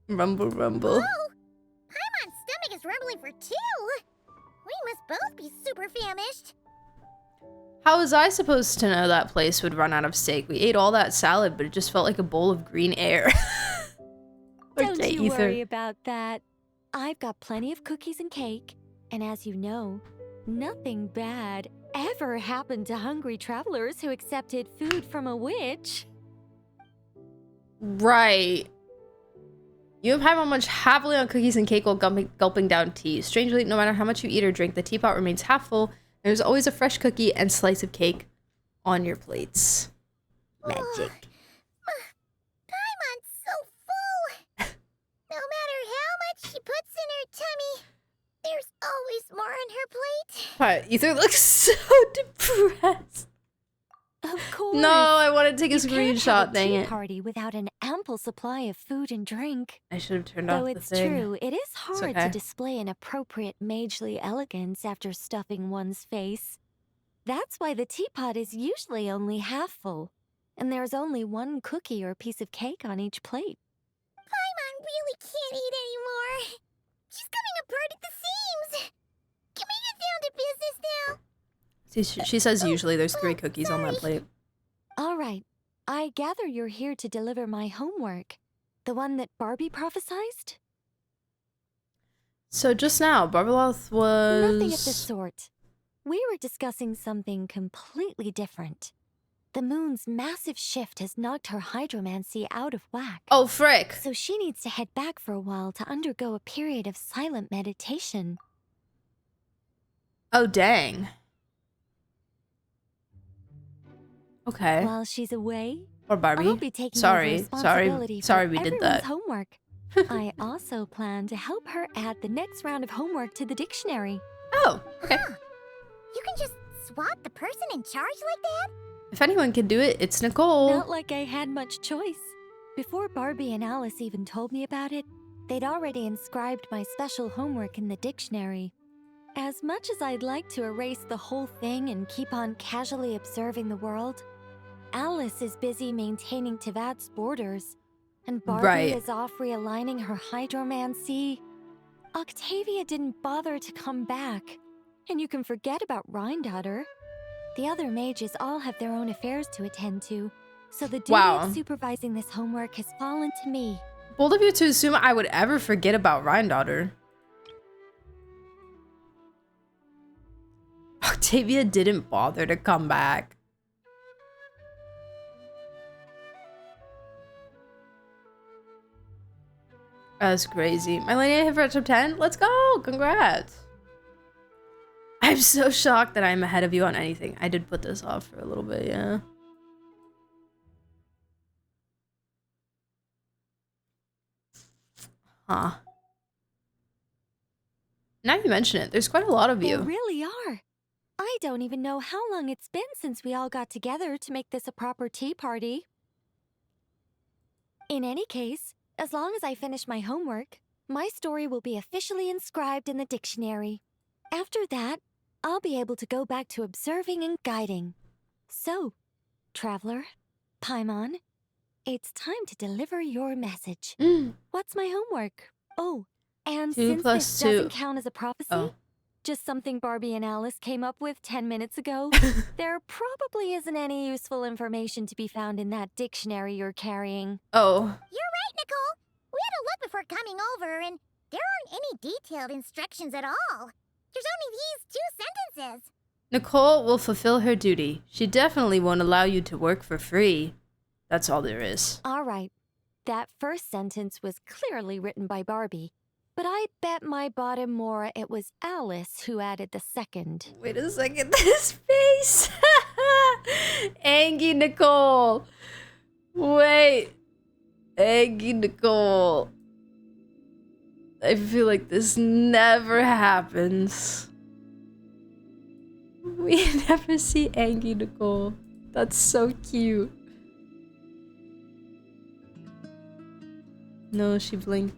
Rumble, rumble. Whoa! Paimon's stomach is rumbling for 2! We must both be super famished. How was I supposed to know that place would run out of steak? We ate all that salad, but it just felt like a bowl of green air. Don't you worry about that. I've got plenty of cookies and cake. And as you know, nothing bad ever happened to hungry travelers who accepted food from a witch. Right. You and Paimon munch happily on cookies and cake while gulping down tea. Strangely, no matter how much you eat or drink, the teapot remains half full. There's always a fresh cookie and slice of cake on your plates. Magic. Paimon's so full. No matter how much she puts in her tummy, there's always more on her plate. Right, Ether looks so depressed. Of course. No, I want to take a You can't screenshot, have a dang tea it. party without an ample supply of food and drink. I should have turned Though off the it's thing. true, it is hard okay. to display an appropriate magely elegance after stuffing one's face. That's why the teapot is usually only half full, and there's only 1 cookie or piece of cake on each plate. Paimon really can't eat anymore. She's coming apart at the seams. Can we get down to business now? See, she says usually there's 3 cookies on that plate. All right, I gather you're here to deliver my homework, the one that Barbie prophesized? So just now, Barbaloth was... Nothing of the sort. We were discussing something completely different. The moon's massive shift has knocked her hydromancy out of whack. Oh, frick! So she needs to head back for a while to undergo a period of silent meditation. Oh, dang. Okay. While she's away, Or Barbie. I'll be taking over Sorry, responsibility sorry for we did everyone's that. homework. I also plan to help her add the next round of homework to the dictionary. Oh, okay. Huh. You can just swap the person in charge like that? If anyone can do it, it's Nicole. Not like I had much choice. Before Barbie and Alice even told me about it, they'd already inscribed my special homework in the dictionary. As much as I'd like to erase the whole thing and keep on casually observing the world, Alice is busy maintaining Tevad's borders, and Barbie is off realigning her hydromancy. Octavia didn't bother to come back, and you can forget about Rhindaughter. The other mages all have their own affairs to attend to, so the duty of supervising this homework has fallen to me. Bold of you to assume I would ever forget about Rhindaughter. Octavia didn't bother to come back. That's crazy. My lady hit for top 10? Let's go! Congrats! I'm so shocked that I'm ahead of you on anything. I did put this off for a little bit, yeah. Huh. Now you mention it, there's quite a lot of you. They really are. I don't even know how long it's been since we all got together to make this a proper tea party. In any case, as long as I finish my homework, my story will be officially inscribed in the dictionary. After that, I'll be able to go back to observing and guiding. So, traveler, Paimon, it's time to deliver your message. What's my homework? Oh, and 2 since plus this 2. doesn't count as a prophecy, just something Barbie and Alice came up with 10 minutes ago, there probably isn't any useful information to be found in that dictionary you're carrying. Oh. You're right, Nicole. We had to look before coming over, and there aren't any detailed instructions at all. There's only these 2 sentences. Nicole will fulfill her duty. She definitely won't allow you to work for free. That's all there is. All right. That first sentence was clearly written by Barbie, but I bet my bottom more it was Alice who added the second. Wait a second, this face. Angie Nicole. Wait. Angie Nicole. I feel like this never happens. We never see Angie Nicole. That's so cute. No, she blinked.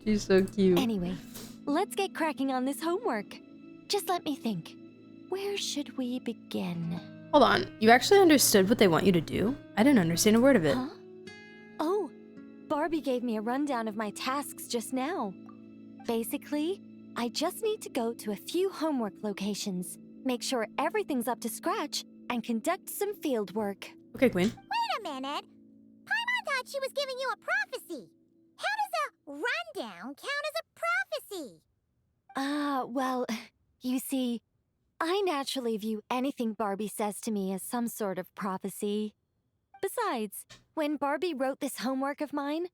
She's so cute. Anyway, let's get cracking on this homework. Just let me think. Where should we begin? Hold on, you actually understood what they want you to do? I didn't understand a word of it. Huh? Oh, Barbie gave me a rundown of my tasks just now. Basically, I just need to go to a few homework locations, make sure everything's up to scratch, and conduct some field work. Okay, Queen. Wait a minute. Paimon thought she was giving you a prophecy. How does a rundown count as a prophecy? Well, you see, I naturally view anything Barbie says to me as some sort of prophecy. Besides, when Barbie wrote this homework of mine,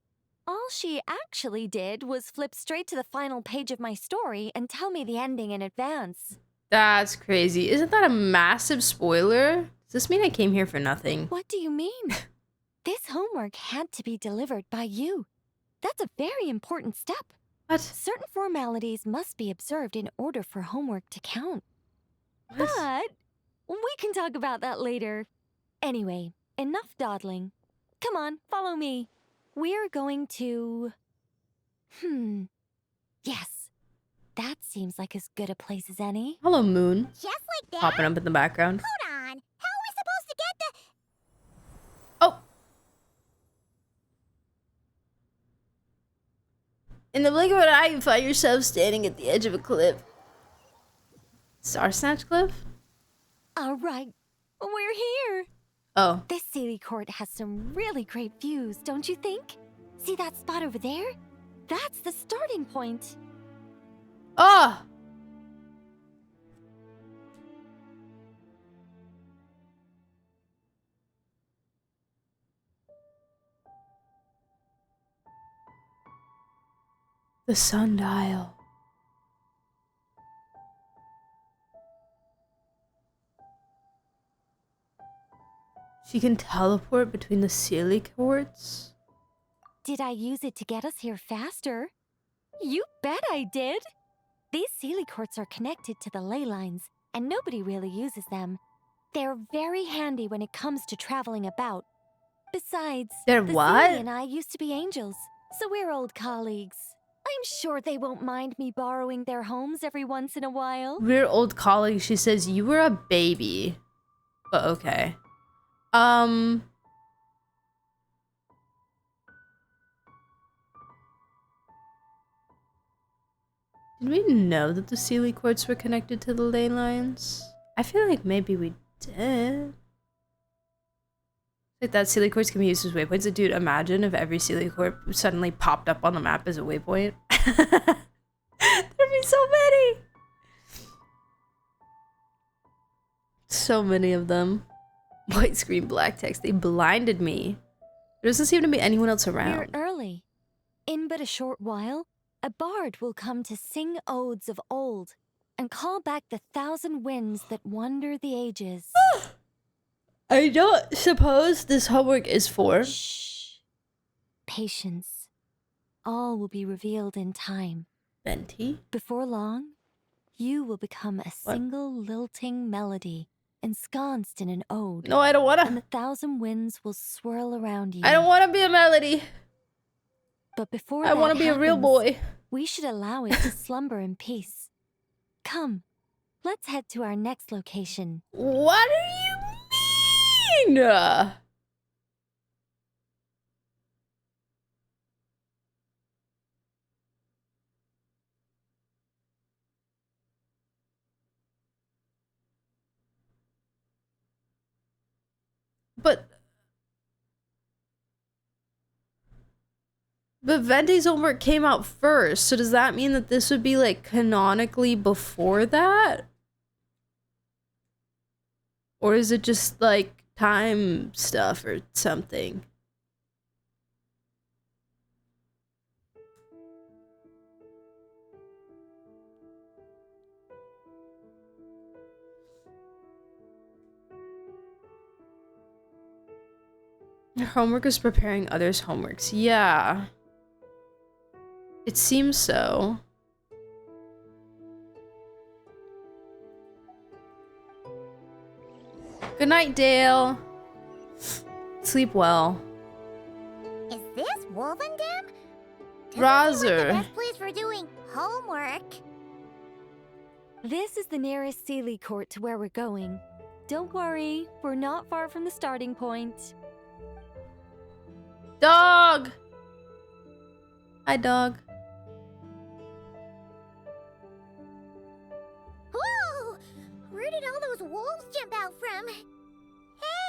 all she actually did was flip straight to the final page of my story and tell me the ending in advance. That's crazy. Isn't that a massive spoiler? Does this mean I came here for nothing? What do you mean? This homework had to be delivered by you. That's a very important step. What? Certain formalities must be observed in order for homework to count. What? But we can talk about that later. Anyway, enough dawdling. Come on, follow me. We're going to... Yes. That seems like as good a place as any. Hello, Moon. Just like that? Popping up in the background. Hold on. How are we supposed to get the... Oh! In the blink of an eye, you find yourself standing at the edge of a cliff. Star Snatch Cliff? All right, we're here. Oh. This Sealy Court has some really great views, don't you think? See that spot over there? That's the starting point. Oh! The sundial. She can teleport between the Sealy courts? Did I use it to get us here faster? You bet I did! These Sealy Courts are connected to the ley lines, and nobody really uses them. They're very handy when it comes to traveling about. Besides, They're the what? Sealy and I used to be angels, so we're old colleagues. I'm sure they won't mind me borrowing their homes every once in a while. We're old colleagues. She says you were a baby. But okay. Did we know that the Sealy courts were connected to the ley lines? I feel like maybe we did. Like that Sealy courts can be used as waypoints. Dude, imagine if every Sealy court suddenly popped up on the map as a waypoint. There'd be so many. So many of them. White screen, black text. They blinded me. There doesn't seem to be anyone else We're around. early. In but a short while, a bard will come to sing odes of old and call back the 1,000 winds that wander the ages. I don't suppose this homework is for. Shh. Patience. All will be revealed in time. Venti? Before long, you will become a single lilting melody ensconced in an ode. No, I don't want And to. the 1,000 winds will swirl around you. I don't want to be a melody. But before I want to be a real happens, boy. we should allow it to slumber in peace. Come, let's head to our next location. What do you mean? But But Vente's homework came out first, so does that mean that this would be like canonically before that? Or is it just like time stuff or something? Your homework is preparing others' homeworks. Yeah. It seems so. Good night, Dale. Sleep well. Is this Wolvendam? The Razer. best place for doing homework. This is the nearest Sealy court to where we're going. Don't worry, we're not far from the starting point. Dog! Hi, dog. Whoa! Where did all those wolves jump out from? Hey!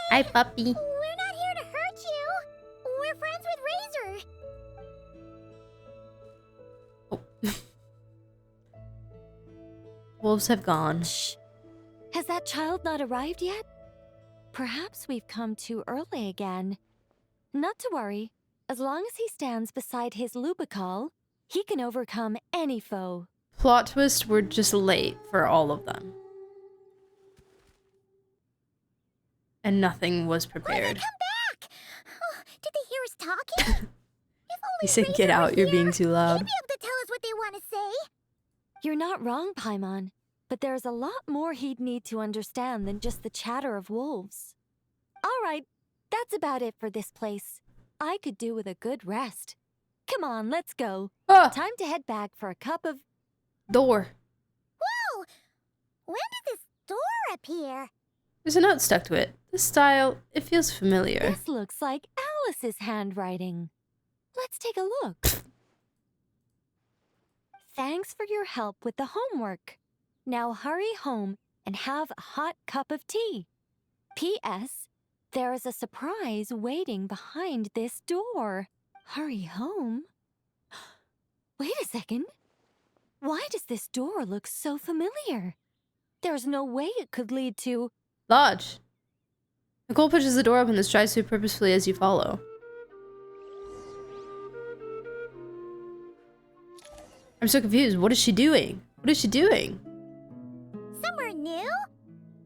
Hi, puppy. We're not here to hurt you. We're friends with Razor. Wolves have gone. Shh. Has that child not arrived yet? Perhaps we've come too early again. Not to worry. As long as he stands beside his Lubical, he can overcome any foe. Plot twist, we're just late for all of them. And nothing was prepared. Come back! Oh, did they hear us talking? If only He said, Razor "Get were out, you're here, being too loud." He'd be able to tell us what they want to say. You're not wrong, Paimon, but there's a lot more he'd need to understand than just the chatter of wolves. All right, that's about it for this place. I could do with a good rest. Come on, let's go. Ah! Time to head back for a cup of... Door. Whoa! When did this door appear? There's a note stuck to it. This style, it feels familiar. This looks like Alice's handwriting. Let's take a look. Thanks for your help with the homework. Now hurry home and have a hot cup of tea. P.S. There is a surprise waiting behind this door. Hurry home? Wait a second. Why does this door look so familiar? There's no way it could lead to... Lodge. Nicole pushes the door open and strides through purposefully as you follow. I'm so confused. What is she doing? What is she doing? Somewhere new?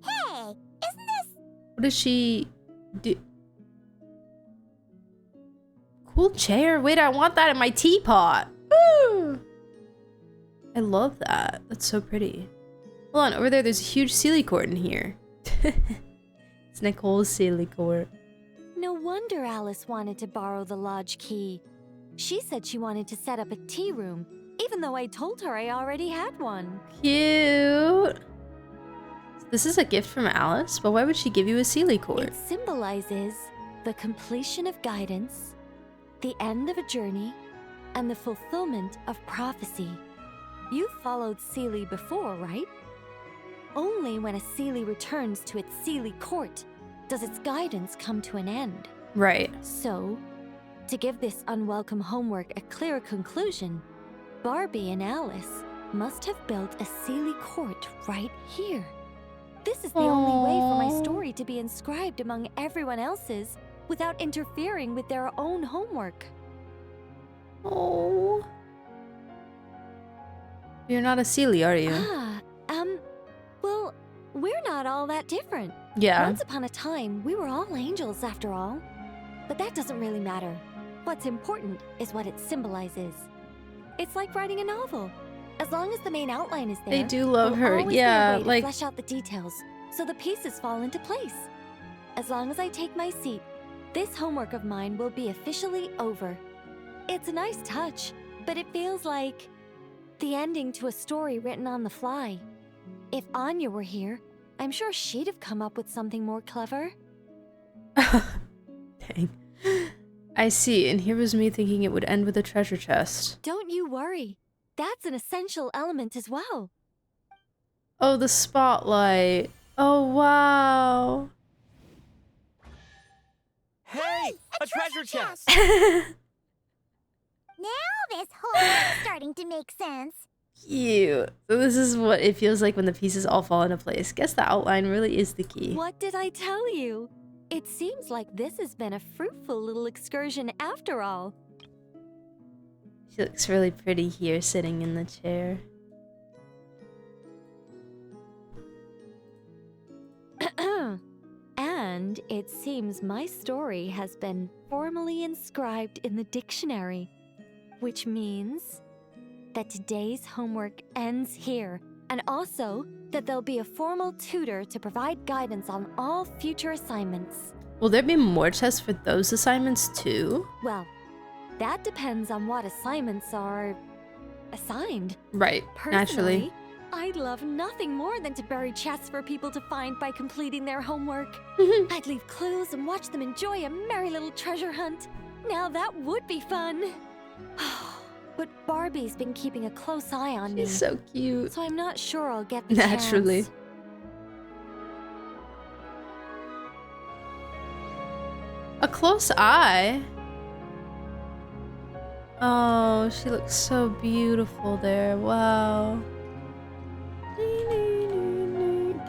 Hey, isn't this... What does she do? Cool chair. Wait, I want that in my teapot. Woo! I love that. That's so pretty. Hold on, over there's a huge Sealy court in here. It's Nicole's Sealy court. No wonder Alice wanted to borrow the lodge key. She said she wanted to set up a tea room, even though I told her I already had one. Cute. This is a gift from Alice, but why would she give you a Sealy court? It symbolizes the completion of guidance, the end of a journey, and the fulfillment of prophecy. You've followed Sealy before, right? Only when a Sealy returns to its Sealy court does its guidance come to an end. Right. So, to give this unwelcome homework a clear conclusion, Barbie and Alice must have built a Sealy court right here. This is the only way for my story to be inscribed among everyone else's without interfering with their own homework. Oh. You're not a Sealy, are you? Well, we're not all that different. Yeah. Once upon a time, we were all angels after all. But that doesn't really matter. What's important is what it symbolizes. It's like writing a novel. As long as the main outline is there, They do love her. there'll always Yeah, be a way to like flesh out the details so the pieces fall into place. As long as I take my seat, this homework of mine will be officially over. It's a nice touch, but it feels like the ending to a story written on the fly. If Anya were here, I'm sure she'd have come up with something more clever. Dang. I see, and here was me thinking it would end with a treasure chest. Don't you worry. That's an essential element as well. Oh, the spotlight. Oh, wow. Hey, a treasure chest! Now this whole thing's starting to make sense. Cute. So this is what it feels like when the pieces all fall into place. Guess the outline really is the key. What did I tell you? It seems like this has been a fruitful little excursion after all. She looks really pretty here, sitting in the chair. And it seems my story has been formally inscribed in the dictionary, which means that today's homework ends here, and also that there'll be a formal tutor to provide guidance on all future assignments. Will there be more tests for those assignments too? Well, that depends on what assignments are assigned. Right, naturally. Personally, I'd love nothing more than to bury chests for people to find by completing their homework. I'd leave clues and watch them enjoy a merry little treasure hunt. Now that would be fun. But Barbie's been keeping a close eye on me. She's so cute. So I'm not sure I'll get the Naturally. chance. A close eye? Oh, she looks so beautiful there. Wow.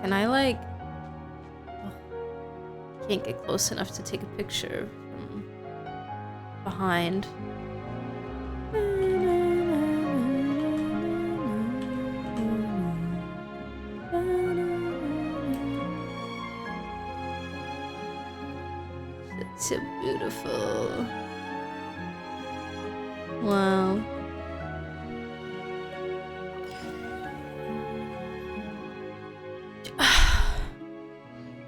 Can I like... Oh, can't get close enough to take a picture from behind. It's so beautiful. Wow.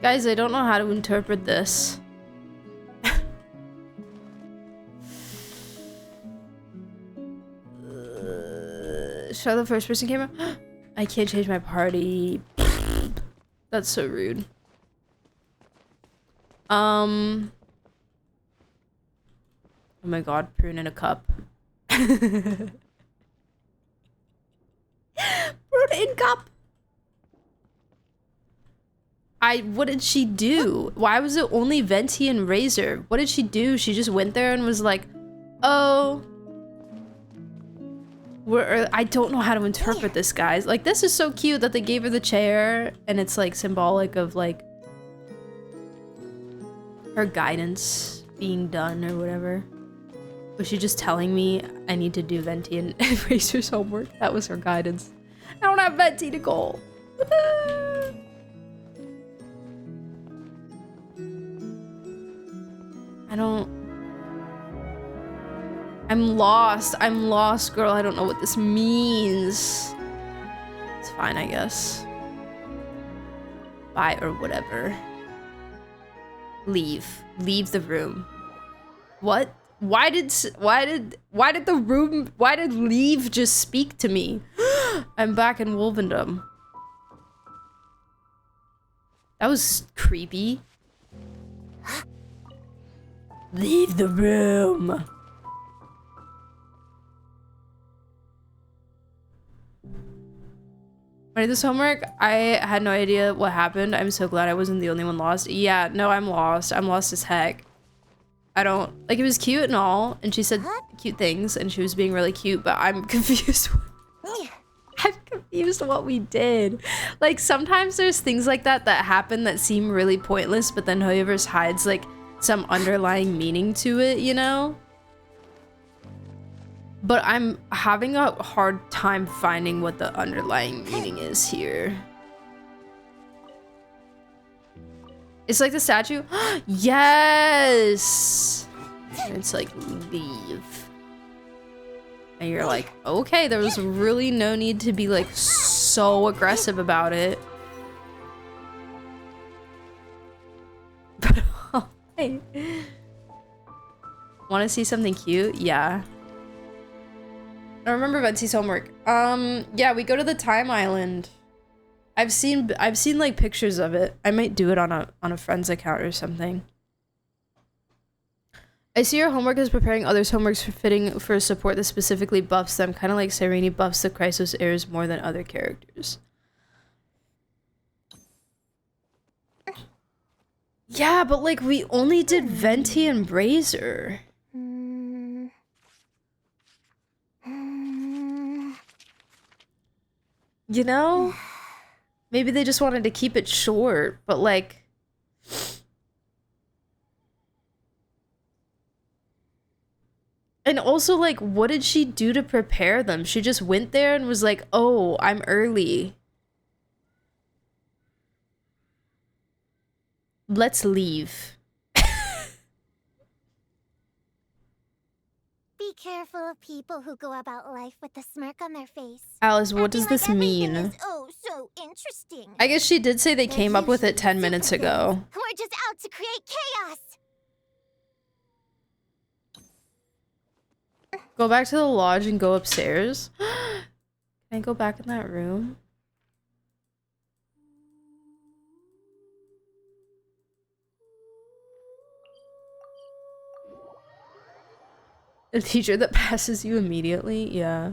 Guys, I don't know how to interpret this. Show the first person camera? I can't change my party. That's so rude. Oh my god, prune in a cup. Prune in cup. What did she do? Why was it only Venti and Razor? What did she do? She just went there and was like, oh, I don't know how to interpret this, guys. Like, this is so cute that they gave her the chair and it's like symbolic of like her guidance being done or whatever. Was she just telling me I need to do Venti and Razor's homework? That was her guidance. I don't have Venti, Nicole. I'm lost, girl. I don't know what this means. It's fine, I guess. Bye or whatever. Leave the room. What? Why did leave just speak to me? I'm back in Wolvendom. That was creepy. Leave the room. When I did this homework, I had no idea what happened. I'm so glad I wasn't the only one lost. Yeah, no, I'm lost. I'm lost as heck. I don't... Like, it was cute and all, and she said cute things, and she was being really cute, but I'm confused. I'm confused what we did. Like, sometimes there's things like that that happen that seem really pointless, but then Hoyoverse hides, like, some underlying meaning to it, you know? But I'm having a hard time finding what the underlying meaning is here. It's like the statue. Yes! And it's like, leave. And you're like, okay, there was really no need to be like so aggressive about it. But I want to see something cute? Yeah. I remember Venti's homework. Yeah, we go to the Time Island. I've seen like pictures of it. I might do it on a friend's account or something. I see your homework is preparing others' homeworks for support that specifically buffs them, kind of like Serene buffs the Chrysos heirs more than other characters. Yeah, but like we only did Venti and Brazier. You know? Maybe they just wanted to keep it short, but like... And also, like, what did she do to prepare them? She just went there and was like, oh, I'm early. Let's leave. Be careful of people who go about life with a smirk on their face. Alice, what does Acting this like everything mean? is, oh, so interesting. I guess she did say they They're came up with it usually 10 minutes ago. supervillains who are just out to create chaos. Go back to the lodge and go upstairs. Can I go back in that room? A teacher that passes you immediately? Yeah.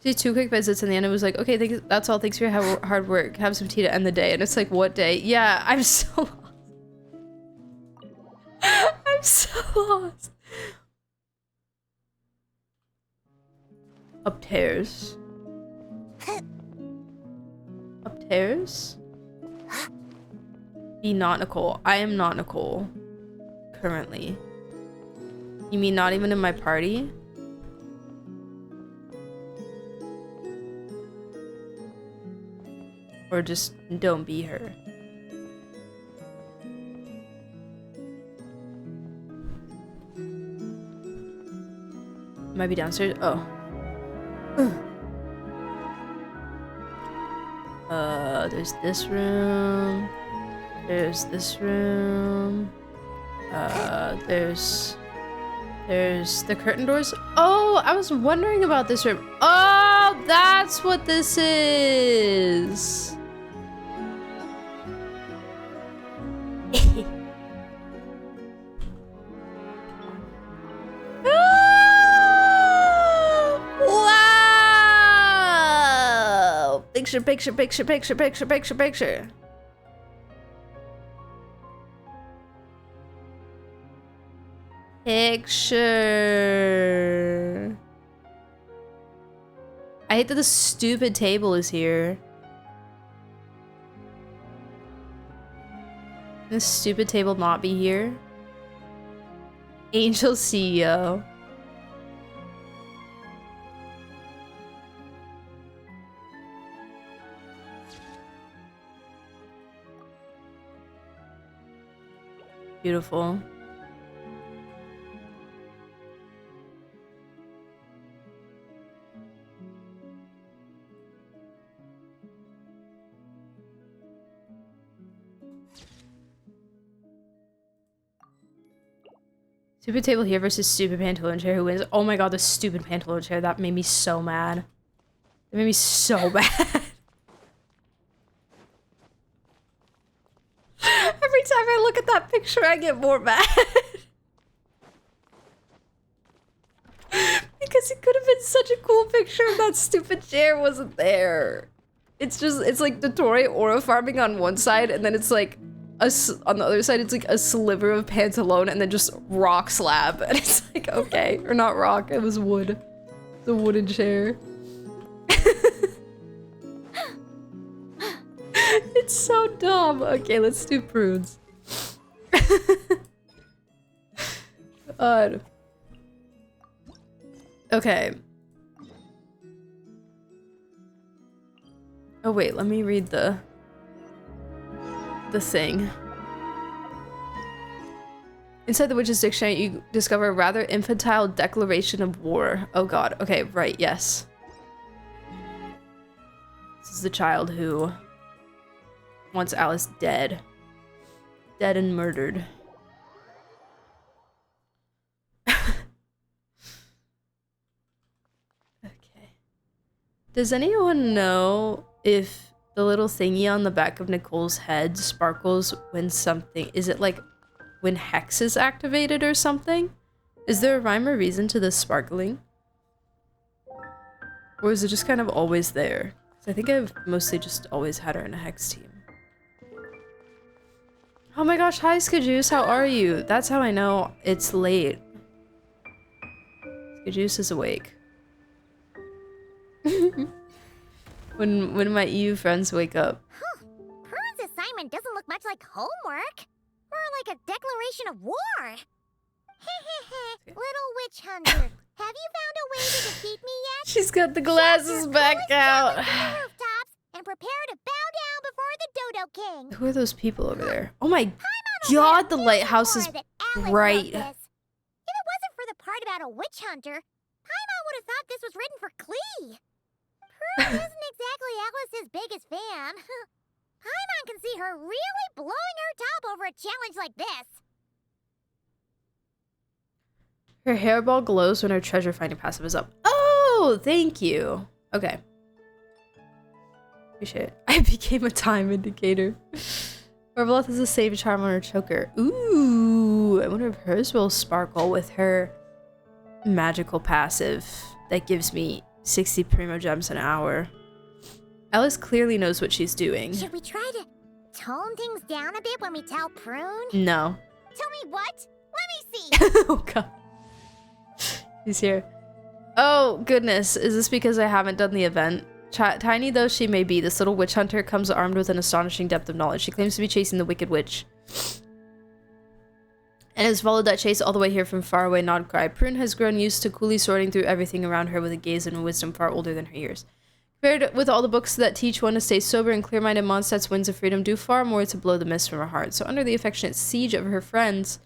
Did 2 quick visits and the end it was like, okay, that's all. Thanks for your hard work. Have some tea to end the day. And it's like, what day? Yeah, I'm so lost. I'm so lost. Upstairs. Upstairs? Be not Nicole. I am not Nicole. Currently. You mean not even in my party? Or just don't be her. Might be downstairs. Oh. There's this room. There's this room. There's the curtain doors. Oh, I was wondering about this room. Oh, that's what this is. Wow! Picture, picture, picture, picture, picture, picture, picture. Picture. I hate that the stupid table is here. Can this stupid table not be here? Angel CEO. Beautiful. Stupid table here versus stupid pantaloon chair. Who wins? Oh my god, the stupid pantaloon chair. That made me so mad. It made me so mad. Every time I look at that picture, I get more mad. Because it could have been such a cool picture if that stupid chair wasn't there. It's just, it's like Dottore aura farming on one side, and then it's like, on the other side, it's like a sliver of pantalone, and then just rock slab. And it's like, okay. Or not rock, it was wood. The wooden chair. It's so dumb. Okay, let's do prunes. God. Okay. Oh wait, let me read the thing. Inside the Witch's Dictionary, you discover a rather infantile declaration of war. Oh god. Okay, right, yes. This is the child who wants Alice dead. Dead and murdered. Okay. Does anyone know if the little thingy on the back of Nicole's head sparkles when something... Is it like when Hex is activated or something? Is there a rhyme or reason to this sparkling? Or is it just kind of always there? 'Cause I think I've mostly just always had her in a Hex team. Oh my gosh, hi Skajuice, how are you? That's how I know it's late. Skajuice is awake. when my EU friends wake up. Huh. Prune's assignment doesn't look much like homework. More like a declaration of war. Little witch hunter, have you found a way to defeat me yet? She's got the glasses back out. From the rooftops and prepare to bow down before the Dodo King. Who are those people over there? Oh my god, the lighthouse is bright. If it wasn't for the part about a witch hunter, Paimon would have thought this was written for Klee. Prune isn't exactly Alice's biggest fan. Paimon can see her really blowing her top over a challenge like this. Her hairball glows when her treasure finding passive is up. Oh, thank you. Okay. Appreciate it. I became a time indicator. Marvelous has a save charm on her choker. Ooh, I wonder if hers will sparkle with her magical passive that gives me 60 primo gems an hour. Alice clearly knows what she's doing. Should we try to tone things down a bit when we tell Prune? No. Tell me what? Let me see. Oh god. He's here. Oh goodness, is this because I haven't done the event? Tiny though she may be, this little witch hunter comes armed with an astonishing depth of knowledge. She claims to be chasing the wicked witch and has followed that chase all the way here from far away. Nod cry. Prune has grown used to coolly sorting through everything around her with a gaze and wisdom far older than her years. Compared with all the books that teach one to stay sober and clear-minded, Mondstadt's Winds of Freedom do far more to blow the mist from her heart. So under the affectionate siege of her friends,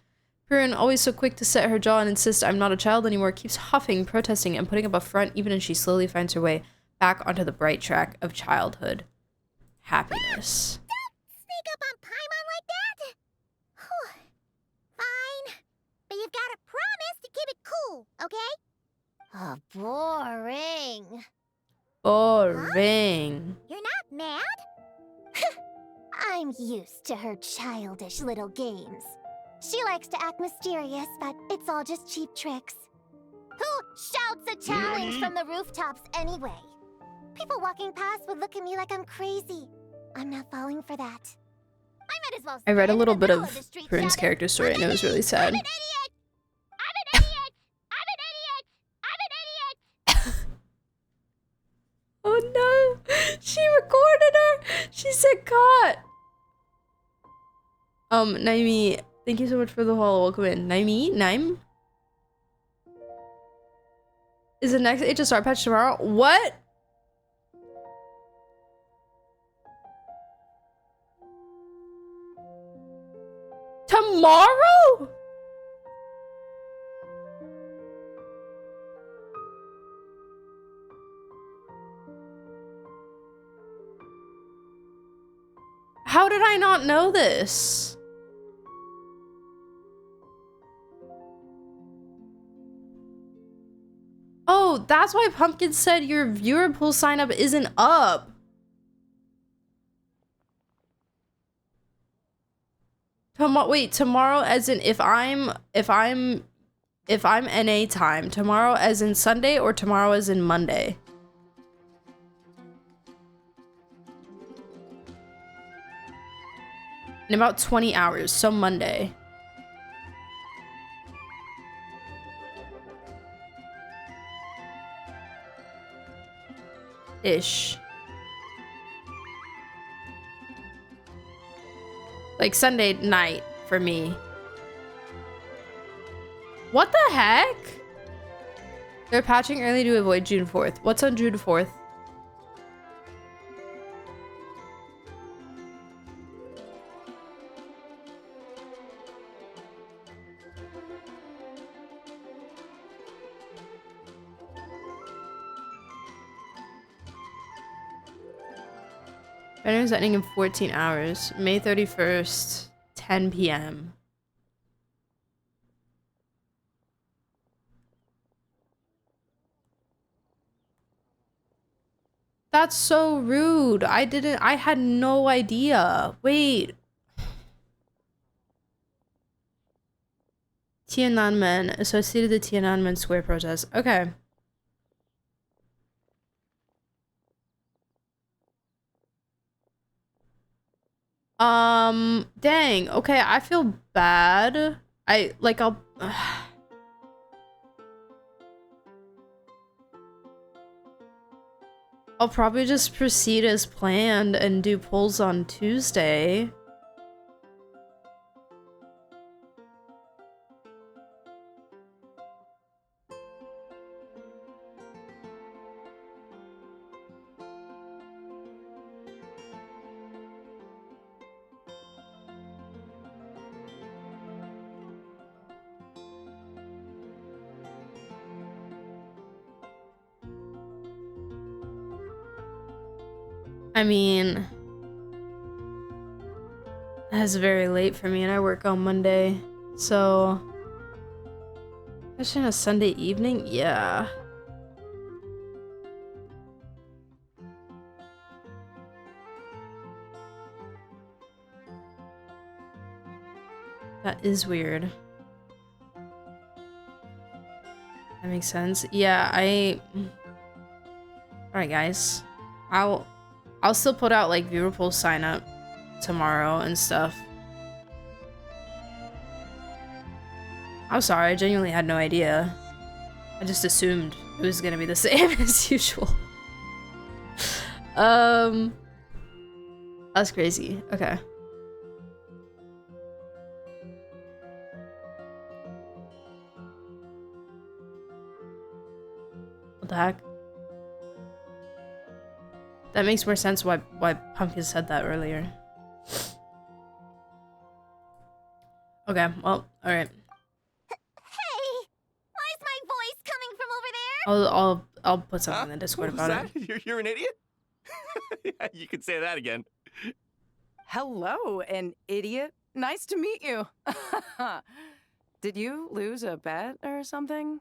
Prune, always so quick to set her jaw and insist I'm not a child anymore, keeps huffing, protesting, and putting up a front even as she slowly finds her way back onto the bright track of childhood happiness. Don't sneak up on Paimon like that! Whew. Fine. But you've got to promise to keep it cool, okay? Oh, boring. Boring. You're not mad? I'm used to her childish little games. She likes to act mysterious, but it's all just cheap tricks. Who shouts a challenge from the rooftops anyway? People walking past would look at me like I'm crazy. I'm not falling for that. I might as well. I read a stand in little the bit middle of the street Prune's shouting, character story "I'm and an it was really idiot! sad. I'm an idiot! I'm an idiot! I'm an idiot! I'm an idiot!" Oh no! She recorded her! She said caught! Naimi, thank you so much for the follow. Welcome in. Naim? Is the next HSR patch tomorrow? What? Tomorrow? How did I not know this? Oh, that's why Pumpkin said your viewer pool sign up isn't up. Wait, tomorrow as in if I'm NA time, tomorrow as in Sunday or tomorrow as in Monday? In about 20 hours, so Monday. Ish. Like Sunday night for me. What the heck? They're patching early to avoid June 4th. What's on June 4th? Banner's ending in 14 hours. May 31st, 10 p.m. That's so rude. I had no idea. Wait. Tiananmen, associated with the Tiananmen Square protest. Okay. Dang. Okay, I feel bad. I'll I'll probably just proceed as planned and do polls on Tuesday. I mean, that's very late for me and I work on Monday, so especially on a Sunday evening, yeah. That is weird. That makes sense. Yeah, alright guys. I'll still put out like viewer poll sign up tomorrow and stuff. I'm sorry, I genuinely had no idea. I just assumed it was gonna be the same as usual. That's crazy. Okay. What the heck? That makes more sense why Pumpkin said that earlier. Okay, well, alright. Hey! Why is my voice coming from over there? I'll put something in the Discord about it. You're an idiot? Yeah, you could say that again. Hello, an idiot. Nice to meet you. Did you lose a bet or something?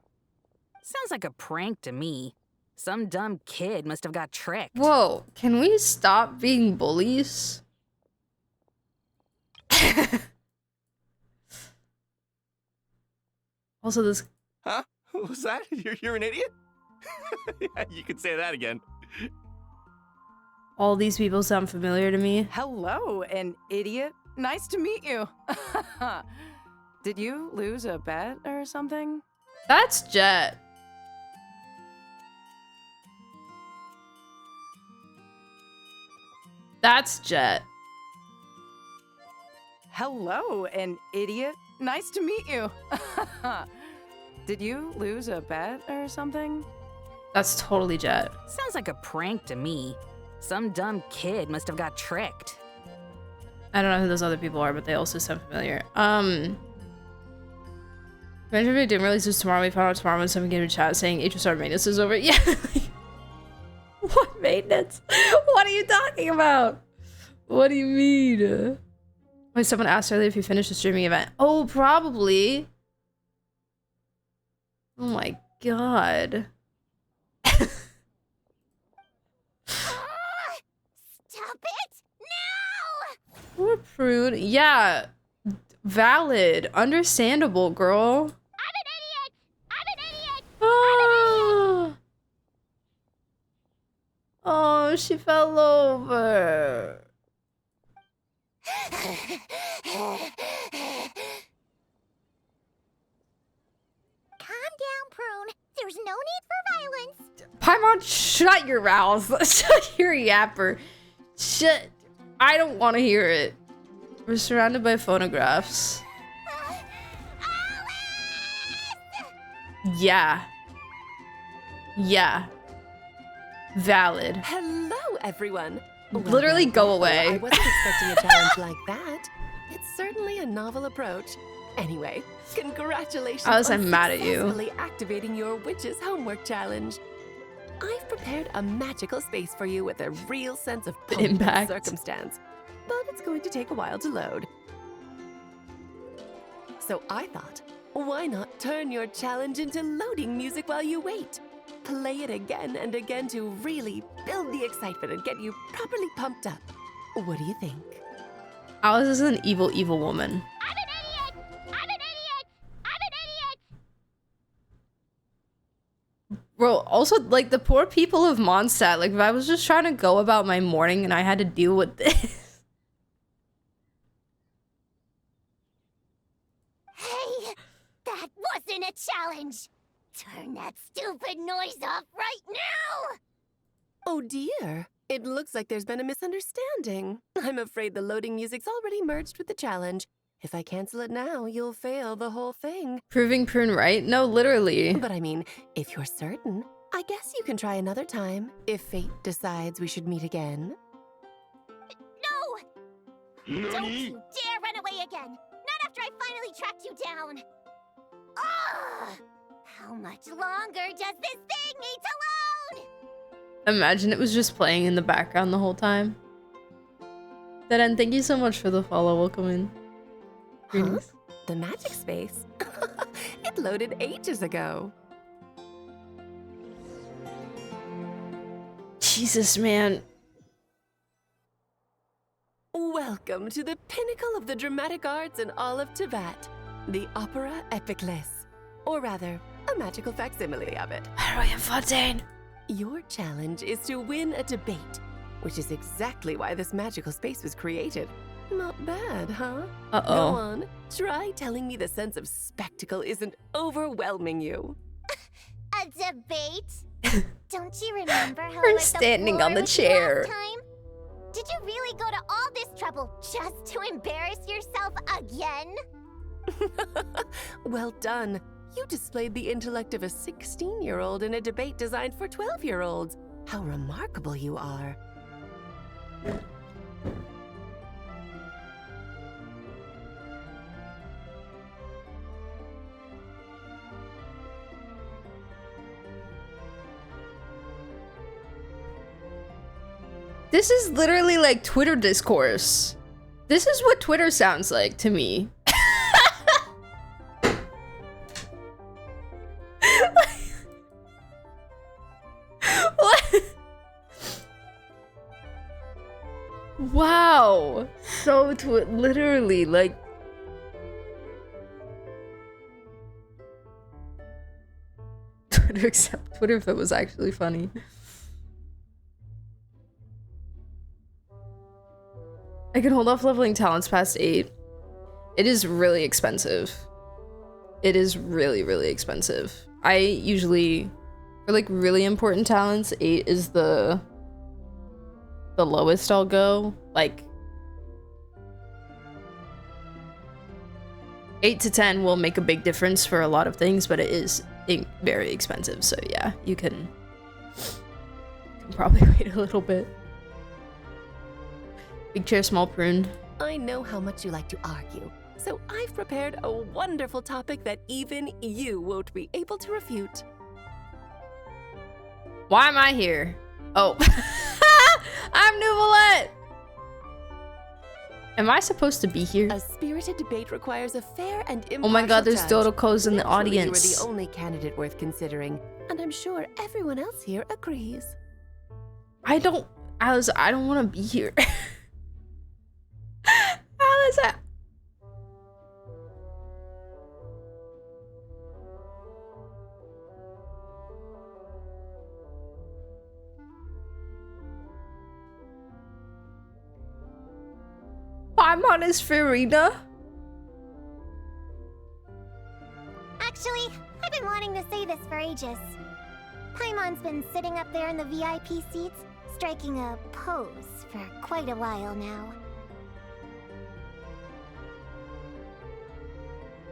Sounds like a prank to me. Some dumb kid must have got tricked. Whoa, can we stop being bullies? Also, this... Huh? What was that? You're an idiot? Yeah, you could say that again. All these people sound familiar to me. Hello, an idiot. Nice to meet you. Did you lose a bet or something? That's Jet. That's Jet. Hello, an idiot. Nice to meet you. Did you lose a bet or something? That's totally Jet. Sounds like a prank to me. Some dumb kid must have got tricked. I don't know who those other people are, but they also sound familiar. Imagine if we didn't release this tomorrow. We found out tomorrow when someone came to chat saying HSR maintenance is over. Yeah. What maintenance? What are you talking about? What do you mean? Wait, someone asked earlier if you finished the streaming event. Oh, probably. Oh my god. Stop it! Now! Poor Prune. Yeah. Valid. Understandable, girl. I'm an idiot! I'm an idiot! Oh. Oh, she fell over. Calm down, Prune. There's no need for violence. Paimon, shut your mouth. Shut your yapper. Shut. I don't want to hear it. We're surrounded by phonographs. Yeah. Yeah. Valid. Hello, everyone. Literally go away. I wasn't expecting a challenge like that. It's certainly a novel approach. Anyway, congratulations Alice, on I'm mad at you. successfully activating your witch's homework challenge. I've prepared a magical space for you with a real sense of pomp and Impact. circumstance, but it's going to take a while to load. So I thought, why not turn your challenge into loading music while you wait? Play it again and again to really build the excitement and get you properly pumped up. What do you think? Alice is an evil, evil woman. I'm an idiot! I'm an idiot! I'm an idiot! Bro, also, like, the poor people of Mondstadt, like, if I was just trying to go about my morning and I had to deal with this. Hey, that wasn't a challenge! Turn that stupid noise off right now! Oh dear, it looks like there's been a misunderstanding. I'm afraid the loading music's already merged with the challenge. If I cancel it now, you'll fail the whole thing. Proving Prune right? No, literally. But I mean, if you're certain, I guess you can try another time, if fate decides we should meet again. No! Don't you dare run away again! Not after I finally tracked you down! Ugh! How much longer does this thing need to load? Imagine it was just playing in the background the whole time. Then thank you so much for the follow. Welcome in. Huh? The magic space? It loaded ages ago. Jesus, man. Welcome to the pinnacle of the dramatic arts in all of Tibet, the Opera Epiclès, or rather, a magical facsimile of it. Heroine Fontaine. Your challenge is to win a debate, which is exactly why this magical space was created. Not bad, huh? Uh-oh. Go on, try telling me the sense of spectacle isn't overwhelming you. A debate? Don't you remember how Her I standing on the with you chair. last time? Did you really go to all this trouble just to embarrass yourself again? Well done. You displayed the intellect of a 16-year-old in a debate designed for 12-year-olds. How remarkable you are. This is literally like Twitter discourse. This is what Twitter sounds like to me. What? Wow. So literally like Twitter, except Twitter if it was actually funny. I can hold off leveling talents past 8. It is really expensive. It is really, really expensive. I usually, for like really important talents, 8 is the lowest I'll go. Like 8 to 10 will make a big difference for a lot of things, but it is very expensive. So yeah, you can probably wait a little bit. Big chair, small prune. I know how much you like to argue, so I've prepared a wonderful topic that even you won't be able to refute. Why am I here? Oh. I'm Nuvolette! Am I supposed to be here? A spirited debate requires a fair and impartial Oh my god, there's judge. Dodokos in the Naturally, audience. You are the only candidate worth considering, and I'm sure everyone else here agrees. I don't want to be here. Alice, Paimon is Farina. Actually, I've been wanting to say this for ages. Paimon's been sitting up there in the VIP seats, striking a pose for quite a while now.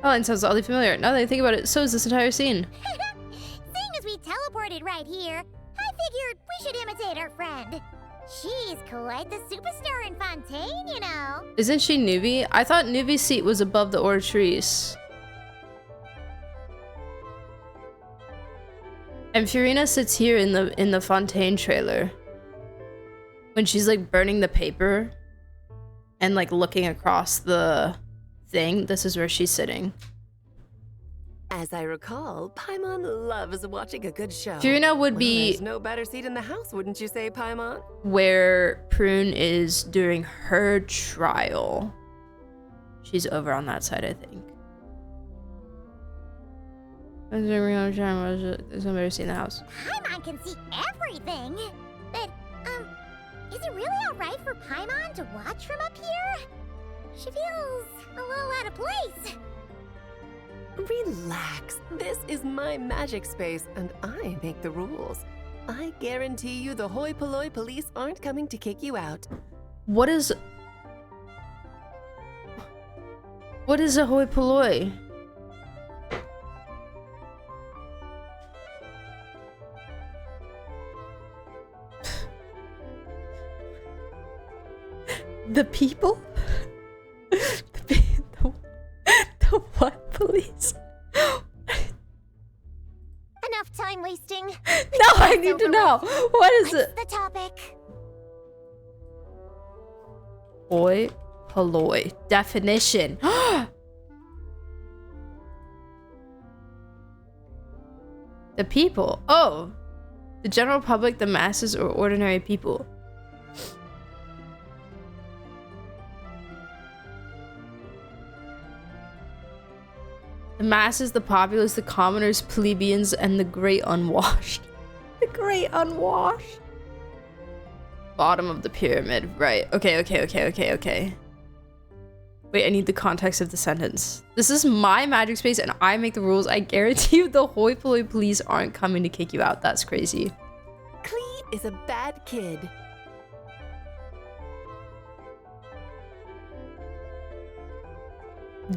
Oh, and sounds oddly familiar. Now that I think about it, so is this entire scene. Seeing as we teleported right here, I figured we should imitate our friend. She's quite the superstar in Fontaine, you know. Isn't she Nuvi? I thought Nuvi's seat was above the Oratrice. And Furina sits here in the Fontaine trailer. When she's like burning the paper and like looking across the thing, this is where she's sitting. As I recall, Paimon loves watching a good show. Furina would Well, be there's no better seat in the house, wouldn't you say, Paimon? where Prune is during her trial. She's over on that side, I think. There's no better seat in the house. Paimon can see everything. But, is it really alright for Paimon to watch from up here? She feels a little out of place. Relax. This is my magic space, and I make the rules. I guarantee you the hoi polloi police aren't coming to kick you out. What is a hoi polloi? The people? The what police? Enough time wasting. No, I need to know. What is it? The topic. Hoi polloi. Definition. The people. Oh. The general public, the masses, or ordinary people. The masses, the populace, the commoners, plebeians, and the great unwashed. The great unwashed. Bottom of the pyramid. Right. Okay. Wait, I need the context of the sentence. This is my magic space and I make the rules. I guarantee you the hoi polloi police aren't coming to kick you out. That's crazy. Klee is a bad kid.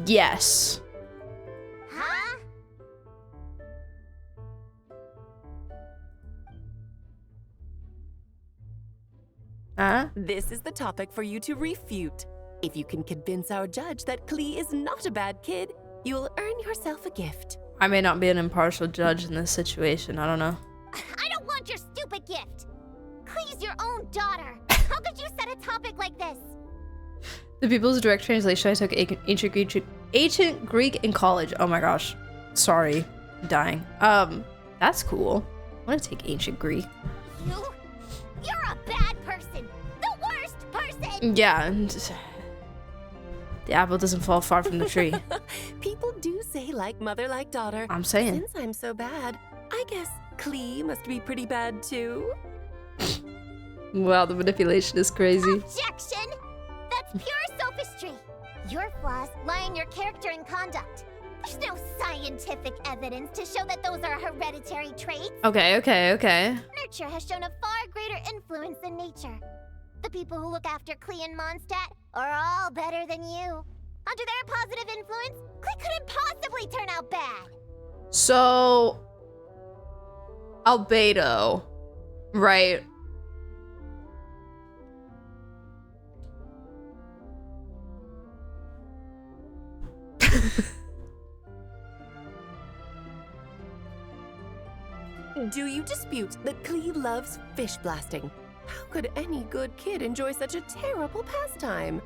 Yes. Huh? Huh? This is the topic for you to refute. If you can convince our judge that Klee is not a bad kid, you'll earn yourself a gift. I may not be an impartial judge in this situation. I don't know. I don't want your stupid gift. Klee's your own daughter. How could you set a topic like this? The People's Direct Translation. I took ancient Greek in college. Oh my gosh. Sorry. I'm dying. That's cool. I want to take ancient Greek. You're a bad person. The worst person. Yeah. The apple doesn't fall far from the tree. People do say like mother, like daughter. I'm saying. Since I'm so bad, I guess Klee must be pretty bad too. Wow, the manipulation is crazy. Objection! That's pure sophistry. Your flaws lie in your character and conduct. There's no scientific evidence to show that those are hereditary traits. Okay. Nurture has shown a far greater influence than nature. The people who look after Klee and Mondstadt are all better than you. Under their positive influence, Klee couldn't possibly turn out bad. So, Albedo, right? Do you dispute that Klee loves fish blasting? How could any good kid enjoy such a terrible pastime?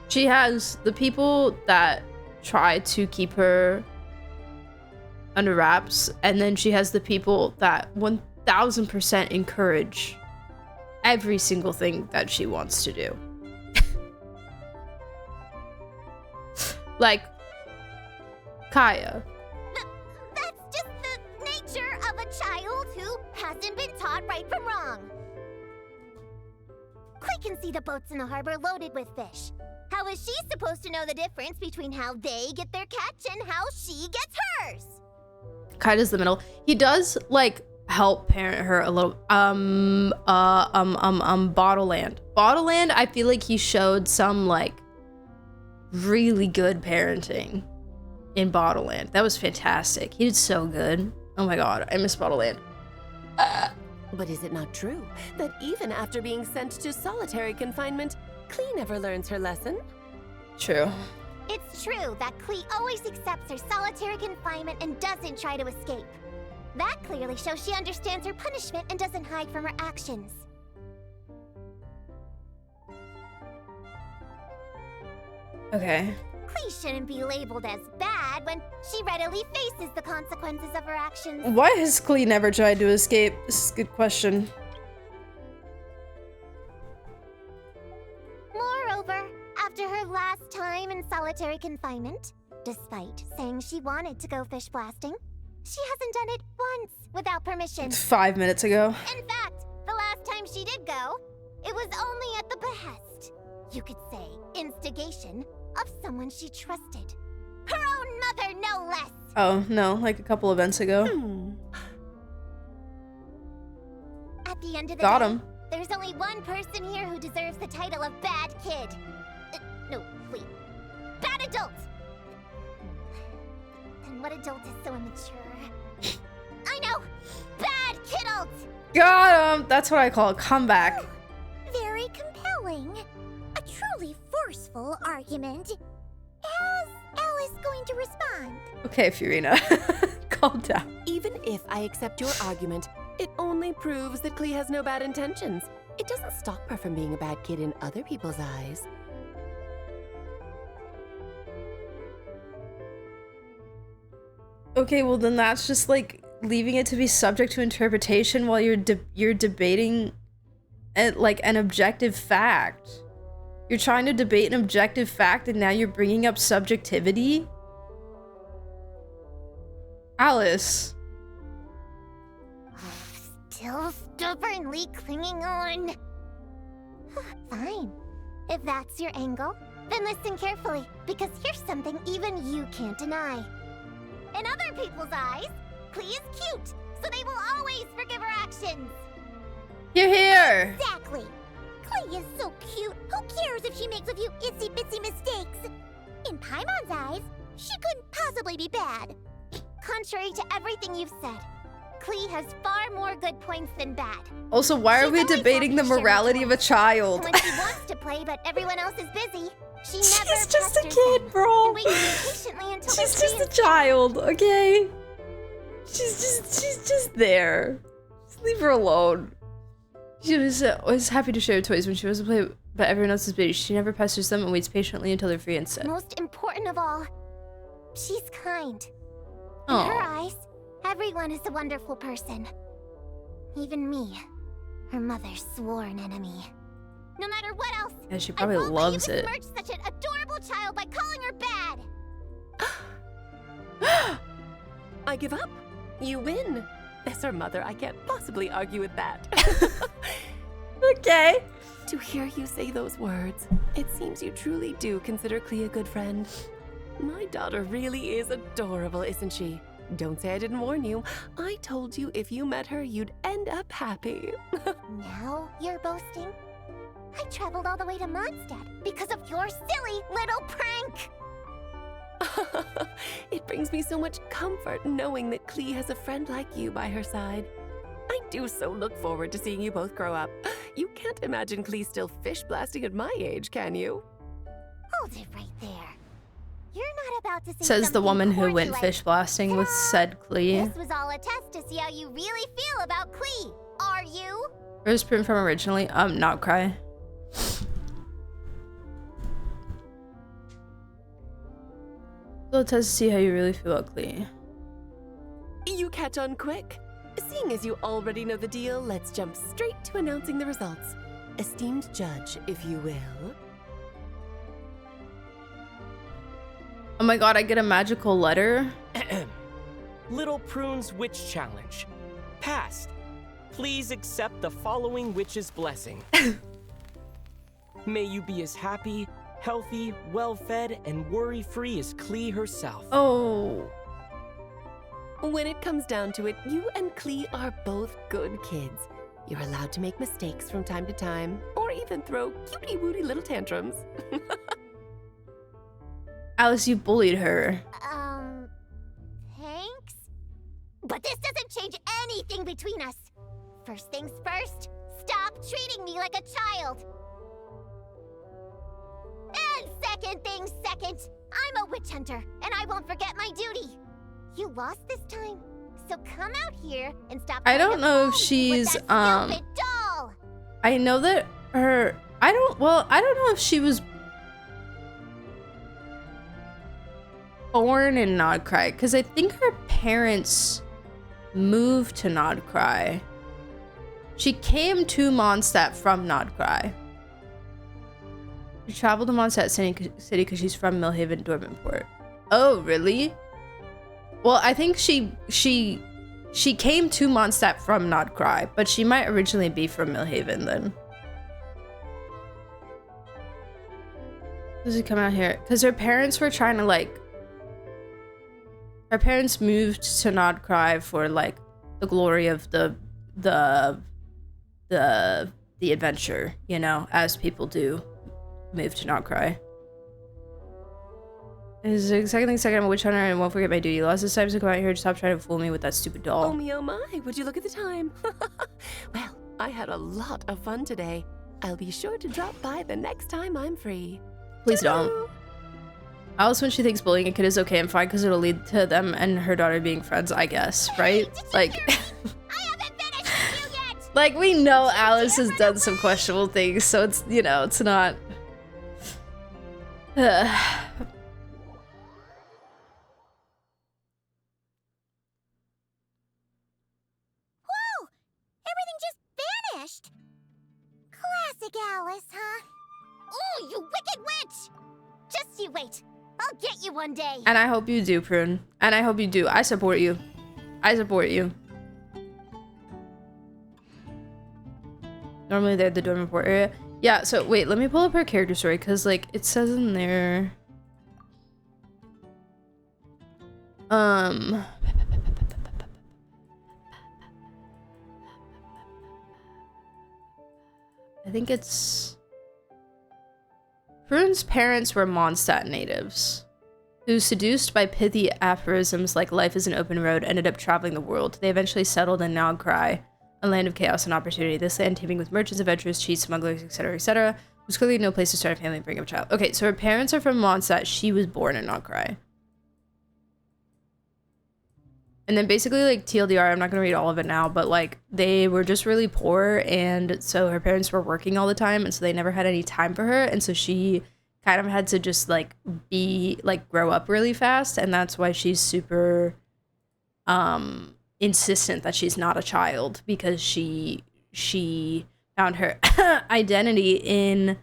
She has the people that try to keep her under wraps, and then she has the people that 1000% encourage every single thing that she wants to do. Like Kaya. That's just the nature of a child who hasn't been taught right from wrong. Klee can see the boats in the harbor loaded with fish. How is she supposed to know the difference between how they get their catch and how she gets hers? Kaya's the middle. He does like help parent her a little. Bottleland. Bottleland, I feel like he showed some like really good parenting in Bottleland. That was fantastic. He did so good. Oh my god, I miss Bottleland. But is it not true that even after being sent to solitary confinement, Klee never learns her lesson? True. It's true that Klee always accepts her solitary confinement and doesn't try to escape. That clearly shows she understands her punishment and doesn't hide from her actions. Okay. Klee shouldn't be labeled as bad when she readily faces the consequences of her actions. Why has Klee never tried to escape? This is a good question. Moreover, after her last time in solitary confinement, despite saying she wanted to go fish blasting, she hasn't done it once without permission. 5 minutes ago. In fact, the last time she did go, it was only at the behest, you could say instigation, of someone she trusted. Her own mother, no less! Oh, no, like a couple events ago. end of the Got day, him. there's only one person here who deserves the title of bad kid. No, wait. Bad adult! Then what adult is so immature? I know! Bad kidult! Got him. That's what I call a comeback. Very compelling. A truly forceful argument. How's Alice going to respond? Okay, Furina. Calm down. Even if I accept your argument, it only proves that Klee has no bad intentions. It doesn't stop her from being a bad kid in other people's eyes. Okay, well then that's just like leaving it to be subject to interpretation while you're debating like an objective fact. You're trying to debate an objective fact and now you're bringing up subjectivity? Alice. Still stubbornly clinging on. Fine. If that's your angle, then listen carefully, because here's something even you can't deny. In other people's eyes, Klee is cute, so they will always forgive her actions. You're here. Exactly. Klee is so cute. Who cares if she makes a few itsy-bitsy mistakes? In Paimon's eyes, she couldn't possibly be bad. Contrary to everything you've said, Klee has far more good points than bad. Also, why are we debating the morality of a child? When she wants to play, but everyone else is busy, she never She's just a pesters kid, them bro. and waits patiently until She's they're just a free. child, okay? She's just there. Just leave her alone. She was happy to share toys when she wasn't playing, but everyone else is busy. She never pesters them and waits patiently until they're free instead. Most important of all, she's kind. In Aw. her eyes, everyone is a wonderful person. Even me, her mother's sworn enemy. No matter what else, Yeah, she probably I won't loves let you it. besmirch such an adorable child by calling her bad. I give up. You win. As her mother, I can't possibly argue with that. Okay. To hear you say those words, it seems you truly do consider Klee a good friend. My daughter really is adorable, isn't she? Don't say I didn't warn you. I told you if you met her, you'd end up happy. Now you're boasting? I traveled all the way to Mondstadt because of your silly little prank! It brings me so much comfort knowing that Klee has a friend like you by her side. I do so look forward to seeing you both grow up. You can't imagine Klee still fish blasting at my age, can you? Hold it right there. You're not about to say Says the something woman who corny went like, fish blasting with said Klee. This was all a test to see how you really feel about Klee. Are you? Where's Prune from originally? Not cry. So test to see how you really feel about Klee. You catch on quick. Seeing as you already know the deal, let's jump straight to announcing the results. Esteemed judge, if you will. Oh my god, I get a magical letter? Little Prune's Witch Challenge. Passed. Please accept the following witch's blessing. May you be as happy, healthy, well-fed, and worry-free as Klee herself. Oh. When it comes down to it, you and Klee are both good kids. You're allowed to make mistakes from time to time, or even throw cutie-wooty little tantrums. Alice, you bullied her. Thanks? But this doesn't change anything between us. First things first, stop treating me like a child. And second things second, I'm a witch hunter, and I won't forget my duty. You lost this time, so come out here and stop. I don't know if she's, stupid doll. I know that I don't know if she was born in Nodcry, because I think her parents moved to Nodcry. She came to Mondstadt from Nodcry. She traveled to Mondstadt City because she's from Millhaven Dormantport. Oh, really? Well, I think she came to Mondstadt from Nodcry, but she might originally be from Millhaven then. Does she come out here? Because her parents were trying to like... Her parents moved to Nodcry for like the glory of the the adventure, you know, as people do move to not cry. Is exactly second I'm a witch hunter and won't forget my duty. Lots of times to come out here to stop trying to fool me with that stupid doll. Oh me, oh my, would you look at the time? Well, I had a lot of fun today. I'll be sure to drop by the next time I'm free. Please don't. Alice, when she thinks bullying a kid is okay and fine because it'll lead to them and her daughter being friends, I guess, right? Like, like we know Alice has done some questionable things, so it's, you know, it's not. Classic Alice, huh? Ooh, you wicked witch! Just you wait. I'll get you one day. And I hope you do, Prune. And I hope you do. I support you. I support you. Normally they're at the dorm report area. Yeah, so wait, let me pull up her character story because, like, it says in there. I think it's... Prune's parents were Mondstadt natives, who, seduced by pithy aphorisms like life is an open road, ended up traveling the world. They eventually settled in Nagkrai, a land of chaos and opportunity. This land teeming with merchants, adventurers, cheats, smugglers, etc., etc., was clearly no place to start a family and bring up a child. Okay, so her parents are from Mondstadt. She was born in Nagkrai. And then basically, like, TLDR, I'm not gonna read all of it now, but, like, they were just really poor, and so her parents were working all the time, and so they never had any time for her, and so she kind of had to just, like, grow up really fast, and that's why she's super, insistent that she's not a child, because she found her identity in,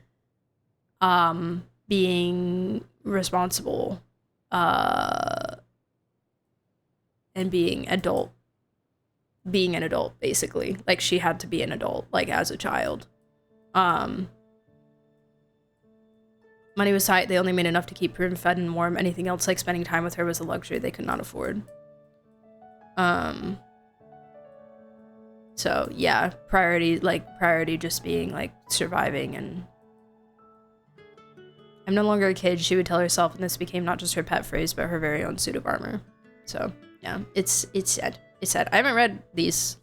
being responsible, and being an adult, basically. Like, she had to be an adult, like, as a child. Money was tight. They only made enough to keep Prune fed and warm. Anything else, like spending time with her, was a luxury they could not afford. So, yeah, priority just being, like, surviving, and... I'm no longer a kid, she would tell herself, and this became not just her pet phrase, but her very own suit of armor. So... yeah, it's sad. It's sad. I haven't read these,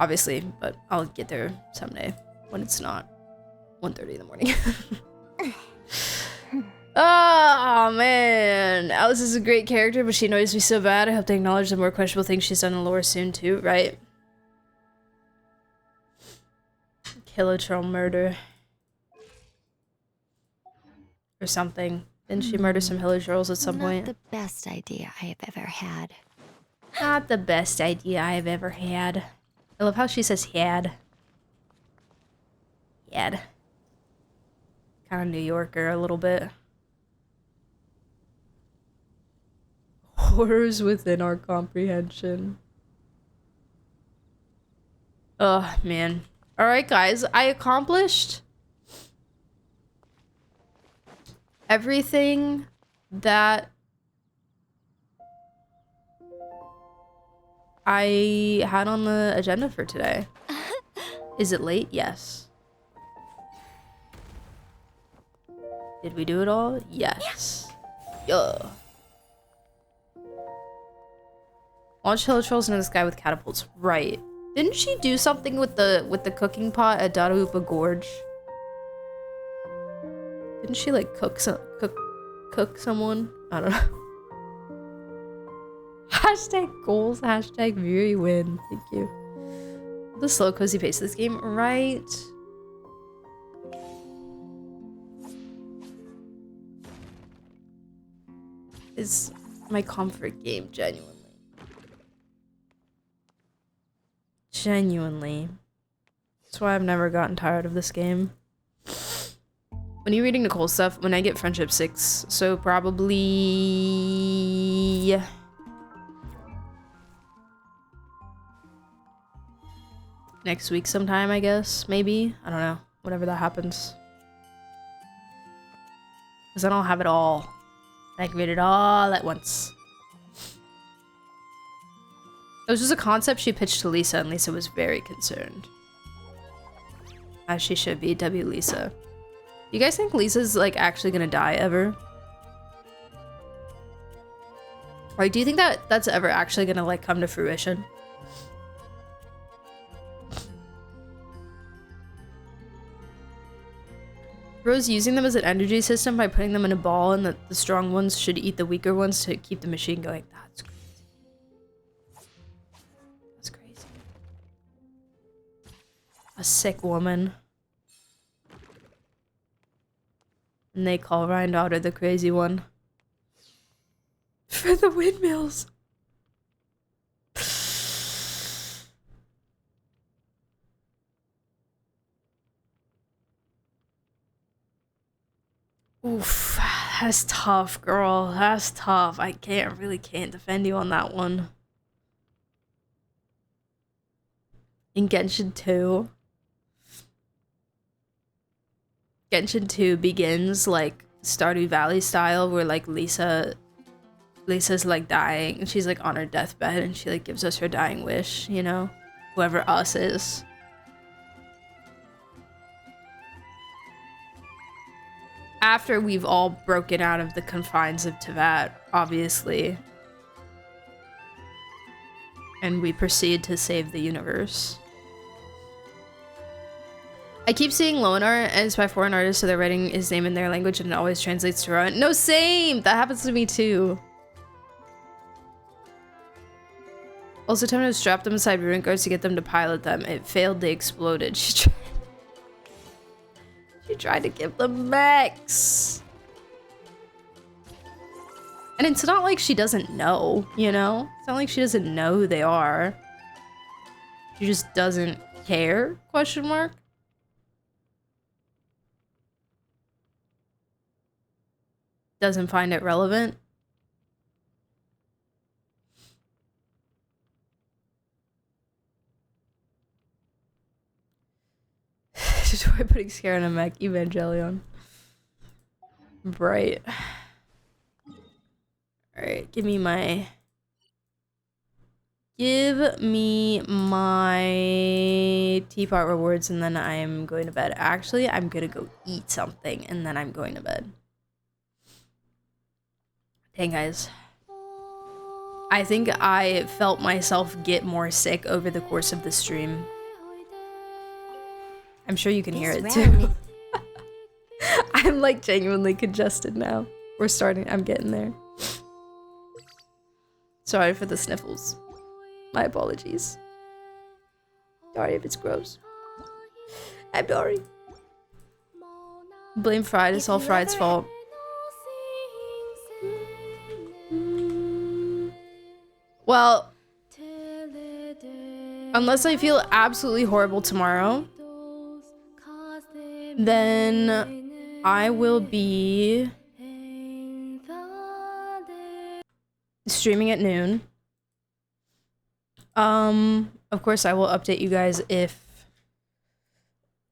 obviously, but I'll get there someday when it's not 1:30 in the morning. Oh, man. Alice is a great character, but she annoys me so bad. I hope they acknowledge the more questionable things she's done in lore soon, too, right? Kilotroll murder. Or something. Didn't she murder some Hillage at some point? Not the best idea I have ever had. Not the best idea I have ever had. I love how she says had. Had. Kind of New Yorker a little bit. Horrors within our comprehension. Oh, man. Alright, guys. I accomplished everything that I had on the agenda for today. Is it late? Yes. Did we do it all? Yes. Yeah. Launch hill trolls into the sky with catapults. Right. Didn't she do something with the cooking pot at Darupa Gorge? Didn't she like cook someone? I don't know. Hashtag goals, hashtag very win. Thank you. The slow cozy pace of this game, right? Is my comfort game, genuinely. Genuinely. That's why I've never gotten tired of this game. When you're reading Nicole stuff, when I get friendship 6, so probably... next week sometime, I guess, maybe? I don't know. Whenever that happens. Because I don't have it all. I can read it all at once. It was just a concept she pitched to Lisa, and Lisa was very concerned. As she should be. W Lisa. You guys think Lisa's like actually gonna die ever? Or do you think that that's ever actually gonna like come to fruition? Rose using them as an energy system by putting them in a ball, and that the strong ones should eat the weaker ones to keep the machine going. That's crazy. That's crazy. A sick woman. And they call Rhindaughter the crazy one. For the windmills. Oof, that's tough, girl. That's tough. I really can't defend you on that one. In Genshin 2. Genshin 2 begins like Stardew Valley style, where like Lisa's like dying and she's like on her deathbed and she like gives us her dying wish, you know? Whoever us is. After we've all broken out of the confines of Teyvat, obviously. And we proceed to save the universe. I keep seeing Lonar, and it's by foreign artists, so they're writing his name in their language and it always translates to Rowan. No, same! That happens to me too. Also attempted to strap them inside ruin guards to get them to pilot them. It failed, they exploded. She tried to give them mechs. And it's not like she doesn't know, you know? It's not like she doesn't know who they are. She just doesn't care, question mark? Doesn't find it relevant. Why putting scare in a mech? Evangelion. Right. Alright, give me my teapot rewards and then I'm going to bed. Actually, I'm gonna go eat something and then I'm going to bed. Dang, guys. I think I felt myself get more sick over the course of the stream. I'm sure you can hear it too. I'm like genuinely congested now. I'm getting there. Sorry for the sniffles. My apologies. Sorry if it's gross. I'm sorry. Blame Fried, it's all Fried's fault. Well, unless I feel absolutely horrible tomorrow, then I will be streaming at noon. Of course, I will update you guys if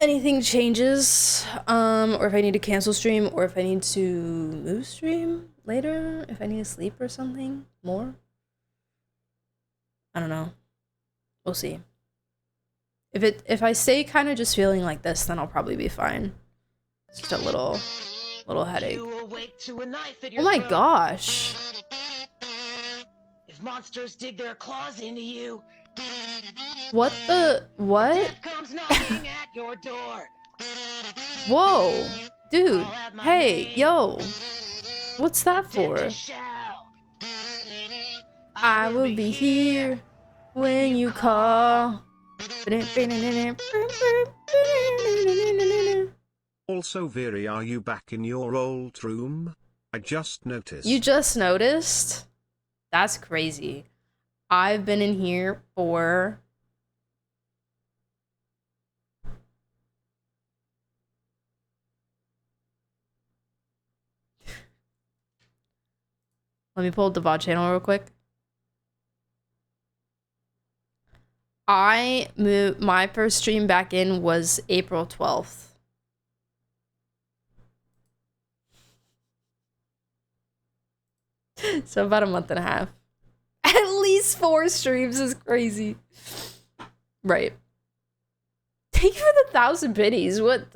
anything changes, or if I need to cancel stream, or if I need to move stream later, if I need to sleep or something more. I don't know. We'll see. If I stay kind of just feeling like this, then I'll probably be fine. It's just a little headache. Oh my gosh. If monsters dig their claws into you, what? death comes knocking at your door. Whoa, dude. Hey, yo. What's that for? I will be here when you call. Also, Viri, are you back in your old room? I just noticed. You just noticed? That's crazy. I've been in here for... Let me pull up the VOD channel real quick. My first stream back in was April 12th. So about a month and a half. At least 4 streams is crazy. Right. Thank you for the 1,000 biddies. What?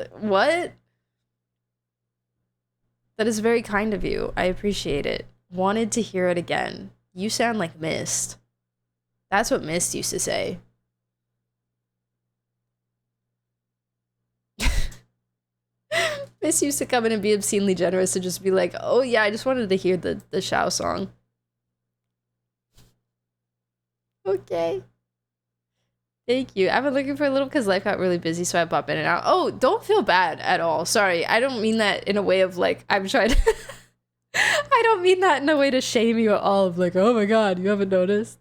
That is very kind of you. I appreciate it. Wanted to hear it again. You sound like Mist. That's what Mist used to say. Mist used to come in and be obscenely generous and just be like, oh yeah, I just wanted to hear the Shao song. Okay. Thank you. I've been looking for a little because life got really busy, so I pop in and out. Oh, don't feel bad at all. Sorry. I don't mean that in a way of like, I'm trying to... I don't mean that in a way to shame you at all of like, oh my god, you haven't noticed.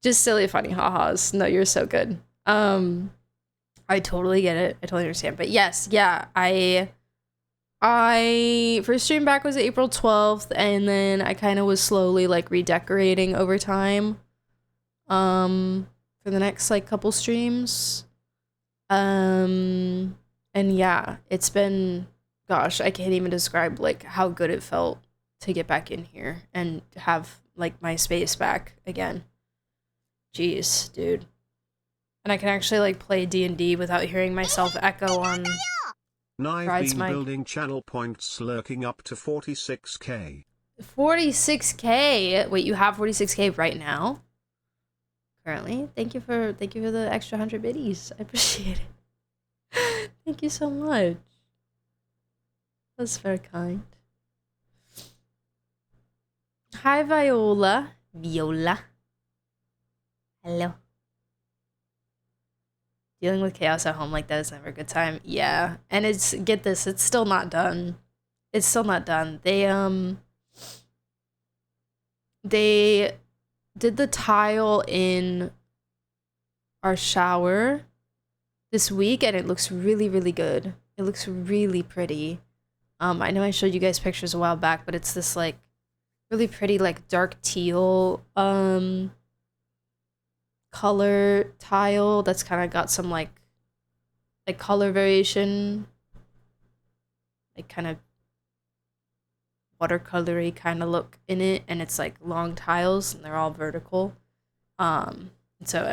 Just silly, funny ha-has. No, you're so good. I totally get it. I totally understand. But yes, yeah, I first stream back was April 12th, and then I kind of was slowly like redecorating over time. For the next like couple streams. And yeah, it's been, gosh, I can't even describe like how good it felt to get back in here and have like my space back again. Jeez, dude. And I can actually like play D&D without hearing myself echo on I've been building channel points lurking up to 46k. 46k? Wait, you have 46k right now? Currently? Thank you for the extra 100 biddies. I appreciate it. Thank you so much. That's very kind. Hi, Viola. Viola. Hello. Dealing with chaos at home like that is never a good time. Yeah. And it's, get this, it's still not done. It's still not done. They did the tile in our shower this week, and it looks really, really good. It looks really pretty. I know I showed you guys pictures a while back, but it's this like really pretty like dark teal color tile that's kind of got some like color variation, like kind of watercolory kind of look in it, and it's like long tiles and they're all vertical. And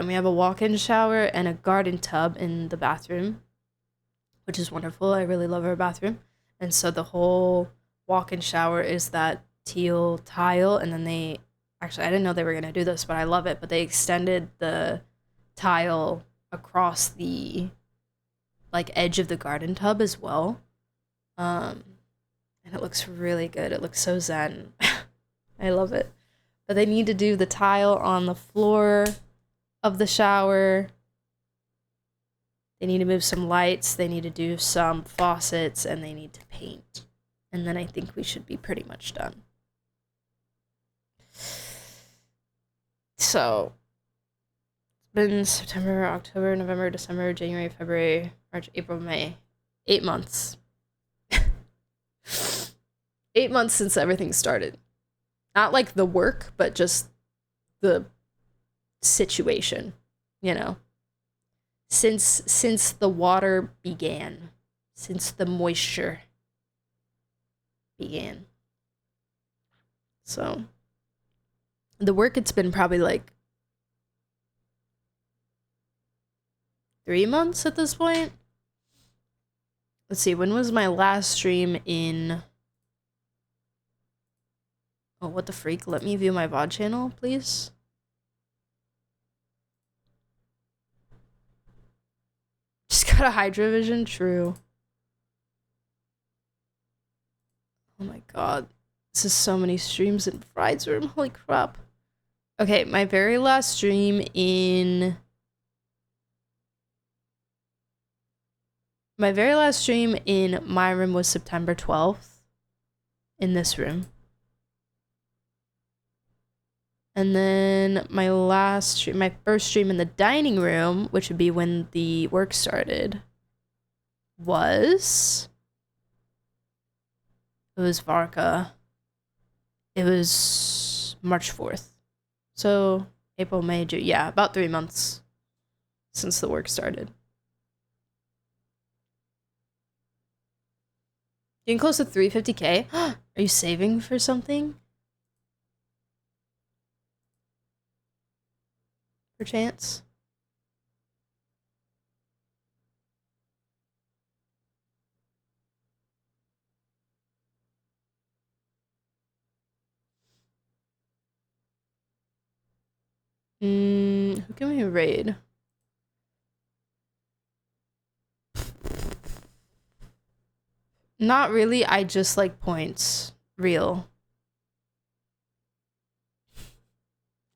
we have a walk-in shower and a garden tub in the bathroom, which is wonderful. I really love our bathroom. And so the whole walk-in shower is that teal tile, and then they actually, I didn't know they were gonna do this, but I love it, but they extended the tile across the like edge of the garden tub as well. And it looks really good. It looks so zen. I love it. But they need to do the tile on the floor of the shower. They need to move some lights. They need to do some faucets, and they need to paint. And then I think we should be pretty much done. So, it's been September, October, November, December, January, February, March, April, May. 8 months. 8 months since everything started. Not like the work, but just the situation, you know? Since the water began. Since the moisture began. So, the work, it's been probably like 3 months at this point. Let's see, when was my last stream in... Oh, what the freak? Let me view my VOD channel, please. Just got a Hydra vision? True. Oh my god. This is so many streams in Fried's room. Holy crap. Okay, my very last stream in... My very last stream in my room was September 12th. In this room. And then my last stream, my first stream in the dining room, which would be when the work started, was... It was Varka. It was March 4th. So, April, May, June. Yeah, about 3 months since the work started. Getting close to 350k? Are you saving for something? Perchance? Who can we raid? Not really, I just like points. Real.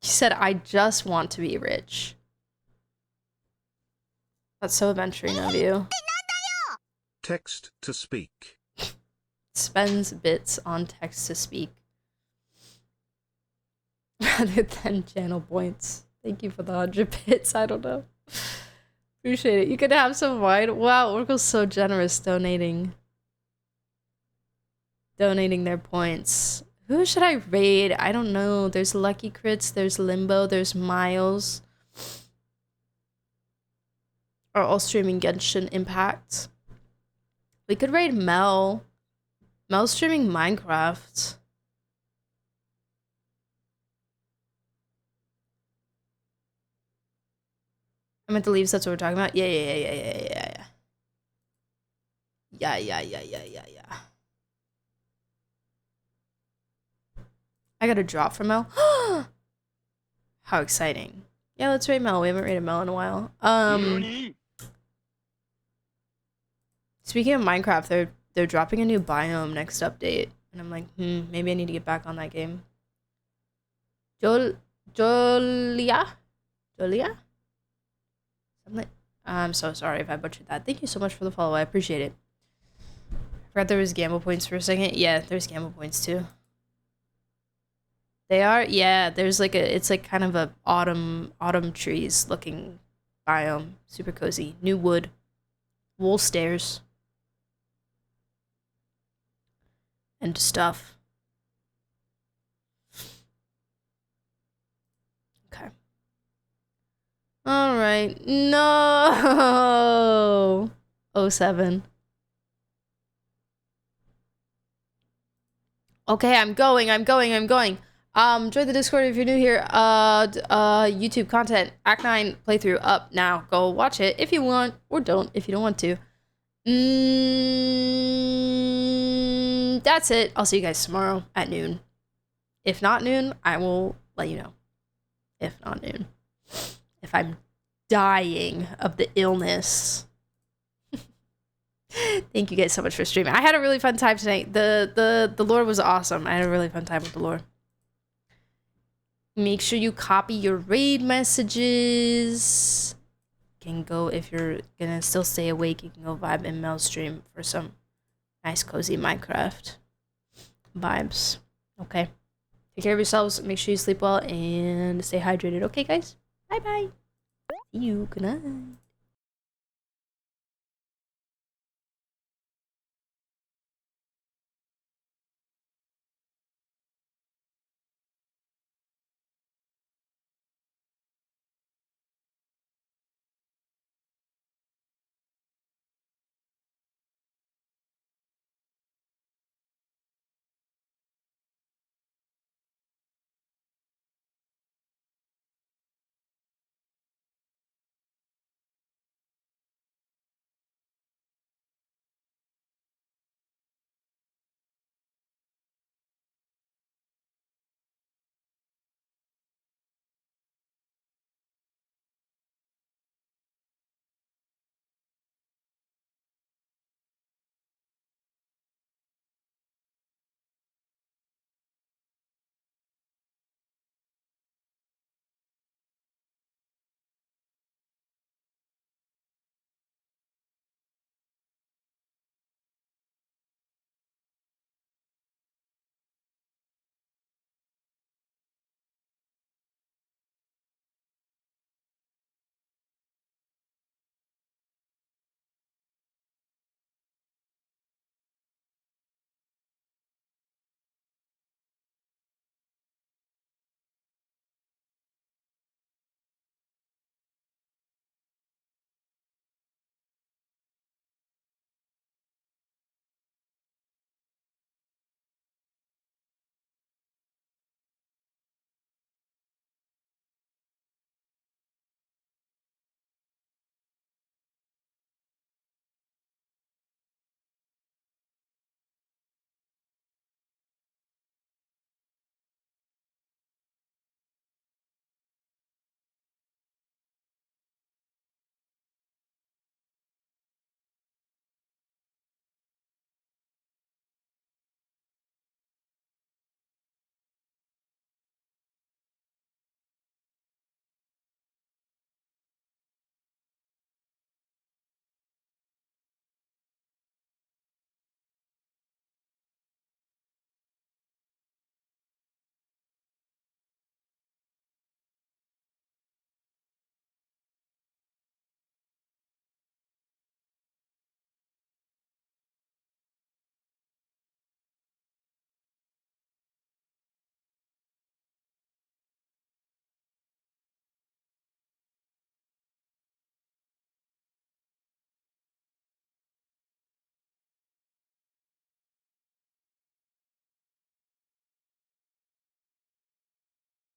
He said, I just want to be rich. That's so adventuring of you. Text to speak. Spends bits on text to speak. Rather than channel points. Thank you for the 100 bits. I don't know. Appreciate it. You could have some wine. Wow, Oracle's so generous donating their points. Who should I raid? I don't know. There's Lucky Crits, there's Limbo, there's Miles. Are all streaming Genshin Impact. We could raid Mel. Mel's streaming Minecraft. I meant to leave, so that's what we're talking about. Yeah. I got a drop from Mel. How exciting. Yeah, let's raid Mel. We haven't raided Mel in a while. Speaking of Minecraft, they're dropping a new biome next update. And I'm like, maybe I need to get back on that game. Jolia? I'm so sorry if I butchered that. Thank you so much for the follow. I appreciate it. I forgot there was gamble points for a second. Yeah, there's gamble points too. They are? Yeah, there's like it's like kind of a autumn trees looking biome. Super cozy. New wood. Wool stairs. And stuff. Okay. Alright. No! 07. Okay, I'm going. Join the Discord if you're new here. YouTube content, Act 9 playthrough up now. Go watch it if you want, or don't if you don't want to. That's it. I'll see you guys tomorrow at noon. If not noon, I will let you know. If not noon. If I'm dying of the illness. Thank you guys so much for streaming. I had a really fun time tonight. The lore was awesome. I had a really fun time with the lore. Make sure you copy your raid messages. You can go, if you're gonna still stay awake, you can go vibe in Mel's stream for some nice cozy Minecraft vibes. Okay. Take care of yourselves. Make sure you sleep well and stay hydrated. Okay, guys? Bye-bye. See you. Good night.